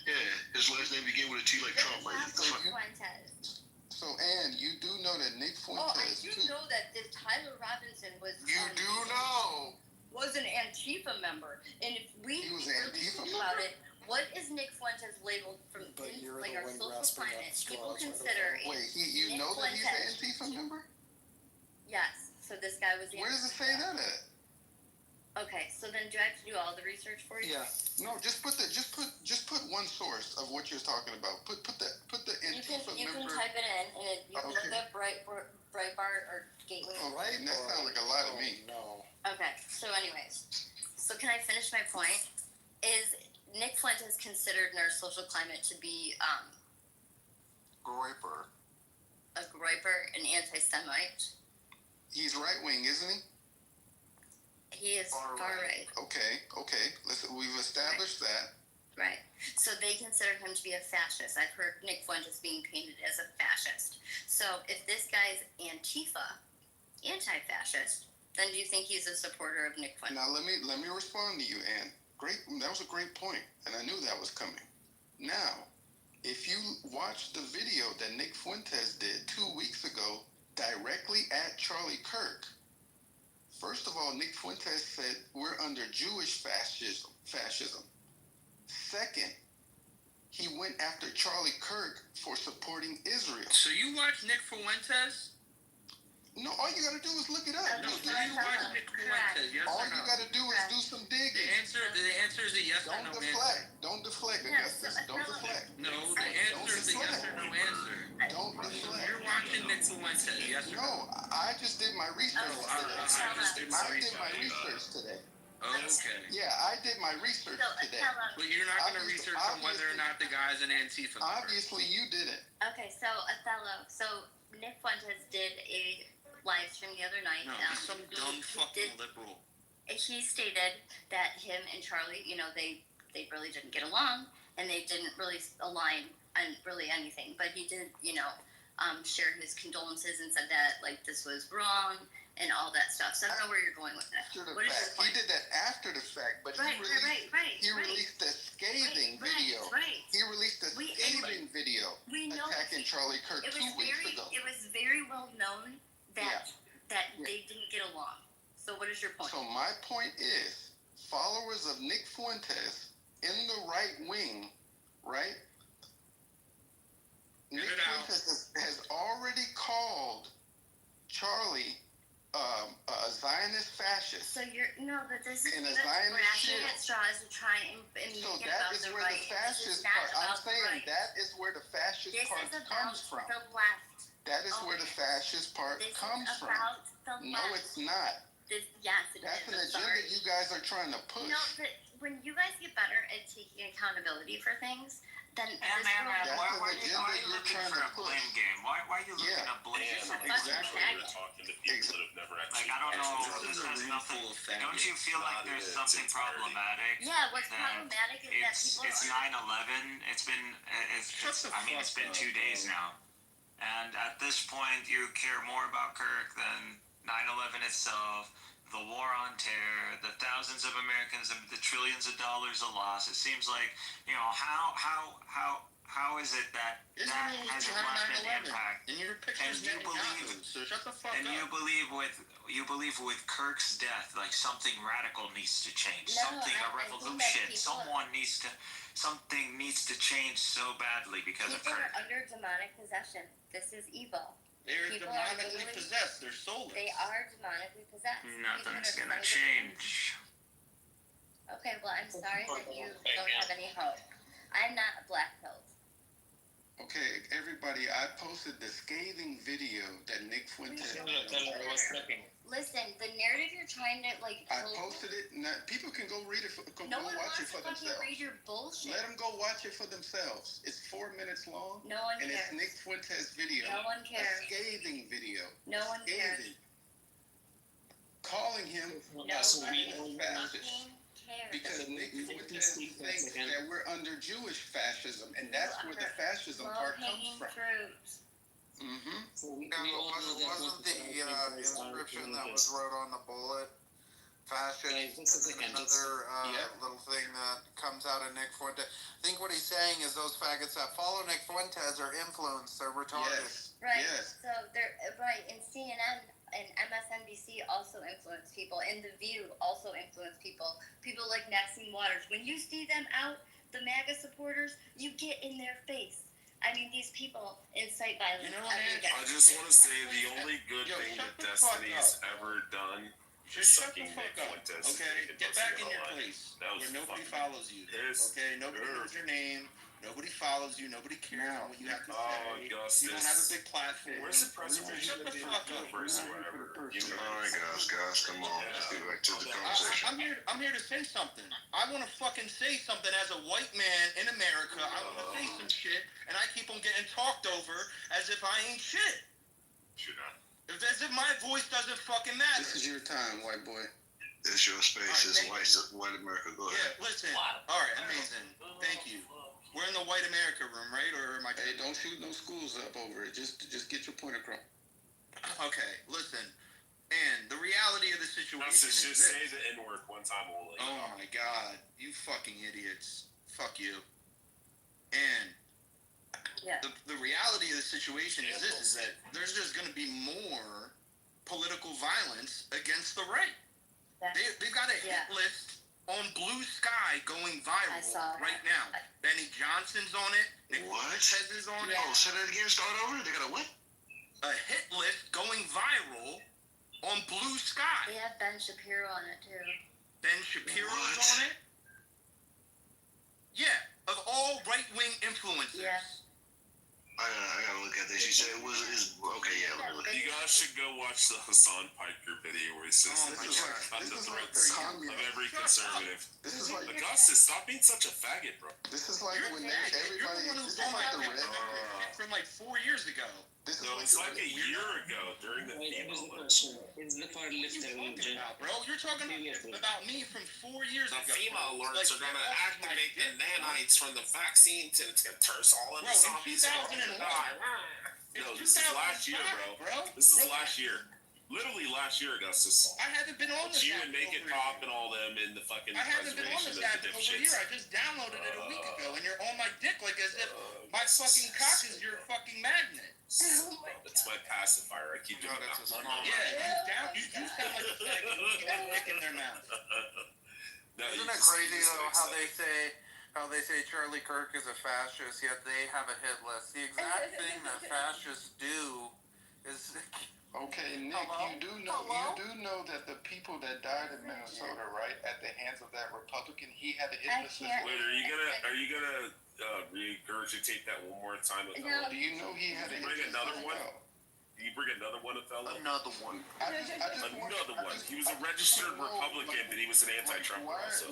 Yeah, his last name began with a T like Trump. Like, Fuentes. So, Ann, you do know that Nick Fuentes. I do know that this Tyler Robinson was. You do know. Was an Antifa member, and if we He was really an Antifa think about it, what is Nick Fuentes labeled from like our social climate? People consider. You Nick know that he's an Fuentes. Antifa member? Yes. So this guy was. Where does it say that at? Okay, so then do I have to do all the research for you? Yeah. No, just put one source of what you're talking about. Put the Antifa You can member. type it in, and you can look up Breitbart or Gateway. Right? That sounds like a lot to me. No. Okay, so anyways, so can I finish my point? Is Nick Fuentes considered in our social climate to be Groiper. a groiper, an anti-Semite? He's right wing, isn't he? He is far right. Okay. We've established that. Right. So they consider him to be a fascist. I've heard Nick Fuentes being painted as a fascist. So if this guy's Antifa, anti-fascist, then do you think he's a supporter of Nick Fuentes? Now let me respond to you, Ann. Great. That was a great point, and I knew that was coming. Now, if you watch the video that Nick Fuentes did 2 weeks ago directly at Charlie Kirk, first of all, Nick Fuentes said we're under Jewish fascism. Second, he went after Charlie Kirk for supporting Israel. So you watch Nick Fuentes? No, all you gotta do is look it up. No, do you watch Nick Fuentes? Yes All or you no? gotta do is do some digging. The answer is a yes or no answer. Don't deflect, Augustus. Don't deflect. No, the answer is a yes or no answer. Don't deflect. You're watching Nick Fuentes, yes or no? No, I just did my research today. I did my research today. Okay. Yeah, I did my research today. But you're not going to research on whether or not the guy's an Antifa member. Obviously, you didn't. Okay, so Othello. So Nick Fuentes did a live stream the other night. No, he's some dumb fucking liberal. He stated that him and Charlie, they really didn't get along, and they didn't really align on really anything. But he did, share his condolences and said that this was wrong and all that stuff. So I don't know where you're going with that. What is your He point? did that after the fact, but Right. he released a scathing video. Right. He released a scathing video We know attacking Charlie Kirk 2 weeks ago. It was very well known that they didn't get along. So what is your point? So my point is, followers of Nick Fuentes in the right wing, right? Nick Fuentes has already called Charlie a Zionist fascist. So you're but this is In a the Zionist grasping shield. at straws to try and make So it that about is the where right. the fascist This is not part. I'm about the saying right. that is where the fascist This part is about comes from. the left. That is where the fascist part This comes is from. about the No, left. it's not. Yes, it That's is. an I'm agenda sorry. you guys are trying to push. No, but when you guys get better at taking accountability for things, then And this man, will why are you agenda you're looking trying for to a blame game? Why are you looking Yeah. to blame It's something? exactly. You're talking to people that have never actually. Like, I don't know. This This is a has room nothing. full of faggots. Don't you feel like Not there's in something its entirety. problematic? Yeah, what's that problematic is that people it's 9/11. It's been it's been 2 days now, and at this point, you care more about Kirk than 9/11 itself. The war on terror, the thousands of Americans, the trillions of dollars of loss. It seems like how is it that Israel was hasn't behind left an 9/11. impact? And your picture's And you believe- Netanyahu, so shut the fuck And up. you believe with Kirk's death, like something radical needs to change, No, something I a think that revolution, people- something needs to change so badly because of people Kirk. are under demonic possession. This is evil. They're People are demonically literally- possessed. They're soulless. They are demonically possessed. Nothing's People are gonna demonically change. Okay, well, I'm sorry that you don't have any hope. I'm not black pilled. Okay, everybody, I posted the scathing video that Nick Fuentes. Listen, the narrative you're trying to I posted it. Now, people can go read it. Go No one watch wants it for to fucking themselves. read your bullshit. Let them go watch it for themselves. It's 4 minutes long. No one and cares. it's Nick Fuentes' video. No one cares. A scathing video. No one cares. Scathing. Calling him No a one fascist. fucking cares. Because Nick Fuentes thinks that we're under Jewish fascism, and that's where the fascism part comes Low-hanging from. fruit. Mm-hmm. Wasn't the inscription that was wrote on the bullet fascist? And then another little thing that comes out of Nick Fuentes. I think what he's saying is those faggots that follow Nick Fuentes are influenced. They're retarded. Yes. Right. Yes. So they're right, and CNN and MSNBC also influence people, and The View also influence people. People like Maxine Waters. When you see them out, the MAGA supporters, you get in their face. I mean, these people incite violence. I just want to say the only good thing that Destiny's ever done is sucking Nick Fuentes. Okay, get back in your place where nobody follows you. Okay, nobody knows your name. Nobody follows you. Nobody cares about what you have to say. You don't have a big platform. Where's the preservation of the universe or whatever? Alright, guys, come on. Let's get back to the conversation. I'm here to say something. I want to fucking say something as a white man in America. I want to say some shit, and I keep on getting talked over as if I ain't shit. As if my voice doesn't fucking matter. This is your time, white boy. It's your space. It's white America. Go ahead. Yeah, listen. All right, amazing. Thank you. We're in the white America room, right? Or am I? Hey, don't shoot no schools up over it. Just get your point across. Okay, listen. And the reality of the situation Just is say this. the N-word one time only. Oh my God, you fucking idiots! Fuck you. And the reality of the situation is this: is that there's just going to be more political violence against the right. They've got a hit list on Blue Sky going viral right now. Benny Johnson's on it. Nick Fuentes is on it. Oh, say that again. Start over. They got a what? A hit list going viral on Blue Sky. They have Ben Shapiro on it too. Ben Shapiro's on it. Yeah, of all right-wing influencers. Yeah. I gotta look at this. You said it was okay. Yeah, let me look. You guys should go watch the Hassan Piker video where he says this is cut the throats of every conservative. This is like Augustus, stop being such a faggot, bro. This is like when You're the one who's on my from like 4 years ago. No, it's like a year ago during the FEMA Olympics. It's the far left religion. Bro, you're talking about me from 4 years The ago. FEMA alerts are going to activate the nanites from the vaccine to turn us all into zombies. No, this is last year, bro. This is last year. Literally last year, Augustus. I haven't been on this. You and Make It Pop and all them in the fucking I haven't been on preservation this of app the over a year. dipshits. I just downloaded it a week ago, and you're on my dick like as if my fucking cock is your fucking magnet. It's my pacifier. I keep doing that. Yeah, you sound like a fag. You got a dick in their mouth. Isn't it crazy though how they say Charlie Kirk is a fascist, yet they have a hit list. The exact thing that fascists do is Okay, Nick, you do know that the people that died in Minnesota, right, at the hands of that Republican, he had a hit list. Wait, are you gonna regurgitate that one more time? No. Do you know he had a hit bring list? another one? You bring another one, Othello? Another one. Another one. He was a registered Republican, but he was an anti-Trump also.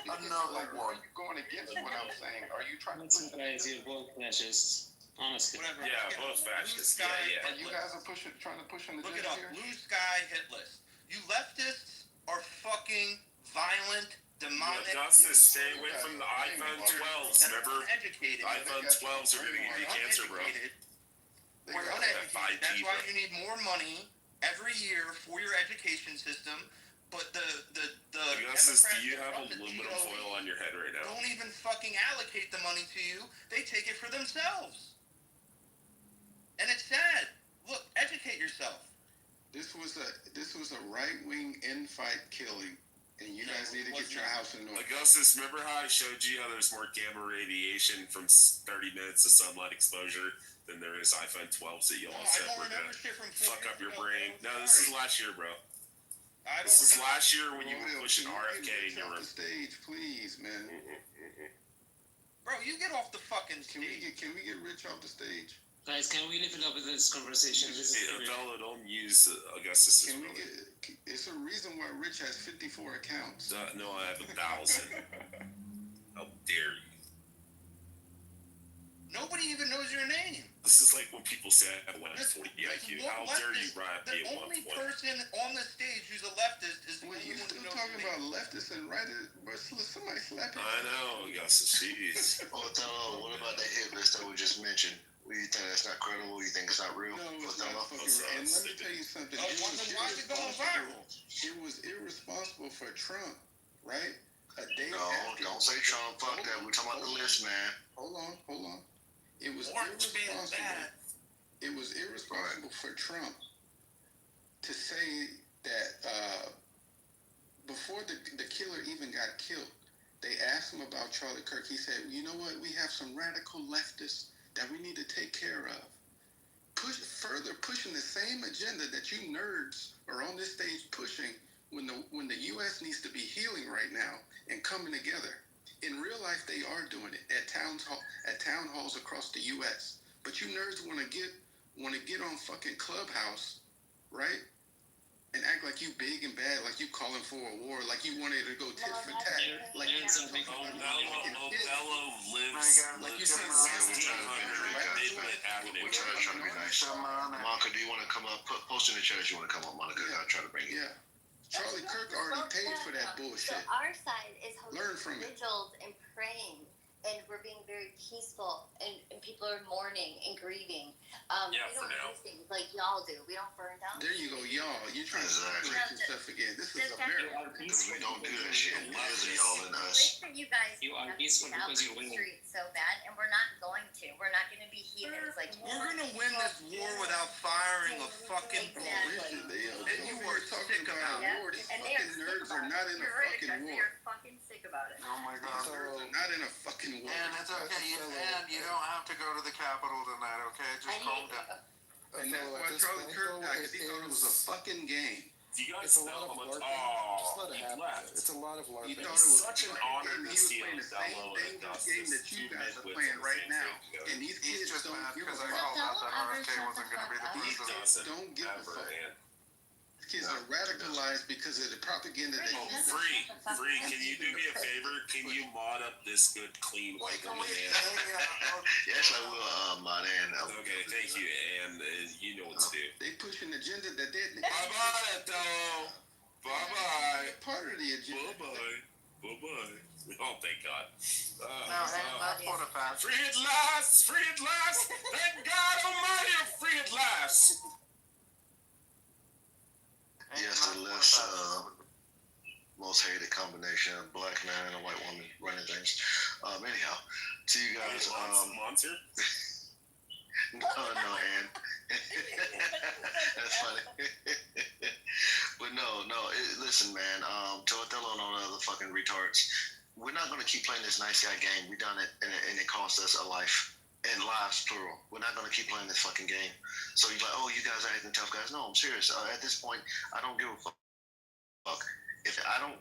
Another one. You're going against what I'm saying. Are you trying to push You're both fascists. Honestly. Whatever. Yeah, both fascists. Yeah. Are you guys trying to push an agenda? Look it up. Here? Blue sky hit list. You leftists are fucking violent, demonic. Justice, stay away from the iPhone 12s. Remember? Uneducated. iPhone 12s are going to give you cancer, bro. We're uneducated. That's why you need more money every year for your education system. But the Augustus, do you have Democrats aluminum foil on your head right now? don't even fucking allocate the money to you. They take it for themselves. And it's sad. Look, educate yourself. This was a right-wing infight killing, and you guys need to get your house in order. Augustus, remember how I showed you how there's more gamma radiation from 30 minutes of sunlight exposure than there is iPhone 12s that you'll also we're gonna fuck up your brain? No, this is last year, bro. This is last year when you were pushing RFK in your room. Stage, please, man. Bro, you get off the fucking stage. Can we get Rich off the stage? Guys, can we live it up with this conversation? Othello, don't use Augustus. It's a reason why Rich has 54 accounts. No, I have 1,000. How dare you? Nobody even knows your name. This is like when people say I have 140 IQ. How dare you be The only person on the stage who's a leftist is the only one who knows talking about leftists and righters, but somebody slapping. I know, Augustus. Jeez. Othello, what about the hit list that we just mentioned? Do you think that's not credible? You think it's not real? No, it's not fucking real. And let me tell you something. Why is it going viral? It was irresponsible for Trump, right? A day No, after. don't say Trump. Fuck that. We're talking about the list, man. Hold on. It was irresponsible. It was irresponsible for Trump to say that before the killer even got killed, they asked him about Charlie Kirk. He said, "You know what? We have some radical leftists that we need to take care of." Further pushing the same agenda that you nerds are on this stage pushing when the U.S. needs to be healing right now and coming together. In real life, they are doing it at town halls across the U.S. But you nerds want to get on fucking Clubhouse, right? And act like you big and bad, like you calling for a war, like you wanted to go tit for tat. Like Othello lives like you 1600 Avenue. We're trying to be nice. Monica, do you want to come up? Post in the chat if you want to come up, Monica. I'll try to bring you. Yeah. Charlie Kirk already paid for that bullshit. So our side is Learn from hosting vigils and praying, and we're being very peaceful, and people are mourning and grieving. We don't do things like y'all do. We don't burn down. There you go, y'all. You're trying to separate yourself again. This is America. Because we don't do that shit. There's a y'all in us. That you guys are peaceful because you're winning. So bad, and we're not going to. We're not going to be heathens like you. We're gonna win this war without firing a fucking bullet. And you are sick about it. War. These fucking nerds are not in a fucking war. You're fucking sick about it. Oh my God, nerds are not in a fucking war. And it's okay, and you don't have to go to the Capitol tonight, okay? Just calm down. And that's why Charlie Kirk died, because he thought it was a fucking game. Do you guys It's a know lot how of much? LARPing. Just let it He happen. left. It's a lot of LARPing. He thought it was Such an honor to he was see playing him the same Othello and dangerous game Augustus, that you two guys are midwits playing on the right same now. team together. And these He's kids just don't mad give a because I fuck. called out that RFK wasn't going to be the He president. doesn't Don't give a ever, fuck. man. Kids are radicalized because of the propaganda that Oh, you Free, can you do me a favor? Can you mod up this good, clean white woman? Yes, I will, man. Okay, thank you, and you know what to do. They push an agenda that they Bye-bye, though. Bye-bye. Part of the agenda. Bye-bye. Oh, thank God. That's what a fact. Free at last! Free at last! Thank God Almighty, I'm free at last! Yes, the left's most hated combination of black man and a white woman running things. Anyhow, to you guys, Monster? no, Ann. That's funny. But no. Listen, man. To Othello and all the other fucking retards, we're not gonna keep playing this nice guy game. We done it, and it cost us a life. and lives plural. We're not gonna keep playing this fucking game. So you're like, oh, you guys are acting tough guys. No, I'm serious. At this point, I don't give a fuck. If I don't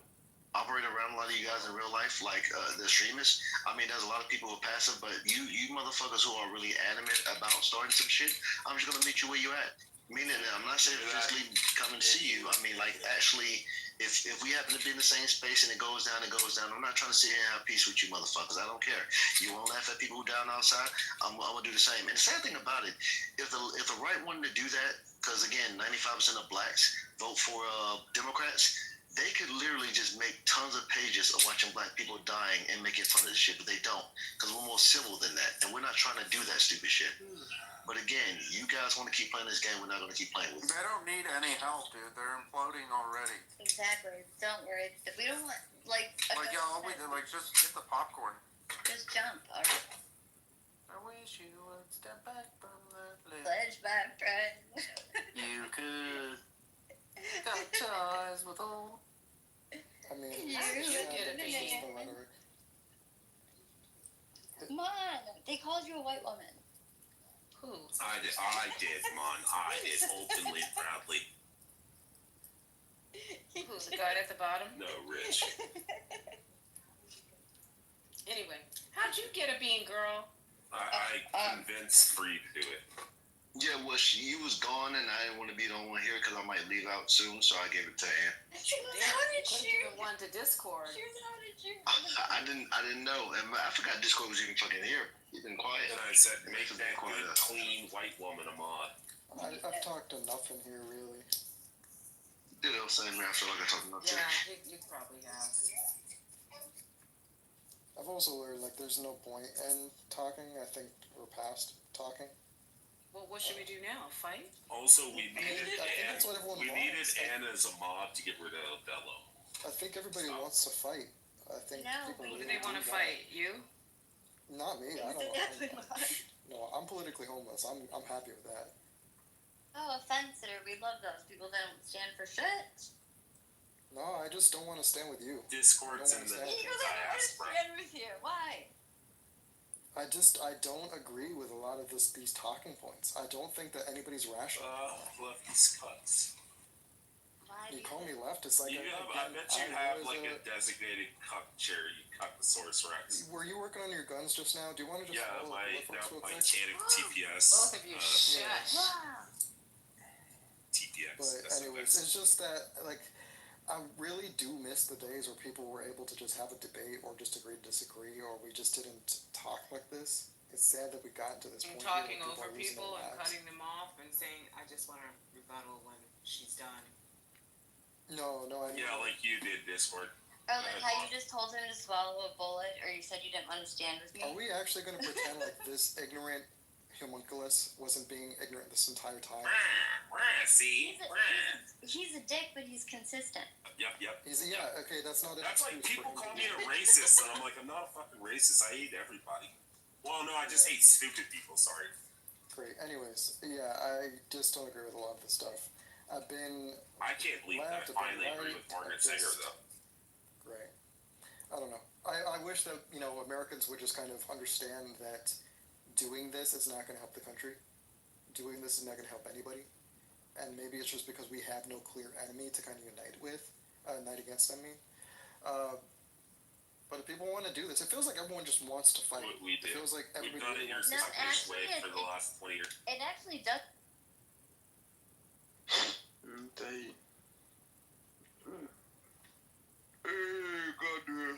operate around a lot of you guys in real life, like the extremists, I mean, there's a lot of people who are passive, but you motherfuckers who are really adamant about starting some shit, I'm just gonna meet you where you at. Meaning, I'm not saying physically come and see you. I mean, like, actually, if we happen to be in the same space and it goes down, I'm not trying to sit here and have peace with you motherfuckers. I don't care. You want to laugh at people who down outside? I'm gonna do the same. And the sad thing about it, if the right wanted to do that, because again, 95% of blacks vote for Democrats, they could literally just make tons of pages of watching black people dying and making fun of this shit, but they don't, because we're more civil than that, and we're not trying to do that stupid shit. But again, you guys want to keep playing this game, we're not going to keep playing with it. They don't need any help, dude. They're imploding already. Exactly. Don't worry. If we don't want, all we did, just get the popcorn. just jump. All right. I wish you would step back from the Pledge, my friend. You could. Got your eyes with all. I mean, You get it, man. Come on. They called you a white woman. Who? I did, man. I did, openly, proudly. Who's the guy at the bottom? No, Rich. Anyway, how'd you get a bean, girl? I convinced Free to do it. Yeah, well, she was gone, and I didn't want to be the only one here because I might leave out soon, so I gave it to Ann. How did you one to Discord? I didn't know, and I forgot Discord was even fucking here. You've been quiet. And I said, make that good, clean white woman a mod. I've talked enough in here, really. Ditto, same man. I feel like I talked enough too. Yeah, you probably have. I've also learned, there's no point in talking. I think we're past talking. Well, what should we do now? Fight? Also, we needed Ann. That's what everyone We wants. needed Ann as a mod to get rid of Bello. I think everybody wants to fight. I think people Who really do they want to fight? You? Not me. I don't know. No, I'm politically homeless. I'm happy with that. Oh, a fencer. We love those people that don't stand for shit. No, I just don't want to stand with you. Discord's in the diaspora. Stand with you. Why? I don't agree with a lot of these talking points. I don't think that anybody's rational. Leftist cuts. You call me leftist, I bet you have a designated cuck chair. You cuckosaurus rex. Were you working on your guns just now? Do you want to just follow my quick? mechanic TPS. Both of you, shut. TPX. But anyways, it's just that I really do miss the days where people were able to just have a debate or just agree to disagree, or we just didn't talk like this. It's sad that we got to this point. Talking over people and cutting them off and saying, I just want to rebuttal when she's done. No, I mean... Yeah, like you did, Discord. Or how you just told him to swallow a bullet, or you said you didn't want to stand with me. Are we actually going to pretend like this ignorant homunculus wasn't being ignorant this entire time? See? He's a dick, but he's consistent. Yep. Okay, that's not it. That's like people call me a racist, and I'm like, I'm not a fucking racist. I hate everybody. Well, no, I just hate stupid people, sorry. Great. Anyways, yeah, I just don't agree with a lot of this stuff. I can't believe that I finally agree with Margaret Sanger, though. Great. I don't know. I wish that, Americans would just kind of understand that doing this is not going to help the country. Doing this is not going to help anybody. And maybe it's just because we have no clear enemy to kind of unite against, but if people want to do this, it feels like everyone just wants to fight. We do. It feels like everybody We've done it wants your to fight. way for the last 20 years. It actually does.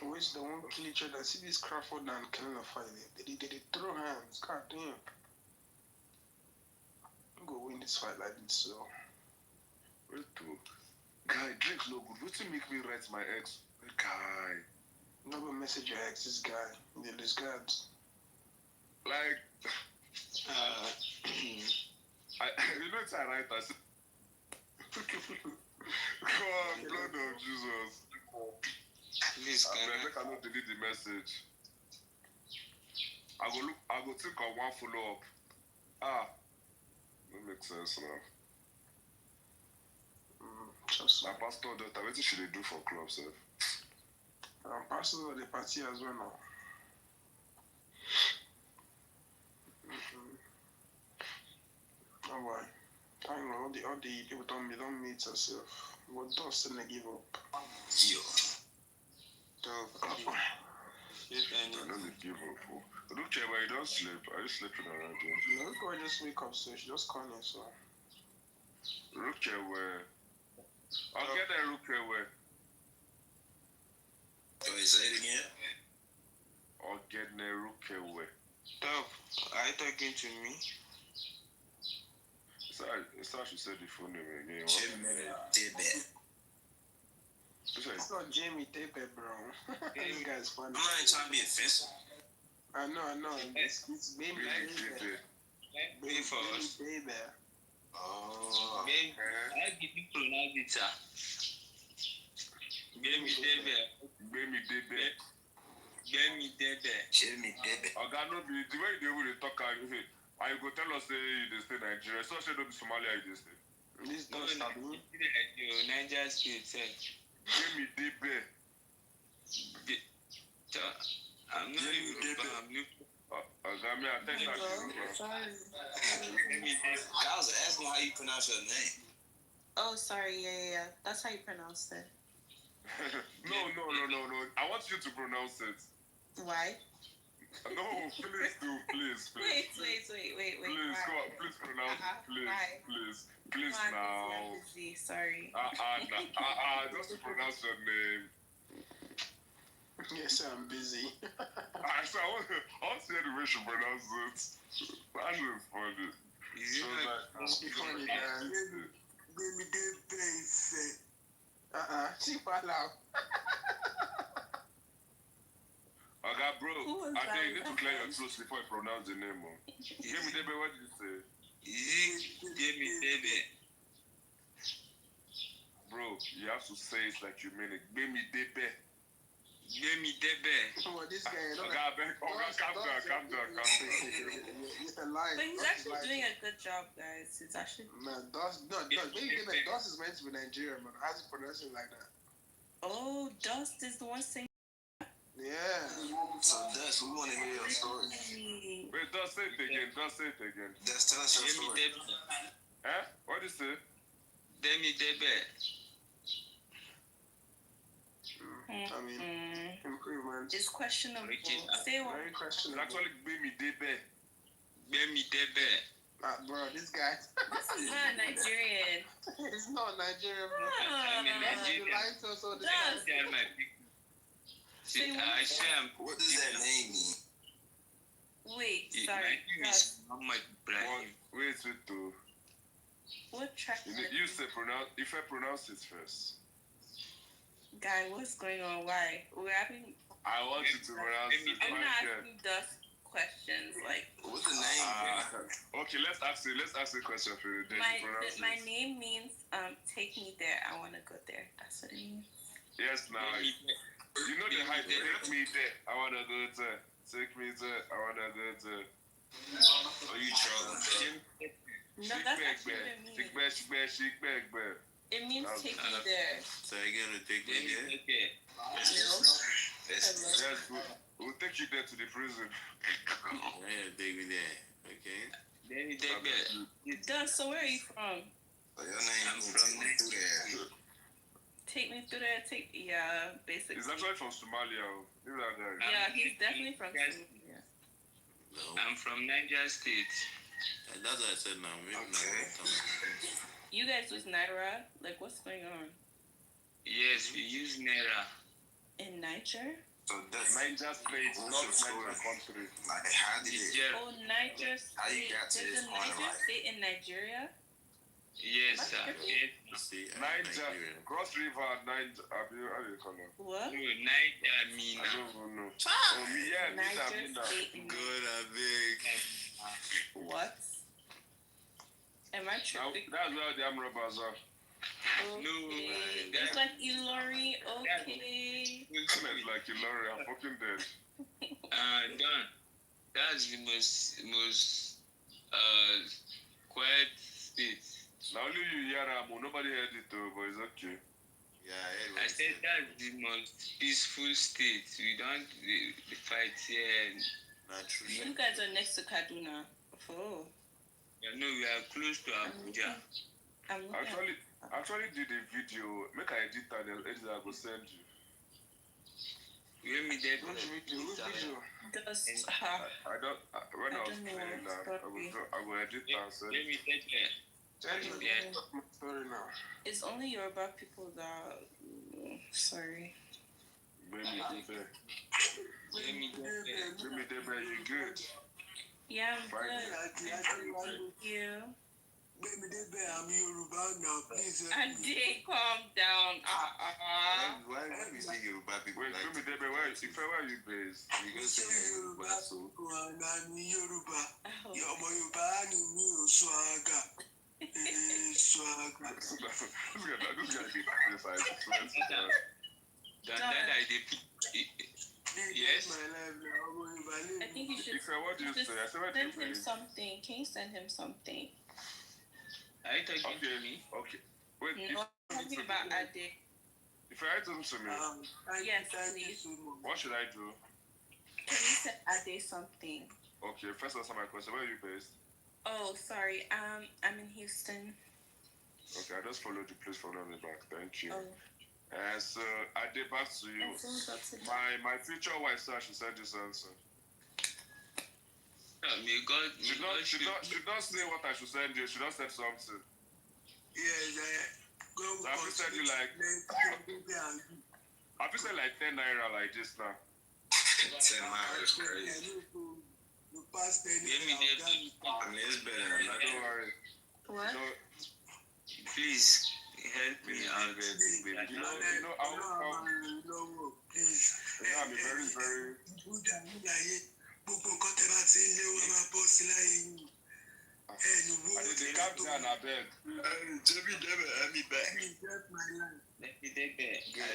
Which they won't kill each other. See this Crawford and Kellner fighting. They throw hands. God damn. I'm gonna win this fight like this, so. Where's two? Guy, drinks no good. What's to make me write my ex? Guy. Nobody message your ex, this guy. They lose guards. Like, it's alright. I said, come on, blood of Jesus. Please, I cannot delete the message. I go think of one follow up. That makes sense now. My pastor daughter, what should they do for club, sir? Pastor of the party as well now. people don't meet yourself. But don't still give up. Yeah. I don't give up. Look, but you don't sleep. Are you sleeping around here? No, look where I just wake up, so she just call me, so. Look where. I'll get there, look where. Can you say it again? I'll get there, look where. Dog, are you talking to me? It's how she said the phone name again. Jimmy Dibet. It's not Jamie Dibet, bro. This guy's funny. I'm not even trying to be offensive. I know. It's baby Dibet. Baby Dibet. Oh. Baby, how did you pronounce it, sir? Baby Dibet. Baby Dibet. Baby Dibet. Jimmy Dibet. I got no be the way they will talk and you go tell us they stay Nigeria. So she don't be Somalia you stay. This don't stop me. Niger State, sir. Baby Dibet. I'm not even Dibet. I think Sorry. I was asking how you pronounce your name. Oh, sorry. Yeah. That's how you pronounce it. No. I want you to pronounce it. Why? No, please do. Please. Wait. Please, come on. Please pronounce it. Please Come on, now. I'm busy. Sorry. Just to pronounce your name. Yes, I'm busy. I want to hear the way she pronounces it. That is funny. It's funny, guys. Give me good face. She fall out. Okay, bro. I think you need to clear your that? throat before you pronounce the name. Give me Debe, what did you say? Give me Dibet. Bro, you have to say it like you mean it. Give me Debe. Give me Dibet. Oh, this guy. Calm down. It's a lie. But he's actually doing a good job, guys. It's actually. Man, Dust is meant to be Nigerian, man. How's he pronouncing it like that? Oh, Dust is the one saying. Yeah. So, Dust, we want to hear your story. Wait, Dust, say it again. Dust, tell us your story. Huh? What did you say? Demi Dibet. I mean, improvements. It's questionable. Say what? Very questionable. It's actually Bemi Debe. Bemi Dibet. Bro, this guy. This is not Nigerian. It's not Nigerian, bro. I'm a Nigerian. You lied to us all this time. What does that name mean? Wait, sorry. Wait to. What track? You say pronounce. If I pronounce it first. Guy, what's going on? Why? We're having. I want you to pronounce it. I'm not asking Dust questions like. What's the name? Okay, let's ask a question for you. My name means take me there. I want to go there. That's what it means. Yes, now you know the hype. Take me there. I want to go there. Take me there. I want to go there. Are you trolling? No, that's actually what it means. It means take me there. So you're gonna take me there? No. Yes, we'll take you there to the prison. Yeah, take me there. Okay. Demi Dibet. Dust, so where are you from? So your name is from there. Take me through there. Yeah, basically. He's actually from Somalia. Yeah, he's definitely from Somalia. No. I'm from Niger State. That's what I said now. You guys use Naira? Like, what's going on? Yes, we use Naira. In Niger? So that's Niger State, not Niger country. Like, how did it? Oh, Niger State. How you got to There's this a point? Niger State in Nigeria? Yes, sir. Niger, Cross River, Niger. How do you call it? What? No, Niger, Mina. I don't know. Oh, yeah, Niger State. Good, I beg. What? Am I tripping? That's where the arm robbers are. Okay. No, It's like Ilori. Okay. It's like Ilori. I'm fucking dead. Don, that's the most quiet state. Now only you hear nobody heard it though, but it's okay. Yeah, I said that's the most peaceful state. We don't fight here. Not true. You guys are next to Kaduna. Oh. Yeah, no, we are close to Abuja. I'm looking Actually did a video. Make I edit and edit I will send you. You me dead. Which video? Just I don't. When I was don't know. playing that, I will edit and send. Let me dead. Sorry now. It's only Yoruba people that. Sorry. Bring me there. You good? Yeah, I'm good. Thank you. I'm Yoruba now, please. Ade, calm down. Why we say Yoruba people? Wait, where are you based? You go say Yoruba, so. I'm Yoruba. Yoruba, I'm Swaga. Swaga. This guy be this. Yes. I think you should What do you say? send him something. Can you send him something? Are you talking to me? Okay. Wait. No, talking about Ade. If I write them to me, yes, please. What should I do? Can you send Ade something? Okay, first answer my question. Where are you based? Oh, sorry. I'm in Houston. Okay, I just followed you. Please follow me back. Thank you. Oh. So I did back to you. My future wife said she said this answer. She don't say what I should send you. She don't say something. Yes, so have you said you like? Have you said like 10 naira like this now? 10 naira is crazy. You pass 10 I mean, it's better than that. Don't worry. What? Please help me out. Please. I'm very, very. I did the captain, I beg. Jimmy never had me back. Let me take that. I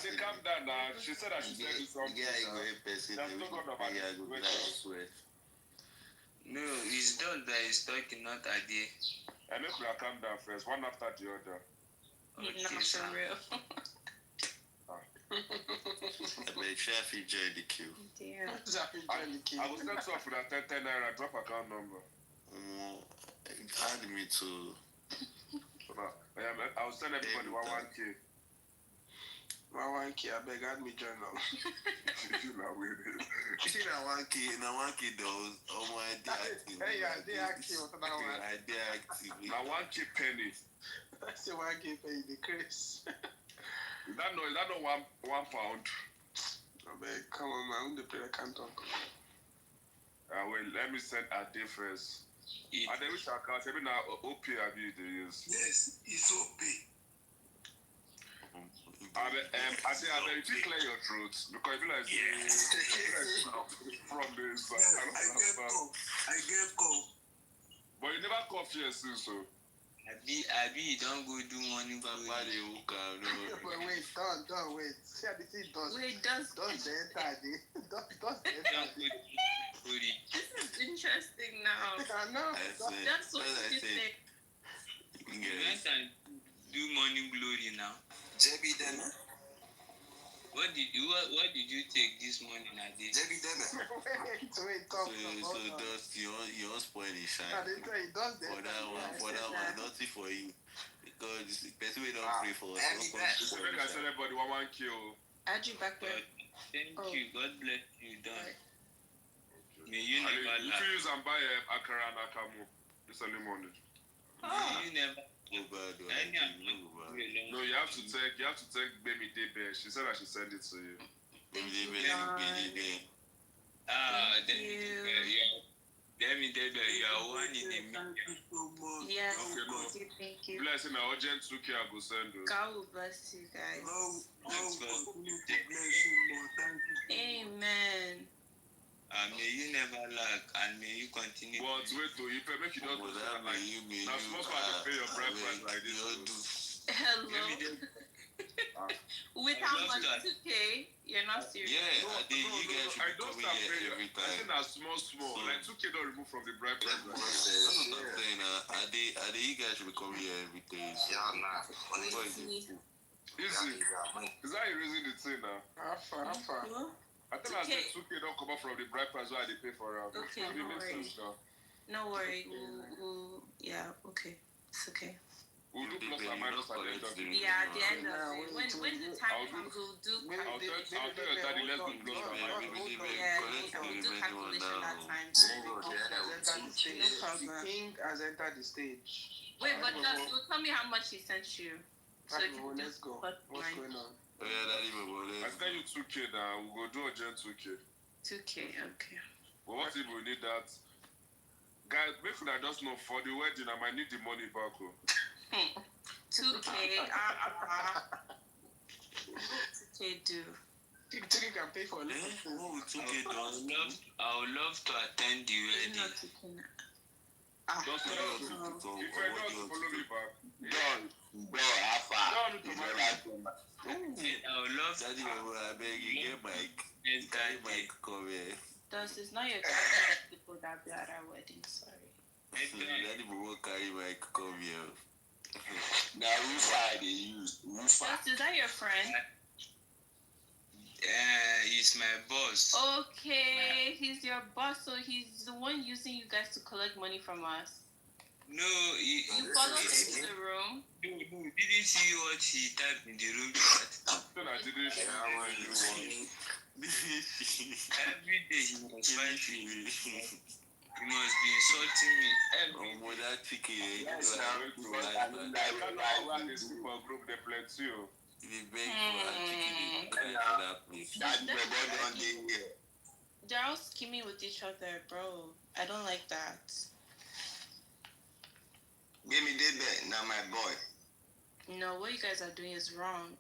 did calm down now. She said I should tell you something. No, it's done that is talking, not idea. I make you calm down first, one after the other. Okay, not for real. I made Shafi join the queue. Dear. I was sent off with a 10 naira drop account number. Add me to. I will send everybody 1K. 1K, I beg, add me join now. You know, 1K those. Oh my dear. Hey, they active. I did active. Now 1K penny. I say 1K penny, the Chris. Is that no one pound? I beg, come on, man. I'm the player can't talk. Well, let me send a day first. And then which account? Maybe now OP have you to use. Yes, it's OP. I if you clear your throat, because if you like from this, I get call. But you never cough here since, so. Abi, don't go do money for But wait, don't wait. See how this does. Wait, does the entire day. Does the entire day. This is interesting now. I know. That's what you say. You can do morning glory now. JB Deme. What did you take this morning, Ade? JB Deme. Wait, talk. So does you don't spoil the shine. For that one, nothing for you. Because the person we don't pray for us. So make I tell everybody 1K. Add you back there. Thank you. God bless you, Don. May you never laugh. If you use and buy Akara and Akamu, it's only money. May you never. No, you have to take Baby Debe. She said I should send it to you. Then you are one in a million. Yes, okay, thank you. Blessing, I urgent 2K, I go send you. God will bless you guys. Amen. May you never lack and may you continue. But wait, though, if I make you don't do that, like, now supposed to pay your breakfast like this. Hello. With how much 2K? You're not serious. Yeah, I don't start paying every time. I think that's small. Like 2K don't remove from the bribe price. That's what I'm saying. You guys should be coming here every day. Yeah, nah. Easy. Is that you raising the thing now? How far? I think I said 2K don't come up from the bribe price why they pay for it. Okay, no worries. No worry. Yeah, okay. It's okay. We'll do plus or minus at the end of it. Yeah, at the end of it. When the time comes, we'll do I'll tell your daddy, let's do plus or minus. we'll do calculation that time. No problem. The king has entered the stage. Wait, but tell me how much he sent you. So Let's go. What's going on? I tell you 2K now. We'll go do a gen 2K. 2K, okay. But what if we need that? Guys, make sure I just know for the wedding, I might need the money back. 2K, 2K do. You think you can pay for it? I would love to attend the wedding. Just if I just follow me back. Don, Alpha. I would love to. It's not your kind of people that be at our wedding, sorry. Now, Rufa they use. Rufa. Is that your friend? He's my boss. Okay, he's your boss, so he's the one using you guys to collect money from us. No, you followed him to the room. No, didn't see what he typed in the room. I didn't see what you want. Every day he must fight me. He must be insulting me every day. They're all scheming with each other, bro. I don't like that. Give me that, now my boy. No, what you guys are doing is wrong.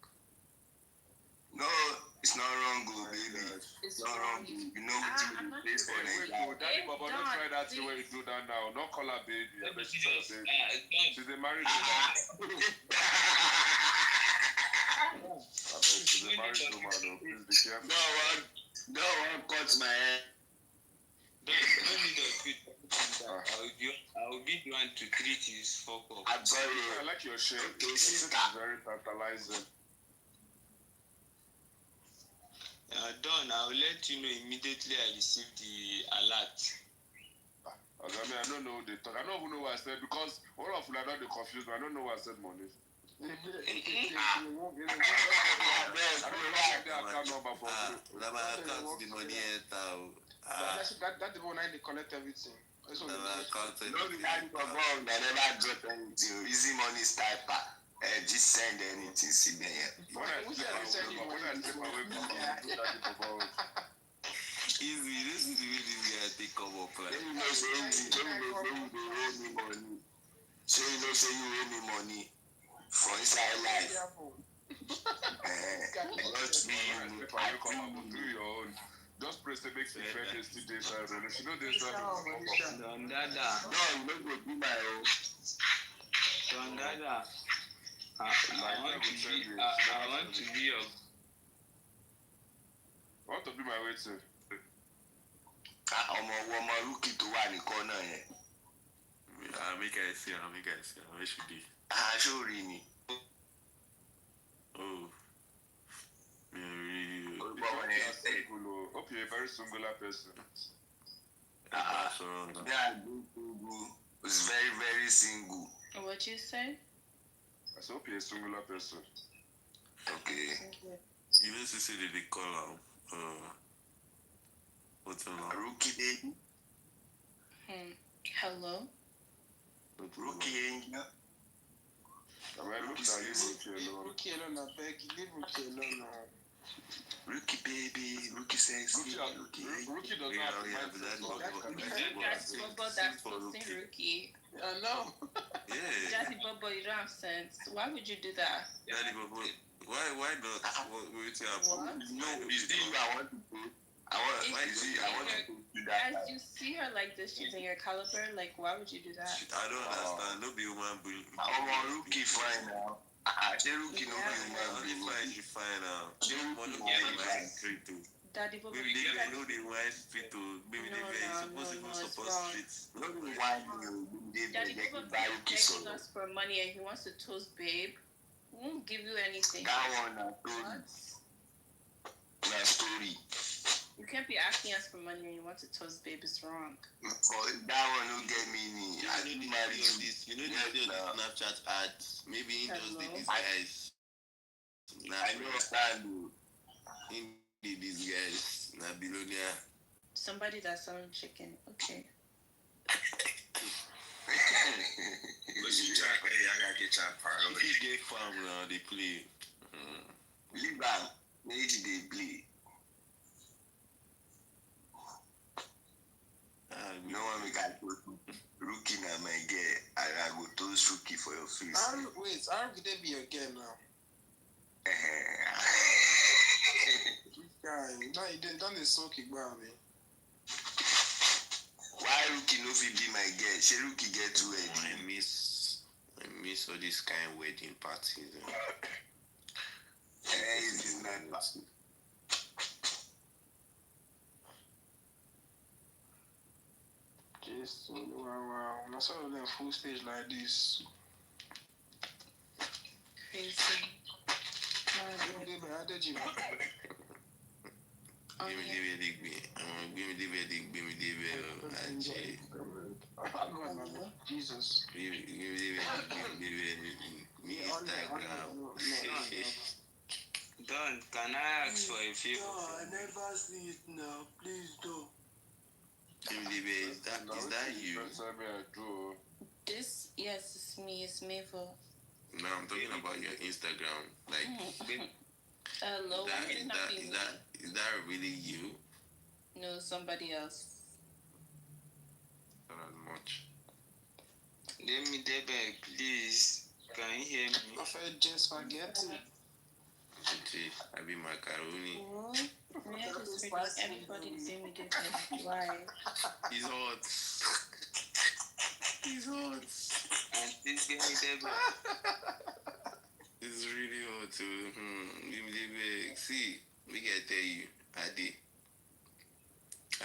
No, it's not wrong, baby. It's not wrong. You know what you place for Nigeria. Daddy, Baba, don't try that thing where you do that now. Don't call her baby. I bet she's a baby. She's a married woman. She's a married woman, though. Please be careful. No one cuts my hair. Don't need a fit. I will be the one to treat his fuck up. I'm sorry. I like your shirt. Your shirt is very tantalizing. Don, I will let you know immediately I receive the alert. I mean, I don't know the talk. I don't even know what I said because all of you are not confused. I don't know what I said, money. I don't know the account number for you. That's the one I collect everything. No, the kind of one that never drop anything. Easy money sniper. Just send anything, see me here. Easy, this is really where they come up. You know, say you owe me money. So you know, say you owe me money for inside life. Just press the big thing, still this, and if you know this, Don Dada. No, you don't go do my own. Don Dada. I want to be your. I want to be my way too. ọmọ rúkì tó wà ní kọ́nà yẹn. Make I see, where should be? Sórí ni. Oh. Hope you're a very singular person. Yeah, it's very, very single. What you say? I hope you're a singular person. Okay. You know, to say that they call what's her name? Rookie baby. Hello? Rookie angel. Rookie alone, I beg you, leave Rookie alone now. Rookie baby, Rookie sexy. Rookie does not have to That's Bobo that's posting Rookie. I know. Yeah. Daddy Bobo, you don't have sense. Why would you do that? Daddy Bobo, why not? What's happening? No, it's the I want to do. I want to do that. As you see her like this, she's in your caliber. Like, why would you do that? I don't understand. No be human being. I'm a rookie fine now. I say rookie no be human being. Fine, you fine now. Money my street too. Daddy Bobo, maybe they know the wine street too. Maybe they supposed to support streets. No be wine you. Daddy Bobo begging us for money and he wants to toast babe. We won't give you anything. That one na story. Na story. You can't be asking us for money and you want to toast babies wrong. That one will get me. You know this Snapchat ads. Maybe in those days, guys. I understand. These guys, Babylonia. Somebody that's selling chicken. Okay. Listen, Jack, hey, I gotta get y'all part of it. If they farm now, they play. Leave out. Maybe they play. No one we got rookie now, my girl. I go toast rookie for your face. Wait, how could they be your girl now? Guy, now you done the soaking about me. Why rookie no fit be my girl? She rookie get too early. I miss all this kind of wedding parties. It's not. Just wow. I saw them full stage like this. Crazy. How did you? Jesus. Don, can I ask for a favor? No, I never see it now. Please do. Is that you? This, yes, it's me. It's Mabel. No, I'm talking about your Instagram. Like, hello. Is that really you? No, somebody else. Not as much. Let me beg, please. Can you hear me? I felt just spaghetti. I be macaroni. Everybody say me different. Why? He's hot. He's hot. And please give me the It's really hot too. Give me the bag. See, we can tell you, I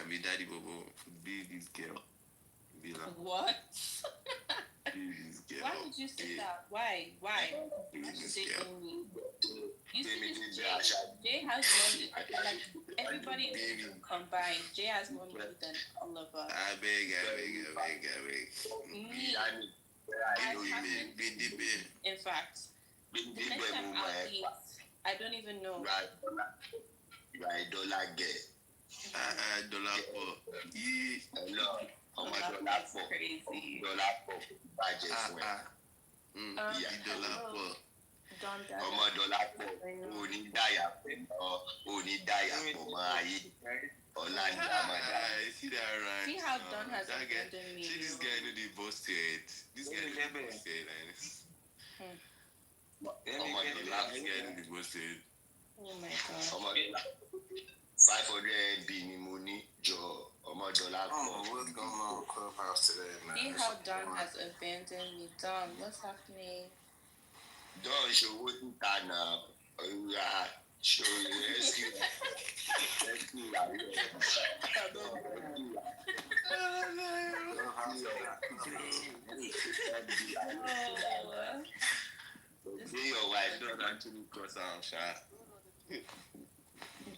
be daddy Bobo. Be this girl. Be like, what? be this girl. Why would you say that? Why? Be this girl. You see this Jay has money. Like everybody combined, Jay has more money than all of us. I beg. Me, in fact, the next time I'll eat, I don't even know. Right, dollar get. Dollar for. Hello. Dollar for crazy. Dollar for budget. Dollar for. Ọmọ dọ́là pọ̀ onídàyà pọ̀ máa yí ọ̀la ní àmàdà. See that right? See how Don has abandoned me. See this guy know the busted. This guy know the busted. Ọmọ dọ́là know the busted. Oh my God. Ọmọ dọ́là 500 MB ni mo ní jọ ọmọ dọ́là pọ̀. What's going on in Clubhouse today, man? See how Don has abandoned me. Don, what's happening? Don ṣòwò níta náà ọ̀rọ̀ ṣòwò rescue your wife don't actually cross out shot.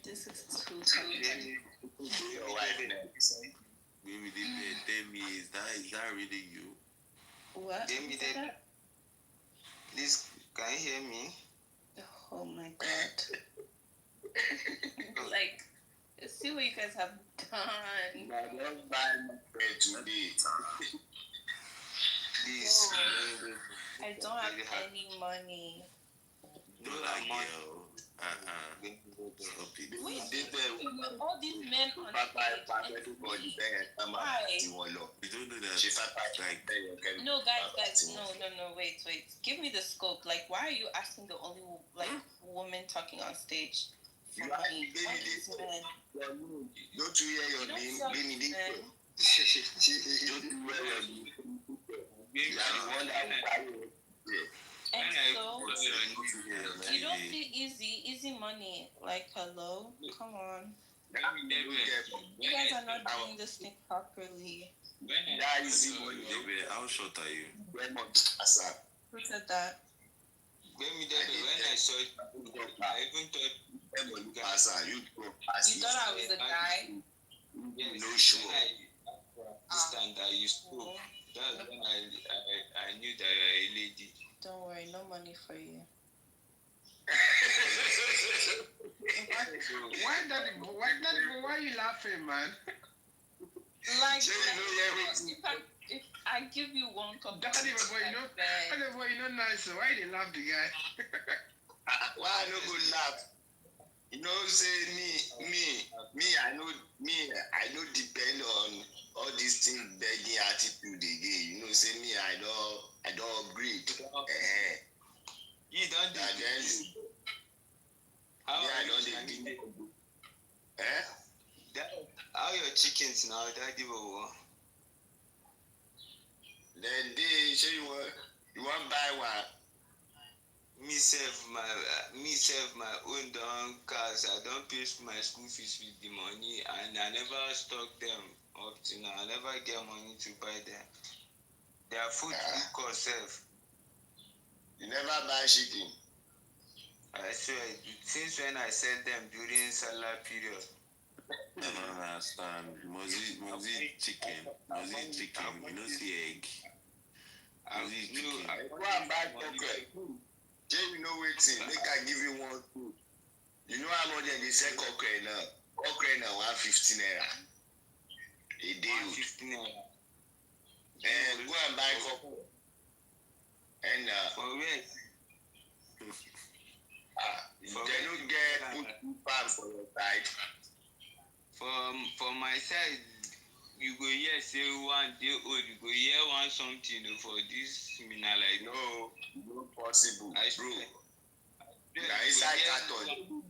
This is too funny. Your wife Give me the bed. Tell me, is that really you? What? Give me that. Please, can you hear me? Oh my God. Like, see what you guys have done. I don't buy my bed today. Please. I don't have any money. Wait, all these men on stage. Why? You don't do that. No, guys, no, wait. Give me the scope. Like, why are you asking the only woman talking on stage for money? All these men. Don't you hear your name? Give me this. Don't you hear your name? You are the one that and so, you don't see easy money. Like, hello? Come on. You guys are not doing this thing properly. That easy money. How short are you? Who said that? When I saw it, I even thought you thought I was a guy? Yes, no sure. Understand that you spoke. That's when I knew that you're a lady. Don't worry, no money for you. Why are you laughing, man? Like, if I give you one cup of Daddy, boy, you know nice. So why you laugh, the guy? Why I no go laugh? You know, say me, I know depend on all these things begging attitude again. You know, say me, I don't upgrade. You don't do how I don't do. How your chickens now, Daddy? Then they say you want buy one. Me save my own down cars. I don't pay my school fees with the money, and I never stock them up to now. I never get money to buy them. Their food cost self. You never buy chicken. I swear, since when I sell them during Salah period. I don't understand. Must chicken? You know, see egg. Go and buy cockroach. You know waiting. Make I give you one food. You know how much they sell cockroach now? Cockroach now 150 naira. A day. 150 naira. Go and buy cockroach. And for where? They don't get put farm for your side. For my side, you go here say one day old, you go hear one something for this mina like no possible, bro. Na inside carton.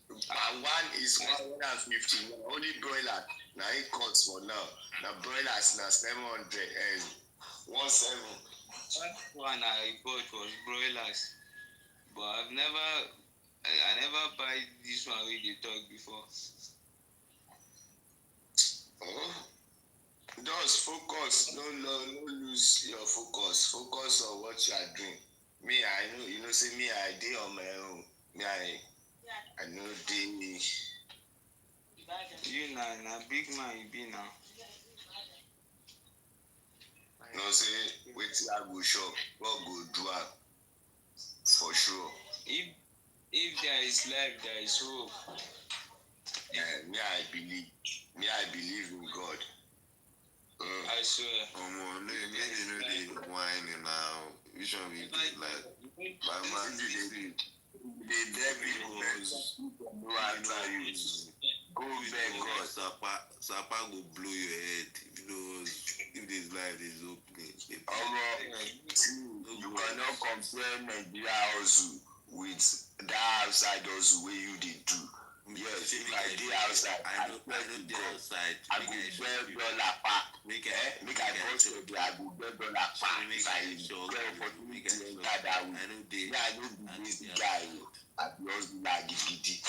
And one is 150. Only broiler. Now it costs for now. Now broilers now 700 and 17. One I bought was broilers, but I never buy this one we they talk before. Just focus. No lose your focus. Focus on what you are doing. Me, I know. You know, say me, I did on my own. Me, I know they. You na big man you be now. No say wait till I go shop. God go do am for sure. If there is life, there is hope. Me, I believe in God. I swear. No, you know they whining now. Which one we do like? My man, they dare people who are trying to go beg God. Sapa go blow your head if this life is opening. You cannot compare Nigeria also with that outside also where you did do. Yes, if I did outside, I know the outside. I go $12 pack. Make I go to the I go $12 pack. If I get opportunity to enter that way, I know this guy. I be also like giddy.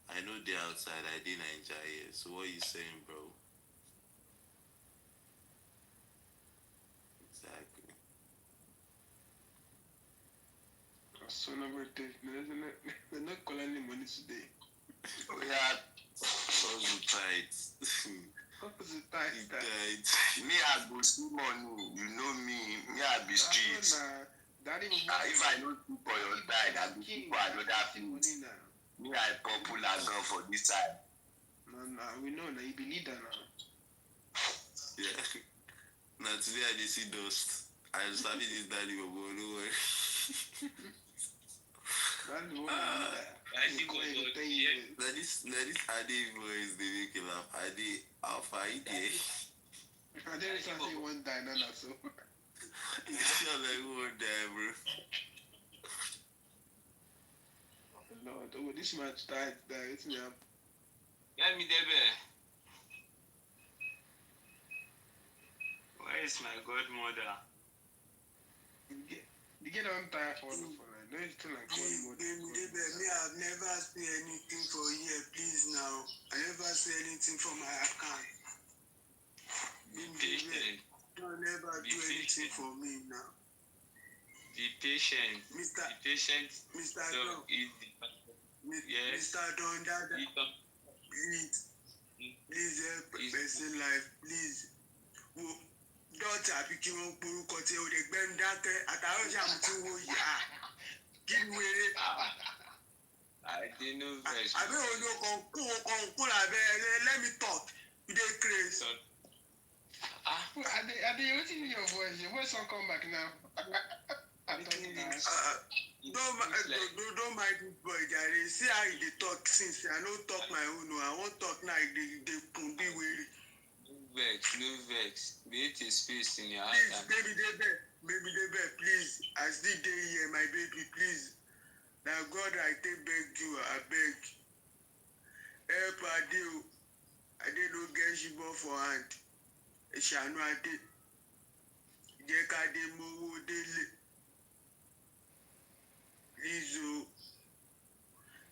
I know the outside. I did Nigeria. So what you saying, bro? Exactly. So no birthday, isn't it? They're not calling any money today. Yeah. Also tight. Also tight. Me, I go see money. You know me. Me, I be street. If I don't see for your side, I go see for another place. Me, I popular girl for this side. No, we know now. You be leader now. Yeah. Now today I just see dust. I just have this daddy, but no worry. Now this Ade voice they make you laugh. Ade Alpha Ade. I didn't say one die now so. You sound like one die, bro. No, this match died. It's me up. Get me there. Where is my godmother? You get on time for like no, it's still like one more. Me, I've never seen anything for here, please now. I never see anything from my account. Be patient. You'll never do anything for me now. Be patient. Mr. Be patient. Mr. So Don. yes. Mr. Don, please help person life, please. Dọ́ọ̀tì àbí kí wọ́n porúkọ tí o lè gbẹ́nu dákẹ́ àtàwọn ìṣàmù tí wọ́n yà á kí ni wéré. I didn't know verse. Àbí òun ló kàn kú lábẹ́ let me talk you dey craze. Ade, what is your voice? Your voice don't come back now. Don't mind this boy, Jare. See how he dey talk since I no talk my own. I won't talk now. They kun be weary. No vex. Create a space in your heart. Please, baby, please. I still dey here, my baby, please. Now, God, I take beg you, I beg. Help Ade. Ade no get shibor for hand. Ṣàánú Ade. Jẹ́ ká dé mowó délé. Please o.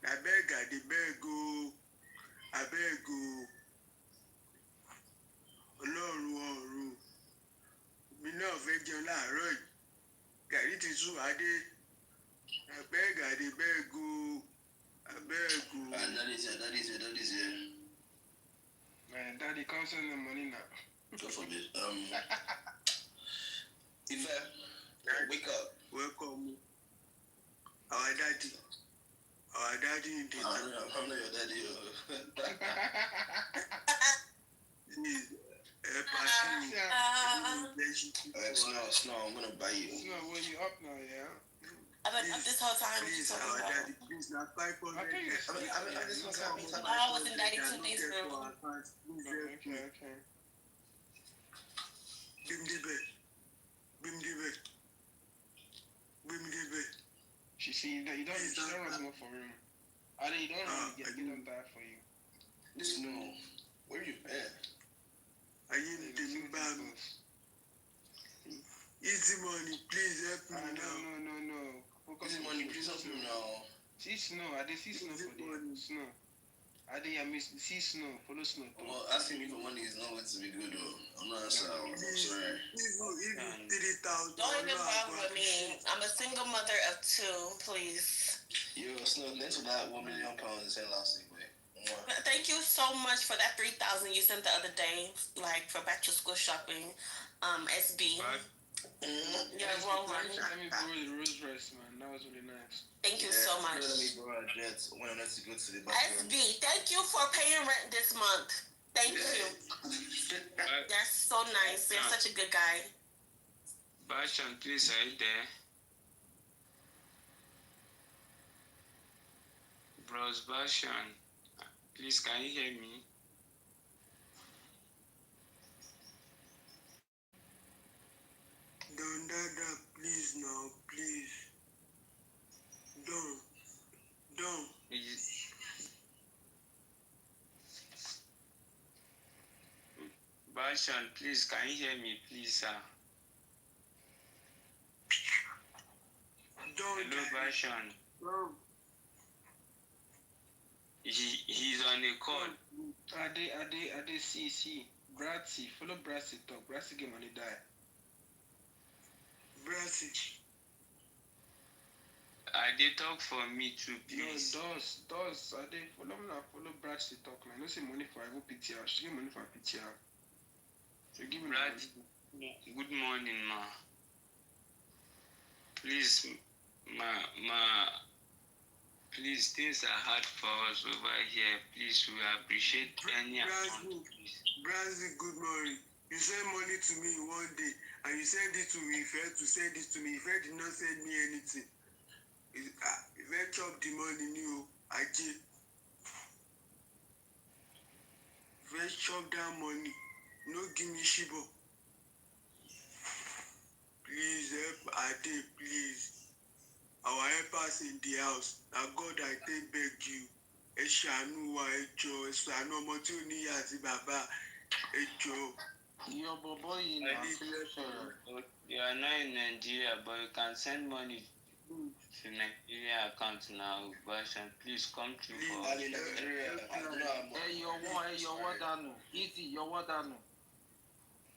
Na beg I dey beg o. Abeg o. Ọlọ́run ọ̀run. Mi náà fẹ́ jẹun láàárọ̀ yìí. Gàrí ti sú Adé. Abeg I dey beg o. Abeg o. Daddy's here. Man, daddy comes in the money now. God forbid. Ife, wake up. Welcome. Our daddy in the I'm not your daddy. Snow, I'm gonna buy you. Snow, well, you up now, yeah? I've been up this whole time. Please, our daddy, please, not 500. I was in Daddy 2 days ago. Okay. Bim the bed. She see that you don't run more for room. I you don't really get them bad for you. This no. Where you at? I need the bam. Easy money, please help me now. No. Easy money, please help me now. See snow. I did see snow for the snow. I miss see snow. Follow snow. Well, asking me for money is not going to be good though. I'm not sorry. I'm sorry. Even 3,000. Don't even bother with me. I'm a single mother of 2, please. Yo, Snow, thanks for that £1 million you sent last week, wait. Thank you so much for that 3,000 you sent the other day, like for back to school shopping. SB. Yeah, well, let me borrow the Rolls Royce, man. That was really nice. Thank you so much. Let me borrow a jet when I need to go to the bathroom. SB, thank you for paying rent this month. Thank you. That's so nice. You're such a good guy. Bashan, please, are you there? Bros Bashan, please, can you hear me? Don't dada, please now, please. Don't. Bashan, please, can you hear me, please, sir? Hello, Bashan. He's on a call. Ade, see. Bratsy, follow Bratsy talk. Bratsy get money die. Bratsy. Ade, talk for me too, please. No, does. Ade, follow Bratsy talk, man. No say money for Ivo PTR. She get money for PTR. So give me money. Good morning, ma. Please, please, things are hard for us over here. Please, we appreciate any amount, please. Bratsy, good morning. You send money to me one day, and you send it to Ife to send it to me. Ife did not send me anything. Ife chop the money new. Ife chop that money. No give me shibo. Please help Ade, please. Our helpers in the house. Now God, I take beg you. Ẹ ṣàánú wa, ẹ jọ̀ọ́, ẹ ṣàánú ọmọ tí ò ní ìyá àti bàbá, ẹ jọ̀ọ́. Your boy in You are not in Nigeria, but you can send money to Nigeria account now. Bashan, please come through for us. Hey, your wadano. Easy, your wadano.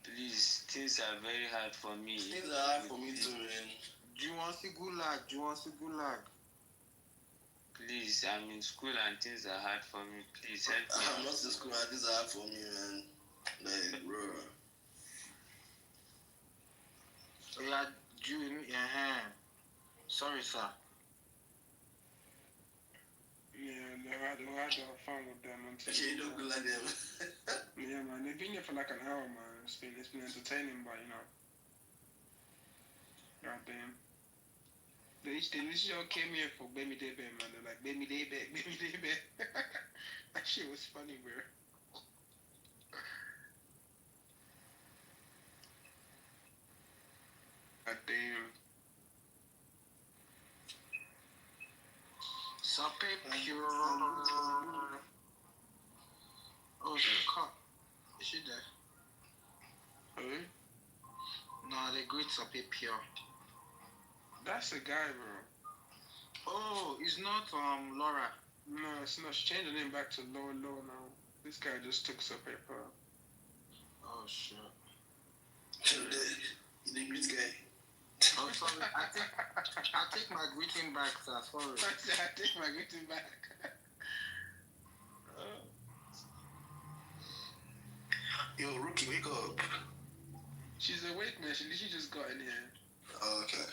Please, things are very hard for me. Things are hard for me too, man. Do you want to see gulag? Do you want to see gulag? Please, I'm in school and things are hard for me. Please help me. I'm not in school and things are hard for me, man. Like, bro. Yeah, June, sorry, sir. Yeah, they had fun with them until. Okay, you don't go like them. Yeah, man, they've been here for like an hour, man. It's been entertaining, but you know. God damn. They literally all came here for Baby Day Bear, man. They're like, Baby Day Bear, Baby Day Bear. That shit was funny, bro. God damn. Sape pure. Oh, is it a cop? Is she there? Who? No, they greet Sape pure. That's the guy, bro. Oh, it's not Laura. No, it's not. She changed the name back to Law now. This guy just took some paper. Oh shit. The great guy. Oh, sorry. I take my greeting back, sir. Sorry. I take my greeting back. Yo, Rookie, wake up. She's awake, man. She literally just got in here. Oh, okay.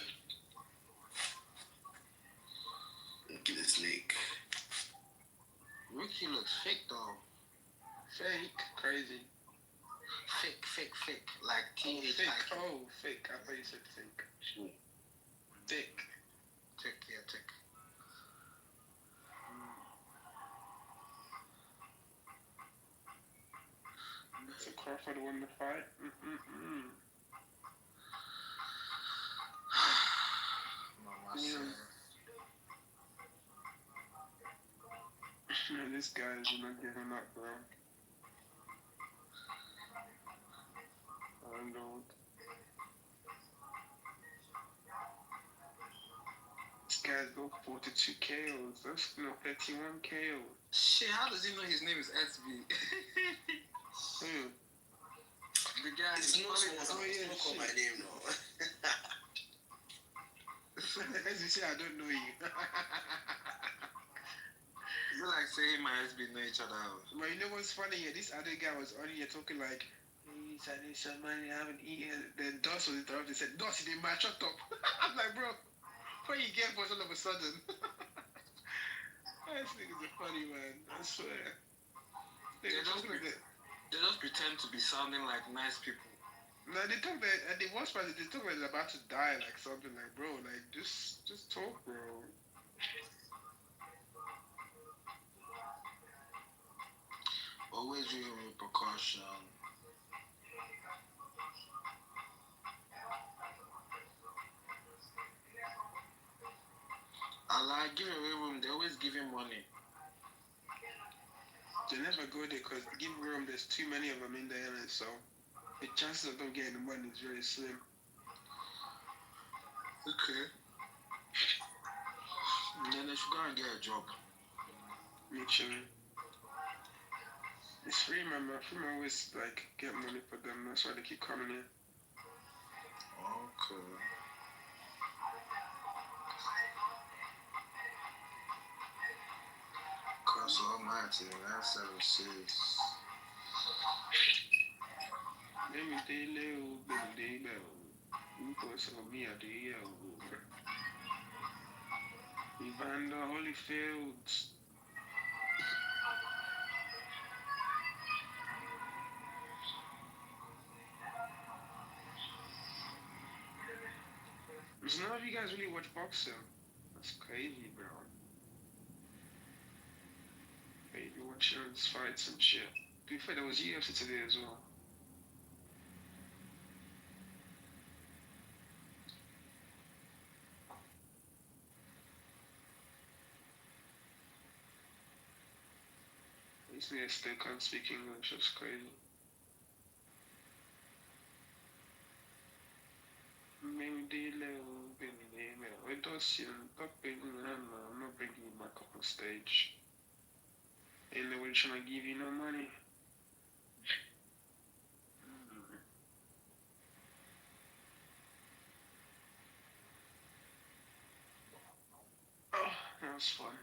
Rookie the snake. Rookie looks fake, though. Fake? Crazy. Fake. Like T-H-I-K. Oh, fake. I thought you said fake. Thick. Thick. So Crawford won the fight? Man, this guy is not giving up, bro. I don't know. This guy's got 42 KOs. That's 31 KOs. Shit, how does he know his name is SB? Who? The guy. It's not call my name, no. As you say, I don't know you. It's like saying my SB know each other out. But you know what's funny? Yeah, this other guy was on here talking like, I need some money, I haven't eaten. Then Doss was interrupted and said, Doss, you did my shut up. I'm like, bro, what you get for all of a sudden? This nigga's a funny man, I swear. They just pretend to be sounding like nice people. No, they talk that, and the worst part is they talk like they're about to die, like something like, bro, like, just talk, bro. Always using repercussion. I like give away room, they always give him money. They never go there because give room, there's too many of them in there, and so the chances of them getting the money is very slim. Okay. And then they should go and get a job. Literally. It's free, man. Free man always like get money for them. That's why they keep coming in. Okay. Cause almighty, that's 76. Let me day little, baby day little. You put some of me out the year. Evander Holyfields. There's none of you guys really watch boxing. That's crazy, bro. Hey, you watch those fights and shit. To be fair, there was UFC today as well. These niggas still can't speak English, that's crazy. It does, I'm not bringing you back up on stage. Ain't nobody trying to give you no money. was fun.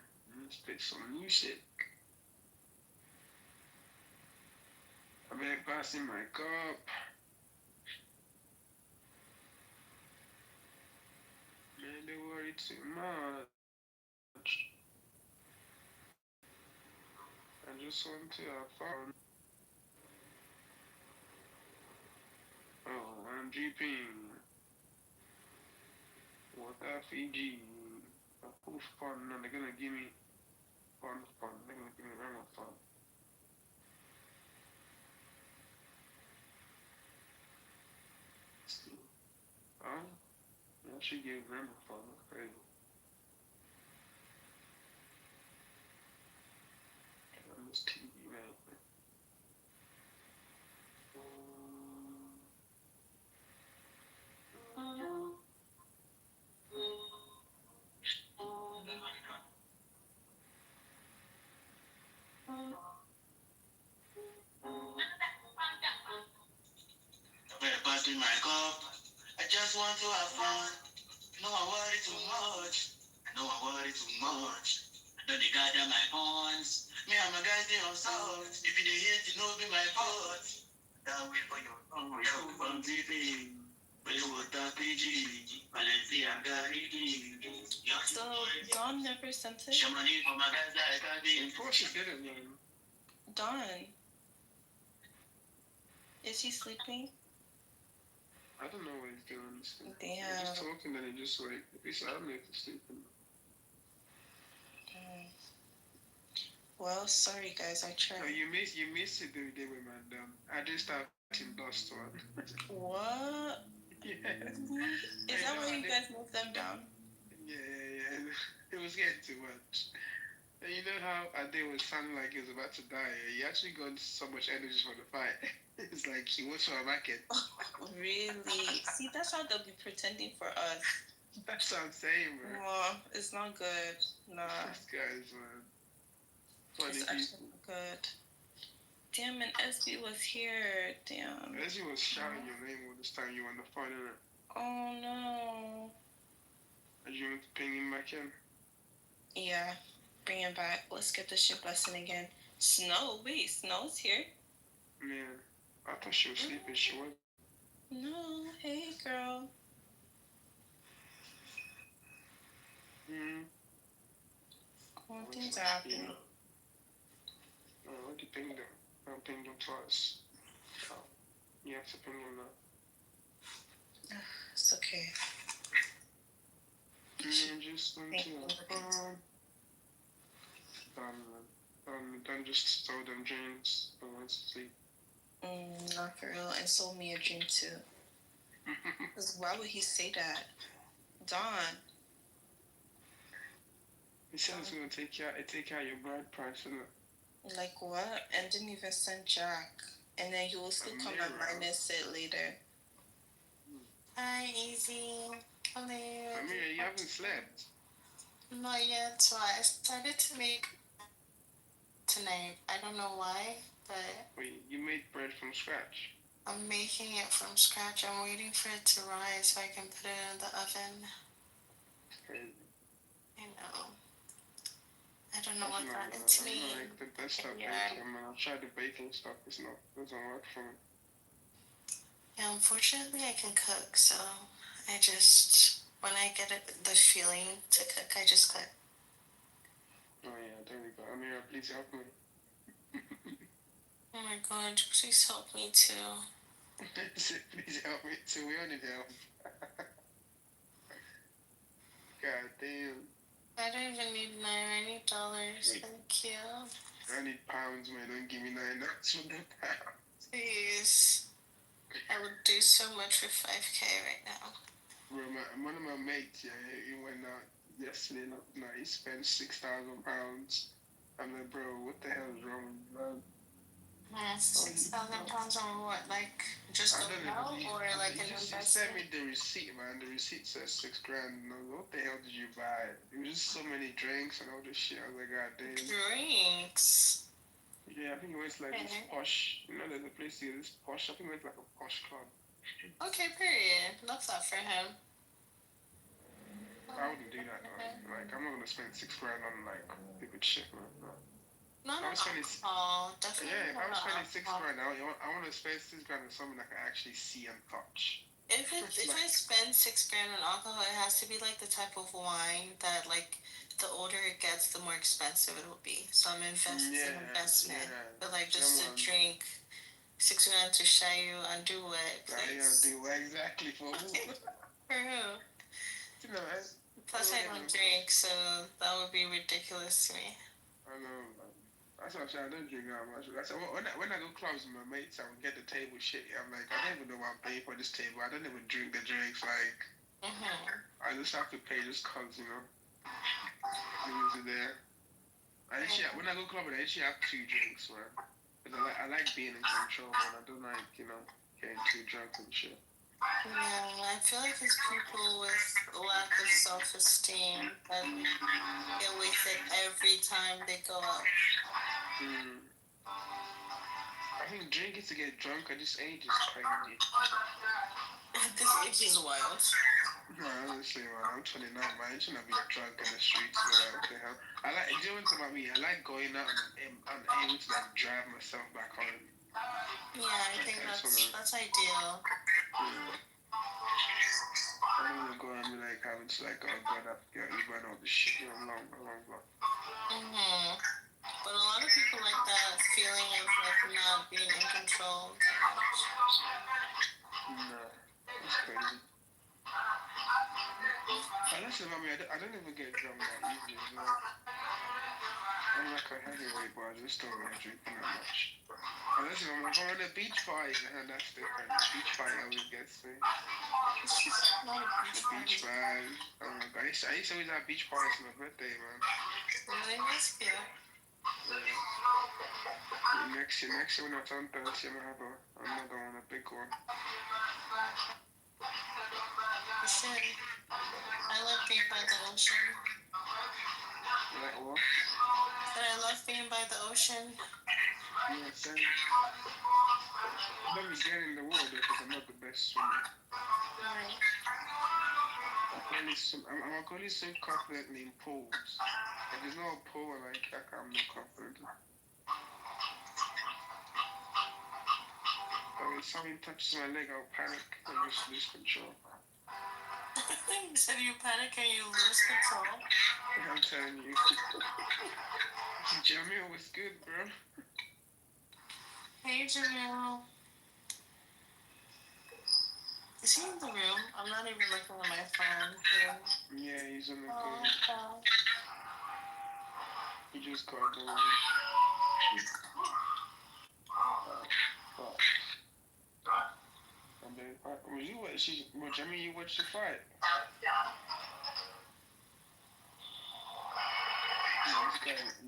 Let's pick some new shit. I've been passing my cup. Man, they worry too much. I just want to have fun. Oh, I'm GPing. What Fiji? A proof fun, and they're gonna give me fun. They're gonna give me random fun. Oh, yeah, she gave random fun. That's crazy. On this TV, man. Pass me my cup. I just want to have fun. No, I worry too much. No, I worry too much. Don't they gather my funds? Me and my guys, they on sound. If you hate, it no be my fault. That way for your phone, you from TV. But you want that PG. Balenciaga, So Dawn never sent it? Show money for my guys like I did. Of course she didn't, man. Dawn. Is he sleeping? I don't know what he's doing. Damn. We're just talking and he just like, he's out there sleeping. Well, sorry guys, I tried. No, you missed it the day with my dad. I just started dust one. What? Yeah. Is that why you guys moved them down? Yeah. It was getting too much. And you know how Ade was sounding like he was about to die? He actually got so much energy for the fight. It's like he went to a market. Really? See, that's how they'll be pretending for us. That's what I'm saying, bro. Well, it's not good. Nah. These guys, man. Funny It's actually not good. Damn, and SB was here. Damn. SB was shouting your name all this time you were on the phone, innit? Oh no. Are you want to ping him back in? Yeah. Bring him back. Let's get this shit busting again. Snow? Wait, Snow's here? Man, I thought she was sleeping. She was. No. Hey, girl. Well, things are happening. Oh, I can ping them. I'll ping them twice. Oh, you have to ping them now. It's okay. Just went to Done just told them dreams and went to sleep. Not for real. And sold me a dream too. Because why would he say that? Dawn. He said he's gonna take out your bride price, innit? Like what? And didn't even send Jack. And then he will still come and minus it later. Hi, Easy. Hello. Amira, you haven't slept. Not yet, so I started to make tonight. I don't know why, but Wait, you made bread from scratch? I'm making it from scratch. I'm waiting for it to rise so I can put it in the oven. Crazy. I know. I don't know what that is mean. I'm like the best at baking. I mean, I've tried the baking stuff. Doesn't work for me. Yeah, unfortunately, I can cook, so I just when I get the feeling to cook, I just cook. Oh yeah, there we go. Amira, please help me. Oh my God, please help me too. Please help me too. We all need help. God damn. I don't even need $9. I need dollars. Thank you. I need pounds, man. Don't give me $9 for the pounds. Please. I would do so much for $5K right now. Bro, one of my mates, yeah, he went out yesterday. No, he spent £6,000. I'm like, bro, what the hell is wrong with you, man? £6,000 on what? Like just a note or like an investment? He sent me the receipt, man. The receipt says $6,000. And I was like, what the hell did you buy? It was just so many drinks and all this shit. I was like, God damn. Drinks? Yeah, I think it was like this posh. You know, there's a place here, this posh. I think it was like a posh club. Okay, period. Love that for him. I wouldn't do that though. Like, I'm not gonna spend $6 on like stupid shit, man. No. Not I was spending, definitely. yeah, if I was spending alcohol. $6, I want to spend $6 on something I can actually see and touch. If I spend $6 on alcohol, it has to be like the type of wine that like the older it gets, the more expensive it will be. So I'm investing investment, but like just to drink $6 to show you and do it. Do exactly for who? For who? You know, Plus I don't drink, so that would be ridiculous to me. I know. That's what I'm saying. I don't drink that much. That's when I go clubs with my mates, I would get the table shit. I'm like, I don't even know what I'm paying for this table. I don't even drink the drinks. Like, I just have to pay just cause things are there. When I go clubbing, I actually have 2 drinks, man. Cause I like being in control, man. I don't like getting too drunk and shit. Yeah, I feel like it's people with lack of self-esteem that get wasted every time they go out. I think drinking to get drunk at this age is crazy. This age is wild. No, honestly, man, I'm 29, man. I shouldn't be drunk in the streets, man. What the hell? Do you know what's about me? I like going out and I'm able to like drive myself back home. Yeah, I think that's ideal. I don't want to go and be like having to like, oh god, you run all this shit long. But a lot of people like that feeling of like not being in control. No, that's crazy. Unless about me, I don't even get drunk that easily as well. I'm like a heavyweight, but I just don't really drink that much. Unless if I'm on a beach party, that's different. The beach party always gets me. The beach vibe. Oh my god, I used to always have beach parties for my birthday, man. Really? That's cute. Yeah. Next year when I turn 30, I'm gonna have another one, a big one. You should. I love being by the ocean. Like what? But I love being by the ocean. Yeah, same. I never get in the water because I'm not the best swimmer. Right. I'm only so confident in pools. If there's no pool, like I'm not confident. If something touches my leg, I'll panic and just lose control. You said you panic and you lose control? I'm telling you. Jamil was good, bro. Hey, Jamil. Is he in the room? I'm not even looking at my phone. Yeah, he's in the room. Okay. He just got the room. You watched the fight?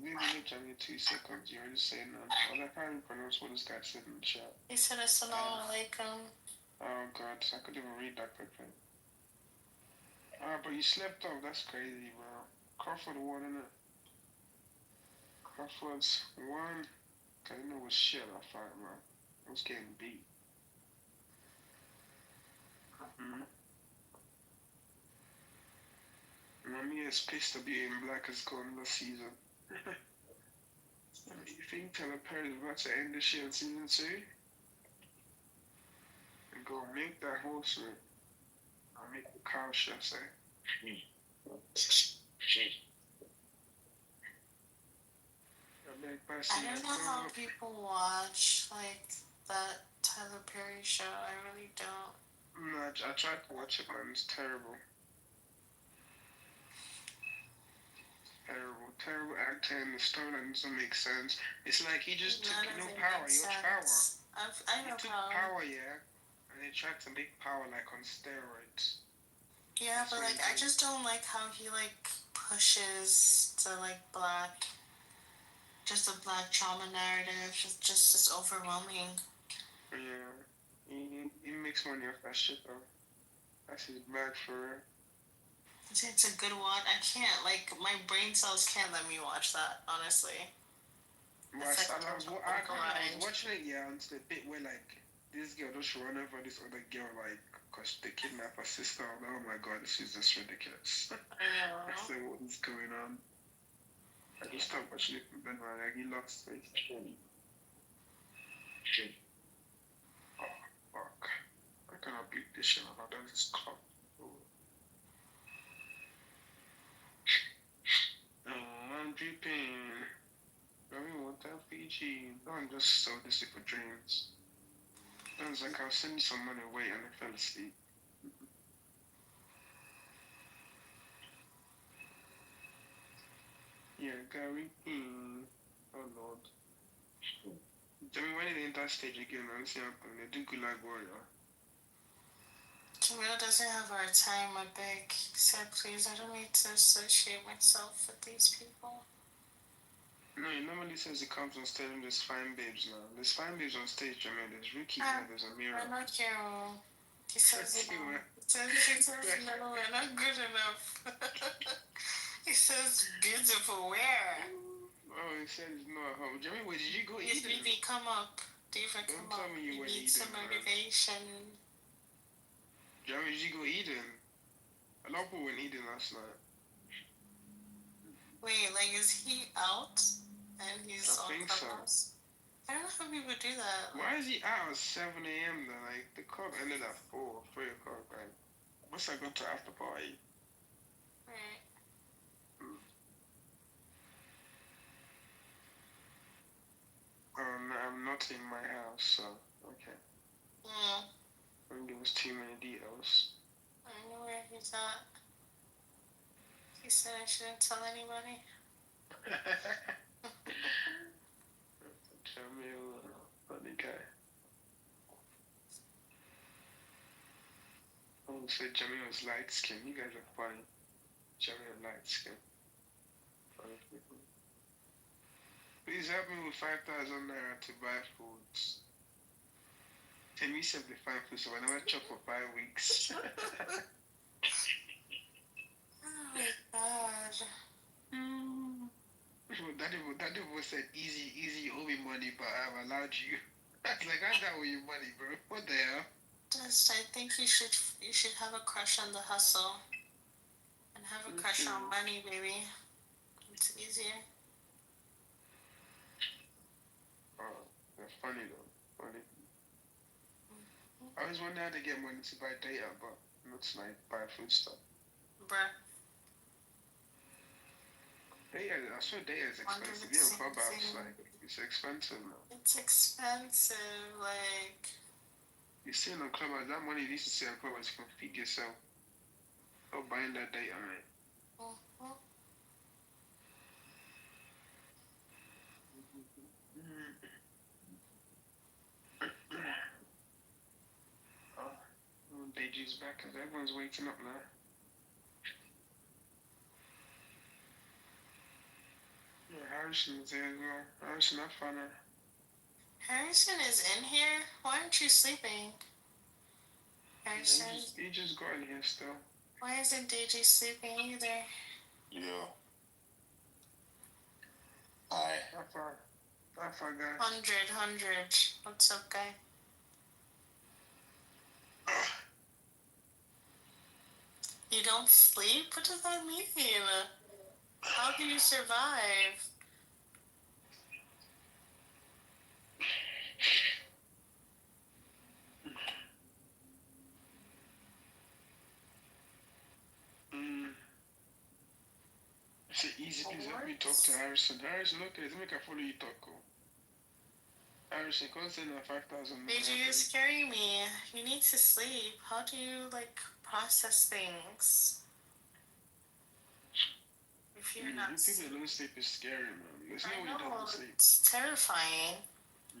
Maybe look at me 2 seconds. You're just saying that. I can't even pronounce what this guy said in the chat. He said assalamu alaikum. Oh god, I couldn't even read that quickly. But you slept off. That's crazy, bro. Crawford won, innit? Crawford's won. Cause you know it was shit that fight, man. I was getting beat. Mommy is pissed to be in black as gone this season. You think Tyler Perry is about to end this shit in season 2? And go make that horse, man. I'll make the cow, should I say. I don't know how people watch like that Tyler Perry show. I really don't. No, I tried to watch it, man. It's terrible. Terrible acting. The storyline doesn't make sense. It's like he just took power. He watched power. I know he took power, yeah, and they tried to make power like on steroids. Yeah, but like I just don't like how he like pushes the like just a black trauma narrative. Just it's overwhelming. Yeah, he makes money off that shit though. That's his bag for real. It's a good watch. I can't, like, my brain cells can't let me watch that, honestly. I was watching it, yeah, until the bit where, like, this girl just run over this other girl, like, because they kidnapped her sister. Oh my god, this is just ridiculous. I know. I said, what is going on? I just stopped watching it from then on. Like, he lost face. Oh, fuck. I cannot beat this shit. I don't just clock. Oh, I'm dripping. I want that PG. No, I'm just so dizzy for dreams. I was like, I'll send you some money away and I fell asleep. Yeah, Gary. Oh Lord. Jimmy, when did they enter stage again? Let's see how they do good like warrior. Camille doesn't have our time, I beg. He said, please, I don't need to associate myself with these people. No, he normally says he comes on stage and there's fine babes now. There's fine babes on stage, Jamie. There's Ricky here, there's Amira. I'm not here. He says, no, we're not good enough. He says, beautiful, where? Oh, he said he's not at home. Jamie, where did you go Yes, eat? baby, come up. David, come up. Tell me you went need eating, some man. motivation. Jamie, did you go eating? A lot of people went eating last night. Wait, like, is he out? And he's I on think Clubhouse? so. I don't know how people do that. Why is he out at 7 a.m. then? Like, the club ended at 4 or 3 o'clock. Like, must I go to after party? Right. No, I'm not in my house, so, okay. I think there was too many details. I know where he's at. He said I shouldn't tell anybody. Jamil, funny guy. Oh, so Jamil was light skin. You guys are funny. Jamil light skin. Funny people. Please help me with 5,000 naira to buy foods. Tell me 75 food, so I never chop for 5 weeks. Oh my god. That was said easy, owe me money, but I've allowed you. I was like, I got with your money, bro. What the hell? Just, I think you should have a crush on the hustle. And have a crush on money, baby. It's easier. Oh, that's funny though. Funny. I always wonder how to get money to buy data, but not to like buy food stuff. Bruh. Data, I swear data is expensive. Yeah, Clubhouse, like, it's expensive now. It's expensive, like... You see on Clubhouse, that money you used to see on Clubhouse, you can feed yourself. Stop buying that data, man. Deji's back because everyone's waking up now. Yeah, Harrison's there as well. Harrison, I found her. Harrison is in here? Why aren't you sleeping? Harrison? He just got in here still. Why isn't Deji sleeping either? Yeah. Hi. I forgot. 100. What's up, guy? You don't sleep? What does that mean? How do you survive? It's easy, please help me talk to Harrison. Harrison, okay, let me follow you talk. Harrison, come send 5,000. Deji, you're scaring me. You need to sleep. How do you, like, process things? If you're not... People don't sleep is scary, man. There's no way you don't sleep. It's terrifying.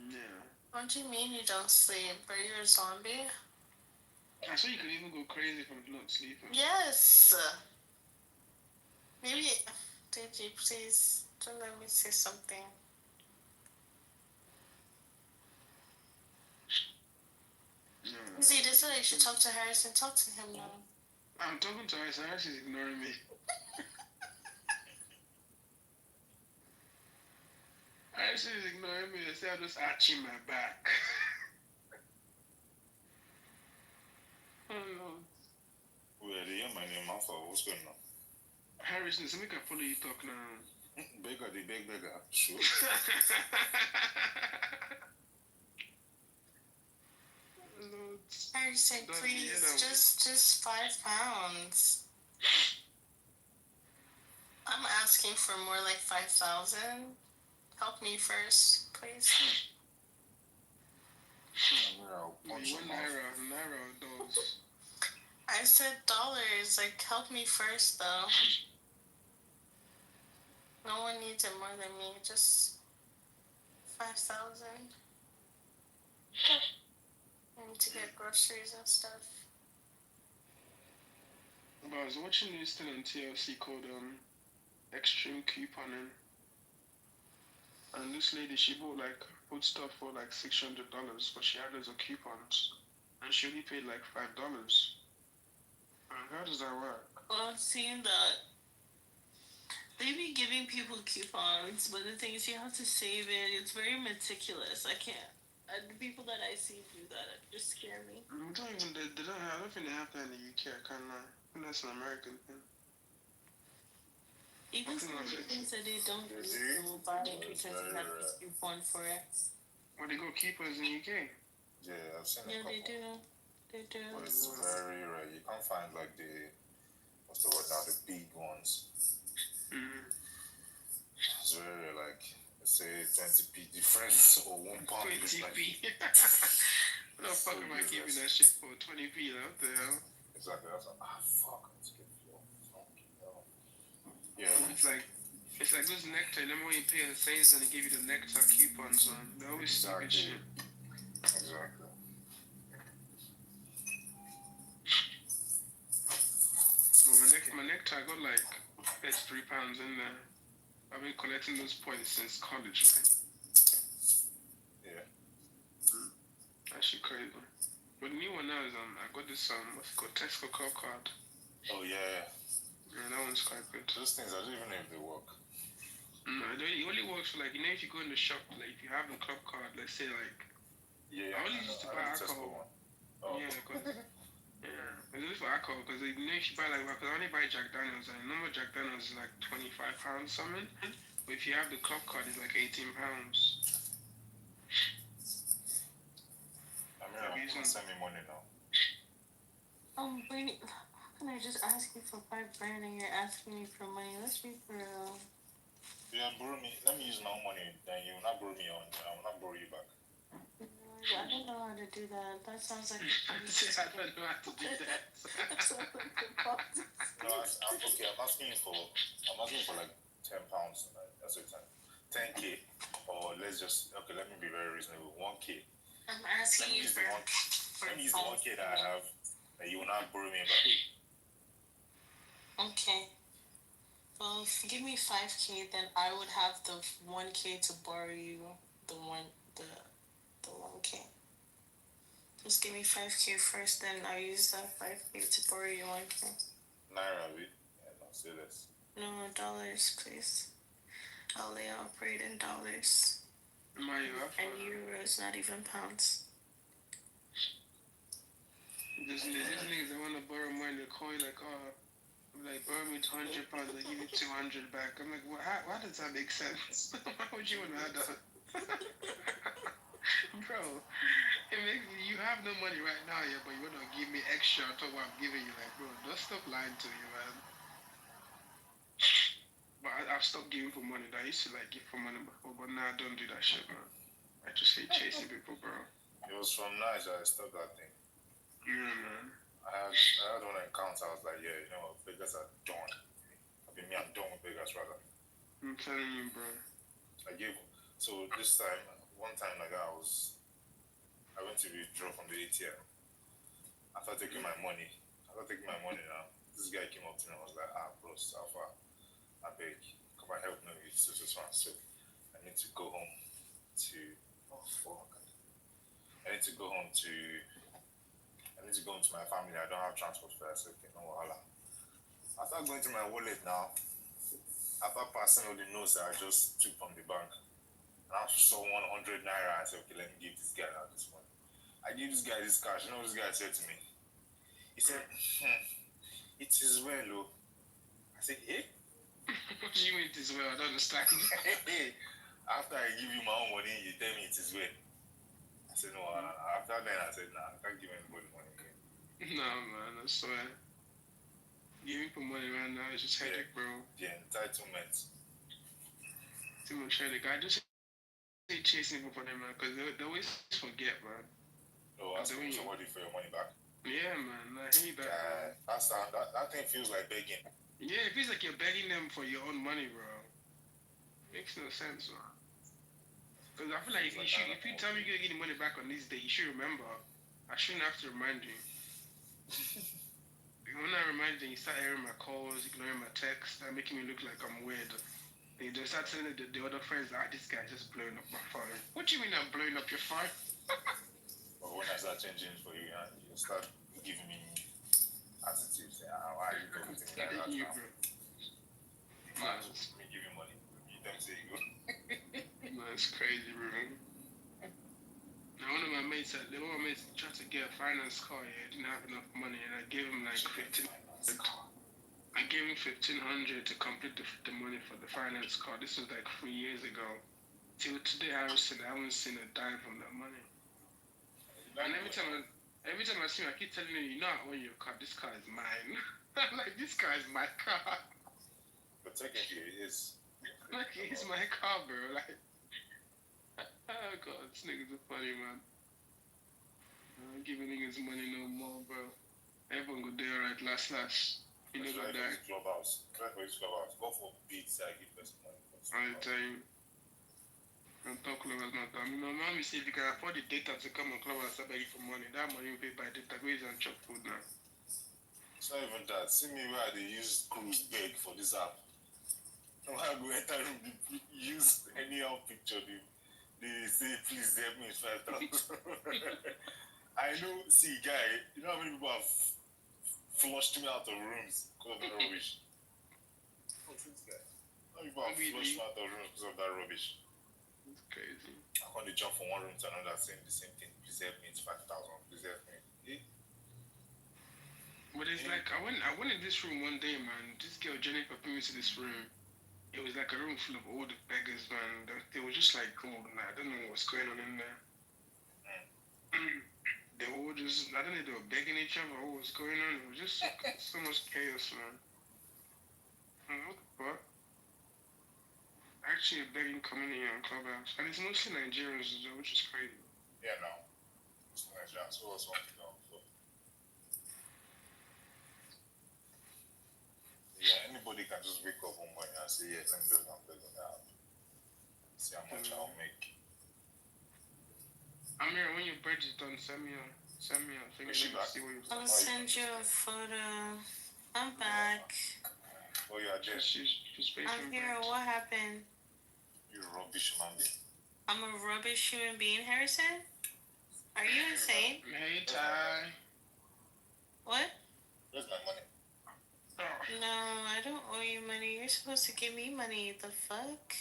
Yeah. What do you mean you don't sleep? Are you a zombie? I saw you could even go crazy from not sleeping. Yes! Maybe... Deji, please, don't let me say something. No. See, this is why you should talk to Harrison. Talk to him now. I'm talking to Harrison. Harrison's ignoring me. Harrison is ignoring me. They say I'm just arching my back. Where the young man in my phone, what's going on? Harrison, so we can follow you talk now. Beggar, the big beggar. Sure. Harrison, please, just £5. I'm asking for more like 5,000. Help me first, please. Naira, dollars. I said dollars. Like, help me first, though. No one needs it more than me. Just 5,000. I need to get groceries and stuff. But I was watching this thing on TLC called Extreme Couponing. And this lady, she bought like food stuff for like $600, but she had loads of coupons. And she only paid like $5. How does that work? Well, I've seen that they be giving people coupons, but the thing is you have to save it. It's very meticulous. I can't. The people that I see do that just scare me. I don't think they have that in the UK. I can't lie. I think that's an American thing. Even some of the things that they don't do, they will buy it because you have this coupon for it. Well, they got coupons in the UK. Yeah, I've seen a couple. They do. They do. But it's very rare. You can't find like what's the word now? The big ones. It's very rare, like, let's say 20p difference or £1 difference. 20p. No fuck am I giving that shit for 20p? What the hell? Exactly. I was like, fuck, let's get fuel. Yeah. It's like those nectar. Remember when you pay on sales and they give you the nectar coupons on? They always stupid shit. Exactly. But my nectar, I got like £33 in there. I've been collecting those points since college, right? Yeah. Actually crazy. But the new one now is I got this what's it called, Tesco Club card. Oh yeah. Yeah, that one's quite good. Those things, I don't even know if they work. No, it only works for like, you know, if you go in the shop, like if you have a club card, let's say like, yeah, I only used to buy alcohol. Oh. Yeah, it's only for alcohol because you know if you buy like, because I only buy Jack Daniels and normal Jack Daniels is like £25 something, but if you have the club card, it's like £18. I mean, send me money now. Wait, how can I just ask you for $5 and you're asking me for money? Let's be for real. Yeah, borrow me. Let me use my own money, then you will not borrow me on. I will not borrow you back. I don't know how to do that. That sounds like I don't know how to do that. No, I'm okay. I'm asking for like £10. That's it. 10k, or let's just let me be very reasonable. 1k. I'm asking you for. Let me use the 1k that I have, and you will not borrow me back. Okay. Well, if you give me 5k, then I would have the 1k to borrow you the 1k. Just give me 5k first, then I'll use that 5k to borrow you 1k. Naira, yeah, no, say less. No, dollars, please. I'll operate in dollars. And euros, not even pounds. These niggas that want to borrow money, they call you like, borrow me £200, they give you 200 back. I'm like, why does that make sense? Why would you want to have that? Bro, you have no money right now, yeah, but you want to give me extra on top of what I'm giving you. Like, bro, don't stop lying to me, man. But I've stopped giving for money. I used to give for money before, but now I don't do that shit, man. I just hate chasing people, bro. It was from Niger I stopped that thing. Yeah, man. I had one encounter. I was like, yeah, you know what, beggars are done. I'm done with beggars, rather. I'm telling you, bro. So this time, one time like I went to withdraw from the ATM. After taking my money now, this guy came up to me and was like, bros, how far? I beg, come and help me with this one. So I need to go home to my family. I don't have transport fare. I said, okay, no wahala. After going to my wallet now, after passing all the notes that I just took from the bank, and I saw 100 naira. I said, okay, let me give this guy this money. I gave this guy this cash. You know what this guy said to me? He said, it is well, oh. I said, eh? What do you mean it is well? I don't understand. After I give you my own money, you tell me it is well. I said, no, after then I said, nah, I can't give anybody money again. No, man, I swear. Giving people money right now is just headache, bro. The entitlement. Too much headache. I just hate chasing people for them, man, because they always forget, man. Oh, asking somebody for your money back? Yeah, man, I hate that. That thing feels like begging. Yeah, it feels like you're begging them for your own money, bro. Makes no sense, man. Because I feel like if you tell me you're gonna get the money back on this day, you should remember. I shouldn't have to remind you. When I remind you, you start hearing my calls, ignoring my texts, that making me look like I'm weird. They just start telling the other friends, this guy's just blowing up my phone. What do you mean I'm blowing up your phone? But when I start changing for you, you start giving me attitudes. Why are you doing things like that now? Me give you money. You don't say you go. No, it's crazy, bro. Now, one of my mates tried to get a finance car. Yeah, didn't have enough money, and I gave him like 15. I gave him 1,500 to complete the money for the finance car. This was like 3 years ago. Till today, Harrison, I haven't seen a dime from that money. And every time I see him, I keep telling him, you know, I own your car. This car is mine. I'm like, this car is my car. But technically, it is. Like, it's my car, bro. Like, oh god, this nigga's a funny man. I don't give niggas money no more, bro. Everyone go there right last. You know that guy. Clubhouse. Try for his clubhouse. Go for beats. I give us money. I tell you. Don't talk clubhouse, not that. My mom say if you can afford the data to come on clubhouse, I beg you for money. That money will pay by data. Go and chop food now. It's not even that. See me where they use cruise beg for this app. When I go enter room, they use anyhow picture. They say, please help me with 5,000. I know, see, guy, you know how many people have flushed me out of rooms because of that rubbish? What's this guy? How many people have flushed me out of rooms because of that rubbish? It's crazy. I want to jump from one room to another saying the same thing. Please help me, it's 5,000. Please help me. Eh? But it's like, I went in this room one day, man. This girl, Jennifer, put me into this room. It was like a room full of old beggars, man. They were just like old, man. I don't know what's going on in there. They were all just, I don't know, they were begging each other. What was going on? It was just so much chaos, man. What the fuck? Actually, a begging community on Clubhouse. And it's mostly Nigerians, which is crazy. Yeah, no. It's Nigerians. Who else wants to go? Yeah, anybody can just wake up one morning and say, yes, let me just go and beg on the app. See how much I'll make. Amir, when your bridge is done, send me a thing. I'll send you a photo. I'm back. Oh, yeah, there. I'm here. What happened? You're a rubbish human being. I'm a rubbish human being, Harrison? Are you insane? Hey, Ty. What? Where's my money? No, I don't owe you money. You're supposed to give me money. The fuck?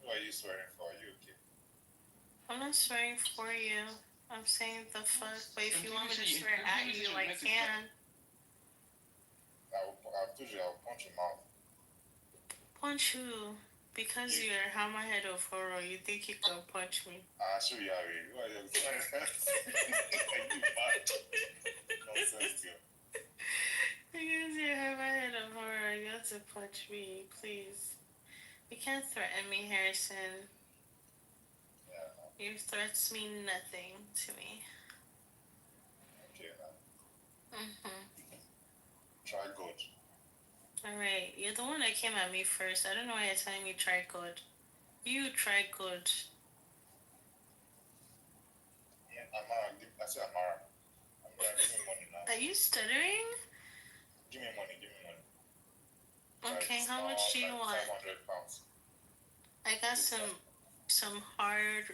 Who are you swearing for? Are you okay? I'm not swearing for you. I'm saying the fuck. But if you want me to swear at you, I can. I've told you I'll punch your mouth. Punch who? Because you're hammerhead of horror, you think you can punch me? Sure you are. Why are you saying that? You bad. Nonsense, you. Because you're hammerhead of horror, you have to punch me, please. You can't threaten me, Harrison. Yeah. Your threats mean nothing to me. Okay, now. Try God. Alright, you're the one that came at me first. I don't know why you're telling me try God. You try God. Amara, I said Amara. Amara, give me money now. Are you stuttering? Give me money. Okay, how much do you want? 500 pounds. I got some hard,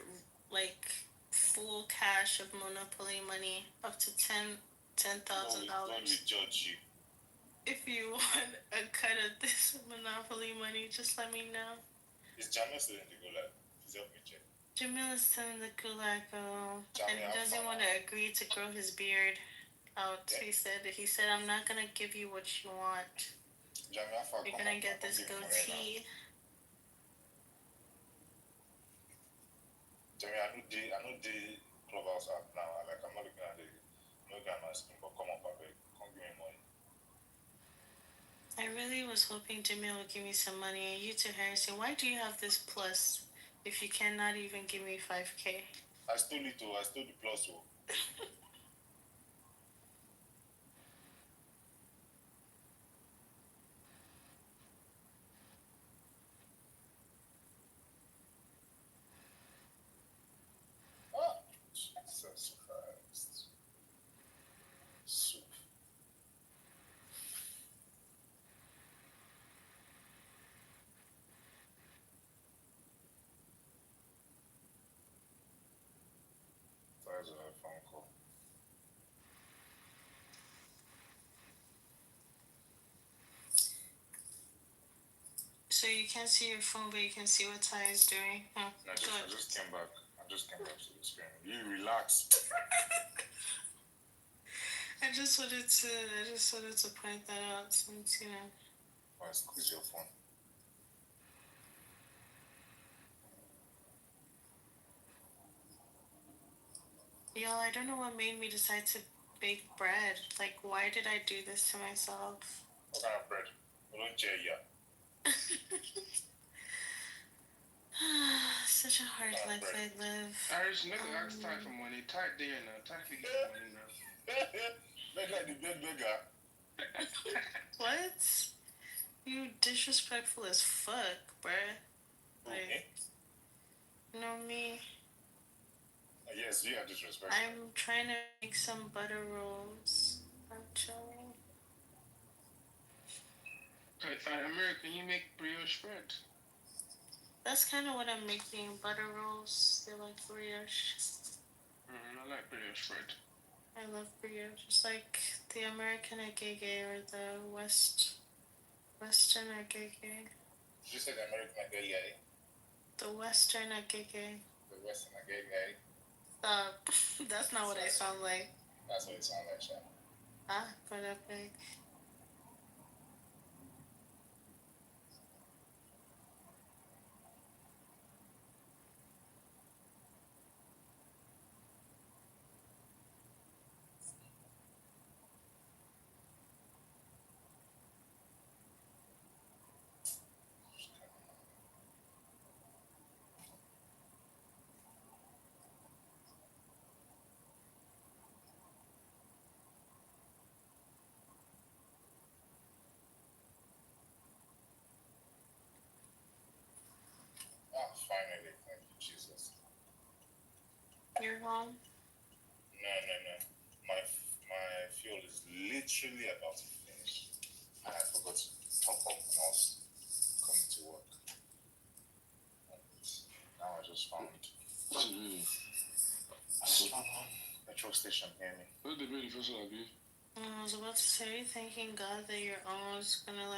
like, full cash of Monopoly money, up to $10,000. Don't we judge you? If you want a cut of this Monopoly money, just let me know. Is Jamil still in the gulag? Please help me check. Jamil is still in the gulag, and he doesn't want to agree to grow his beard. out. He said, I'm not gonna give you what you want. You're gonna get this goatee. Jamie, I know the clubhouse app now. Like I'm not looking at it. I'm not looking at my screen, but come up, I beg. Come give me money. I really was hoping Jimmy would give me some money. And you too, Harrison. Why do you have this plus if you cannot even give me 5K? I stole it too. I stole the plus. Oh. Jesus Christ. Soup. There's a phone call. So you can't see your phone, but you can see what Ty is doing. I just came back. I just came back to the screen. You relax. I just wanted to point that out since Why squeeze your phone? Yo, I don't know what made me decide to bake bread. Like, why did I do this to myself? What kind of bread? Such a hard life I live. Irish nigga ask Ty for money. Ty there now. Ty for get money now. Beg like the beggar. What? You disrespectful as fuck, bruh. Like, you know me. Yes, you are disrespectful. I'm trying to make some butter rolls, actually. American, you make brioche bread. That's kind of what I'm making. Butter rolls. They're like brioche. I like brioche bread. I love brioche. It's like the American agege or the Western agege. Did you say the American agege? The Western agege. The Western agege. That's not what I sound like. That's what it sounds like, Sean. But epic. Finally, thank you, Jesus. You're home? No. My fuel is literally about to finish. And I forgot to top up when I was coming to work. Now I just found one petrol station near me. What's the really first one, dude? I was about to say, thanking God that you're almost gonna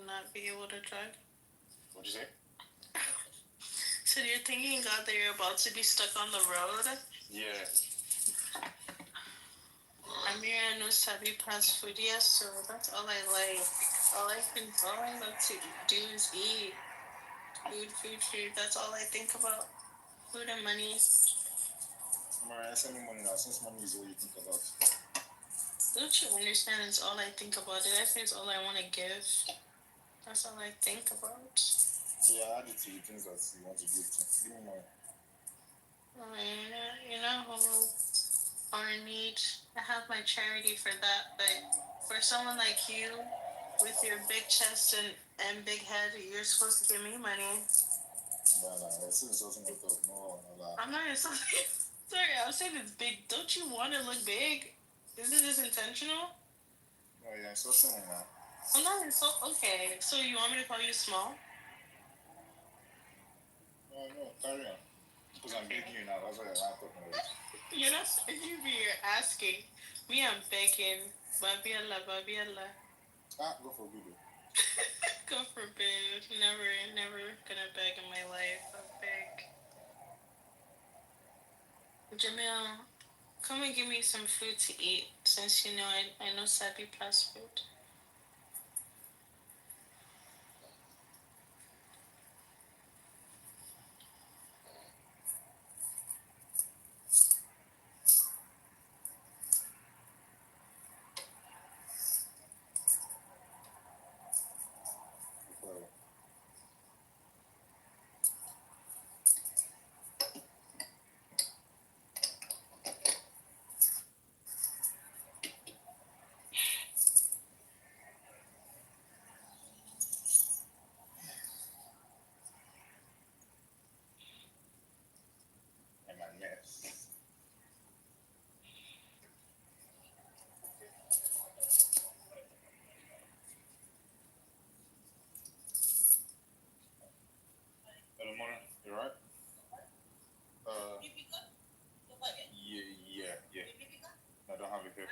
not be able to drive. What'd you say? So you're thanking God that you're about to be stuck on the road? Yeah. I'm here at no Sabi Pass food, yes, so that's all I like. All I love to do is eat. Food. That's all I think about. Food and money. Mariah, send me money now, since money is all you think about. Don't you understand? It's all I think about. Did I say it's all I want to give? That's all I think about. Yeah, add it to the things that you want to give to. Give me money. You know who are in need. I have my charity for that, but for someone like you, with your big chest and big head, you're supposed to give me money. No, it's insulting myself. No. I'm not insulting. Sorry, I was saying it's big. Don't you want to look big? Isn't this intentional? No, you're insulting me now. I'm not insulting. Okay, so you want me to call you small? No, carry on. Because I'm begging you now, that's why you're not talking about it. You're not begging me, you're asking. Me, I'm begging. Babiala. Go for good. God forbid. Never gonna beg in my life. I'll beg. Jamil, come and give me some food to eat. since you know I know Sabi plus food. And my mess. Hello, Mona. You alright? Yeah. I don't have it here.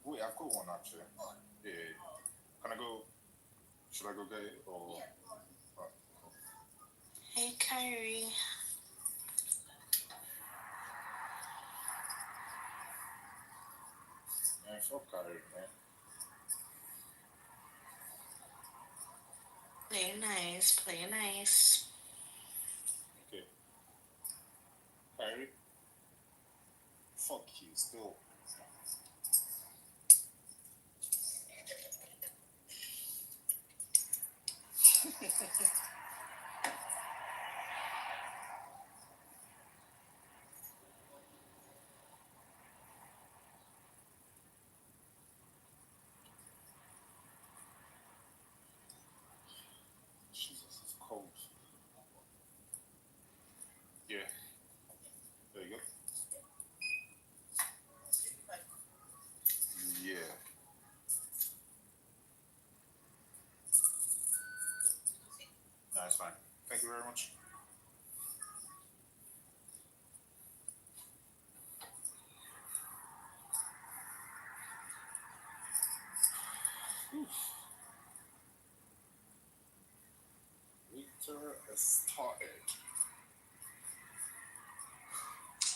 Wait, I've got one actually. Yeah. Can I go? Should I go get it or? Hey, Kyrie. Man, fuck Kyrie, man. Play nice, play nice. Okay. Kyrie? Fuck you, still. Jesus, it's cold. Yeah. There you go. Yeah. No, it's fine. Thank you very much. Winter has started.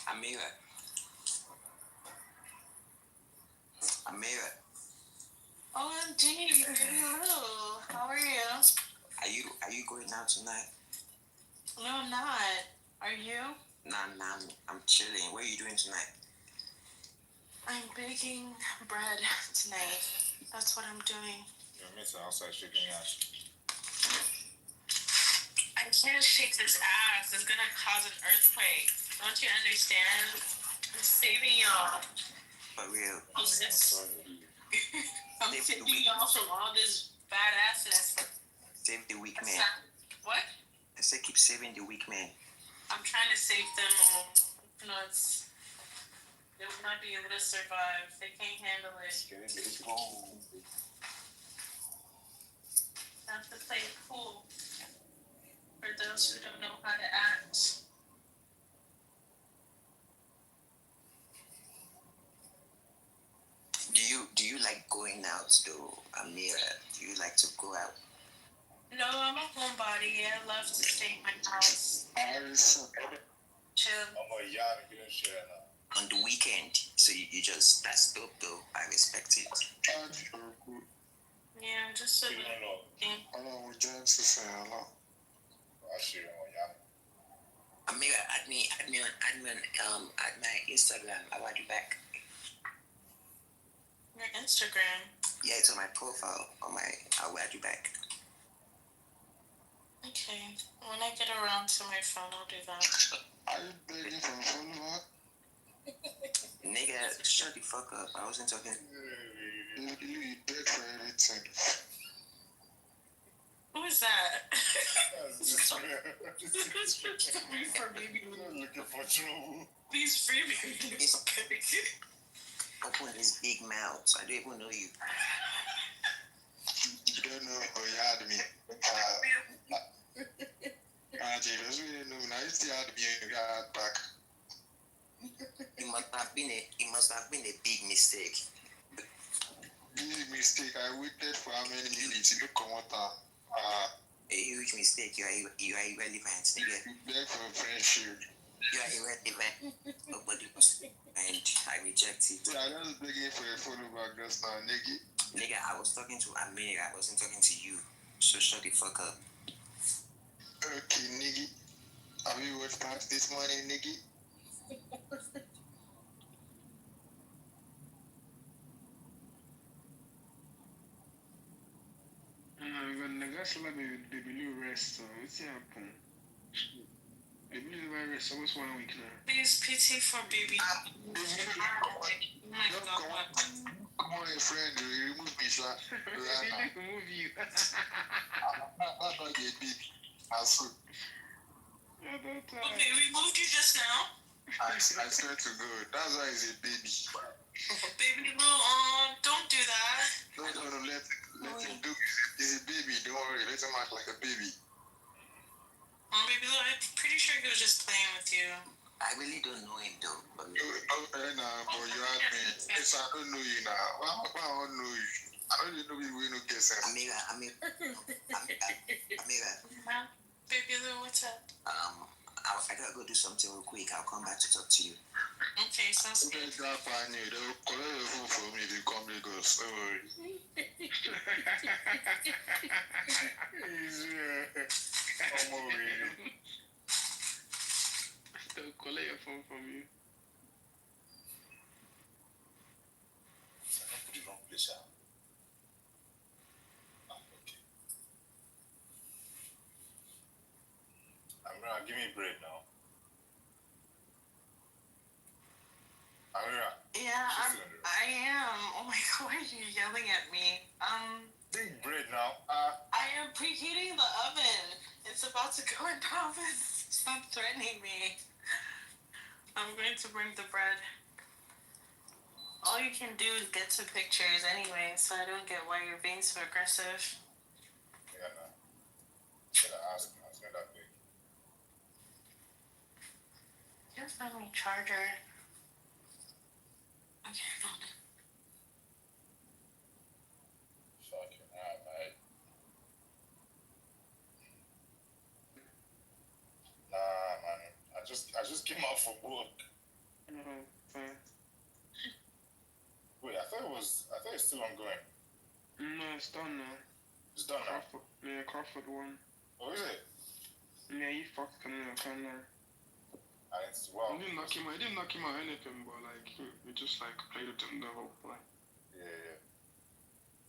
Amira. OMG, hello. How are you? Are you going out tonight? No, I'm not. Are you? Nah, I'm chilling. What are you doing tonight? I'm baking bread tonight. That's what I'm doing. You're missing outside shaking ass. I can't shake this ass. It's gonna cause an earthquake. Don't you understand? I'm saving y'all. For real. I'm saving y'all from all this badassness. Save the weak man. What? I said keep saving the weak man. I'm trying to save them all. You know, they will not be able to survive. They can't handle it. Have to play it cool. For those who don't know how to act. Do you like going out though, Amira? Do you like to go out? No, I'm a homebody. I love to stay in my house. Chill. On the weekend, so you just, that's dope though. I respect it. Yeah, just so Amira, add me on my Instagram. I'll add you back. Your Instagram? Yeah, it's on my profile. I'll add you back. Okay. When I get around to my phone, I'll do that. Are you begging for a follower? Nigga, shut the fuck up. I wasn't talking. You beg for everything. Who is that? For baby. Looking for trouble. Please free me. Open this big mouth. I don't even know you. You don't know how you had me. Auntie, that's what you know. Now you still had me and got back. It must have been a big mistake. Big mistake. I waited for how many minutes? You don't come out. A huge mistake. You are irrelevant. Nigga. Beg for friendship. You are irrelevant. Nobody and I reject it. Yeah, I was begging for a follow back just now, nigga. Nigga, I was talking to Amir. I wasn't talking to you. So shut the fuck up. Okay, nigga. Have you watched past this morning, nigga? When the guys let me baby new rest, so it's happen. Baby new rest, almost 1 week now. Please pity for baby. Come on, your friend, you remove me, sir. Remove you. I'm not a bit. Okay, we moved you just now. I swear to God, that's why he's a baby. Baby Blue, don't do that. No, let him do it. He's a baby, don't worry, let him act like a baby. Baby Blue, I'm pretty sure he was just playing with you. I really don't know him though. But but you asked me. Yes, I don't know you now. Why I don't know you? I don't even know you will not get sense. Amira. Baby Blue, what's up? I gotta go do something real quick. I'll come back to talk to you. Okay, sounds good. They'll collect your phone from me if you come Lagos. Don't worry. Come over here. They'll collect your phone from you. I put the wrong place out. Okay. Amira, give me bread now. Amira. Yeah, I am. Oh my God, why are you yelling at me? Bring bread now. I am preheating the oven. It's about to go in the oven. Stop threatening me. I'm going to bring the bread. All you can do is get some pictures anyway, so I don't get why you're being so aggressive. Yeah, no. I'm gonna ask now. It's not that big. Just let me charger. Okay, hold on. Fucking hell, mate. Nah, man. I just came out from work. Wait, I thought it's still ongoing. No, it's done now. It's done now. Crawford won. Oh, is it? Yeah, he fucked Canelo. And it's well. He didn't knock him out anything, but like he just like played with him the whole play. Yeah.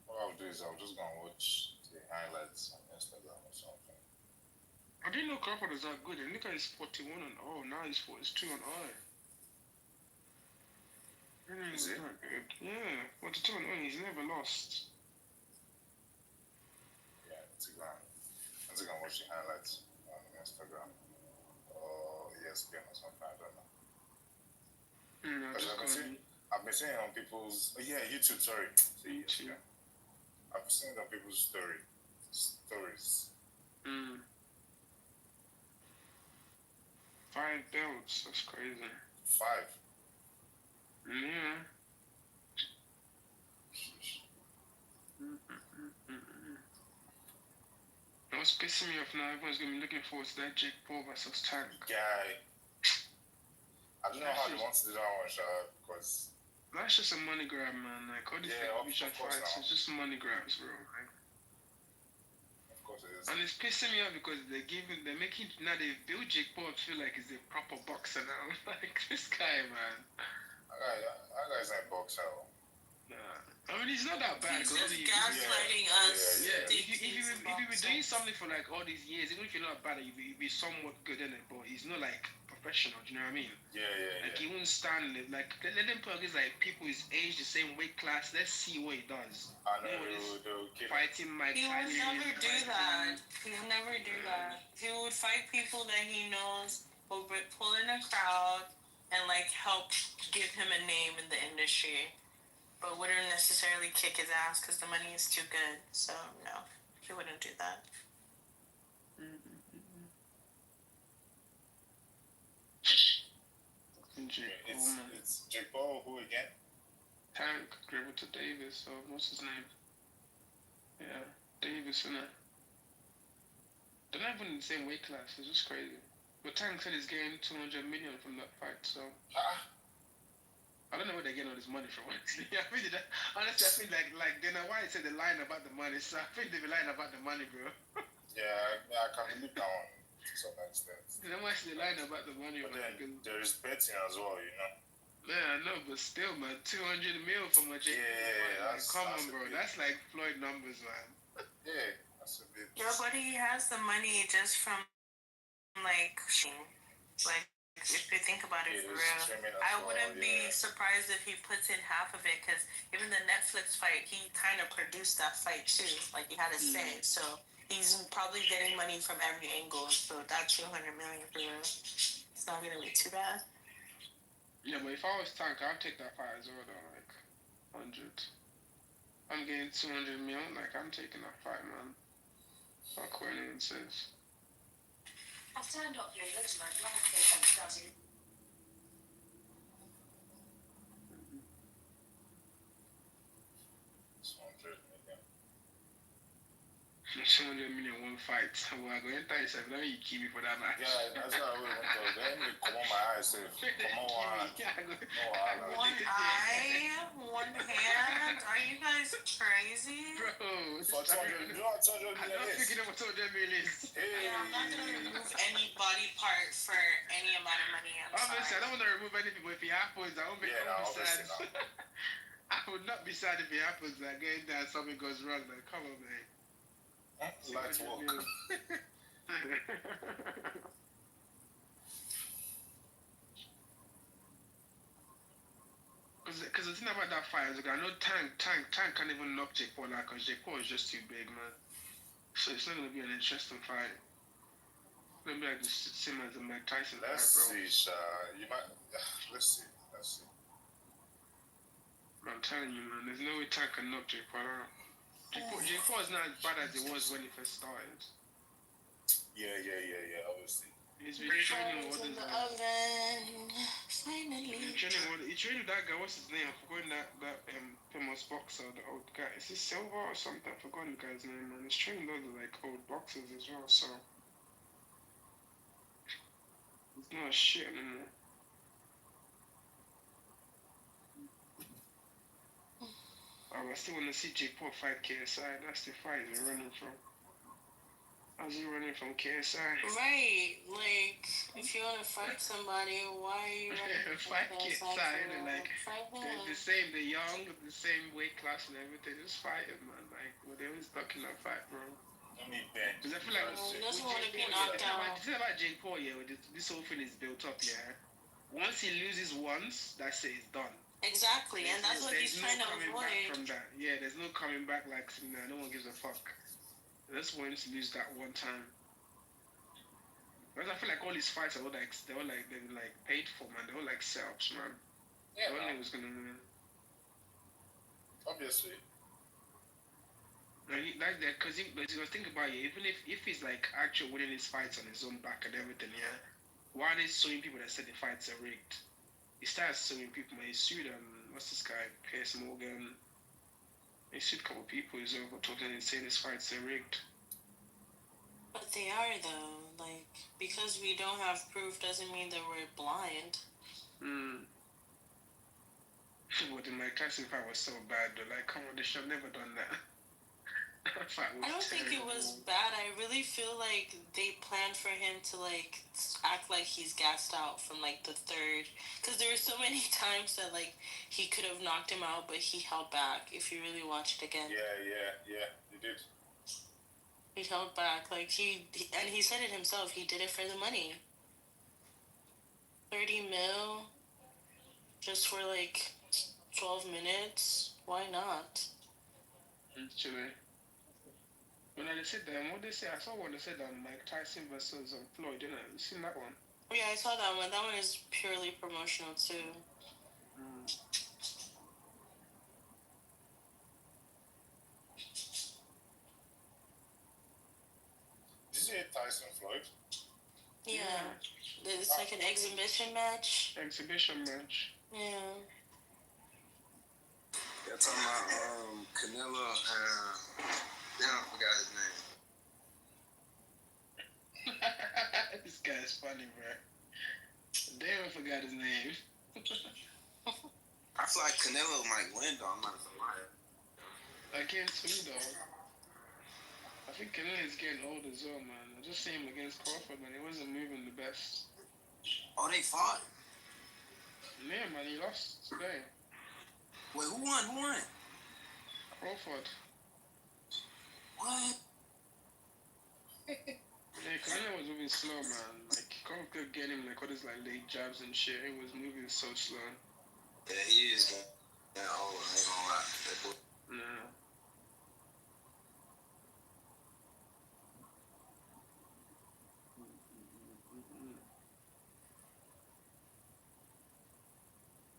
What I'll do is I'll just go and watch the highlights on Instagram or something. I didn't know Crawford was that good. And look at his 41 and now he's 42 and Is it? Yeah, 42 and he's never lost. Yeah, let's go and watch the highlights on Instagram or ESPN or something. I don't know. I've been seeing on people's YouTube. Sorry, YouTube. I've been seeing on people's stories. 5 belts. That's crazy. 5. Yeah. What's pissing me off now? Everyone's gonna be looking forward to that Jake Paul versus Tank. Guy. I don't know how they want to do that one, because that's just a money grab, man. Like all these fights, it's just money grabs, bro. Like, of course it is. And it's pissing me off because they build Jake Paul feel like he's a proper boxer now. Like this guy, man. That guy's not a boxer. Nah. I mean, he's not that bad. He's just gaslighting us. Yeah. If you were doing something for like all these years, even if you're not bad, you'd be somewhat good in it. But he's not like professional. Do you know what I mean? Yeah. Like he won't stand it. Like let him put against like people his age, the same weight class. Let's see what he does. I know. Fighting Mike. He would never do that. He would never do that. He would fight people that he knows will pull in a crowd and like help give him a name in the industry, but wouldn't necessarily kick his ass because the money is too good. So no, he wouldn't do that. It's Jake Paul. Who again? Tank, Griffin to Davis. So what's his name? Yeah, Davis and that. They're not even in the same weight class. It's just crazy. But Tank said he's getting 200 million from that fight. So. I don't know where they get all this money from. Honestly, I feel like they know why I said the line about the money. So I think they be lying about the money, bro. Yeah, I can believe that one to some extent. They know why they lying about the money, but man. Then there is betting as well, you know. Yeah, I know, but still, man, 200 mil for my Jake. Yeah, like, come on, bro. That's like Floyd numbers, man. Yeah, that's a bit. Yeah, but he has the money just from like if you think about it for real, I wouldn't be surprised if he puts in half of it because even the Netflix fight, he kind of produced that fight too. Like he had a say, so he's probably getting money from every angle. So that 200 million for real, it's not gonna be too bad. Yeah, but if I was Tank, I'd take that fight as well, though. Like 100. I'm getting 200 mil. Like I'm taking that fight, man. Fuck what anyone says. I've turned up your lips, man. Like I said, 200 million one fight. Well, I go enter yourself. Let me kill me for that match. Yeah, that's what I really want to. Let me come on my eyes. Come on, one eye, one hand. Are you guys crazy? Bro, for 200, you know what 200 million I'm thinking of 200 million. Yeah, I'm not gonna remove any body part for any amount of money. Obviously, I don't want to remove anything, but if it happens, I won't be sad. I would not be sad if it happens. Like, that something goes wrong. Like, come on, man. Let's walk. Because the thing about that fight is, I know Tank can't even knock Jake Paul out because Jake Paul is just too big, man. So it's not going to be an interesting fight. It's going to be like the same as the Mike Tyson fight, bro. Let's see. I'm telling you, man, there's no way Tank can knock Jake Paul out. Jake Paul is not as bad as it was when he first started. Yeah, obviously. He's been training with in the oven. Finally. He trained with that guy, what's his name? I forgot that famous boxer, the old guy. Is he Silva or something? I forgot the guy's name, man. He's training those like old boxers as well, so he's not shit anymore. I still want to see Jake Paul fight KSI. That's the fight he's running from. How's he running from KSI? Right, like if you want to fight somebody, why are you running fight KSI? Like they're the same, they're young, the same weight class and everything. Just fight him, man. Like they always stuck in that fight, bro. Because I feel like he doesn't want to be knocked out. The thing about Jake Paul, yeah, this whole thing is built up, yeah. Once he loses once, that's it, it's done. Exactly, and that's what he's trying to avoid. From that. Yeah, there's no coming back. Like, nah, no one gives a fuck. That's when to lose that one time. Because I feel like all these fights are all like they were paid for, man. They were like setups, man. Yeah, no one was gonna win. Obviously. Like that, because you think about it, even if he's like actually winning his fights on his own back and everything, yeah. Why are they suing people that said the fights are rigged? He started suing people, man. He sued what's this guy, Piers Morgan. He sued a couple people. He's over told them saying his fights are rigged. But they are though. Like because we don't have proof doesn't mean that we're blind. But the Mike Tyson fight was so bad though. Like, come on, they should have never done that. I don't think it was bad. I really feel like they planned for him to like act like he's gassed out from like the third, because there were so many times that like he could have knocked him out, but he held back. If you really watch it again, yeah, he did. He held back, like he said it himself. He did it for the money. 30 mil, just for like 12 minutes. Why not? Actually. When they said that, what they say, I saw one that said that Mike Tyson versus Floyd, didn't I? You seen that one? Yeah, I saw that one. That one is purely promotional too. Did you say Tyson Floyd? Yeah. It's like an exhibition match. Yeah. You're talking about Canelo and I forgot his name. This guy's funny, bro. Damn, I forgot his name. Canelo might win, though. I'm not gonna lie. Against who, though? I think Canelo is getting old as well, man. I just seen him against Crawford, man. He wasn't moving the best. Oh, they fought? Yeah, man. He lost today. Wait, who won? Crawford. What? Yeah, Canelo was moving slow, man. Like, Crawford could get him, like, all his, like, late jabs and shit. He was moving so slow. Yeah, he is getting old. I ain't gonna lie. Yeah.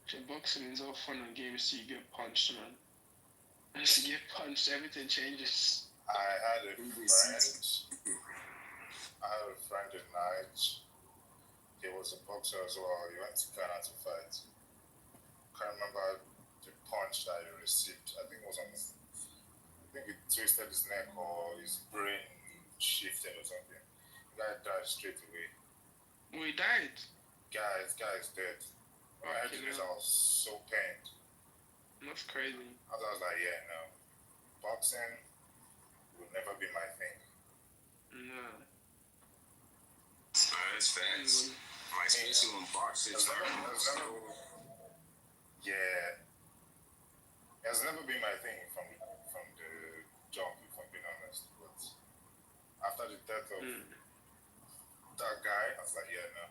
So boxing is all fun and games till you get punched, man. Once you get punched, everything changes. I had a friend in Niger. He was a boxer as well. He went to Ghana to fight. Can't remember the punch that he received. I think it was on. I think it twisted his neck or his brain shifted or something. The guy died straight away. Oh, he died? Guy is dead. When I heard the news, I was so pained. That's crazy. I was like, yeah, no. Boxing will never be my thing. No. That's facts. Like, especially when boxing yeah. It has never been my thing from the jump, if I'm being honest. But after the death of that guy, I was like, yeah, no.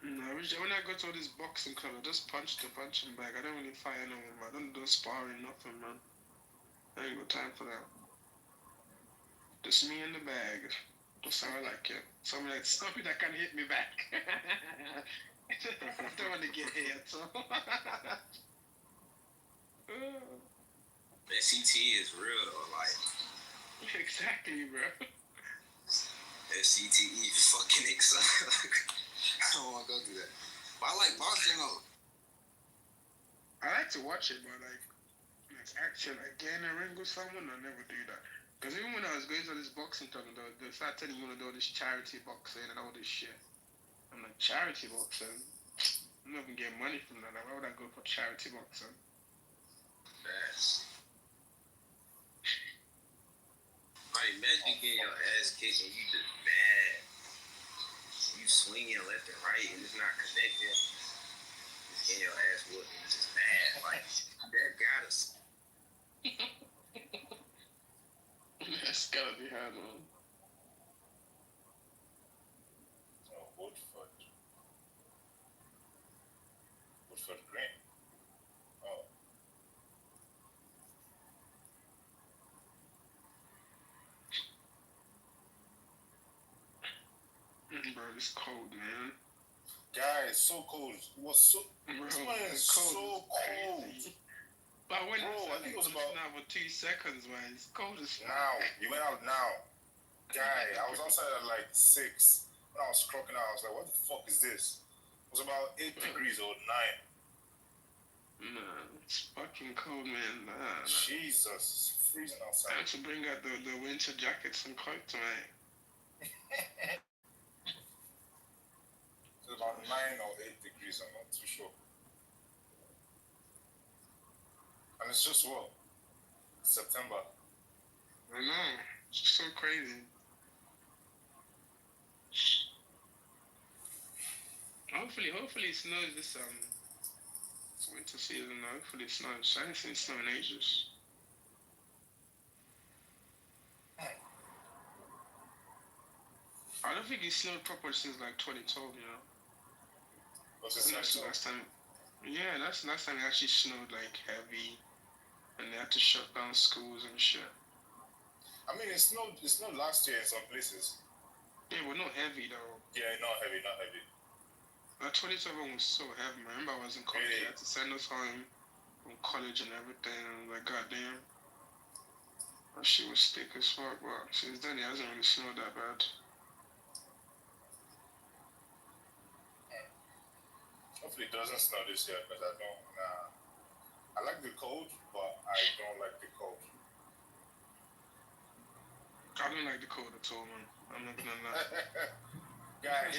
No, when I go to all this boxing club, I just punch the punching bag. I don't really fight anyone, man. I don't do sparring, nothing, man. I ain't got time for that. Just me in the bag. Just how I like it. Something that can hit me back. I don't want to get hit, so. The CT is real, though, like. Exactly, bro. That CTE fucking exciting. I don't want to go through that. But I like boxing, though. I like to watch it, but like actually, like getting a ring with someone, I never do that. Because even when I was going to this boxing tournament, they started telling you to do all this charity boxing and all this shit. I'm like, charity boxing? I'm not even getting money from that. Like, why would I go for charity boxing? Yes. Like, imagine getting your ass kicked and you just mad. You swinging left and right and it's not connected. Just getting your ass whooped and it's just mad. Like, that got us. That's gotta be hard, man. Oh, Woodford Green. Oh. Bro, it's cold, man. Guy, it's so cold. It was so. This one is so cold. But when I think it was about now for 2 seconds, man. It's cold as fuck. Now, you went out now. Guy, I was outside at like 6. When I was clocking out, I was like, what the fuck is this? It was about 8 degrees or 9. Nah, it's fucking cold, man. Nah. Jesus, it's freezing outside. I have to bring out the winter jackets and coats, man. It's about 9 or 8 degrees, I'm not too sure. And it's just what? September. I know. It's just so crazy. Hopefully it snows this it's winter season now. Hopefully it snows. I haven't seen snow in ages. I don't think it snowed proper since like 2012, you know. Was it that's the last time? Yeah, that's the last time it actually snowed like heavy, and they had to shut down schools and shit. I mean, it snowed last year in some places. Yeah, but not heavy though. Yeah, not heavy. That 2012 was so heavy, man. I remember I was in college. They had to send us home from college and everything. And I was like, goddamn. That shit was thick as fuck, but since then it hasn't really snowed that bad. Hopefully it doesn't snow this year, because I don't. I like the cold, but I don't like the cold. I don't like the cold at all, man. I'm not gonna lie. Guy, I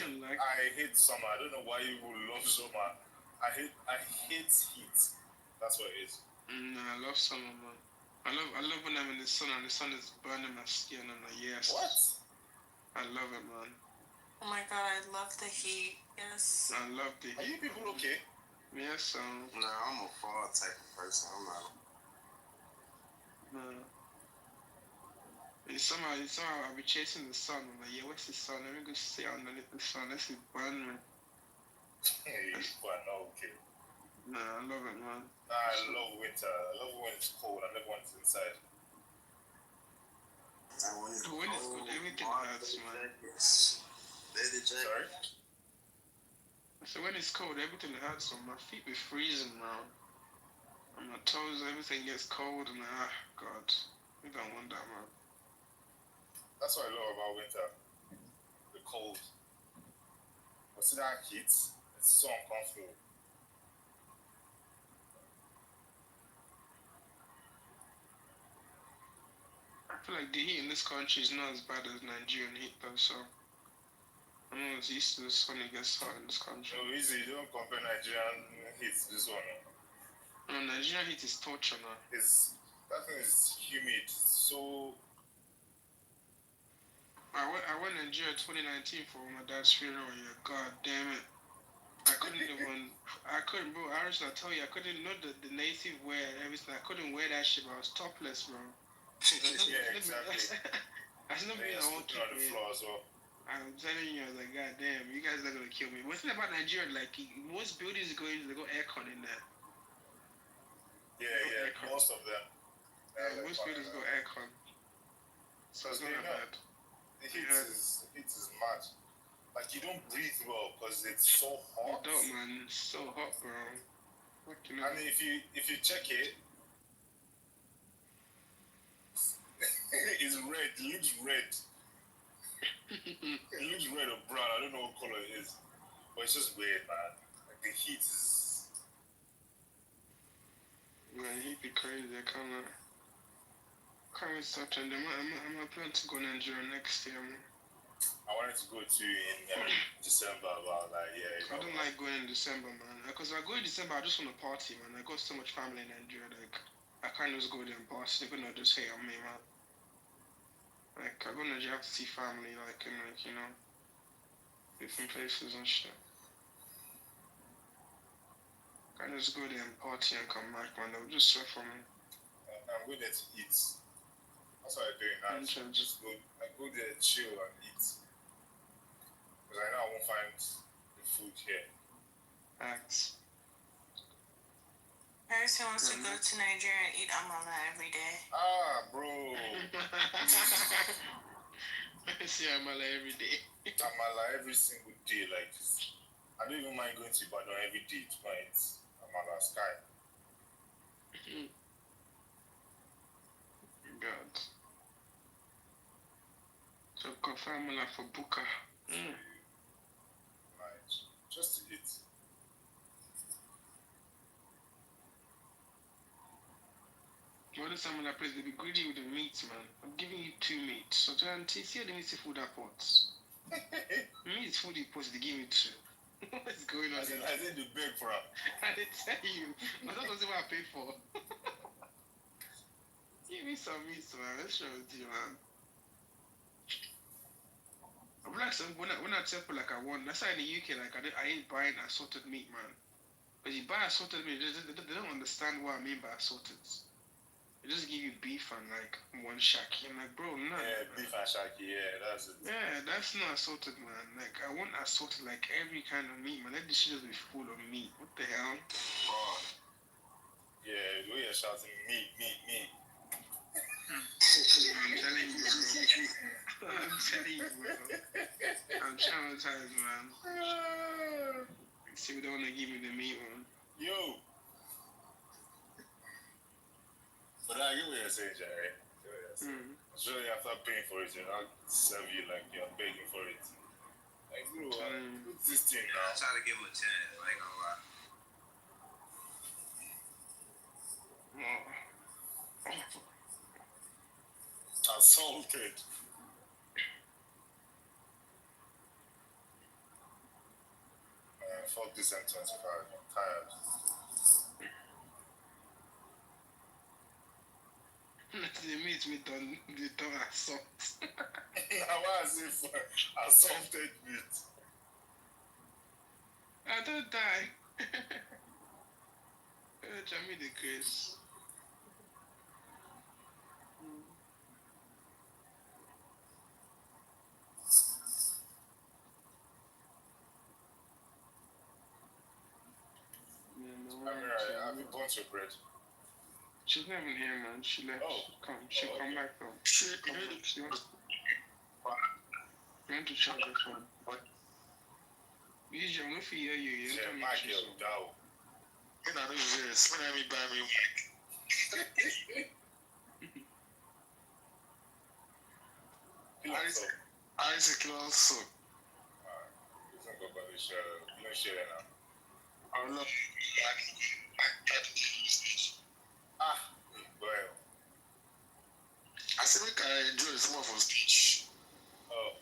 hate summer. I don't know why you would love summer. I hate heat. That's what it is. I love summer, man. I love when I'm in the sun and the sun is burning my skin. I'm like, yes. What? I love it, man. Oh my god, I love the heat. Yes. I love the heat. Are you people okay? Yes, Nah, I'm a fall type of person. I'm not. Somehow I'll be chasing the sun. I'm like, yeah, what's the sun? Let me go sit underneath the sun. Let's see, burn me. Hey, you are not okay. Nah, I love it, man. Nah, I love winter. I love when it's cold. I love when it's inside. When it's good, everything hurts, man. Sorry? So when it's cold, everything hurts. So my feet be freezing now. And my toes, everything gets cold. And God, I don't want that, man. That's what I love about winter. The cold. But see that heat? It's so uncomfortable. I feel like the heat in this country is not as bad as Nigerian heat, though. So I'm almost used to this when it gets hot in this country. No, easy. You don't compare Nigerian heat to this one. No, Nigerian heat is torture now. That thing is humid. So. I went to Nigeria 2019 for my dad's funeral. Yeah, God damn it. I couldn't, bro. I tell you, I couldn't know the native wear and everything. I couldn't wear that shit, bro. I was topless, bro. Yeah, exactly. That's not me. I won't keep on the floor as well. I'm telling you, I was like, God damn, you guys are gonna kill me. What's the thing about Nigeria? Like, most buildings they go aircon in there. Yeah, most of them. Yeah, most buildings go aircon. So it's not that bad. The heat is mad. Like, you don't breathe well because it's so hot. You don't, man. It's so hot, bro. And if you check it, it's red. It looks red. It looks red or brown. I don't know what color it is. But it's just weird, man. Like, the heat is... Man, heat be crazy. I can't stop and I'm planning to go to Nigeria next year, man. I wanted to go to in December, but yeah. I don't like going in December, man. Because I go in December, I just want to party, man. I got so much family in Nigeria, like, I can't just go there and party. They're gonna just hate on me, man. Like, I go to Nigeria to see family, like, in, like, you know, different places and shit. I can't just go there and party and come back, man. They'll just sweat for me. I'm going there to eat. That's what I'm doing now. I go there, chill and eat. Because I know I won't find the food here. Thanks. Harris wants to go to Nigeria and eat amala every day. Bro. I see amala every day. Amala every single day. Like, I don't even mind going to Ibadan every day to find amala sky. God. So confirm amala for Buka. Nice. Just to eat. What is some of that place? They be greedy with the meat, man. I'm giving you 2 meats. So try and see how the meat food are pots. Meat food you pots, they give me 2. What's going on? I did the beg for her. I didn't tell you. But that wasn't what I paid for. Give me some meat, man. Let's show it to you, man. I'm like, when I tell people like I want, that's why in the UK, like I ain't buying assorted meat, man. But you buy assorted meat, they don't understand what I mean by assorted. They just give you beef and like one shaki. I'm like, bro, no. Yeah, beef and shaki, yeah, that's it. Yeah, that's not assorted, man. Like, I want assorted like every kind of meat, man. Let this shit just be full of meat. What the hell? Oh. Yeah, the way you're shouting meat. I'm telling you, bro. I'm telling you, bro. I'm traumatized, man. See, we don't want to give me the meat, man. Yo. But I get what you're saying, Jerry. Surely after paying for it, I'll serve you like you're begging for it. Like, bro, what's this thing now? I try to give him a chance, I ain't gonna lie. Assaulted. Fuck this M25. I'm tired. The meat we done assault. Now why is it for assaulted meat? I don't die. Jamie the Chris. Have you burnt your bread? She's not even here, man. She left. Oh. She'll come back though. She wants to charge her phone. Use your no fear you. You don't make sure. You know, this is spinning me by me. Isaac also. It's not going to share. You don't share it now. I don't know. Well. I said we can enjoy the small for speech.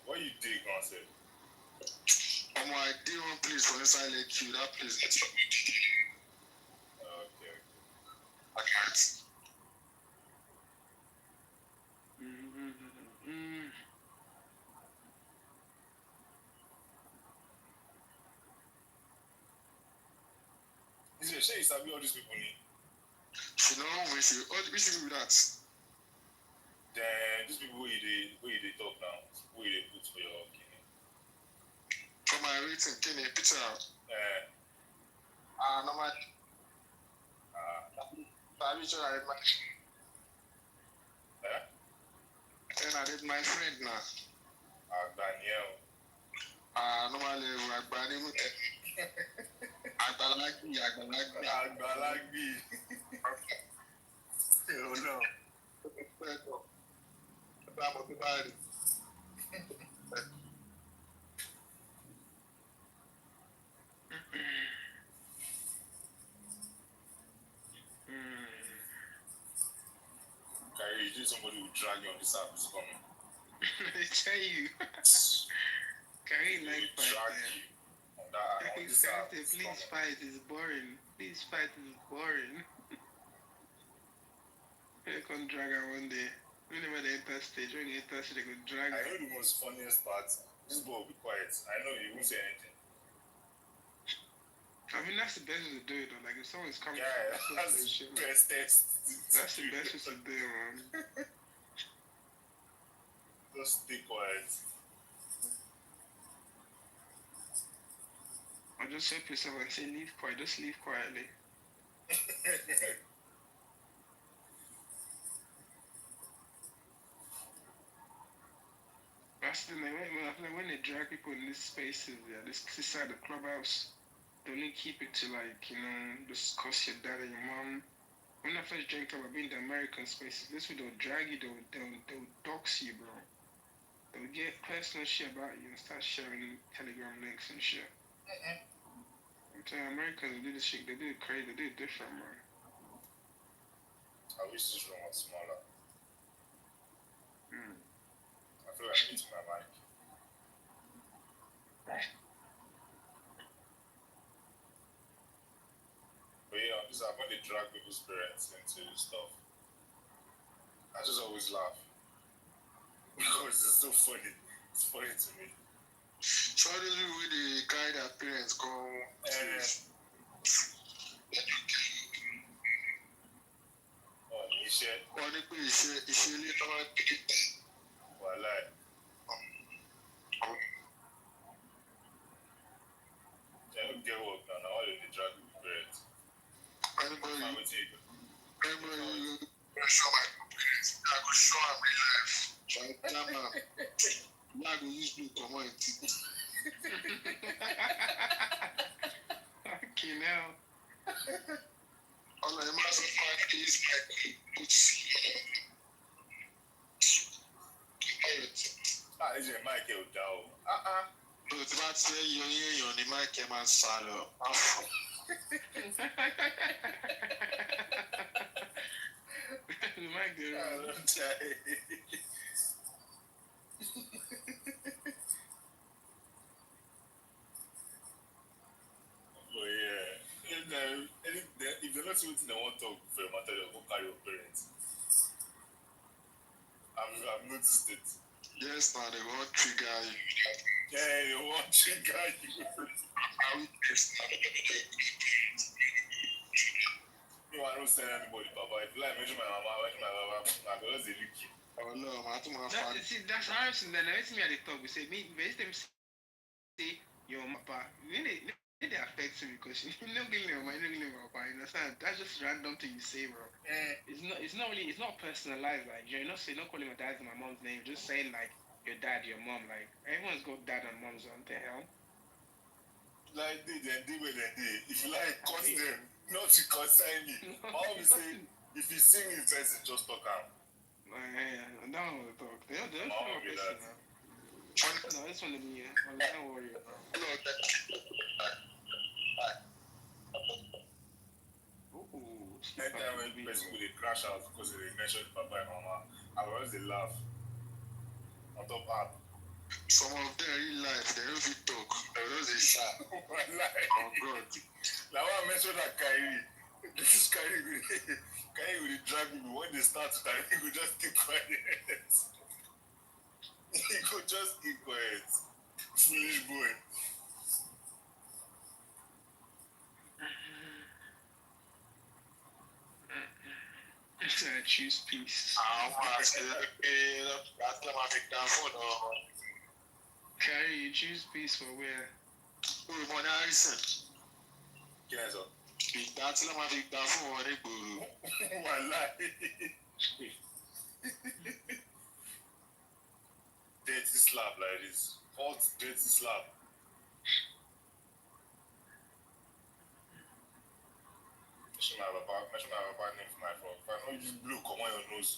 What you dig, man, said? I did one place for inside Lake Q. That place gets up. Okay. I can't. Is it shame you all these people need? She know when she do that. Then these people where they talk now, where they put for your kidney. For my rating, kidney picture. No man. I reach out my. Then I did my friend now. Daniel. Normally Agbani. Agbalagbi. Oh no. Kyrie, you somebody who drag you on this app is coming. I tell you. Kyrie like drag you on that on this app. Please fight is boring. Please fight is boring. They can drag her one day. Whenever they enter stage, when they enter stage, they could drag her. I know the most funniest part. This boy will be quiet. I know he won't say anything. I mean, that's the best way to do it, though. Like, if someone's coming, that's the best test. That's the best way to do it, man. Just stay quiet. Or just help yourself and say, leave quiet. Just leave quietly. That's the thing. When they drag people in these spaces, this side of the clubhouse, they only keep it to, like, discuss your dad and your mom. When I first drank club, I've been in the American spaces. This way, they'll drag you, they'll dox you, bro. They'll get personal shit about you and start sharing Telegram links and shit. I'm telling you, Americans do this shit. They do it crazy. They do it different, man. I wish this room was smaller. I feel like I'm eating my mic. But yeah, on this app, when they drag people's parents into stuff, I just always laugh. Because it's so funny. It's funny to me. So how does people really carry their parents come iṣẹ́. Wọ́n ní pé iṣẹ́ ilé tó máa ń tètè. Wàhálà ẹ̀. They don't get work now. Now all they drag with parents. Anybody show my parents. I go show am real life. Try jam am. Now I go use blue comot. Okay, now. All I must find is my boots. Is your mic out down? But if I say you're on the mic, you must follow. The mic there. don't see what they want to talk for your matter. Go carry your parents. I've noticed it. Yes, now they want trigger you. Yeah, they want trigger you. No, I don't send anybody, Papa. If you like mention my mama, mention my baba, I go just look you. Oh no, I think my father. See, that's how I'm saying. Then I see me at the talk. We say me, but them say your papa. They affect me because you know, getting your mind, you know, papa. You understand? That's just random thing you say, bro. It's not really. It's not personalized. Like you're not saying, not calling my dad and my mom's name. Just saying like your dad, your mom. Like everyone's got dad and moms. What the hell? Like they where they did. If you like, curse them. Not to consign me. My mom will say, if you see me in person, just talk out. Yeah, I don't want to talk. They don't know what person, man. No, this one to me. Don't worry, bro. Anytime when person will crash out because they mentioned papa and mama, I always they laugh. On top app. Some of them real life, they don't fit talk. They don't say sad. Oh God. Now I mentioned that Kyrie. This is Kyrie. Kyrie will drag me when they start to time. He could just keep quiet. He could just keep quiet. Foolish boy. Choose peace. Carrie, you choose peace for where? Oh, but Harrison. Yes, sir. That's not my big down for what they do. Dirty slap like this. Hot, dirty slap. Mention my papa name for my phone. If I know you blue, come on your nose.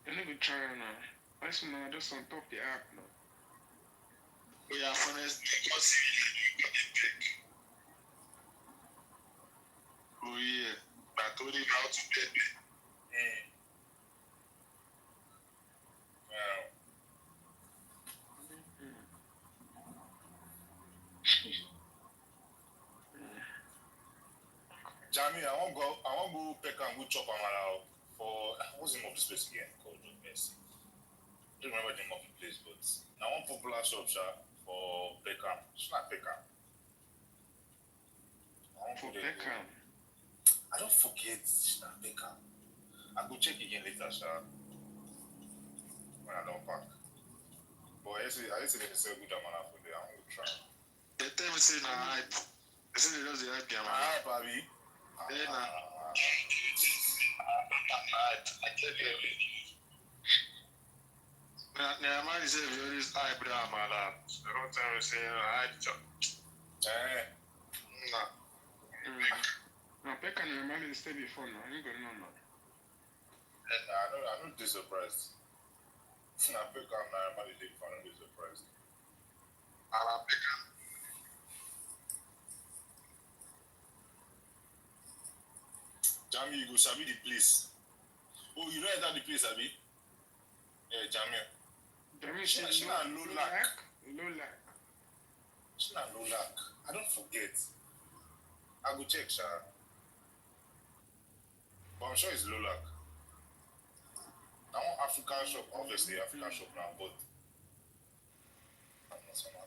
You're not trying now. That's not just on top of the app now. We are honest. Oh yeah. I told him how to get it. Wow. Jamie, I won't go pick and go chop amala for what's the name of this place again? Called Messi. I don't remember the name of the place, but I want popular shop for Peckham. It's not Peckham. For Peckham. I don't forget it's not Peckham. I go check again later, when I don't pack. But I say they sell good amala for there. I'm gonna try. They tell me say na hype. They say they just hype the amala. Hype, Abi. I tell you. Now, man, he said we always hype the amala. They don't tell me say hype job. Nah. Now, Peckham and Mali stay before now. You going on now? I'm not surprised. Now, Peckham and Mali stay before. I'm not surprised. I'm Peckham. Jamie, you go sabi the place. Oh, you don't enter the place, Abi? Yeah, Jamie. She not low lack. Low lack. She not low lack. I don't forget. I go check, Sha. But I'm sure it's low lack. I want African shop, obviously African shop now, but I'm not someone.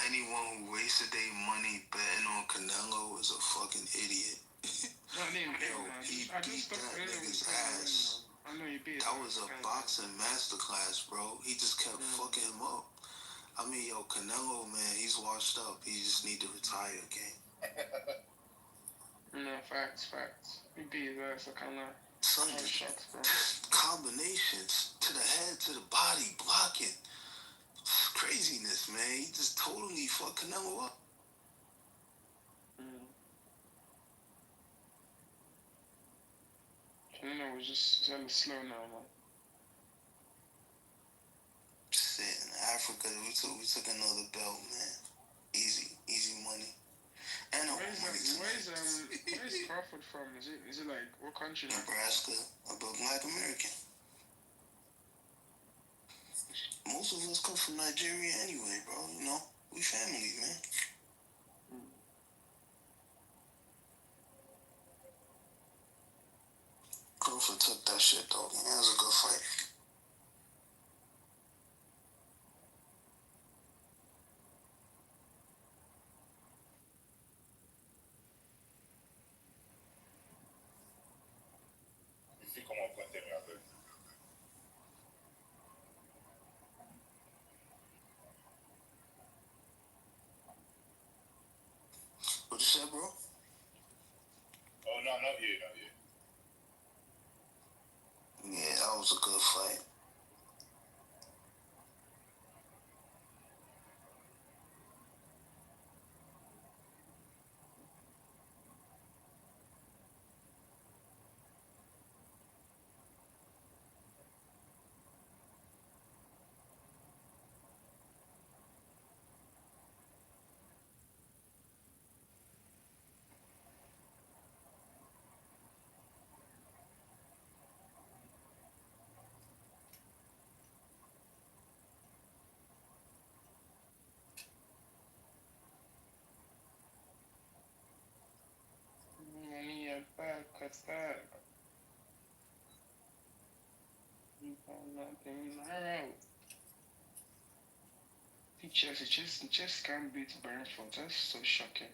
Anyone who wasted their money betting on Canelo is a fucking idiot. He beat that nigga's ass. That was a boxing masterclass, bro. He just kept fucking him up. I mean, yo, Canelo, man, he's washed up. He just need to retire again. No, facts. He beat his ass, I can't lie. Son, combinations to the head, to the body, blocking. Craziness, man. He just totally fucked Canelo up. Canelo was just hella slow now, man. Shit, in Africa, we took another belt, man. Easy money. And where's Crawford from? Is it like what country? Nebraska, a black American. Most of us come from Nigeria anyway, bro. You know, we family, man. Crawford took that shit though, man. That was a good fight. If you come up and tell me about it. What you said, bro? Oh no, not you, not you. Yeah, that was a good fight. Money at back, cut that. Nothing. Alright. Just can't beat Brentford. That's so shocking.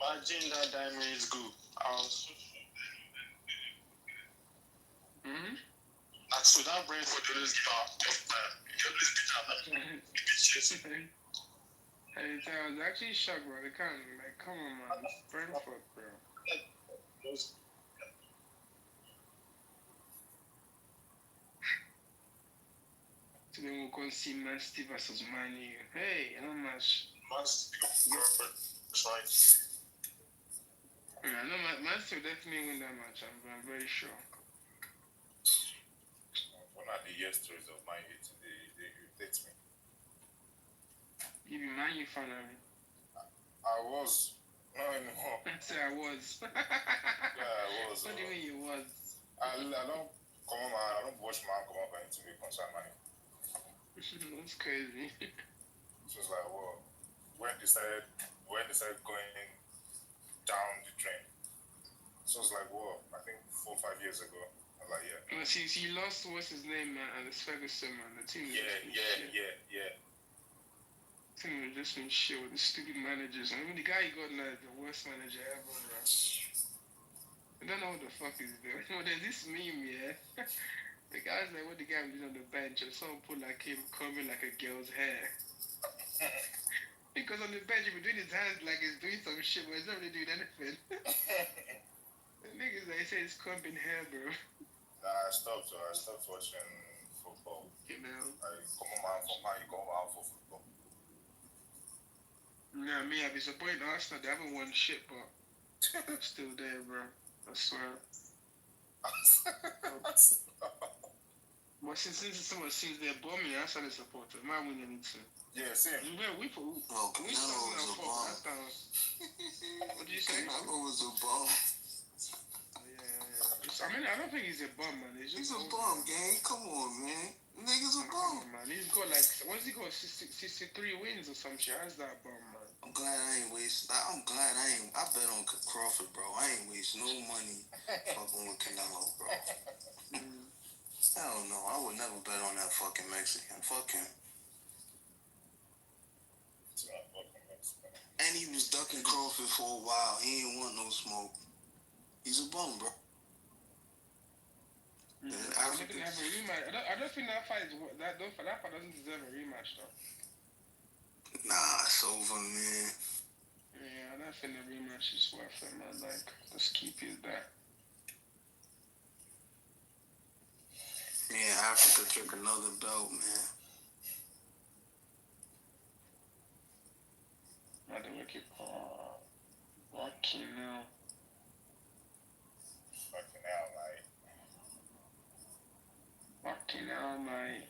Imagine that Diamonds group. That's without Brentford, it is top. I was actually shocked, bro. They can't, like, come on, man. It's Brentford, bro. Today we'll go see Man City versus Man U. Hey, how much? That's right. Yeah, I know Man City will definitely win that match. I'm very sure. One of the yesterdays of my age, they irritate me. You be Man U fan, I mean. I was. Not anymore. I say I was. Yeah, I was. What do you mean you was? I don't come on, man. I don't watch man come up and to me concern money. That's crazy. It was like, well, when they started going down the drain. So it was like, well, I think 4 or 5 years ago. I was like, yeah. Well, see, you lost, what's his name, man? And it's Ferguson, man. The team Yeah. The team was just in shit with the stupid managers. I mean, the guy he got now is the worst manager ever, bro. I don't know what the fuck he's doing. Well, there's this meme, yeah. The guy's like, what the guy was doing on the bench, and someone put like him combing like a girl's hair. Because on the bench, he was doing his hands like he's doing some shit, but he's not really doing anything. The niggas like say he's combing hair, bro. Nah, I stopped watching football. You know? I come on for man, you come on for football. Nah, me, I'd be supporting Arsenal. They haven't won shit, but I'm still there, bro. I swear. But since they're bombing, I'm starting to support them. I'm winning it too. Yeah, same. We Canelo was a bomb. What did you say? Canelo was a bomb. Yeah. I mean, I don't think he's a bum, man. He's a bum, gang. Come on, man. Nigga's a bum. Man, he's got like, what's he got? 63 wins or some shit. How's that bum, man? I'm glad I bet on Crawford, bro. I ain't waste no money fucking with Canelo, bro. Hell no, I would never bet on that fucking Mexican. Fuck him. And he was ducking Crawford for a while. He ain't want no smoke. He's a bum, bro. I don't think that fight doesn't deserve a rematch, though. Nah, it's over, man. Yeah, I don't think the rematch is worth it, man. Like, just keep it there. Yeah, Africa took another belt, man. I don't make it fucking hell. Fucking hell, mate.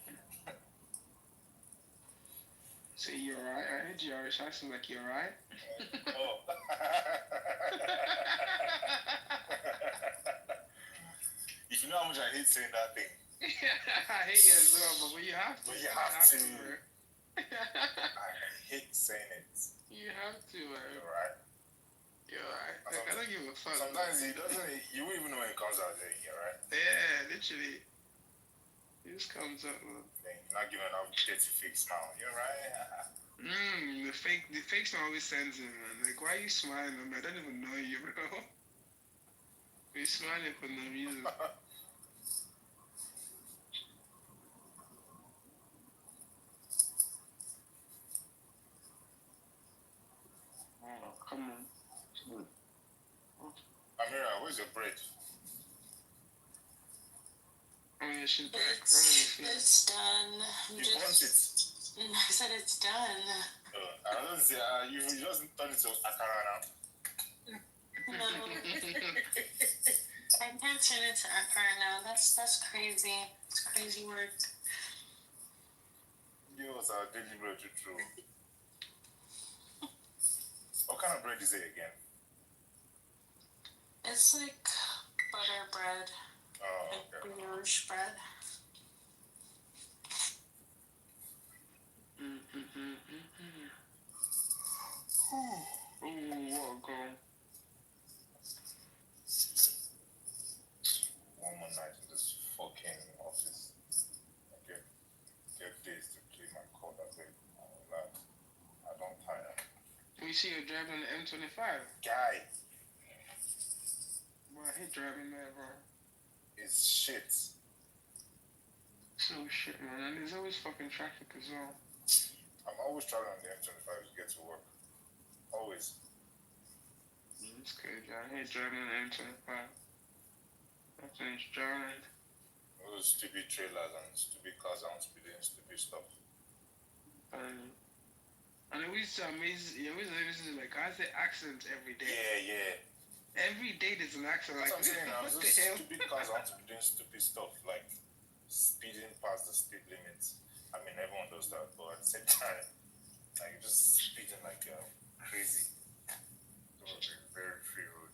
So you alright? I heard you Irish accent like you alright? Oh. If you know how how much I hate saying that thing. I hate it as well, but you have to. But you have to. Bro. I hate saying it. You have to, man. You're right. You're right. Like, I don't give a fuck. Sometimes he doesn't. You won't even know when it comes out. You're right. Yeah, literally. It just comes up, man. You're not giving enough dirty fake smile. You're right. The fake smile always sends him, man. Like, why are you smiling? I don't even know you, bro. You're smiling for no reason. Oh, come on. Amira, where's your bread? Oh, yeah, she's back. It's done. You want it? I said it's done. I don't say, you just turn it to akara now. No. I can't turn it to akara now. That's crazy. It's crazy work. Give us our daily bread to throw. What kind of bread is it again? It's like butter bread. Oh, okay. Like brioche bread. Ooh, what a goal. One more night in this fucking office. Okay. Get days to clean my cord a bit. I don't tire. We see you driving on the M25. Guy. Boy, I hate driving there, bro. It's shit. So shit, man. And there's always fucking traffic as well. I'm always traveling on the M25 to get to work. Always. It's crazy. I hate driving on the M25. That thing's driving. All those stupid trailers and stupid cars and speeding stupid stuff. And it always amazes, like, I say accidents every day. Yeah. Every day there's an accident. Like, I'm saying, what those the hell? stupid cars want to be doing stupid stuff, like speeding past the speed limits. I mean, everyone does that, but at the same time, like, just speeding like crazy. It was a very free road.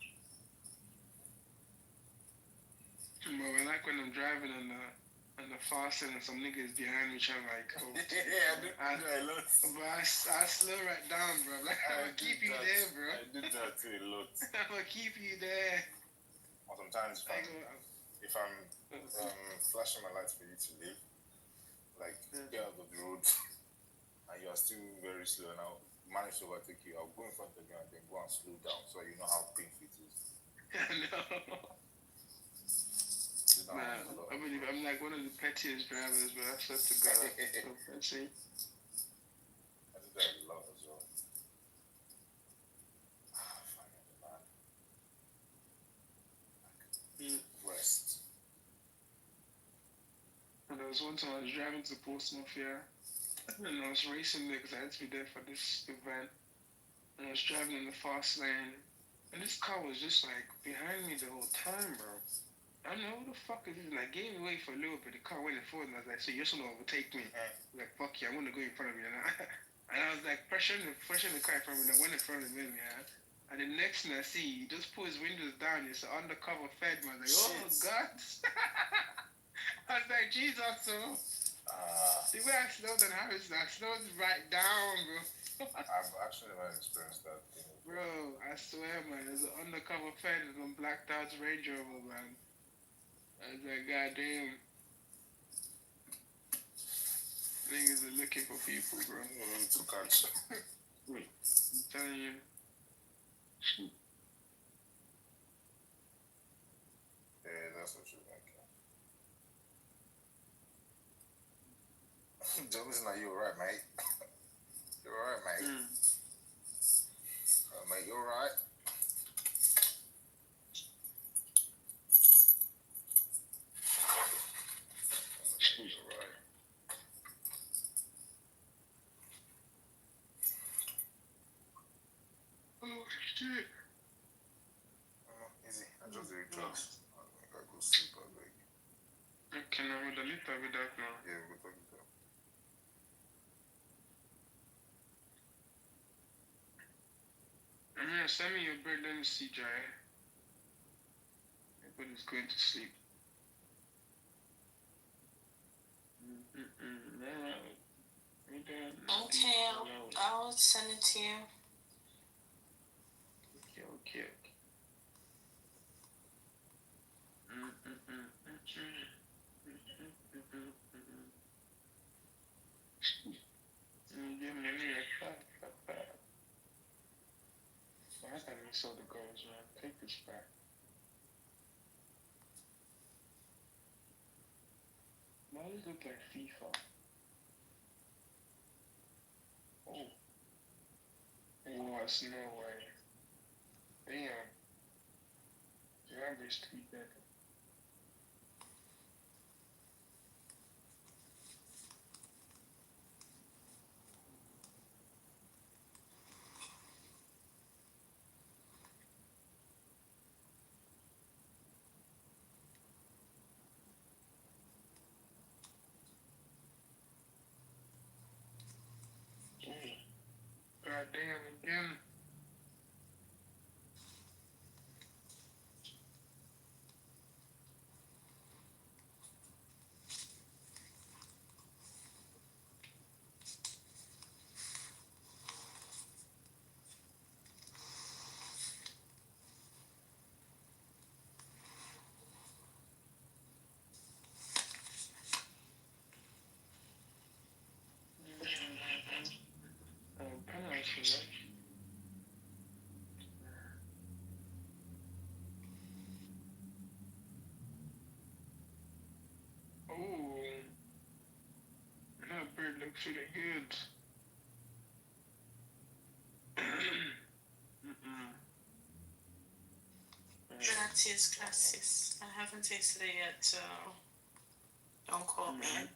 But like when I'm driving on the fast lane and some niggas behind me trying to like, oh, yeah, I do that a lot. But I slow right down, bro. Like, I'm gonna keep you there, bro. I did that too a lot. I'm gonna keep you there. Or sometimes if I'm flashing my lights for you to leave, like get out of the road, and you are still very slow, and I'll manage to overtake you. I'll go in front of you and then go and slow down so you know how painful it is. I know. Man, I'm like one of the pettiest drivers, but I swear to God, so petty. I do that a lot as well. West. And there was one time I was driving to Portsmouth here, and I was racing there because I had to be there for this event. And I was driving in the fast lane, and this car was just like behind me the whole time, bro. I don't know who the fuck is this, and I gave away for a little bit. The car went in forward, and I was like, so you're just gonna overtake me? Like, fuck you, I'm gonna go in front of you. And I was like, pressuring the car in front of me, and I went in front of him, yeah. And the next thing I see, he just put his windows down. It's an undercover fed man. Like, oh God. I was like, Jesus, so. The way I slowed down, I slowed right down, bro. I've actually never experienced that thing. Bro, I swear, man, there's an undercover fed in a blacked out Range Rover, man. I was like, goddamn. Niggas are looking for people, bro. You need to catch. I'm telling you. Yeah, that's what you think. Johnson, are you alright, mate? You alright, mate? Mate, you alright? Shit. Easy. I just do drugs. I gotta go sleep, I beg. Okay, now with the little bit that now. Yeah, we'll talk it out. Send me your bread, let me see, Jai. Everybody's going to sleep. Okay, I'll send it to you. Okay. Give me a fact. I thought we saw the goals, man. Take this back. Why does it look like FIFA? Oh. Oh, it's no way. Damn. Garbage tweet that. God damn again. Penalty, right? Oh, that bird looks really good. Gracias. I haven't tasted it yet, so don't quote me.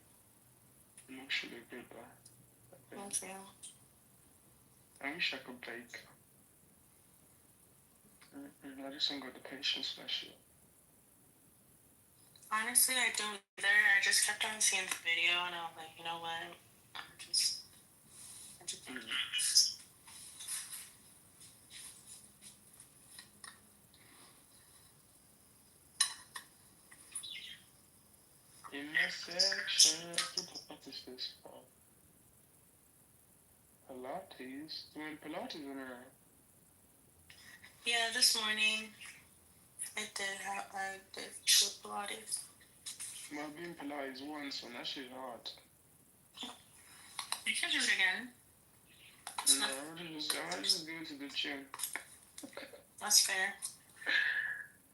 Looks really good, though. Thank you. I wish I could bake. I just ain't got the patience for that shit. Honestly, I don't either. I just kept on seeing the video, and I was like, you know what? I'm just In my section, what is this for? Pilates? Doing Pilates in there. Yeah, this morning I did Pilates. Well, I've been Pilates once, and that shit hard. You should do it again. No, I just go to the gym. That's fair.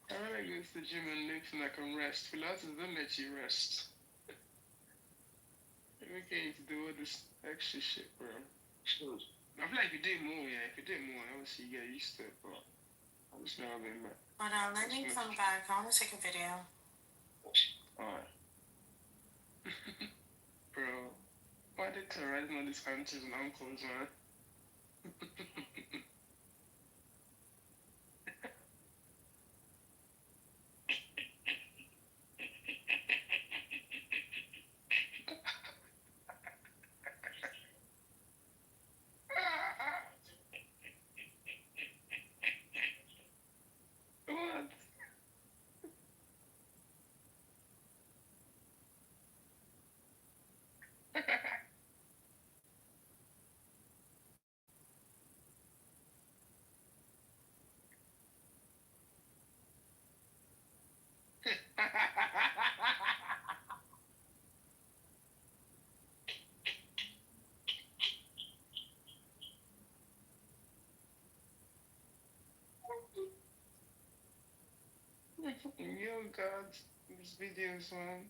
I wanna go to the gym and lift and I can rest. Pilates don't let you rest. You can't do all this extra shit, bro. I feel like if you do more, obviously you get used to it, but I just never been back. But let me come back. I want to take a video. Alright. Bro, why they terrorizing all these aunties and uncles, man? What? Yo, God, these videos, man.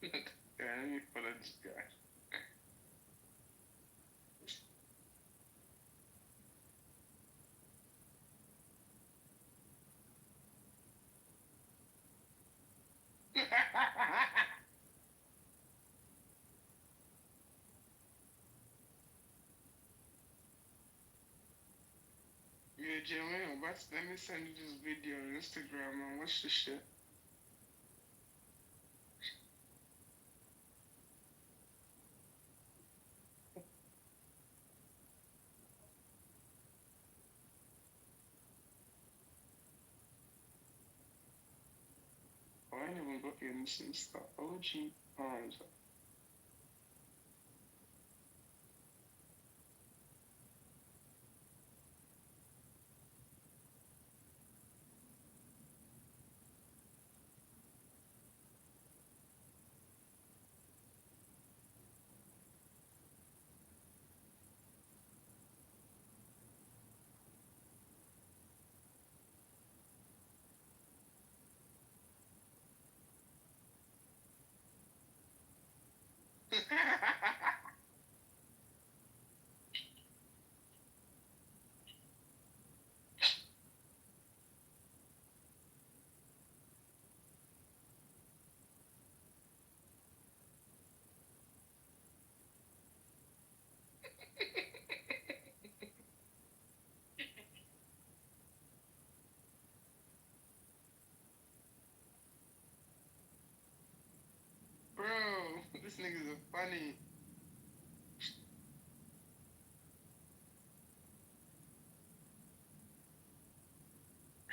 Yeah, let me follow this guy. Yeah, Jermaine, let me send you this video on Instagram, man. Watch this shit. even got your Insta. OG Arms. Bro, this nigga's a funny.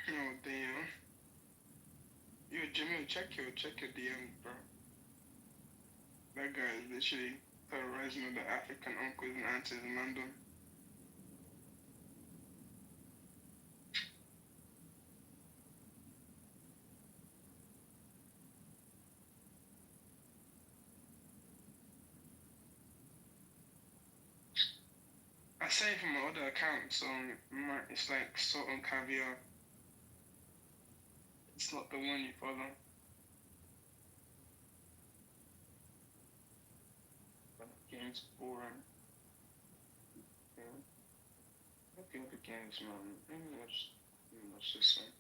Oh damn. Yo, Jimmy, check your DM, bro. That guy is literally terrorizing the African uncles and aunties in London. I say it from my other account, so it's like salt and caviar. It's not the one you follow. But the game's boring. Yeah. I think the game's man. Let me watch this one.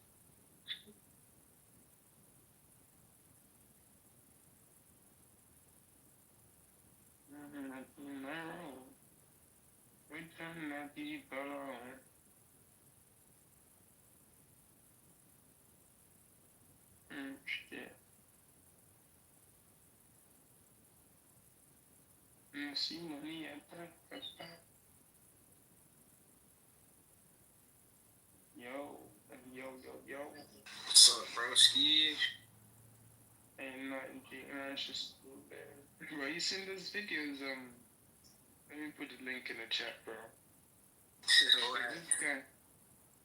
We cannot be alone. Shit. See money at that. Yo. What's up, broski? Ain't nothing, it's just bro, you seen those videos? Let me put the link in the chat, bro.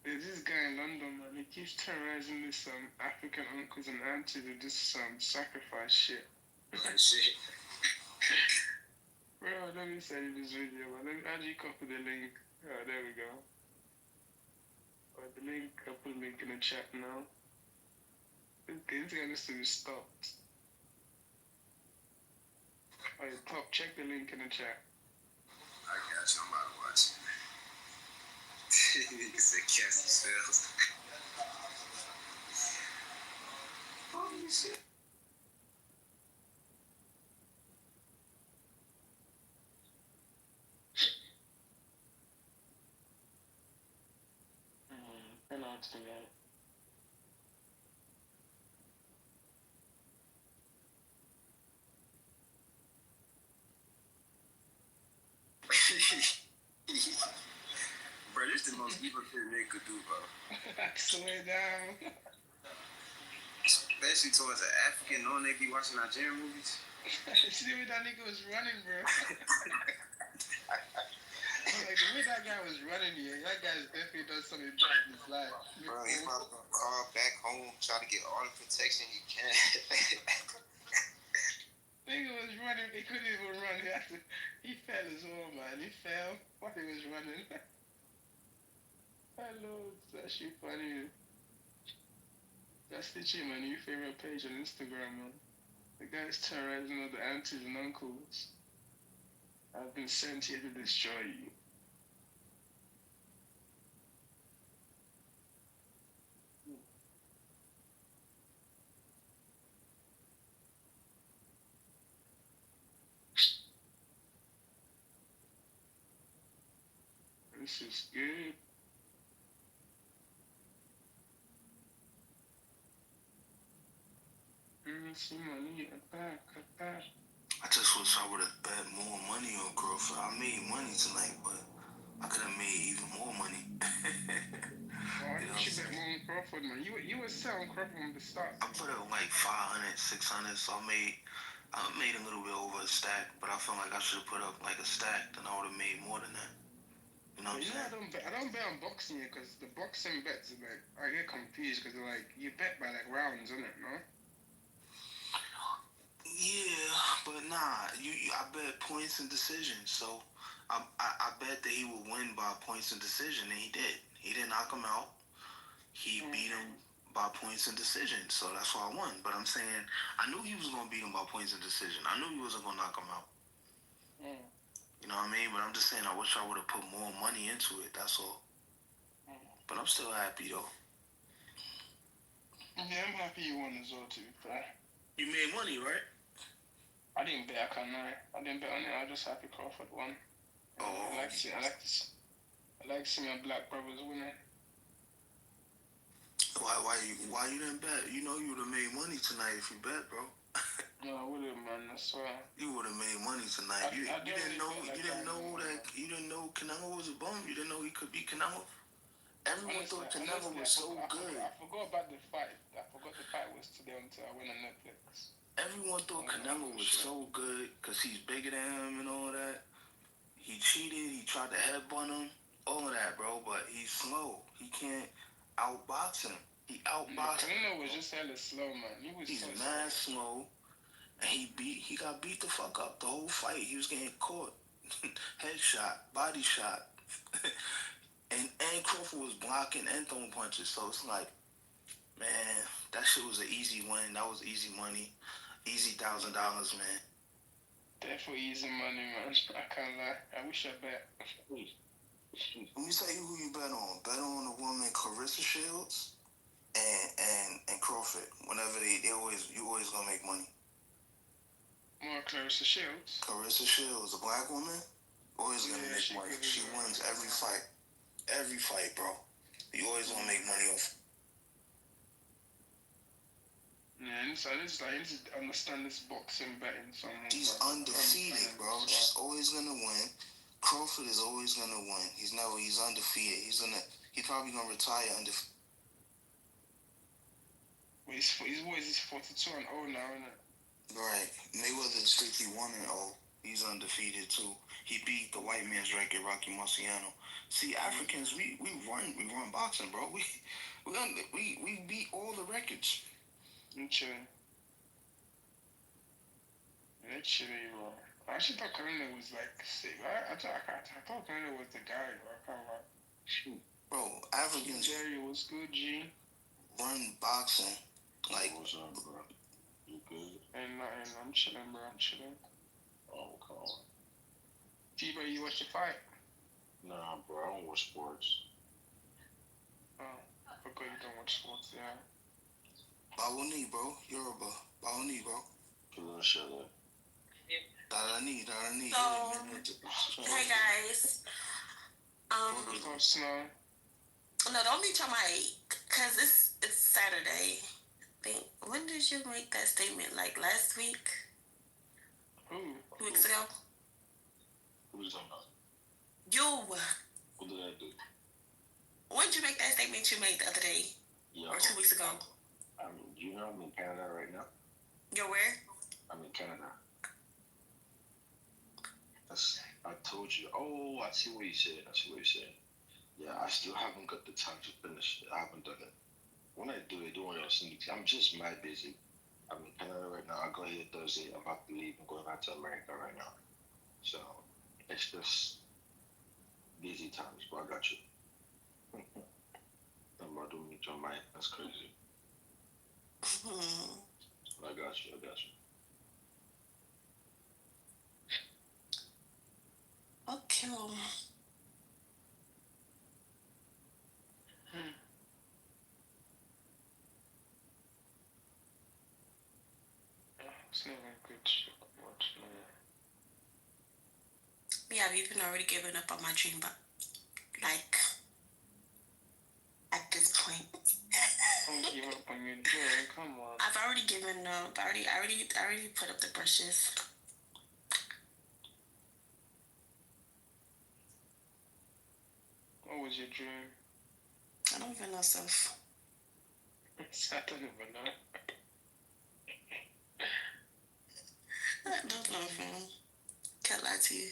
There's this guy in London, man. He keeps terrorizing this African uncles and aunties with this sacrifice shit. Shit. Bro, let me send you this video, man. Let me actually copy the link. Oh, there we go. The link, I'll put the link in the chat now. This guy needs to be stopped. Alright, top, check the link in the chat. I got you, I'm about to watch it. Nigga said cast spells. Holy shit. Pronounce the guy. Bro, this is the most evil shit they could do, bro. Swear down. Especially towards an African, knowing they be watching Nigerian movies. See where that nigga was running, bro. Like the way that guy was running here, that guy's definitely done something bad in his life. Bro, he's probably gonna call back home, try to get all the protection he can. Nigga was running, he couldn't even run. He fell as well, man. He fell while he was running. Hello, it's actually funny. That's literally my new favorite page on Instagram, man. The guy's terrorizing all the aunties and uncles. I've been sent here to destroy you. This is good. See money back. I just wish I would have bet more money on girlfriend. I made money tonight, but I could have made even more money. You should bet more on Crawford, man. You were set on Crawford from the start. I put up like 500, 600, so I made a little bit over a stack, but I felt like I should have put up like a stack, then I would have made more than that. You know what I'm saying? I don't bet on boxing yet, because the boxing bets are like, I get confused, because like, you bet by like rounds, isn't it, no? Yeah, but nah, I bet points and decisions, so I bet that he would win by points and decision, and he did. He didn't knock him out. He beat him by points and decision, so that's why I won. But I'm saying, I knew he was going to beat him by points and decision. I knew he wasn't going to knock him out. You know what I mean? But I'm just saying, I wish I would have put more money into it, that's all. But I'm still happy, though. Yeah, I'm happy you won as well, to be fair. You made money, right? I didn't bet, I can't lie. I didn't bet on it, I was just happy Crawford won. I like to see my black brothers winning. Why you didn't bet? You know you would have made money tonight if you bet, bro. No, I would have, man. I swear. You would have made money tonight. You didn't know Canelo was a bum. You didn't know he could beat Canelo. Everyone thought Canelo was so good. I forgot about the fight. I forgot the fight was today until I went on Netflix. Everyone thought Canelo was so good because he's bigger than him and all that. He cheated. He tried to headbutt him. All of that, bro. But he's slow. He can't outbox him. He outboxed him. Canelo was just hella slow, man. He's mad slow. And he got beat the fuck up the whole fight. He was getting caught. Headshot, body shot. and Crawford was blocking and throwing punches. So it's like, man, that shit was an easy win. That was easy money. Easy $1,000, man. Definitely easy money, man. I can't lie. I wish I bet. Let me tell you who you bet on. Bet on the woman Clarissa Shields and Crawford. Whenever you always gonna make money. More Clarissa Shields. Clarissa Shields, a black woman, always gonna make money. She wins every fight. Every fight, bro. You always gonna make money off. Yeah, so I just understand this boxing betting. She's undefeated, bro. She's always gonna win. Crawford is always gonna win. He's undefeated. He's probably gonna retire undefeated. Well, he's 42 and 0 now, isn't it? Right. Mayweather's 51 and 0. He's undefeated too. He beat the white man's record, Rocky Marciano. See, Africans, we run boxing, bro. We beat all the records. I'm chilling. Yeah, chilling, bro. I actually thought Canelo was like sick. I thought Canelo was the guy, bro. I can't lie. Shoot. Bro, Africans. Jerry was good, G. Run boxing. Like, what's up, bro? You good? And I'm chilling, bro. I'm chilling. Oh, come on. T-Bro, you watch the fight? Nah, bro. I don't watch sports. Oh, okay, you don't watch sports, yeah. Bawoni, bro. Yoruba. Bawoni, bro. Shut up. Darani. So, hey guys. No, don't mute your mic, cause it's Saturday. When did you make that statement? Like last week? Who? 2 weeks ago? Who was talking about? You. What did I do? When did you make that statement you made the other day? Yeah, or 2 weeks ago? You know I'm in Canada right now. You're where? I'm in Canada. I told you. Oh, I see what you said. Yeah, I still haven't got the time to finish it. I haven't done it. When I do it when else. I'm just mad busy. I'm in Canada right now. I go here Thursday. I'm about to leave and going back to America right now. So it's just busy times, but I got you. I'm about to meet your mind. That's crazy. I got you. Okay. It's not a good shit. Yeah, I've even already given up on my dream, but like at this point. Don't give up on your dream. Come on. I've already given up. I already put up the brushes. What was your dream? I'm don't even know stuff. I don't even know. I don't know, fam. Can't lie to you.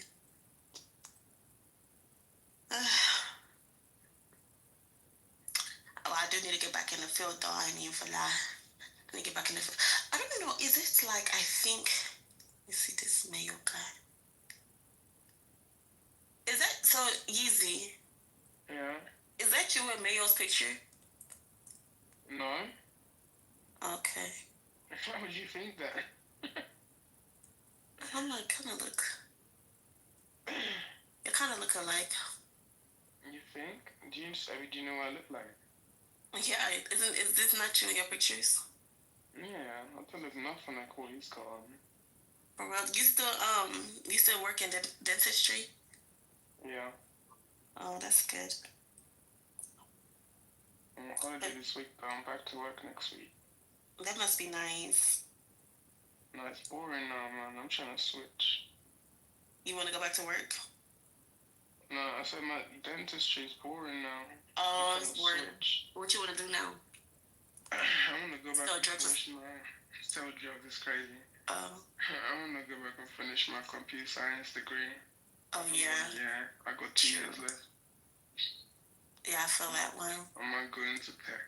Oh, I do need to get back in the field, though. I ain't even for lie. I need to get back in the field. I don't even know. Is it like, I think... Let me see this Mayo guy. Is that... So, Yeezy. Yeah. Is that you in Mayo's picture? No. Okay. Why would you think that? I'm like, kind of look... You kind of look alike. You think? Do you know what I look like? Yeah, is this not you in your pictures? Yeah, I don't look nothing like what he's called. For real? You still work in dentistry? Yeah. Oh, that's good. I'm on holiday this week, but I'm back to work next week. That must be nice. No, it's boring now, man. I'm trying to switch. You want to go back to work? No, I said my dentistry is boring now. Oh, it's boring. What you want to do now? I want to go back and finish my... Sell drugs is crazy. Oh. I want to go back and finish my computer science degree. Oh, yeah. Yeah, I got 2 years left. Yeah, I feel that one. I might go into tech.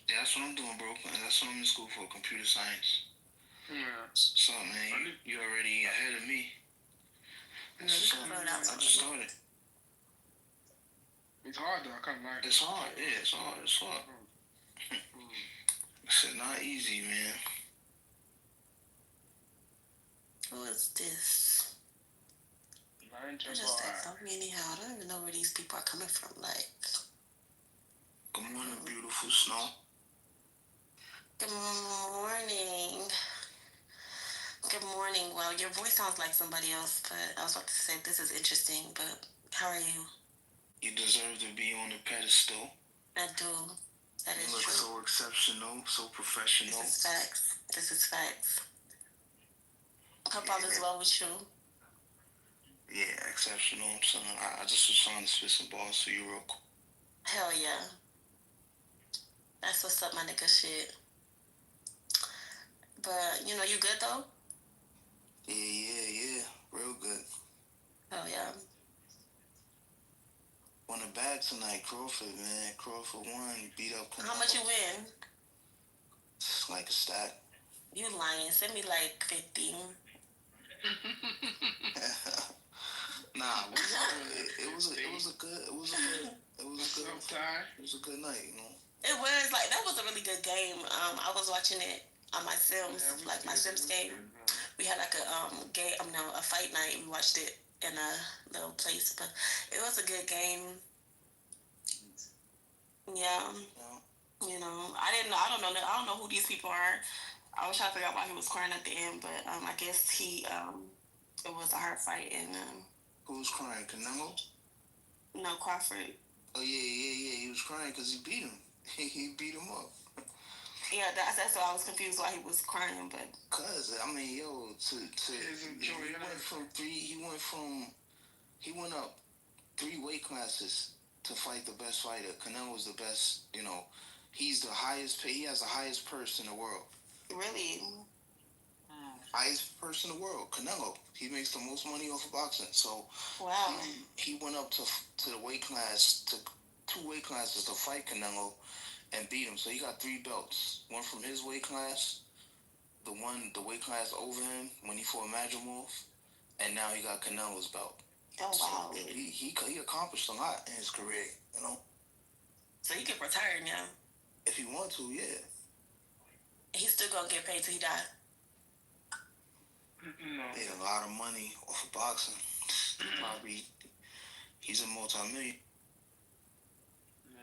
Yeah, that's what I'm doing, bro. That's what I'm in school for, computer science. Yeah. So, man, you already ahead of me. Yeah, I just started. It's hard, though. I can't lie. It's hard. Yeah, it's hard. It's hard. It's not easy, man. Who is this? I just text me anyhow. I don't even know where these people are coming from. Like, good morning, beautiful Snow. Good morning. Good morning. Well, your voice sounds like somebody else, but I was about to say this is interesting, but how are you? You deserve to be on the pedestal. I do. That is true. You look so exceptional, so professional. This is facts. This is facts. Hope all is well with you. Yeah, exceptional, son. I just was trying to spit some balls for you real quick. Hell yeah. That's what's up, my nigga shit. But, you good though? Yeah. Real good. Hell yeah. Won a bag tonight, Crawford, man. Crawford won. Beat up. How much you win? It's like a stack. You lying. Send me like 50. Nah, it was a good night, you know. It was like that was a really good game. I was watching it on my Sims, my Sims game. We had like a fight night. We watched it in a little place, but it was a good game. Yeah. I don't know who these people are. I was trying to figure out why he was crying at the end, but I guess it was a hard fight and who was crying? Canelo? No, Crawford. Oh yeah. He was crying because he beat him. He beat him up. Yeah, that's why I was confused why he was crying, but cause I mean, he went up 3 weight classes to fight the best fighter. Canelo was the best. He's the highest pay. He has the highest purse in the world. Really? Highest person in the world, Canelo. He makes the most money off of boxing. So wow. He went up to the weight class, to 2 weight classes to fight Canelo and beat him. So he got 3 belts. One from his weight class, the weight class over him when he fought Madrimov, and now he got Canelo's belt. Oh wow. So he accomplished a lot in his career, So he can retire now. If he want to, yeah. He's still gonna get paid till he die. No. Made a lot of money off of boxing. Probably, he's a multi-million. Yeah.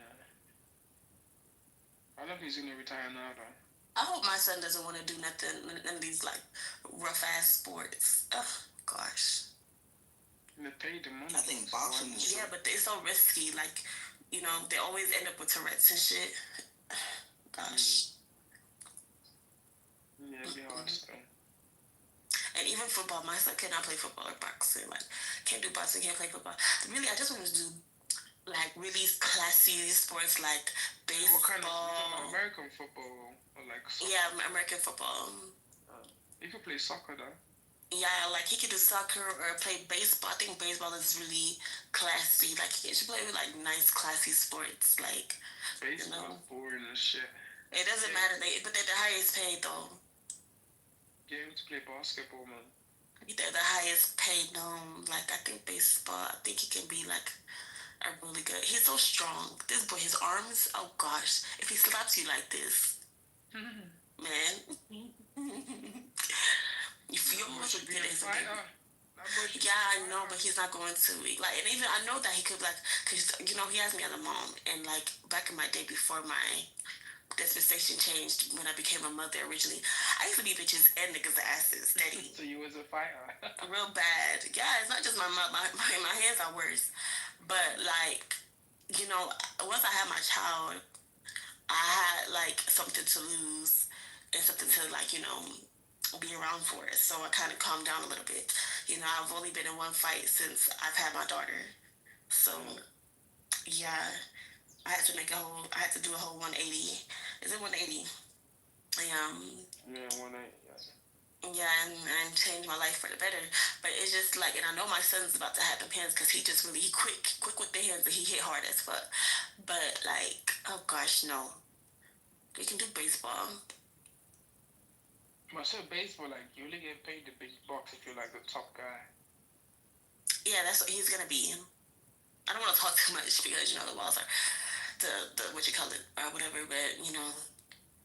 I don't know if he's gonna retire now though. I hope my son doesn't want to do none of these like rough ass sports. Ugh, gosh. They pay the money. I think boxing is. Yeah, but it's so risky. Like, they always end up with Tourette's and shit. Gosh. Yeah, it'd be hard still. And even football, my son cannot play football or boxing. Like, can't do boxing, can't play football. Really, I just want to do like really classy sports like baseball. What kind of American football or like soccer? Yeah, American football. You could play soccer though. Yeah, like he could do soccer or play baseball. I think baseball is really classy. Like he should play with like nice, classy sports. Like baseball is boring as shit. It doesn't matter. But they're the highest paid though. Get him to play basketball, man. They're the highest paid. Like I think baseball. I think he can be like a really good. He's so strong. This boy, his arms. Oh gosh, if he slaps you like this, man. You feel almost a bit as a yeah, I know, but he's not going to. Like, and even I know that he could like, cause he has me as a mom, and like back in my day before my dispensation changed when I became a mother originally, I used to beat bitches and niggas' asses steady. So you was a fighter. Real bad. Yeah, it's not just my hands are worse, but like, once I had my child, I had like something to lose and something to like, be around for it. So I kind of calmed down a little bit. I've only been in one fight since I've had my daughter. So, yeah, I had to do a whole 180. Is it 180? Yeah, 180. Yeah, and change my life for the better. But it's just like, and I know my son's about to have the hands because he quick with the hands, and he hit hard as fuck. But like, oh gosh, no. We can do baseball. But so baseball, like, you only get paid the big bucks if you're like the top guy. Yeah, that's what he's gonna be. I don't want to talk too much because the walls are the what you call it or whatever. But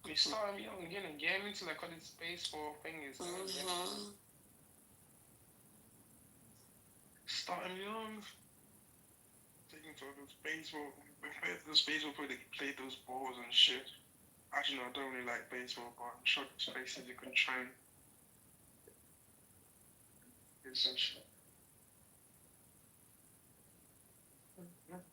we start him young again and get him into like all this baseball thing is. Start him young. Take him to those baseball. Those baseball play, they play those balls and shit. Actually, no, I don't really like baseball, but I'm sure there's places you can train. It's some shit. Let's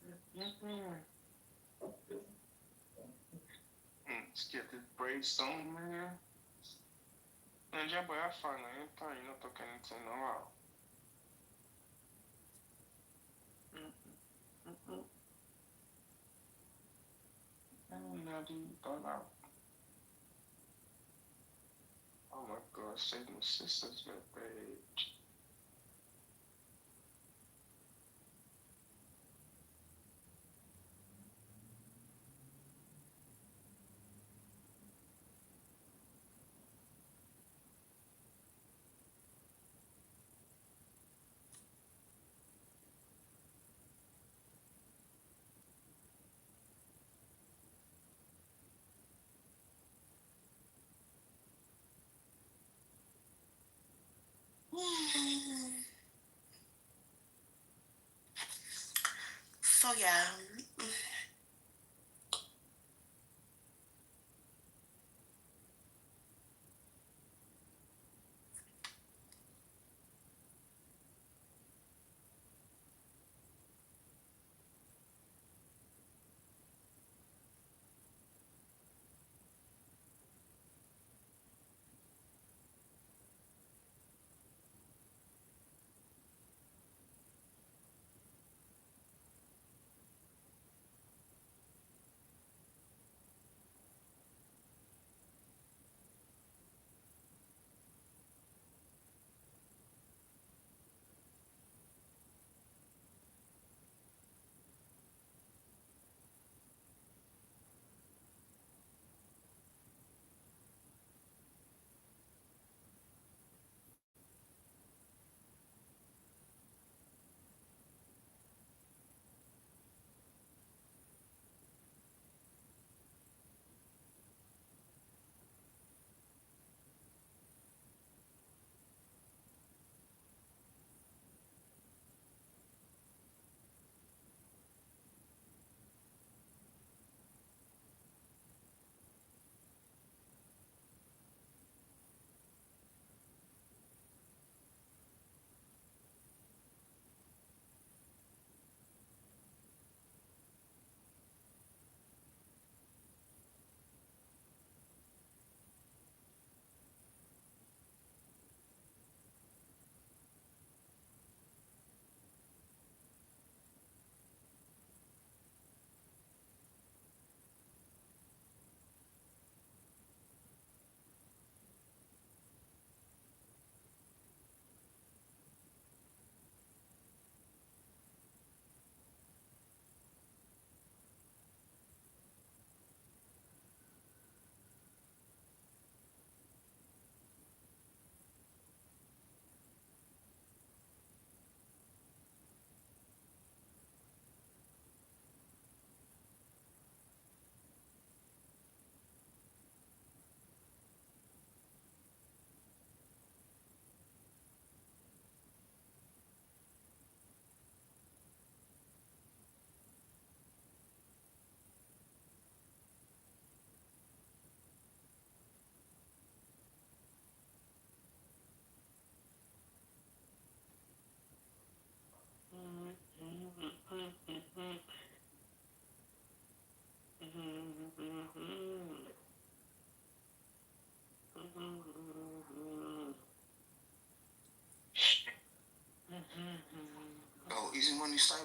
get this brace on, man. And yeah, boy, I find like anytime you're not talking anything in a while. Oh my god, save my sister's birthday. So yeah.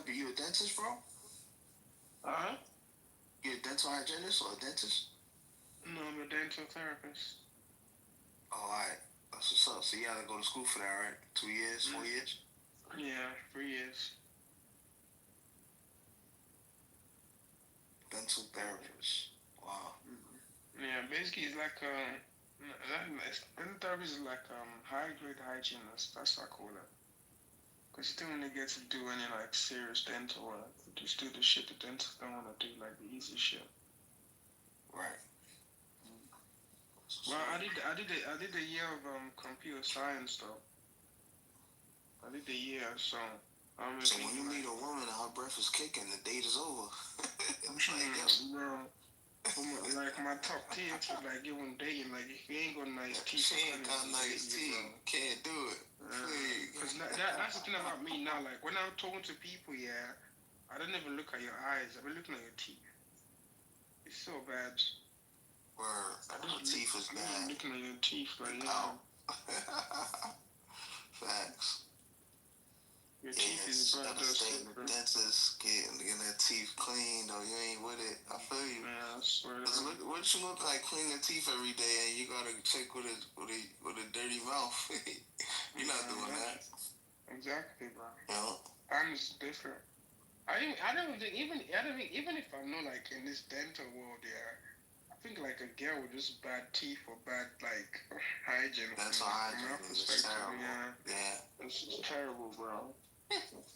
up? Are you a dentist, bro? Uh-huh. You a dental hygienist or a dentist? No, I'm a dental therapist. Oh, alright. That's what's up. So you had to go to school for that, right? 2 years, 4 years? Yeah, 3 years. Dental therapist. Wow. Yeah, basically it's like dental therapist is like high grade hygienist. That's what I call it. Because you don't really get to do any like serious dental work. You just do the shit the dentists don't want to do, like the easy shit. Right. Well, I did a year of computer science though. I did a year, so so when you meet a woman and her breath is kicking, the date is over. It's like, bro, like my top tips is like you when dating, like if you ain't got nice teeth, she ain't got nice teeth, can't do it. Cause that's the thing about me now. Like when I'm talking to people, yeah, I don't even look at your eyes. I've been looking at your teeth. It's so bad. Word. Her teeth is bad. I'm looking at your teeth, like yeah. Facts. Your teeth is bad. Gotta stay in the dentist, getting their teeth cleaned, or you ain't with it. I feel you. Yeah, I swear. What you look like cleaning your teeth every day, and you gotta check with a dirty mouth. You're not doing that. Exactly, bro. Yeah. I'm just different. I don't think even if I'm not like in this dental world, yeah. I think like a girl with just bad teeth or bad like hygiene. That's hygiene. It's terrible. Yeah. It's terrible, bro.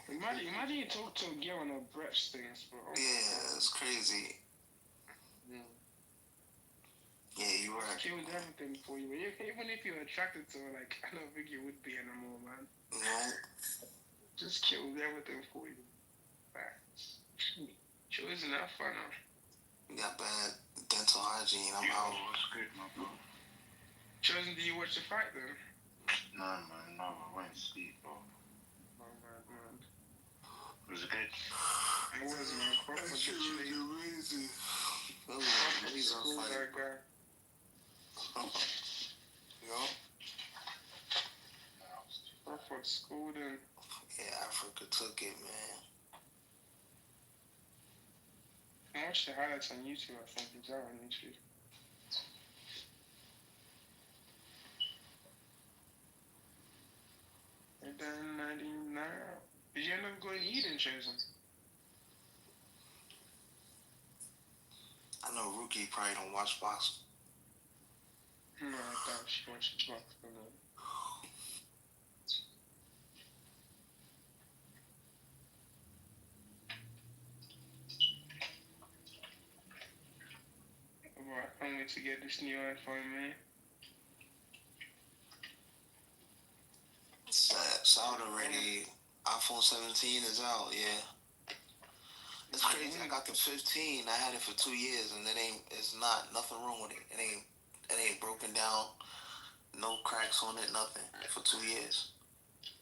Imagine you talk to a girl and her breath stinks, bro. Yeah, it's crazy. Yeah, you're right. Kills everything for you. Even if you're attracted to her, like I don't think you would be anymore, man. No. Just kills everything for you. Sure isn't that fun, huh? You got bad dental hygiene. I'm out. What's good, my bro? Chosen, do you watch the fight then? Nah, man, no, I went to sleep, bro. Oh, man. Was it good? It was, man. That shit was amazing. That was an amazing fight. That guy. Yo. Crawford schooled him. Yeah, Africa took it, man. I watched the highlights on YouTube, I think. Is that on YouTube? And then 99. Did you end up going to eat in Chosen? I know Rookie probably don't watch boxing. No, I thought she watched boxing. I can't wait to get this new iPhone, man. It's out already. iPhone 17 is out, yeah. It's crazy. I got the 15. I had it for 2 years, and it's not nothing wrong with it. It ain't broken down. No cracks on it, nothing. For 2 years.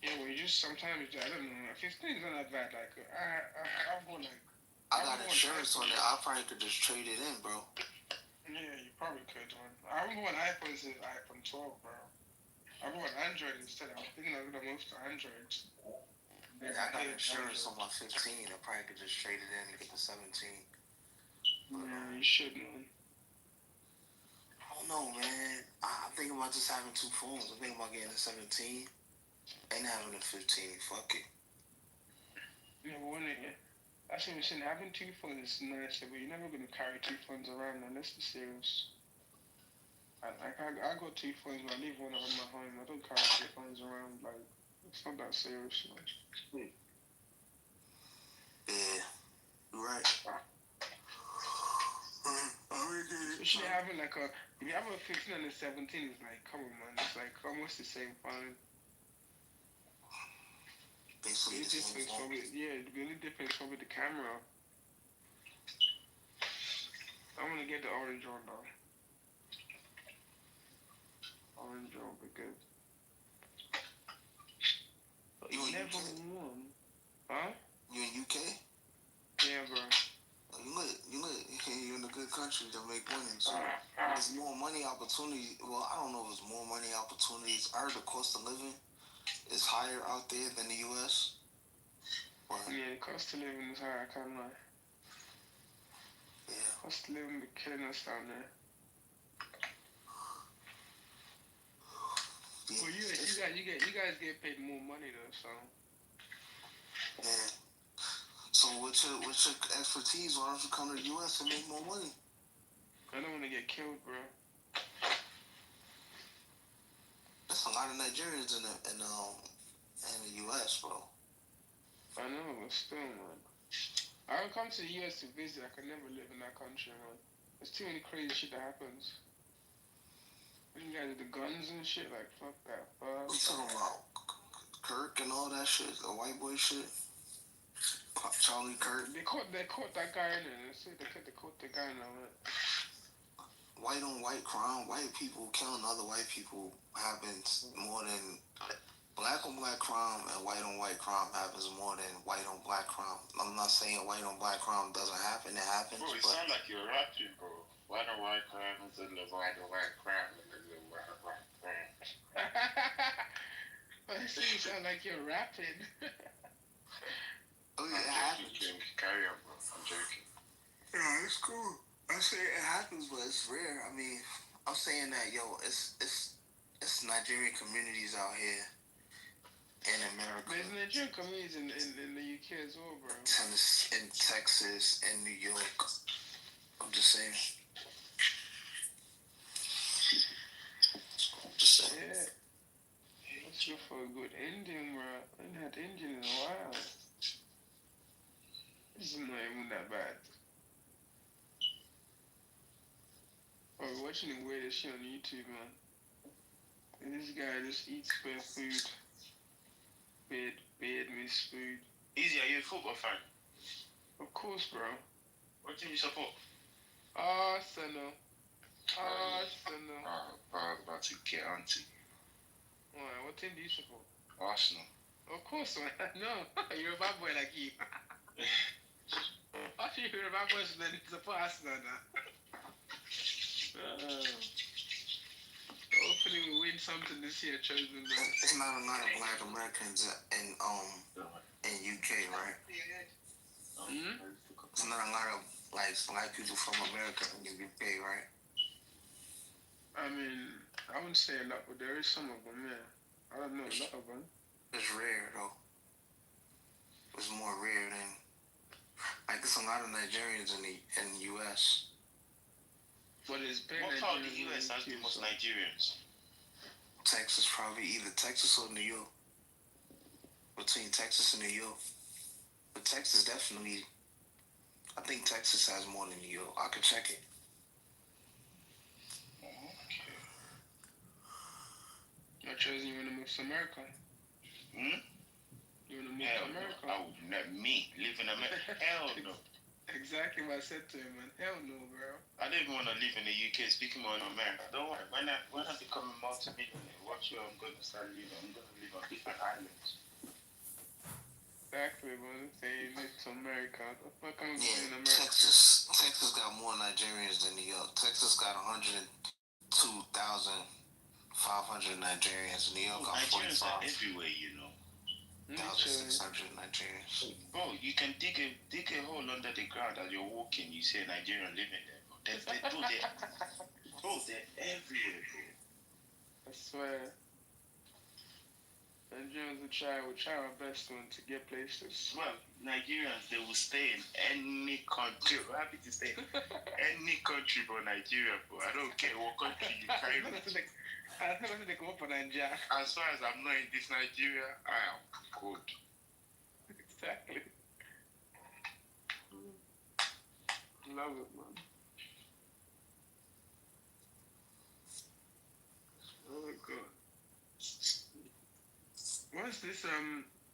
Yeah, well, you just sometimes, I don't know. 15 is not that bad. Like, I've got like. I got insurance on it. I probably could just trade it in, bro. Yeah, you probably could, man. I haven't got an iPhone since iPhone 12, bro. I bought Android instead. I was thinking I was gonna move to Android. Yeah, I got insurance on my 15. I probably could just trade it in and get the 17. Yeah, you should, man. I don't know, man. I'm thinking about just having 2 phones. I'm thinking about getting a 17 and having a 15. Fuck it. Yeah, but that's what I'm saying. Having 2 phones is nice, but you're never gonna carry 2 phones around, man. Let's be serious. I got 2 phones, but I leave one at my home. I don't carry 2 phones around. Like, it's not that serious, man. Yeah, you're right. Especially having like if you have a 15 and a 17, it's like, come on, man. It's like almost the same phone. Basically, the only difference is probably the camera. I'm gonna get the orange one though. Orange one will be good. You in never UK? won. Huh? You in UK? Yeah, bro. You lit. You're in a good country to make money. So there's more money opportunity. Well, I don't know if there's more money opportunities. I heard the cost of living is higher out there than the US. Yeah, the cost of living is high, I can't lie. Yeah. Cost of living be killing us down there. Yeah. Well, you guys get paid more money though, so. Yeah. So what's your expertise? Why don't you come to the U.S. and make more money? I don't want to get killed, bro. There's a lot of Nigerians in the U.S., bro. I know, but still, man. I would come to the U.S. to visit. I could never live in that country, man. There's too many crazy shit that happens. You guys with the guns and shit, like, fuck that. What you talking about? Kirk and all that shit? The white boy shit? Charlie Kirk? They caught that guy in it. They caught the guy in it. White on white crime, white people killing other white people happens more than black on black crime, and white on white crime happens more than white on black crime. I'm not saying white on black crime doesn't happen, it happens. Bro, it sounds like you're rapping, bro. White on white crime is in the white on white crime and then the white on white crime. I see you sound like you're rapping. Oh yeah, it happens. Carry on, bro. I'm joking. Yeah, it's cool. I say it happens, but it's rare. I mean, I'm saying that, yo, it's Nigerian communities out here in America. There's Nigerian communities in the UK as well, bro. Tennessee, in Texas, and New York. I'm just saying. Yeah. Let's look for a good Indian, bro. I ain't had Indian in a while. This is not even that bad. I was watching the weirdest shit on YouTube, man. And this guy just eats bare food. Bad miss food. Easy, are you a football fan? Of course, bro. What team you support? Arsenal. I was about to get onto you. Why? What team do you support? Arsenal. Of course, man. No, you're a bad boy like you. I think you're a bad boy, so then support Arsenal now. Hopefully we win something this year, chosen. There's not a lot of black Americans in UK, right? There's not a lot of like black people from America in the UK, right? I mean, I wouldn't say a lot, but there is some of them, yeah. I don't know a lot of them. It's rare though. It's more rare than like there's a lot of Nigerians in the US. But it's what part of the US has the most Nigerians? Texas, probably either Texas or New York. Between Texas and New York. But Texas definitely, I think Texas has more than New York. I could check it. Okay. You're choosing you want to move to America? Hmm? You want to move to America? No. I would not live in America. Hell no. Exactly what I said to him, man. Hell no, bro. I don't even want to live in the UK. Speaking more in America, don't worry. When I become a multi-millionaire, watch where I'm going to start living. I'm going to live on different islands. Exactly, man. Saying live to America. What the fuck am I going in America? Texas got more Nigerians than New York. Texas got 102,500 Nigerians. New York got 45. Nigerians are everywhere, you know. 1,600 Nigerians. Bro, you can dig a hole under the ground as you're walking. You see a Nigerian living there. Bro, they're everywhere, bro. I swear. Nigerians will try our best to get places. Well, Nigerians, they will stay in any country. I'm happy to stay in any country but Nigeria, bro. I don't care what country you carry me. I don't think they come up for Nigeria. As far as I'm not in this Nigeria, I am good. Exactly. Love it, man. Oh my god. What's this? Do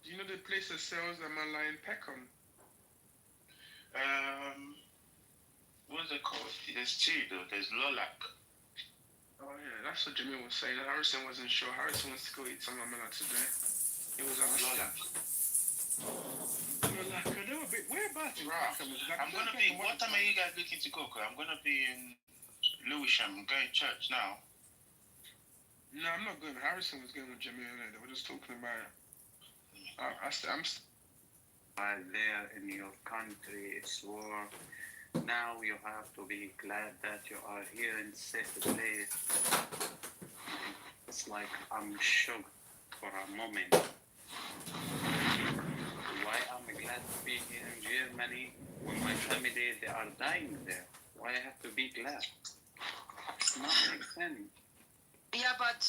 you know the place that sells Malay in Peckham? What's it called? There's two though. There's Lolac. Oh yeah, that's what Jimmy was saying. Harrison wasn't sure. Harrison wants to go eat some Malay today. It was Lolac. Lolac. Whereabouts in Peckham? I'm gonna be. What time are you guys looking to go? Cause I'm gonna be in Lewisham. I'm going to church now. No, I'm not going. Harrison was going with Jimmy and they were just talking about it. I'm are there in your country, it's war. Now you have to be glad that you are here in safe place. It's like I'm shocked for a moment. Why am I glad to be here in Germany when my family, they are dying there? Why I have to be glad? It's not make sense. Yeah, but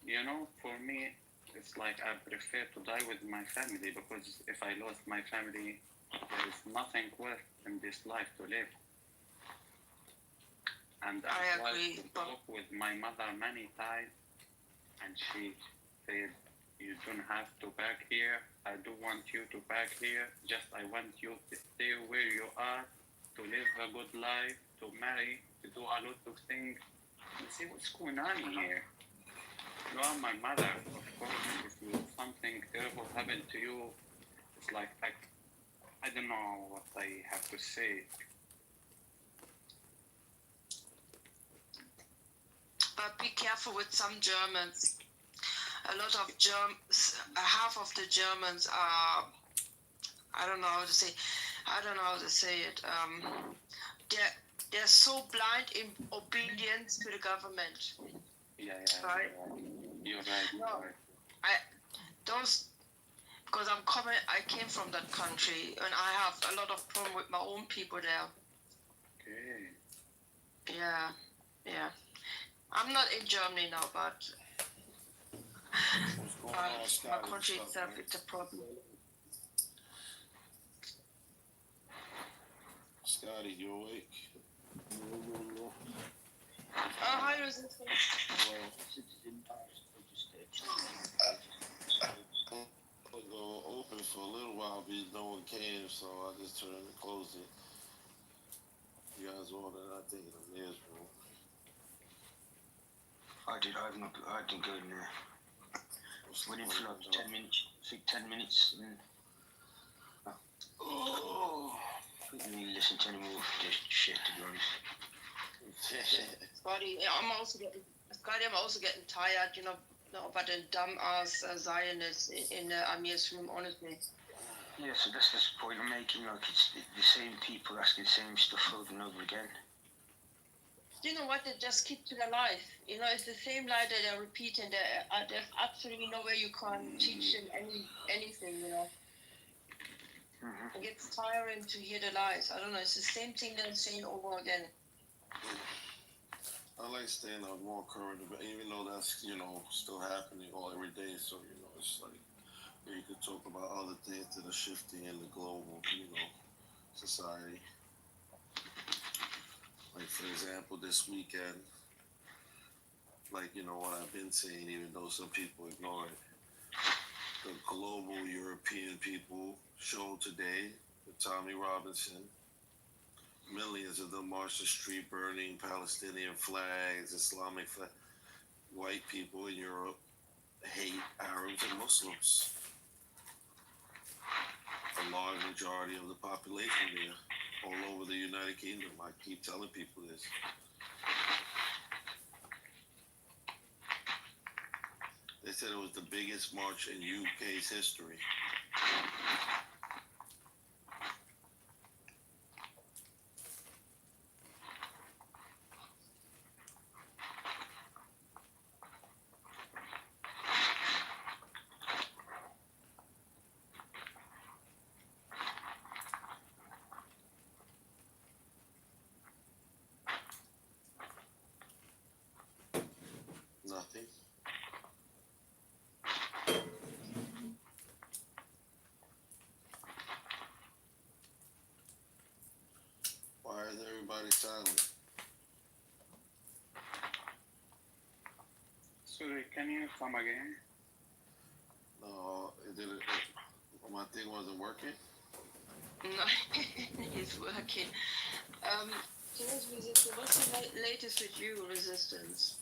You know, for me, it's like I prefer to die with my family, because if I lost my family, there is nothing worth in this life to live. And I tried to talk with my mother many times, and she said, you don't have to back here. I don't want you to back here. Just I want you to stay where you are, to live a good life, to marry, to do a lot of things. You see what's going on here. You are my mother, of course. If something terrible happened to you, it's like I don't know what I have to say. But be careful with some Germans. A lot of half of the Germans are, I don't know how to say it. They're so blind in obedience to the government. Yeah, right. You're right. No, because I came from that country, and I have a lot of problem with my own people there. Okay. Yeah. I'm not in Germany now, but my country itself, it's a problem. Scotty, you awake? Hi, Resistance. Go open for a little while, but no one came, so I just turned and closed it. You guys ordered, I think, in the mayor's room. I didn't go in there. Went in for like 10 minutes. I think 10 minutes. And then, I didn't really listen to any more shit, to be honest. Scotty, I'm also getting tired, about the dumb-ass Zionists in Amir's room, honestly. Yeah, so that's the point I'm making. Like, it's the same people asking the same stuff over and over again. You know what? They just keep to their life. It's the same lie that they're repeating. There's absolutely no way you can teach them anything, It gets tiring to hear the lies. I don't know. It's the same thing they're saying over again. I like staying on more current, but even though that's, still happening every day, so, it's like, you could talk about other things that are shifting in the global, society. Like, for example, this weekend, like, what I've been saying, even though some people ignore it, the global European people showed today with Tommy Robinson. Millions of them marched the street burning Palestinian flags, Islamic flags. White people in Europe hate Arabs and Muslims. A large majority of the population there, all over the United Kingdom. I keep telling people this. They said it was the biggest march in UK's history. Nothing. Why is everybody silent? Sorry, can you come again? No, my thing wasn't working? No, it's working. What's the latest with you, Resistance?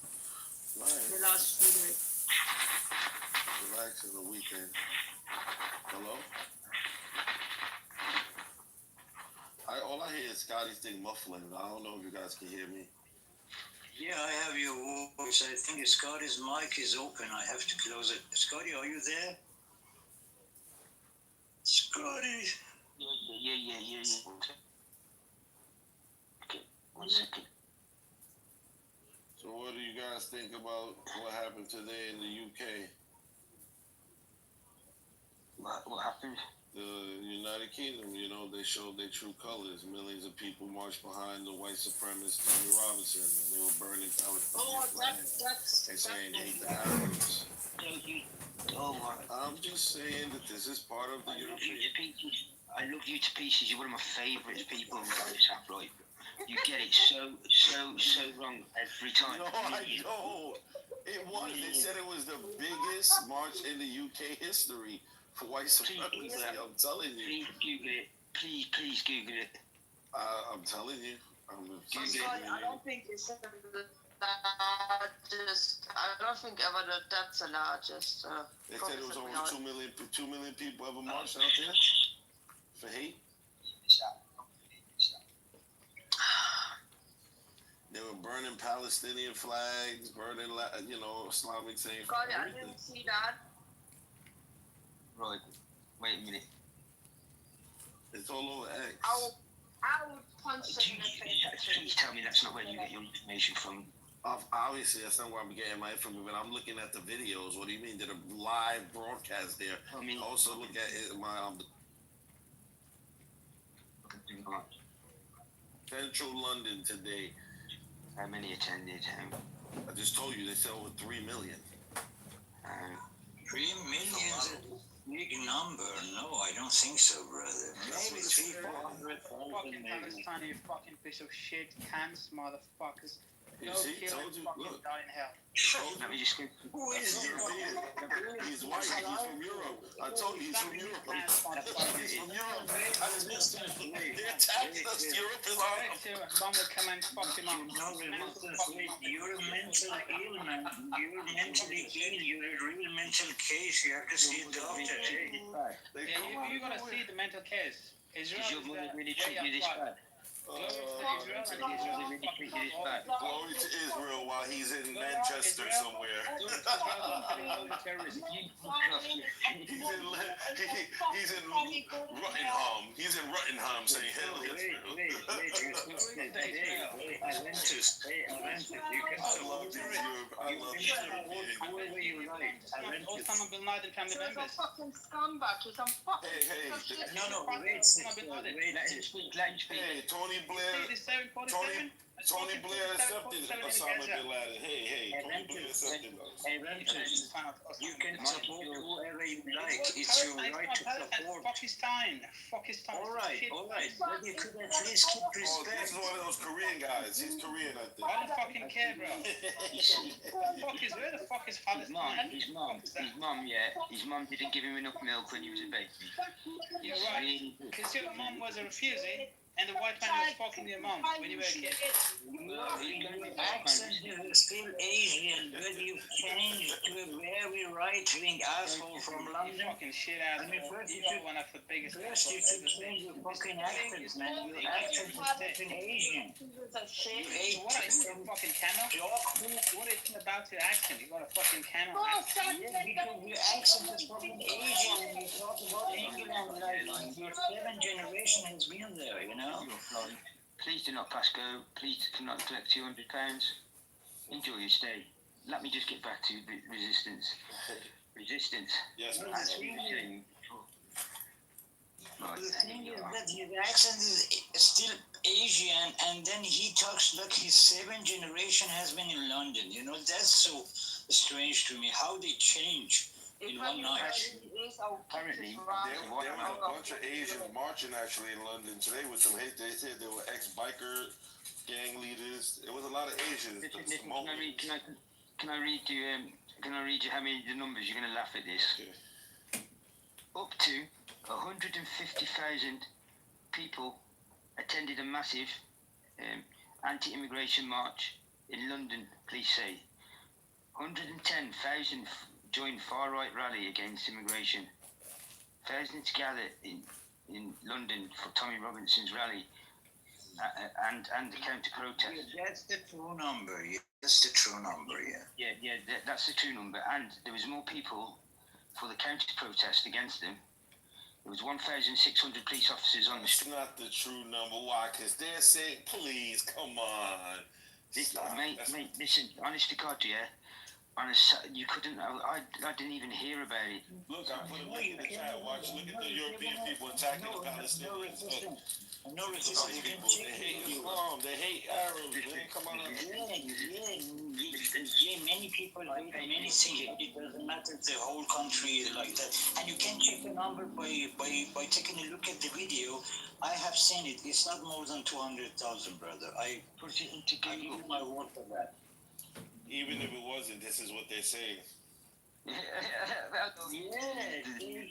The last few days. Relaxing the weekend. Hello? All I hear is Scotty's thing muffling. I don't know if you guys can hear me. Yeah, I have your voice. I think Scotty's mic is open. I have to close it. Scotty, are you there? Scotty. Yeah. Okay, 1 second. So what do you guys think about what happened today in the UK? What happened? The United Kingdom, you know, they showed their true colors. Millions of people marched behind the white supremacist Tommy Robinson, and they were burning Palestinian flags and saying hate the Arabs. I'm just saying that this is part of the European. I love you to pieces. You're one of my favourite people on this app, right? You get it so wrong every time. No, I don't. It was. They said it was the biggest march in the UK history for white supremacy. I'm telling you. Please Google it. I'm telling you. I don't think it's the largest. I don't think ever that's the largest. They said it was over 2 million people ever marched out there for hate. They were burning Palestinian flags, burning, Islamic saying. God, I didn't see that. Right. Wait a minute. It's all over X. I would punch them in the face. Please tell me that's not where you get your information from. Obviously, that's not where I'm getting my information, but I'm looking at the videos. What do you mean? Did a live broadcast there? I mean, also look at my Central London today. How many attended? I just told you they said over 3 million. 3 million is a big number. No, I don't think so, brother. Maybe 300,000. Fucking Palestine, you fucking piece of shit, cans, motherfuckers. You see, told you, look. Die in hell. Let me just. Who is European? He's white. He's from Europe. I told you he's from Europe. He's from Europe. They attacked us. Europe is our. Mom will come and fuck him up. You're a mental ill, man. You're mentally ill. You're a real mental case. You have to see a doctor. Yeah, you gotta see the mental case. Israel is your mother really treat you this bad? Glory to Israel while he's in Manchester somewhere. He's in Rottingham. He's in Rottingham saying hell Israel. I went to you can love you. Osama bin Laden family members. Fucking scumbag. He's a fucking. Hey, Tony Blair. Tony Blair accepted Osama bin Laden. Hey, Tony Blair accepted us. You can support whoever you like. It's your right to support. Fuck his time. All right. But you could at least keep respect. This is one of those Korean guys. He's Korean, I think. I don't fucking care, bro. Where the fuck is Palestine? His mom, yeah. His mom didn't give him enough milk when he was a baby. You're right. Because your mom was a refugee. And the white man was fucking your mom when you were a kid. Your accent is still Asian, but you changed to a very right-wing asshole from London. Fucking shit ass. First you should change your fucking accent, man. Your accent is fucking Asian. What are you, fucking camel? What is it about your accent? You got a fucking camel accent. Yeah, because your accent is fucking Asian and you talk about England like your 7th generation has been there, you know? Please do not pass go. Please do not collect £200. Enjoy your stay. Let me just get back to resistance. Yes, ma'am. The thing is that his accent is still Asian, and then he talks like his 7th generation has been in London. You know, that's so strange to me. How they change in one night. Apparently, there were a bunch of Asians marching actually in London today with some hate. They said there were ex-biker gang leaders. There was a lot of Asians. Can I read you how many the numbers? You're going to laugh at this. Okay. Up to 150,000 people attended a massive anti-immigration march in London, police say. 110,000 joined far-right rally against immigration. Thousands gathered in London for Tommy Robinson's rally and the counter-protest. Yeah, that's the true number. Yeah. That's the true number, yeah. Yeah, that's the true number. And there was more people for the counter-protest against them There was 1,600 police officers on the street. That's not the true number. Why? Because they're saying, please, come on. Mate, listen, honest to God, yeah. You couldn't. I didn't even hear about it. Look, I put a link in the chat. Watch. Look at the European people attacking the Palestinians. No resistance. They hate Islam. They hate Arabs. Man, come on. Yeah, many people hate many things. It doesn't matter the whole country is like that. And you can check the number by taking a look at the video. I have seen it. It's not more than 200,000, brother. I put it into give you my word for that. Even if it wasn't, this is what they're saying. Yeah,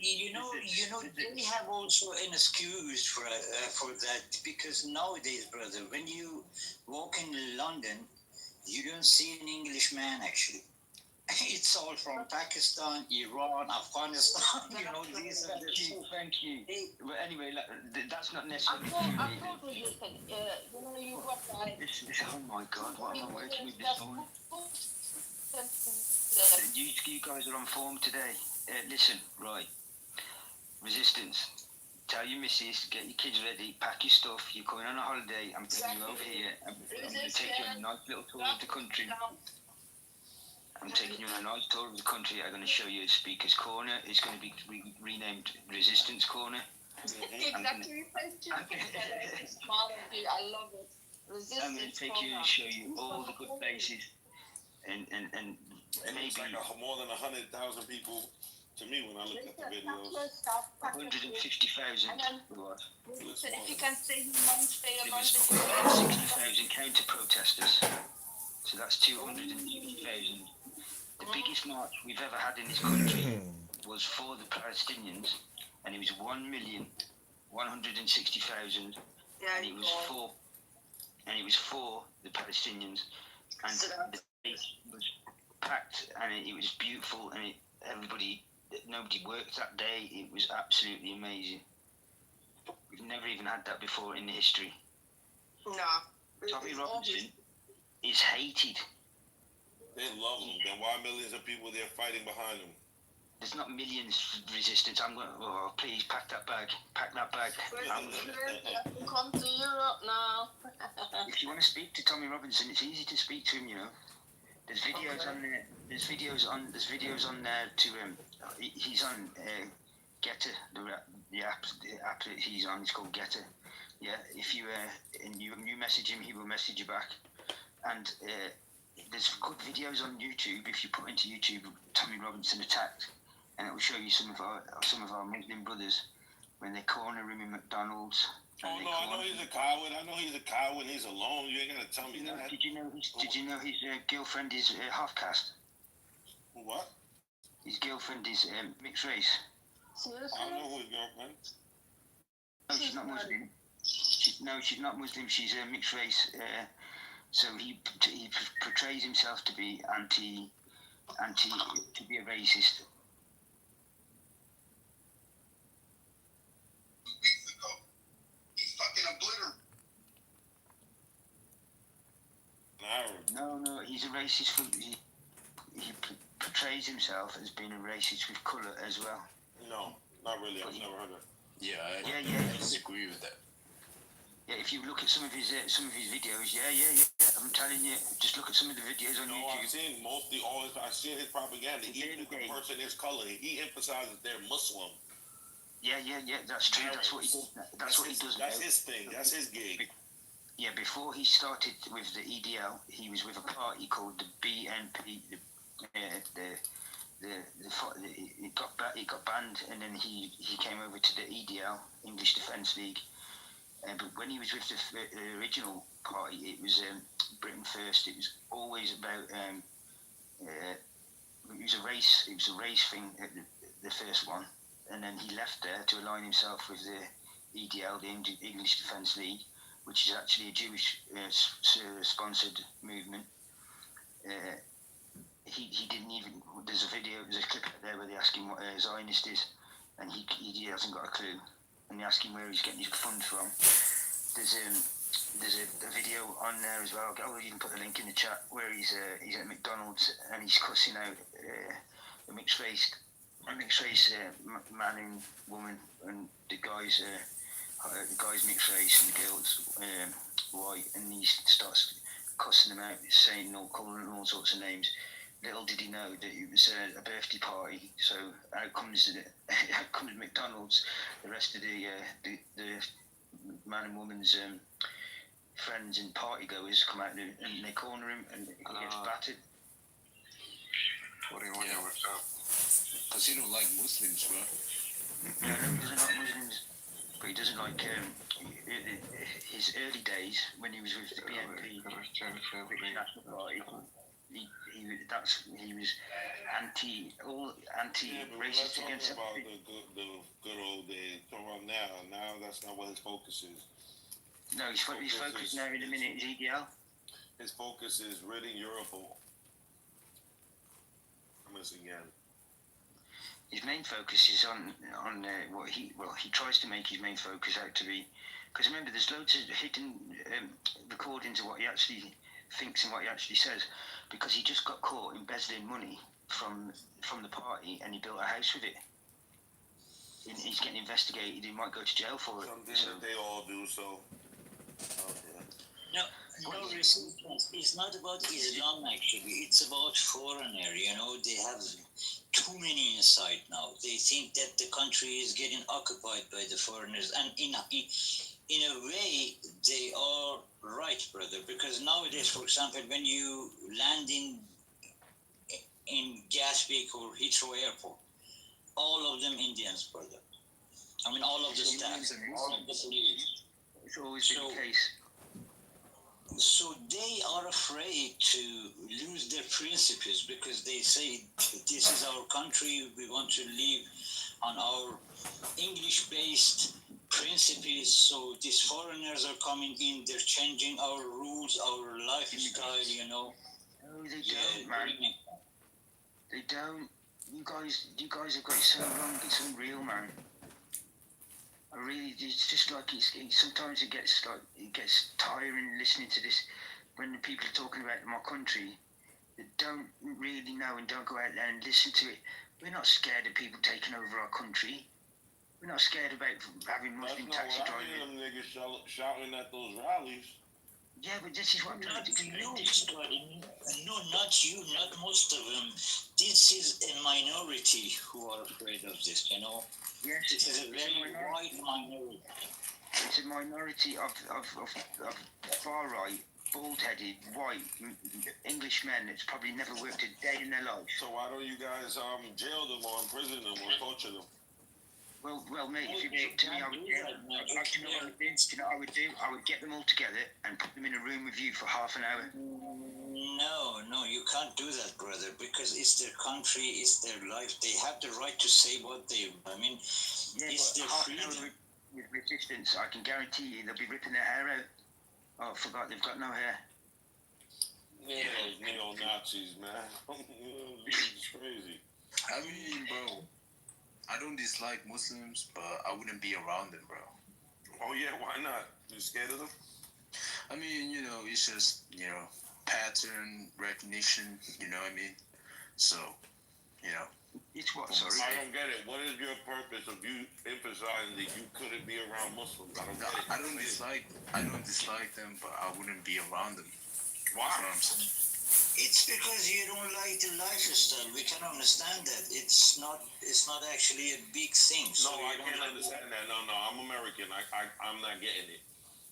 you know, they have also an excuse for that, because nowadays, brother, when you walk in London, you don't see an English man actually. It's all from Pakistan, Iran, Afghanistan. You know, these are the. Thank you. But anyway, that's not necessarily. I thought what you said. You know, you got like. Oh my God! What am I working with this morning? You guys are on form today. Listen, right. Resistance. Tell your missus, get your kids ready, pack your stuff. You're coming on a holiday. I'm taking you over here. I'm going to take you on a nice little tour of the country. I'm taking you on a nice tour of the country. I'm going to show you a speaker's corner. It's going to be renamed Resistance Corner. Exactly. I love it. Resistance I'm going to take you and show you all the good places. And maybe it's like more than 100,000 people to me when I looked at the videos. 150,000. Listen, if you can save money, stay a month. 60,000 counter-protesters. So that's 250,000. The biggest march we've ever had in this country was for the Palestinians, and it was 1,160,000, and it was for the Palestinians, and the place was packed, and it was beautiful, and nobody worked that day. It was absolutely amazing. We've never even had that before in the history. No. Tommy Robinson is hated. They love him. Then why millions of people there fighting behind him? There's not millions resistance. I'm going. Oh, please pack that bag. Pack that bag. Come to Europe now. If you want to speak to Tommy Robinson, it's easy to speak to him. You know, there's videos on there. There's videos on there to he's on Getter, the app that he's on. It's called Getter. Yeah. If you and you message him, he will message you back. And there's good videos on YouTube. If you put into YouTube Tommy Robinson attacked, and it will show you some of our Muslim brothers when they corner him in McDonald's. Oh no, I know he's a coward. He's alone. You ain't gonna tell me that. Did you know his girlfriend is half caste? What? His girlfriend is mixed race. Seriously? I don't know who his girlfriend. No, she's not Muslim. She's not Muslim. She's mixed race. So he portrays himself to be to be a racist. No, he's a racist. He portrays himself as being a racist with colour as well. No, not really. I've never heard of it. Yeah, I disagree with that. Yeah, if you look at some of his videos, yeah. I'm telling you, just look at some of the videos on YouTube. I've seen I've seen his propaganda. Even if the person is color, he emphasizes they're Muslim. Yeah, that's true. That's what he does. That's what he does. That's his thing. That's his gig. Yeah, before he started with the EDL, he was with a party called the BNP. It got banned, and then he came over to the EDL, English Defence League. But when he was with the original party, it was Britain First. It was always about it was a race thing, the first one, and then he left there to align himself with the EDL, the English Defence League, which is actually a Jewish sponsored movement. He didn't even. There's a clip out there where they ask him what a Zionist is, and he hasn't got a clue. And they ask him where he's getting his funds from. There's a video on there as well. I'll even put the link in the chat where he's at McDonald's and he's cussing out the mixed race mixed race man and woman, and the guy's mixed race and the girl's white, and he starts cussing them out, saying calling them all sorts of names. Little did he know that it was a birthday party. So out comes McDonald's. The rest of the man and woman's friends and party goers come out and they corner him, and he gets battered. What do you want to work out? Because he don't like Muslims, bro. No, he doesn't like Muslims, but he doesn't like his early days when he was with the BNP, British National Party. He was anti-racist against about the good old days. Come on now that's not what his focus is. No, his focus now in a minute is EDL. His focus is ridding Europe of again. His main focus is on what he tries to make his main focus out to be, because remember there's loads of hidden recordings of what he actually thinks and what he actually says, because he just got caught embezzling money from the party and he built a house with it. He's getting investigated. He might go to jail for it. Something they all do. So. No, resistance. It's not about Islam actually. It's about foreigner. They have too many inside now. They think that the country is getting occupied by the foreigners, and in a way they are right, brother. Because nowadays, for example, when you land in Gatwick or Heathrow Airport, all of them Indians, brother. I mean, all of the staff, all of the police. It's always been the case. So they are afraid to lose their principles because they say this is our country, we want to live on our English-based principles. So these foreigners are coming in, they're changing our rules, our lifestyle, No, they don't, man. They don't. You guys have got it so wrong. It's unreal, man. It's just like sometimes it gets tiring listening to this when the people are talking about my country that don't really know and don't go out there and listen to it. We're not scared of people taking over our country. We're not scared about having Muslim taxi drivers. I hear them niggas shouting at those rallies. Yeah, but this is what I'm trying to explain. No, not you, not most of them. This is a minority who are afraid of this, Yes, it is a very wide minority. It's a minority of far right, bald-headed, white Englishmen that's probably never worked a day in their life. So why don't you guys jail them or imprison them or torture them? Well, mate, if it was up to me, I would jail them. Do you know what I would do? I would get them all together and put them in a room with you for half an hour. No, you can't do that, brother, because it's their country, it's their life. They have the right to say what they. I mean, it's their freedom. With resistance, I can guarantee you they'll be ripping their hair out. Oh, I forgot, they've got no hair. Yeah, those neo-Nazis, man. It's crazy. I mean, bro, I don't dislike Muslims, but I wouldn't be around them, bro. Oh yeah, why not? You scared of them? I mean, it's just, pattern recognition, you know what I mean? So, It's what, sorry? I don't get it. What is your purpose of you emphasizing that you couldn't be around Muslims? I don't get it. I don't dislike them, but I wouldn't be around them. Why? It's because you don't like the lifestyle. We can understand that. It's not actually a big thing. So no, I can't understand that. No, I'm American. I'm not getting it.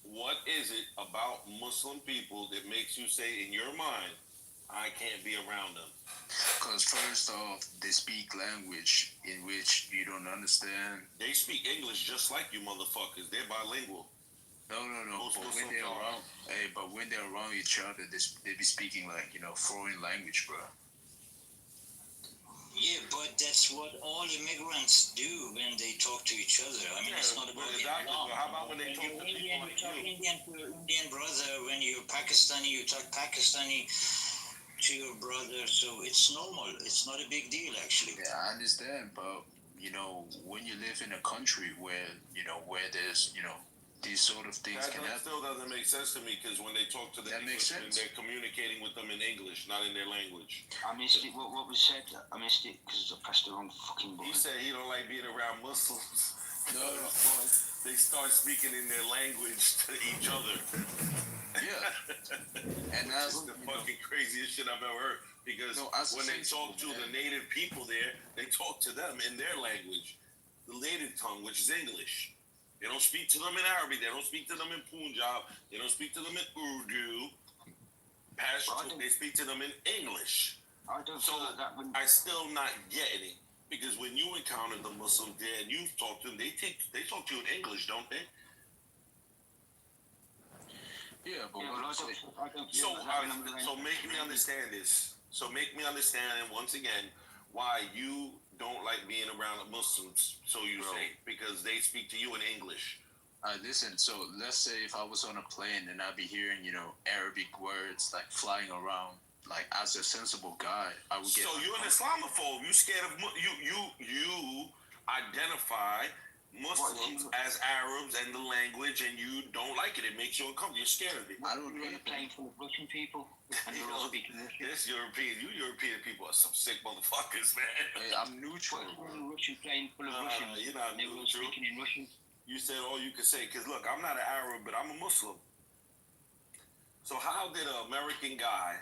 What is it about Muslim people that makes you say in your mind, I can't be around them? Because first off, they speak language in which you don't understand. They speak English just like you motherfuckers. They're bilingual. No. But when they're around each other, they be speaking like, foreign language, bro. Yeah, but that's what all immigrants do when they talk to each other. I mean, it's not about Islam. How about when they talk to people like you? Indian to Indian brother. When you're Pakistani, you talk Pakistani to your brother. So it's normal. It's not a big deal, actually. Yeah, I understand, but when you live in a country where where there's these sort of things can happen. That still doesn't make sense to me because when they talk to the Englishmen, they're communicating with them in English, not in their language. I missed it. What was said? I missed it because I pressed the wrong fucking button. He said he don't like being around Muslims. No. They start speaking in their language to each other. Yeah. And that's the fucking craziest shit I've ever heard. Because when they talk to the native people there, they talk to them in their language, the native tongue, which is English. They don't speak to them in Arabic. They don't speak to them in Punjab. They don't speak to them in Urdu. Pashto. They speak to them in English. I don't feel like that. I still not getting it. Because when you encounter the Muslims there and you talk to them, they talk to you in English, don't they? Yeah, but so make me understand this. So make me understand, and once again, why you don't like being around the Muslims, so you say, because they speak to you in English. Listen, so let's say if I was on a plane and I'd be hearing, Arabic words like flying around, like as a sensible guy, I would get. So you're an Islamophobe. You scared of you identify Muslims as Arabs and the language, and you don't like it. It makes you uncomfortable. You're scared of it. I don't know. You're a plane full of Russian people, and you're all speaking Russian. This European, you European people are some sick motherfuckers, man. Hey, I'm neutral. Russian plane full of Russians. You're not neutral. Speaking in Russian. You said all you could say, because look, I'm not an Arab, but I'm a Muslim. So how did an American guy,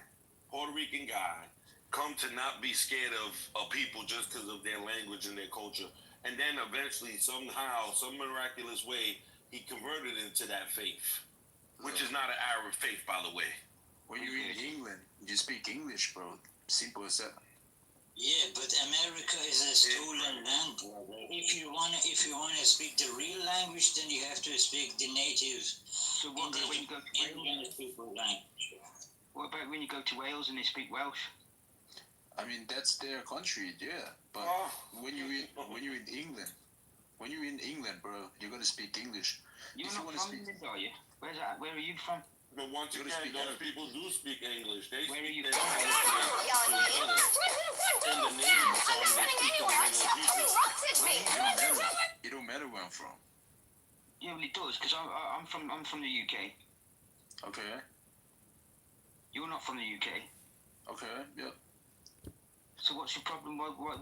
Puerto Rican guy, come to not be scared of people just because of their language and their culture? And then eventually, somehow, some miraculous way, he converted into that faith, which is not an Arab faith, by the way. When you're in England, you speak English, bro. Simple as that. Yeah, but America is a stolen land, brother. If you wanna speak the real language, then you have to speak the native. So what about when you go to Wales? What about when you go to Wales and they speak Welsh? I mean, that's their country, yeah. But when you're in England, bro, you're gonna speak English. You're not from England, are you? Where's that? Where are you from? But once again, those people do speak English. They Where are you from? It don't matter where I'm from. Yeah, well, it does, because I'm from the UK. Okay. You're not from the UK. Okay. Yep. So what's your problem? Why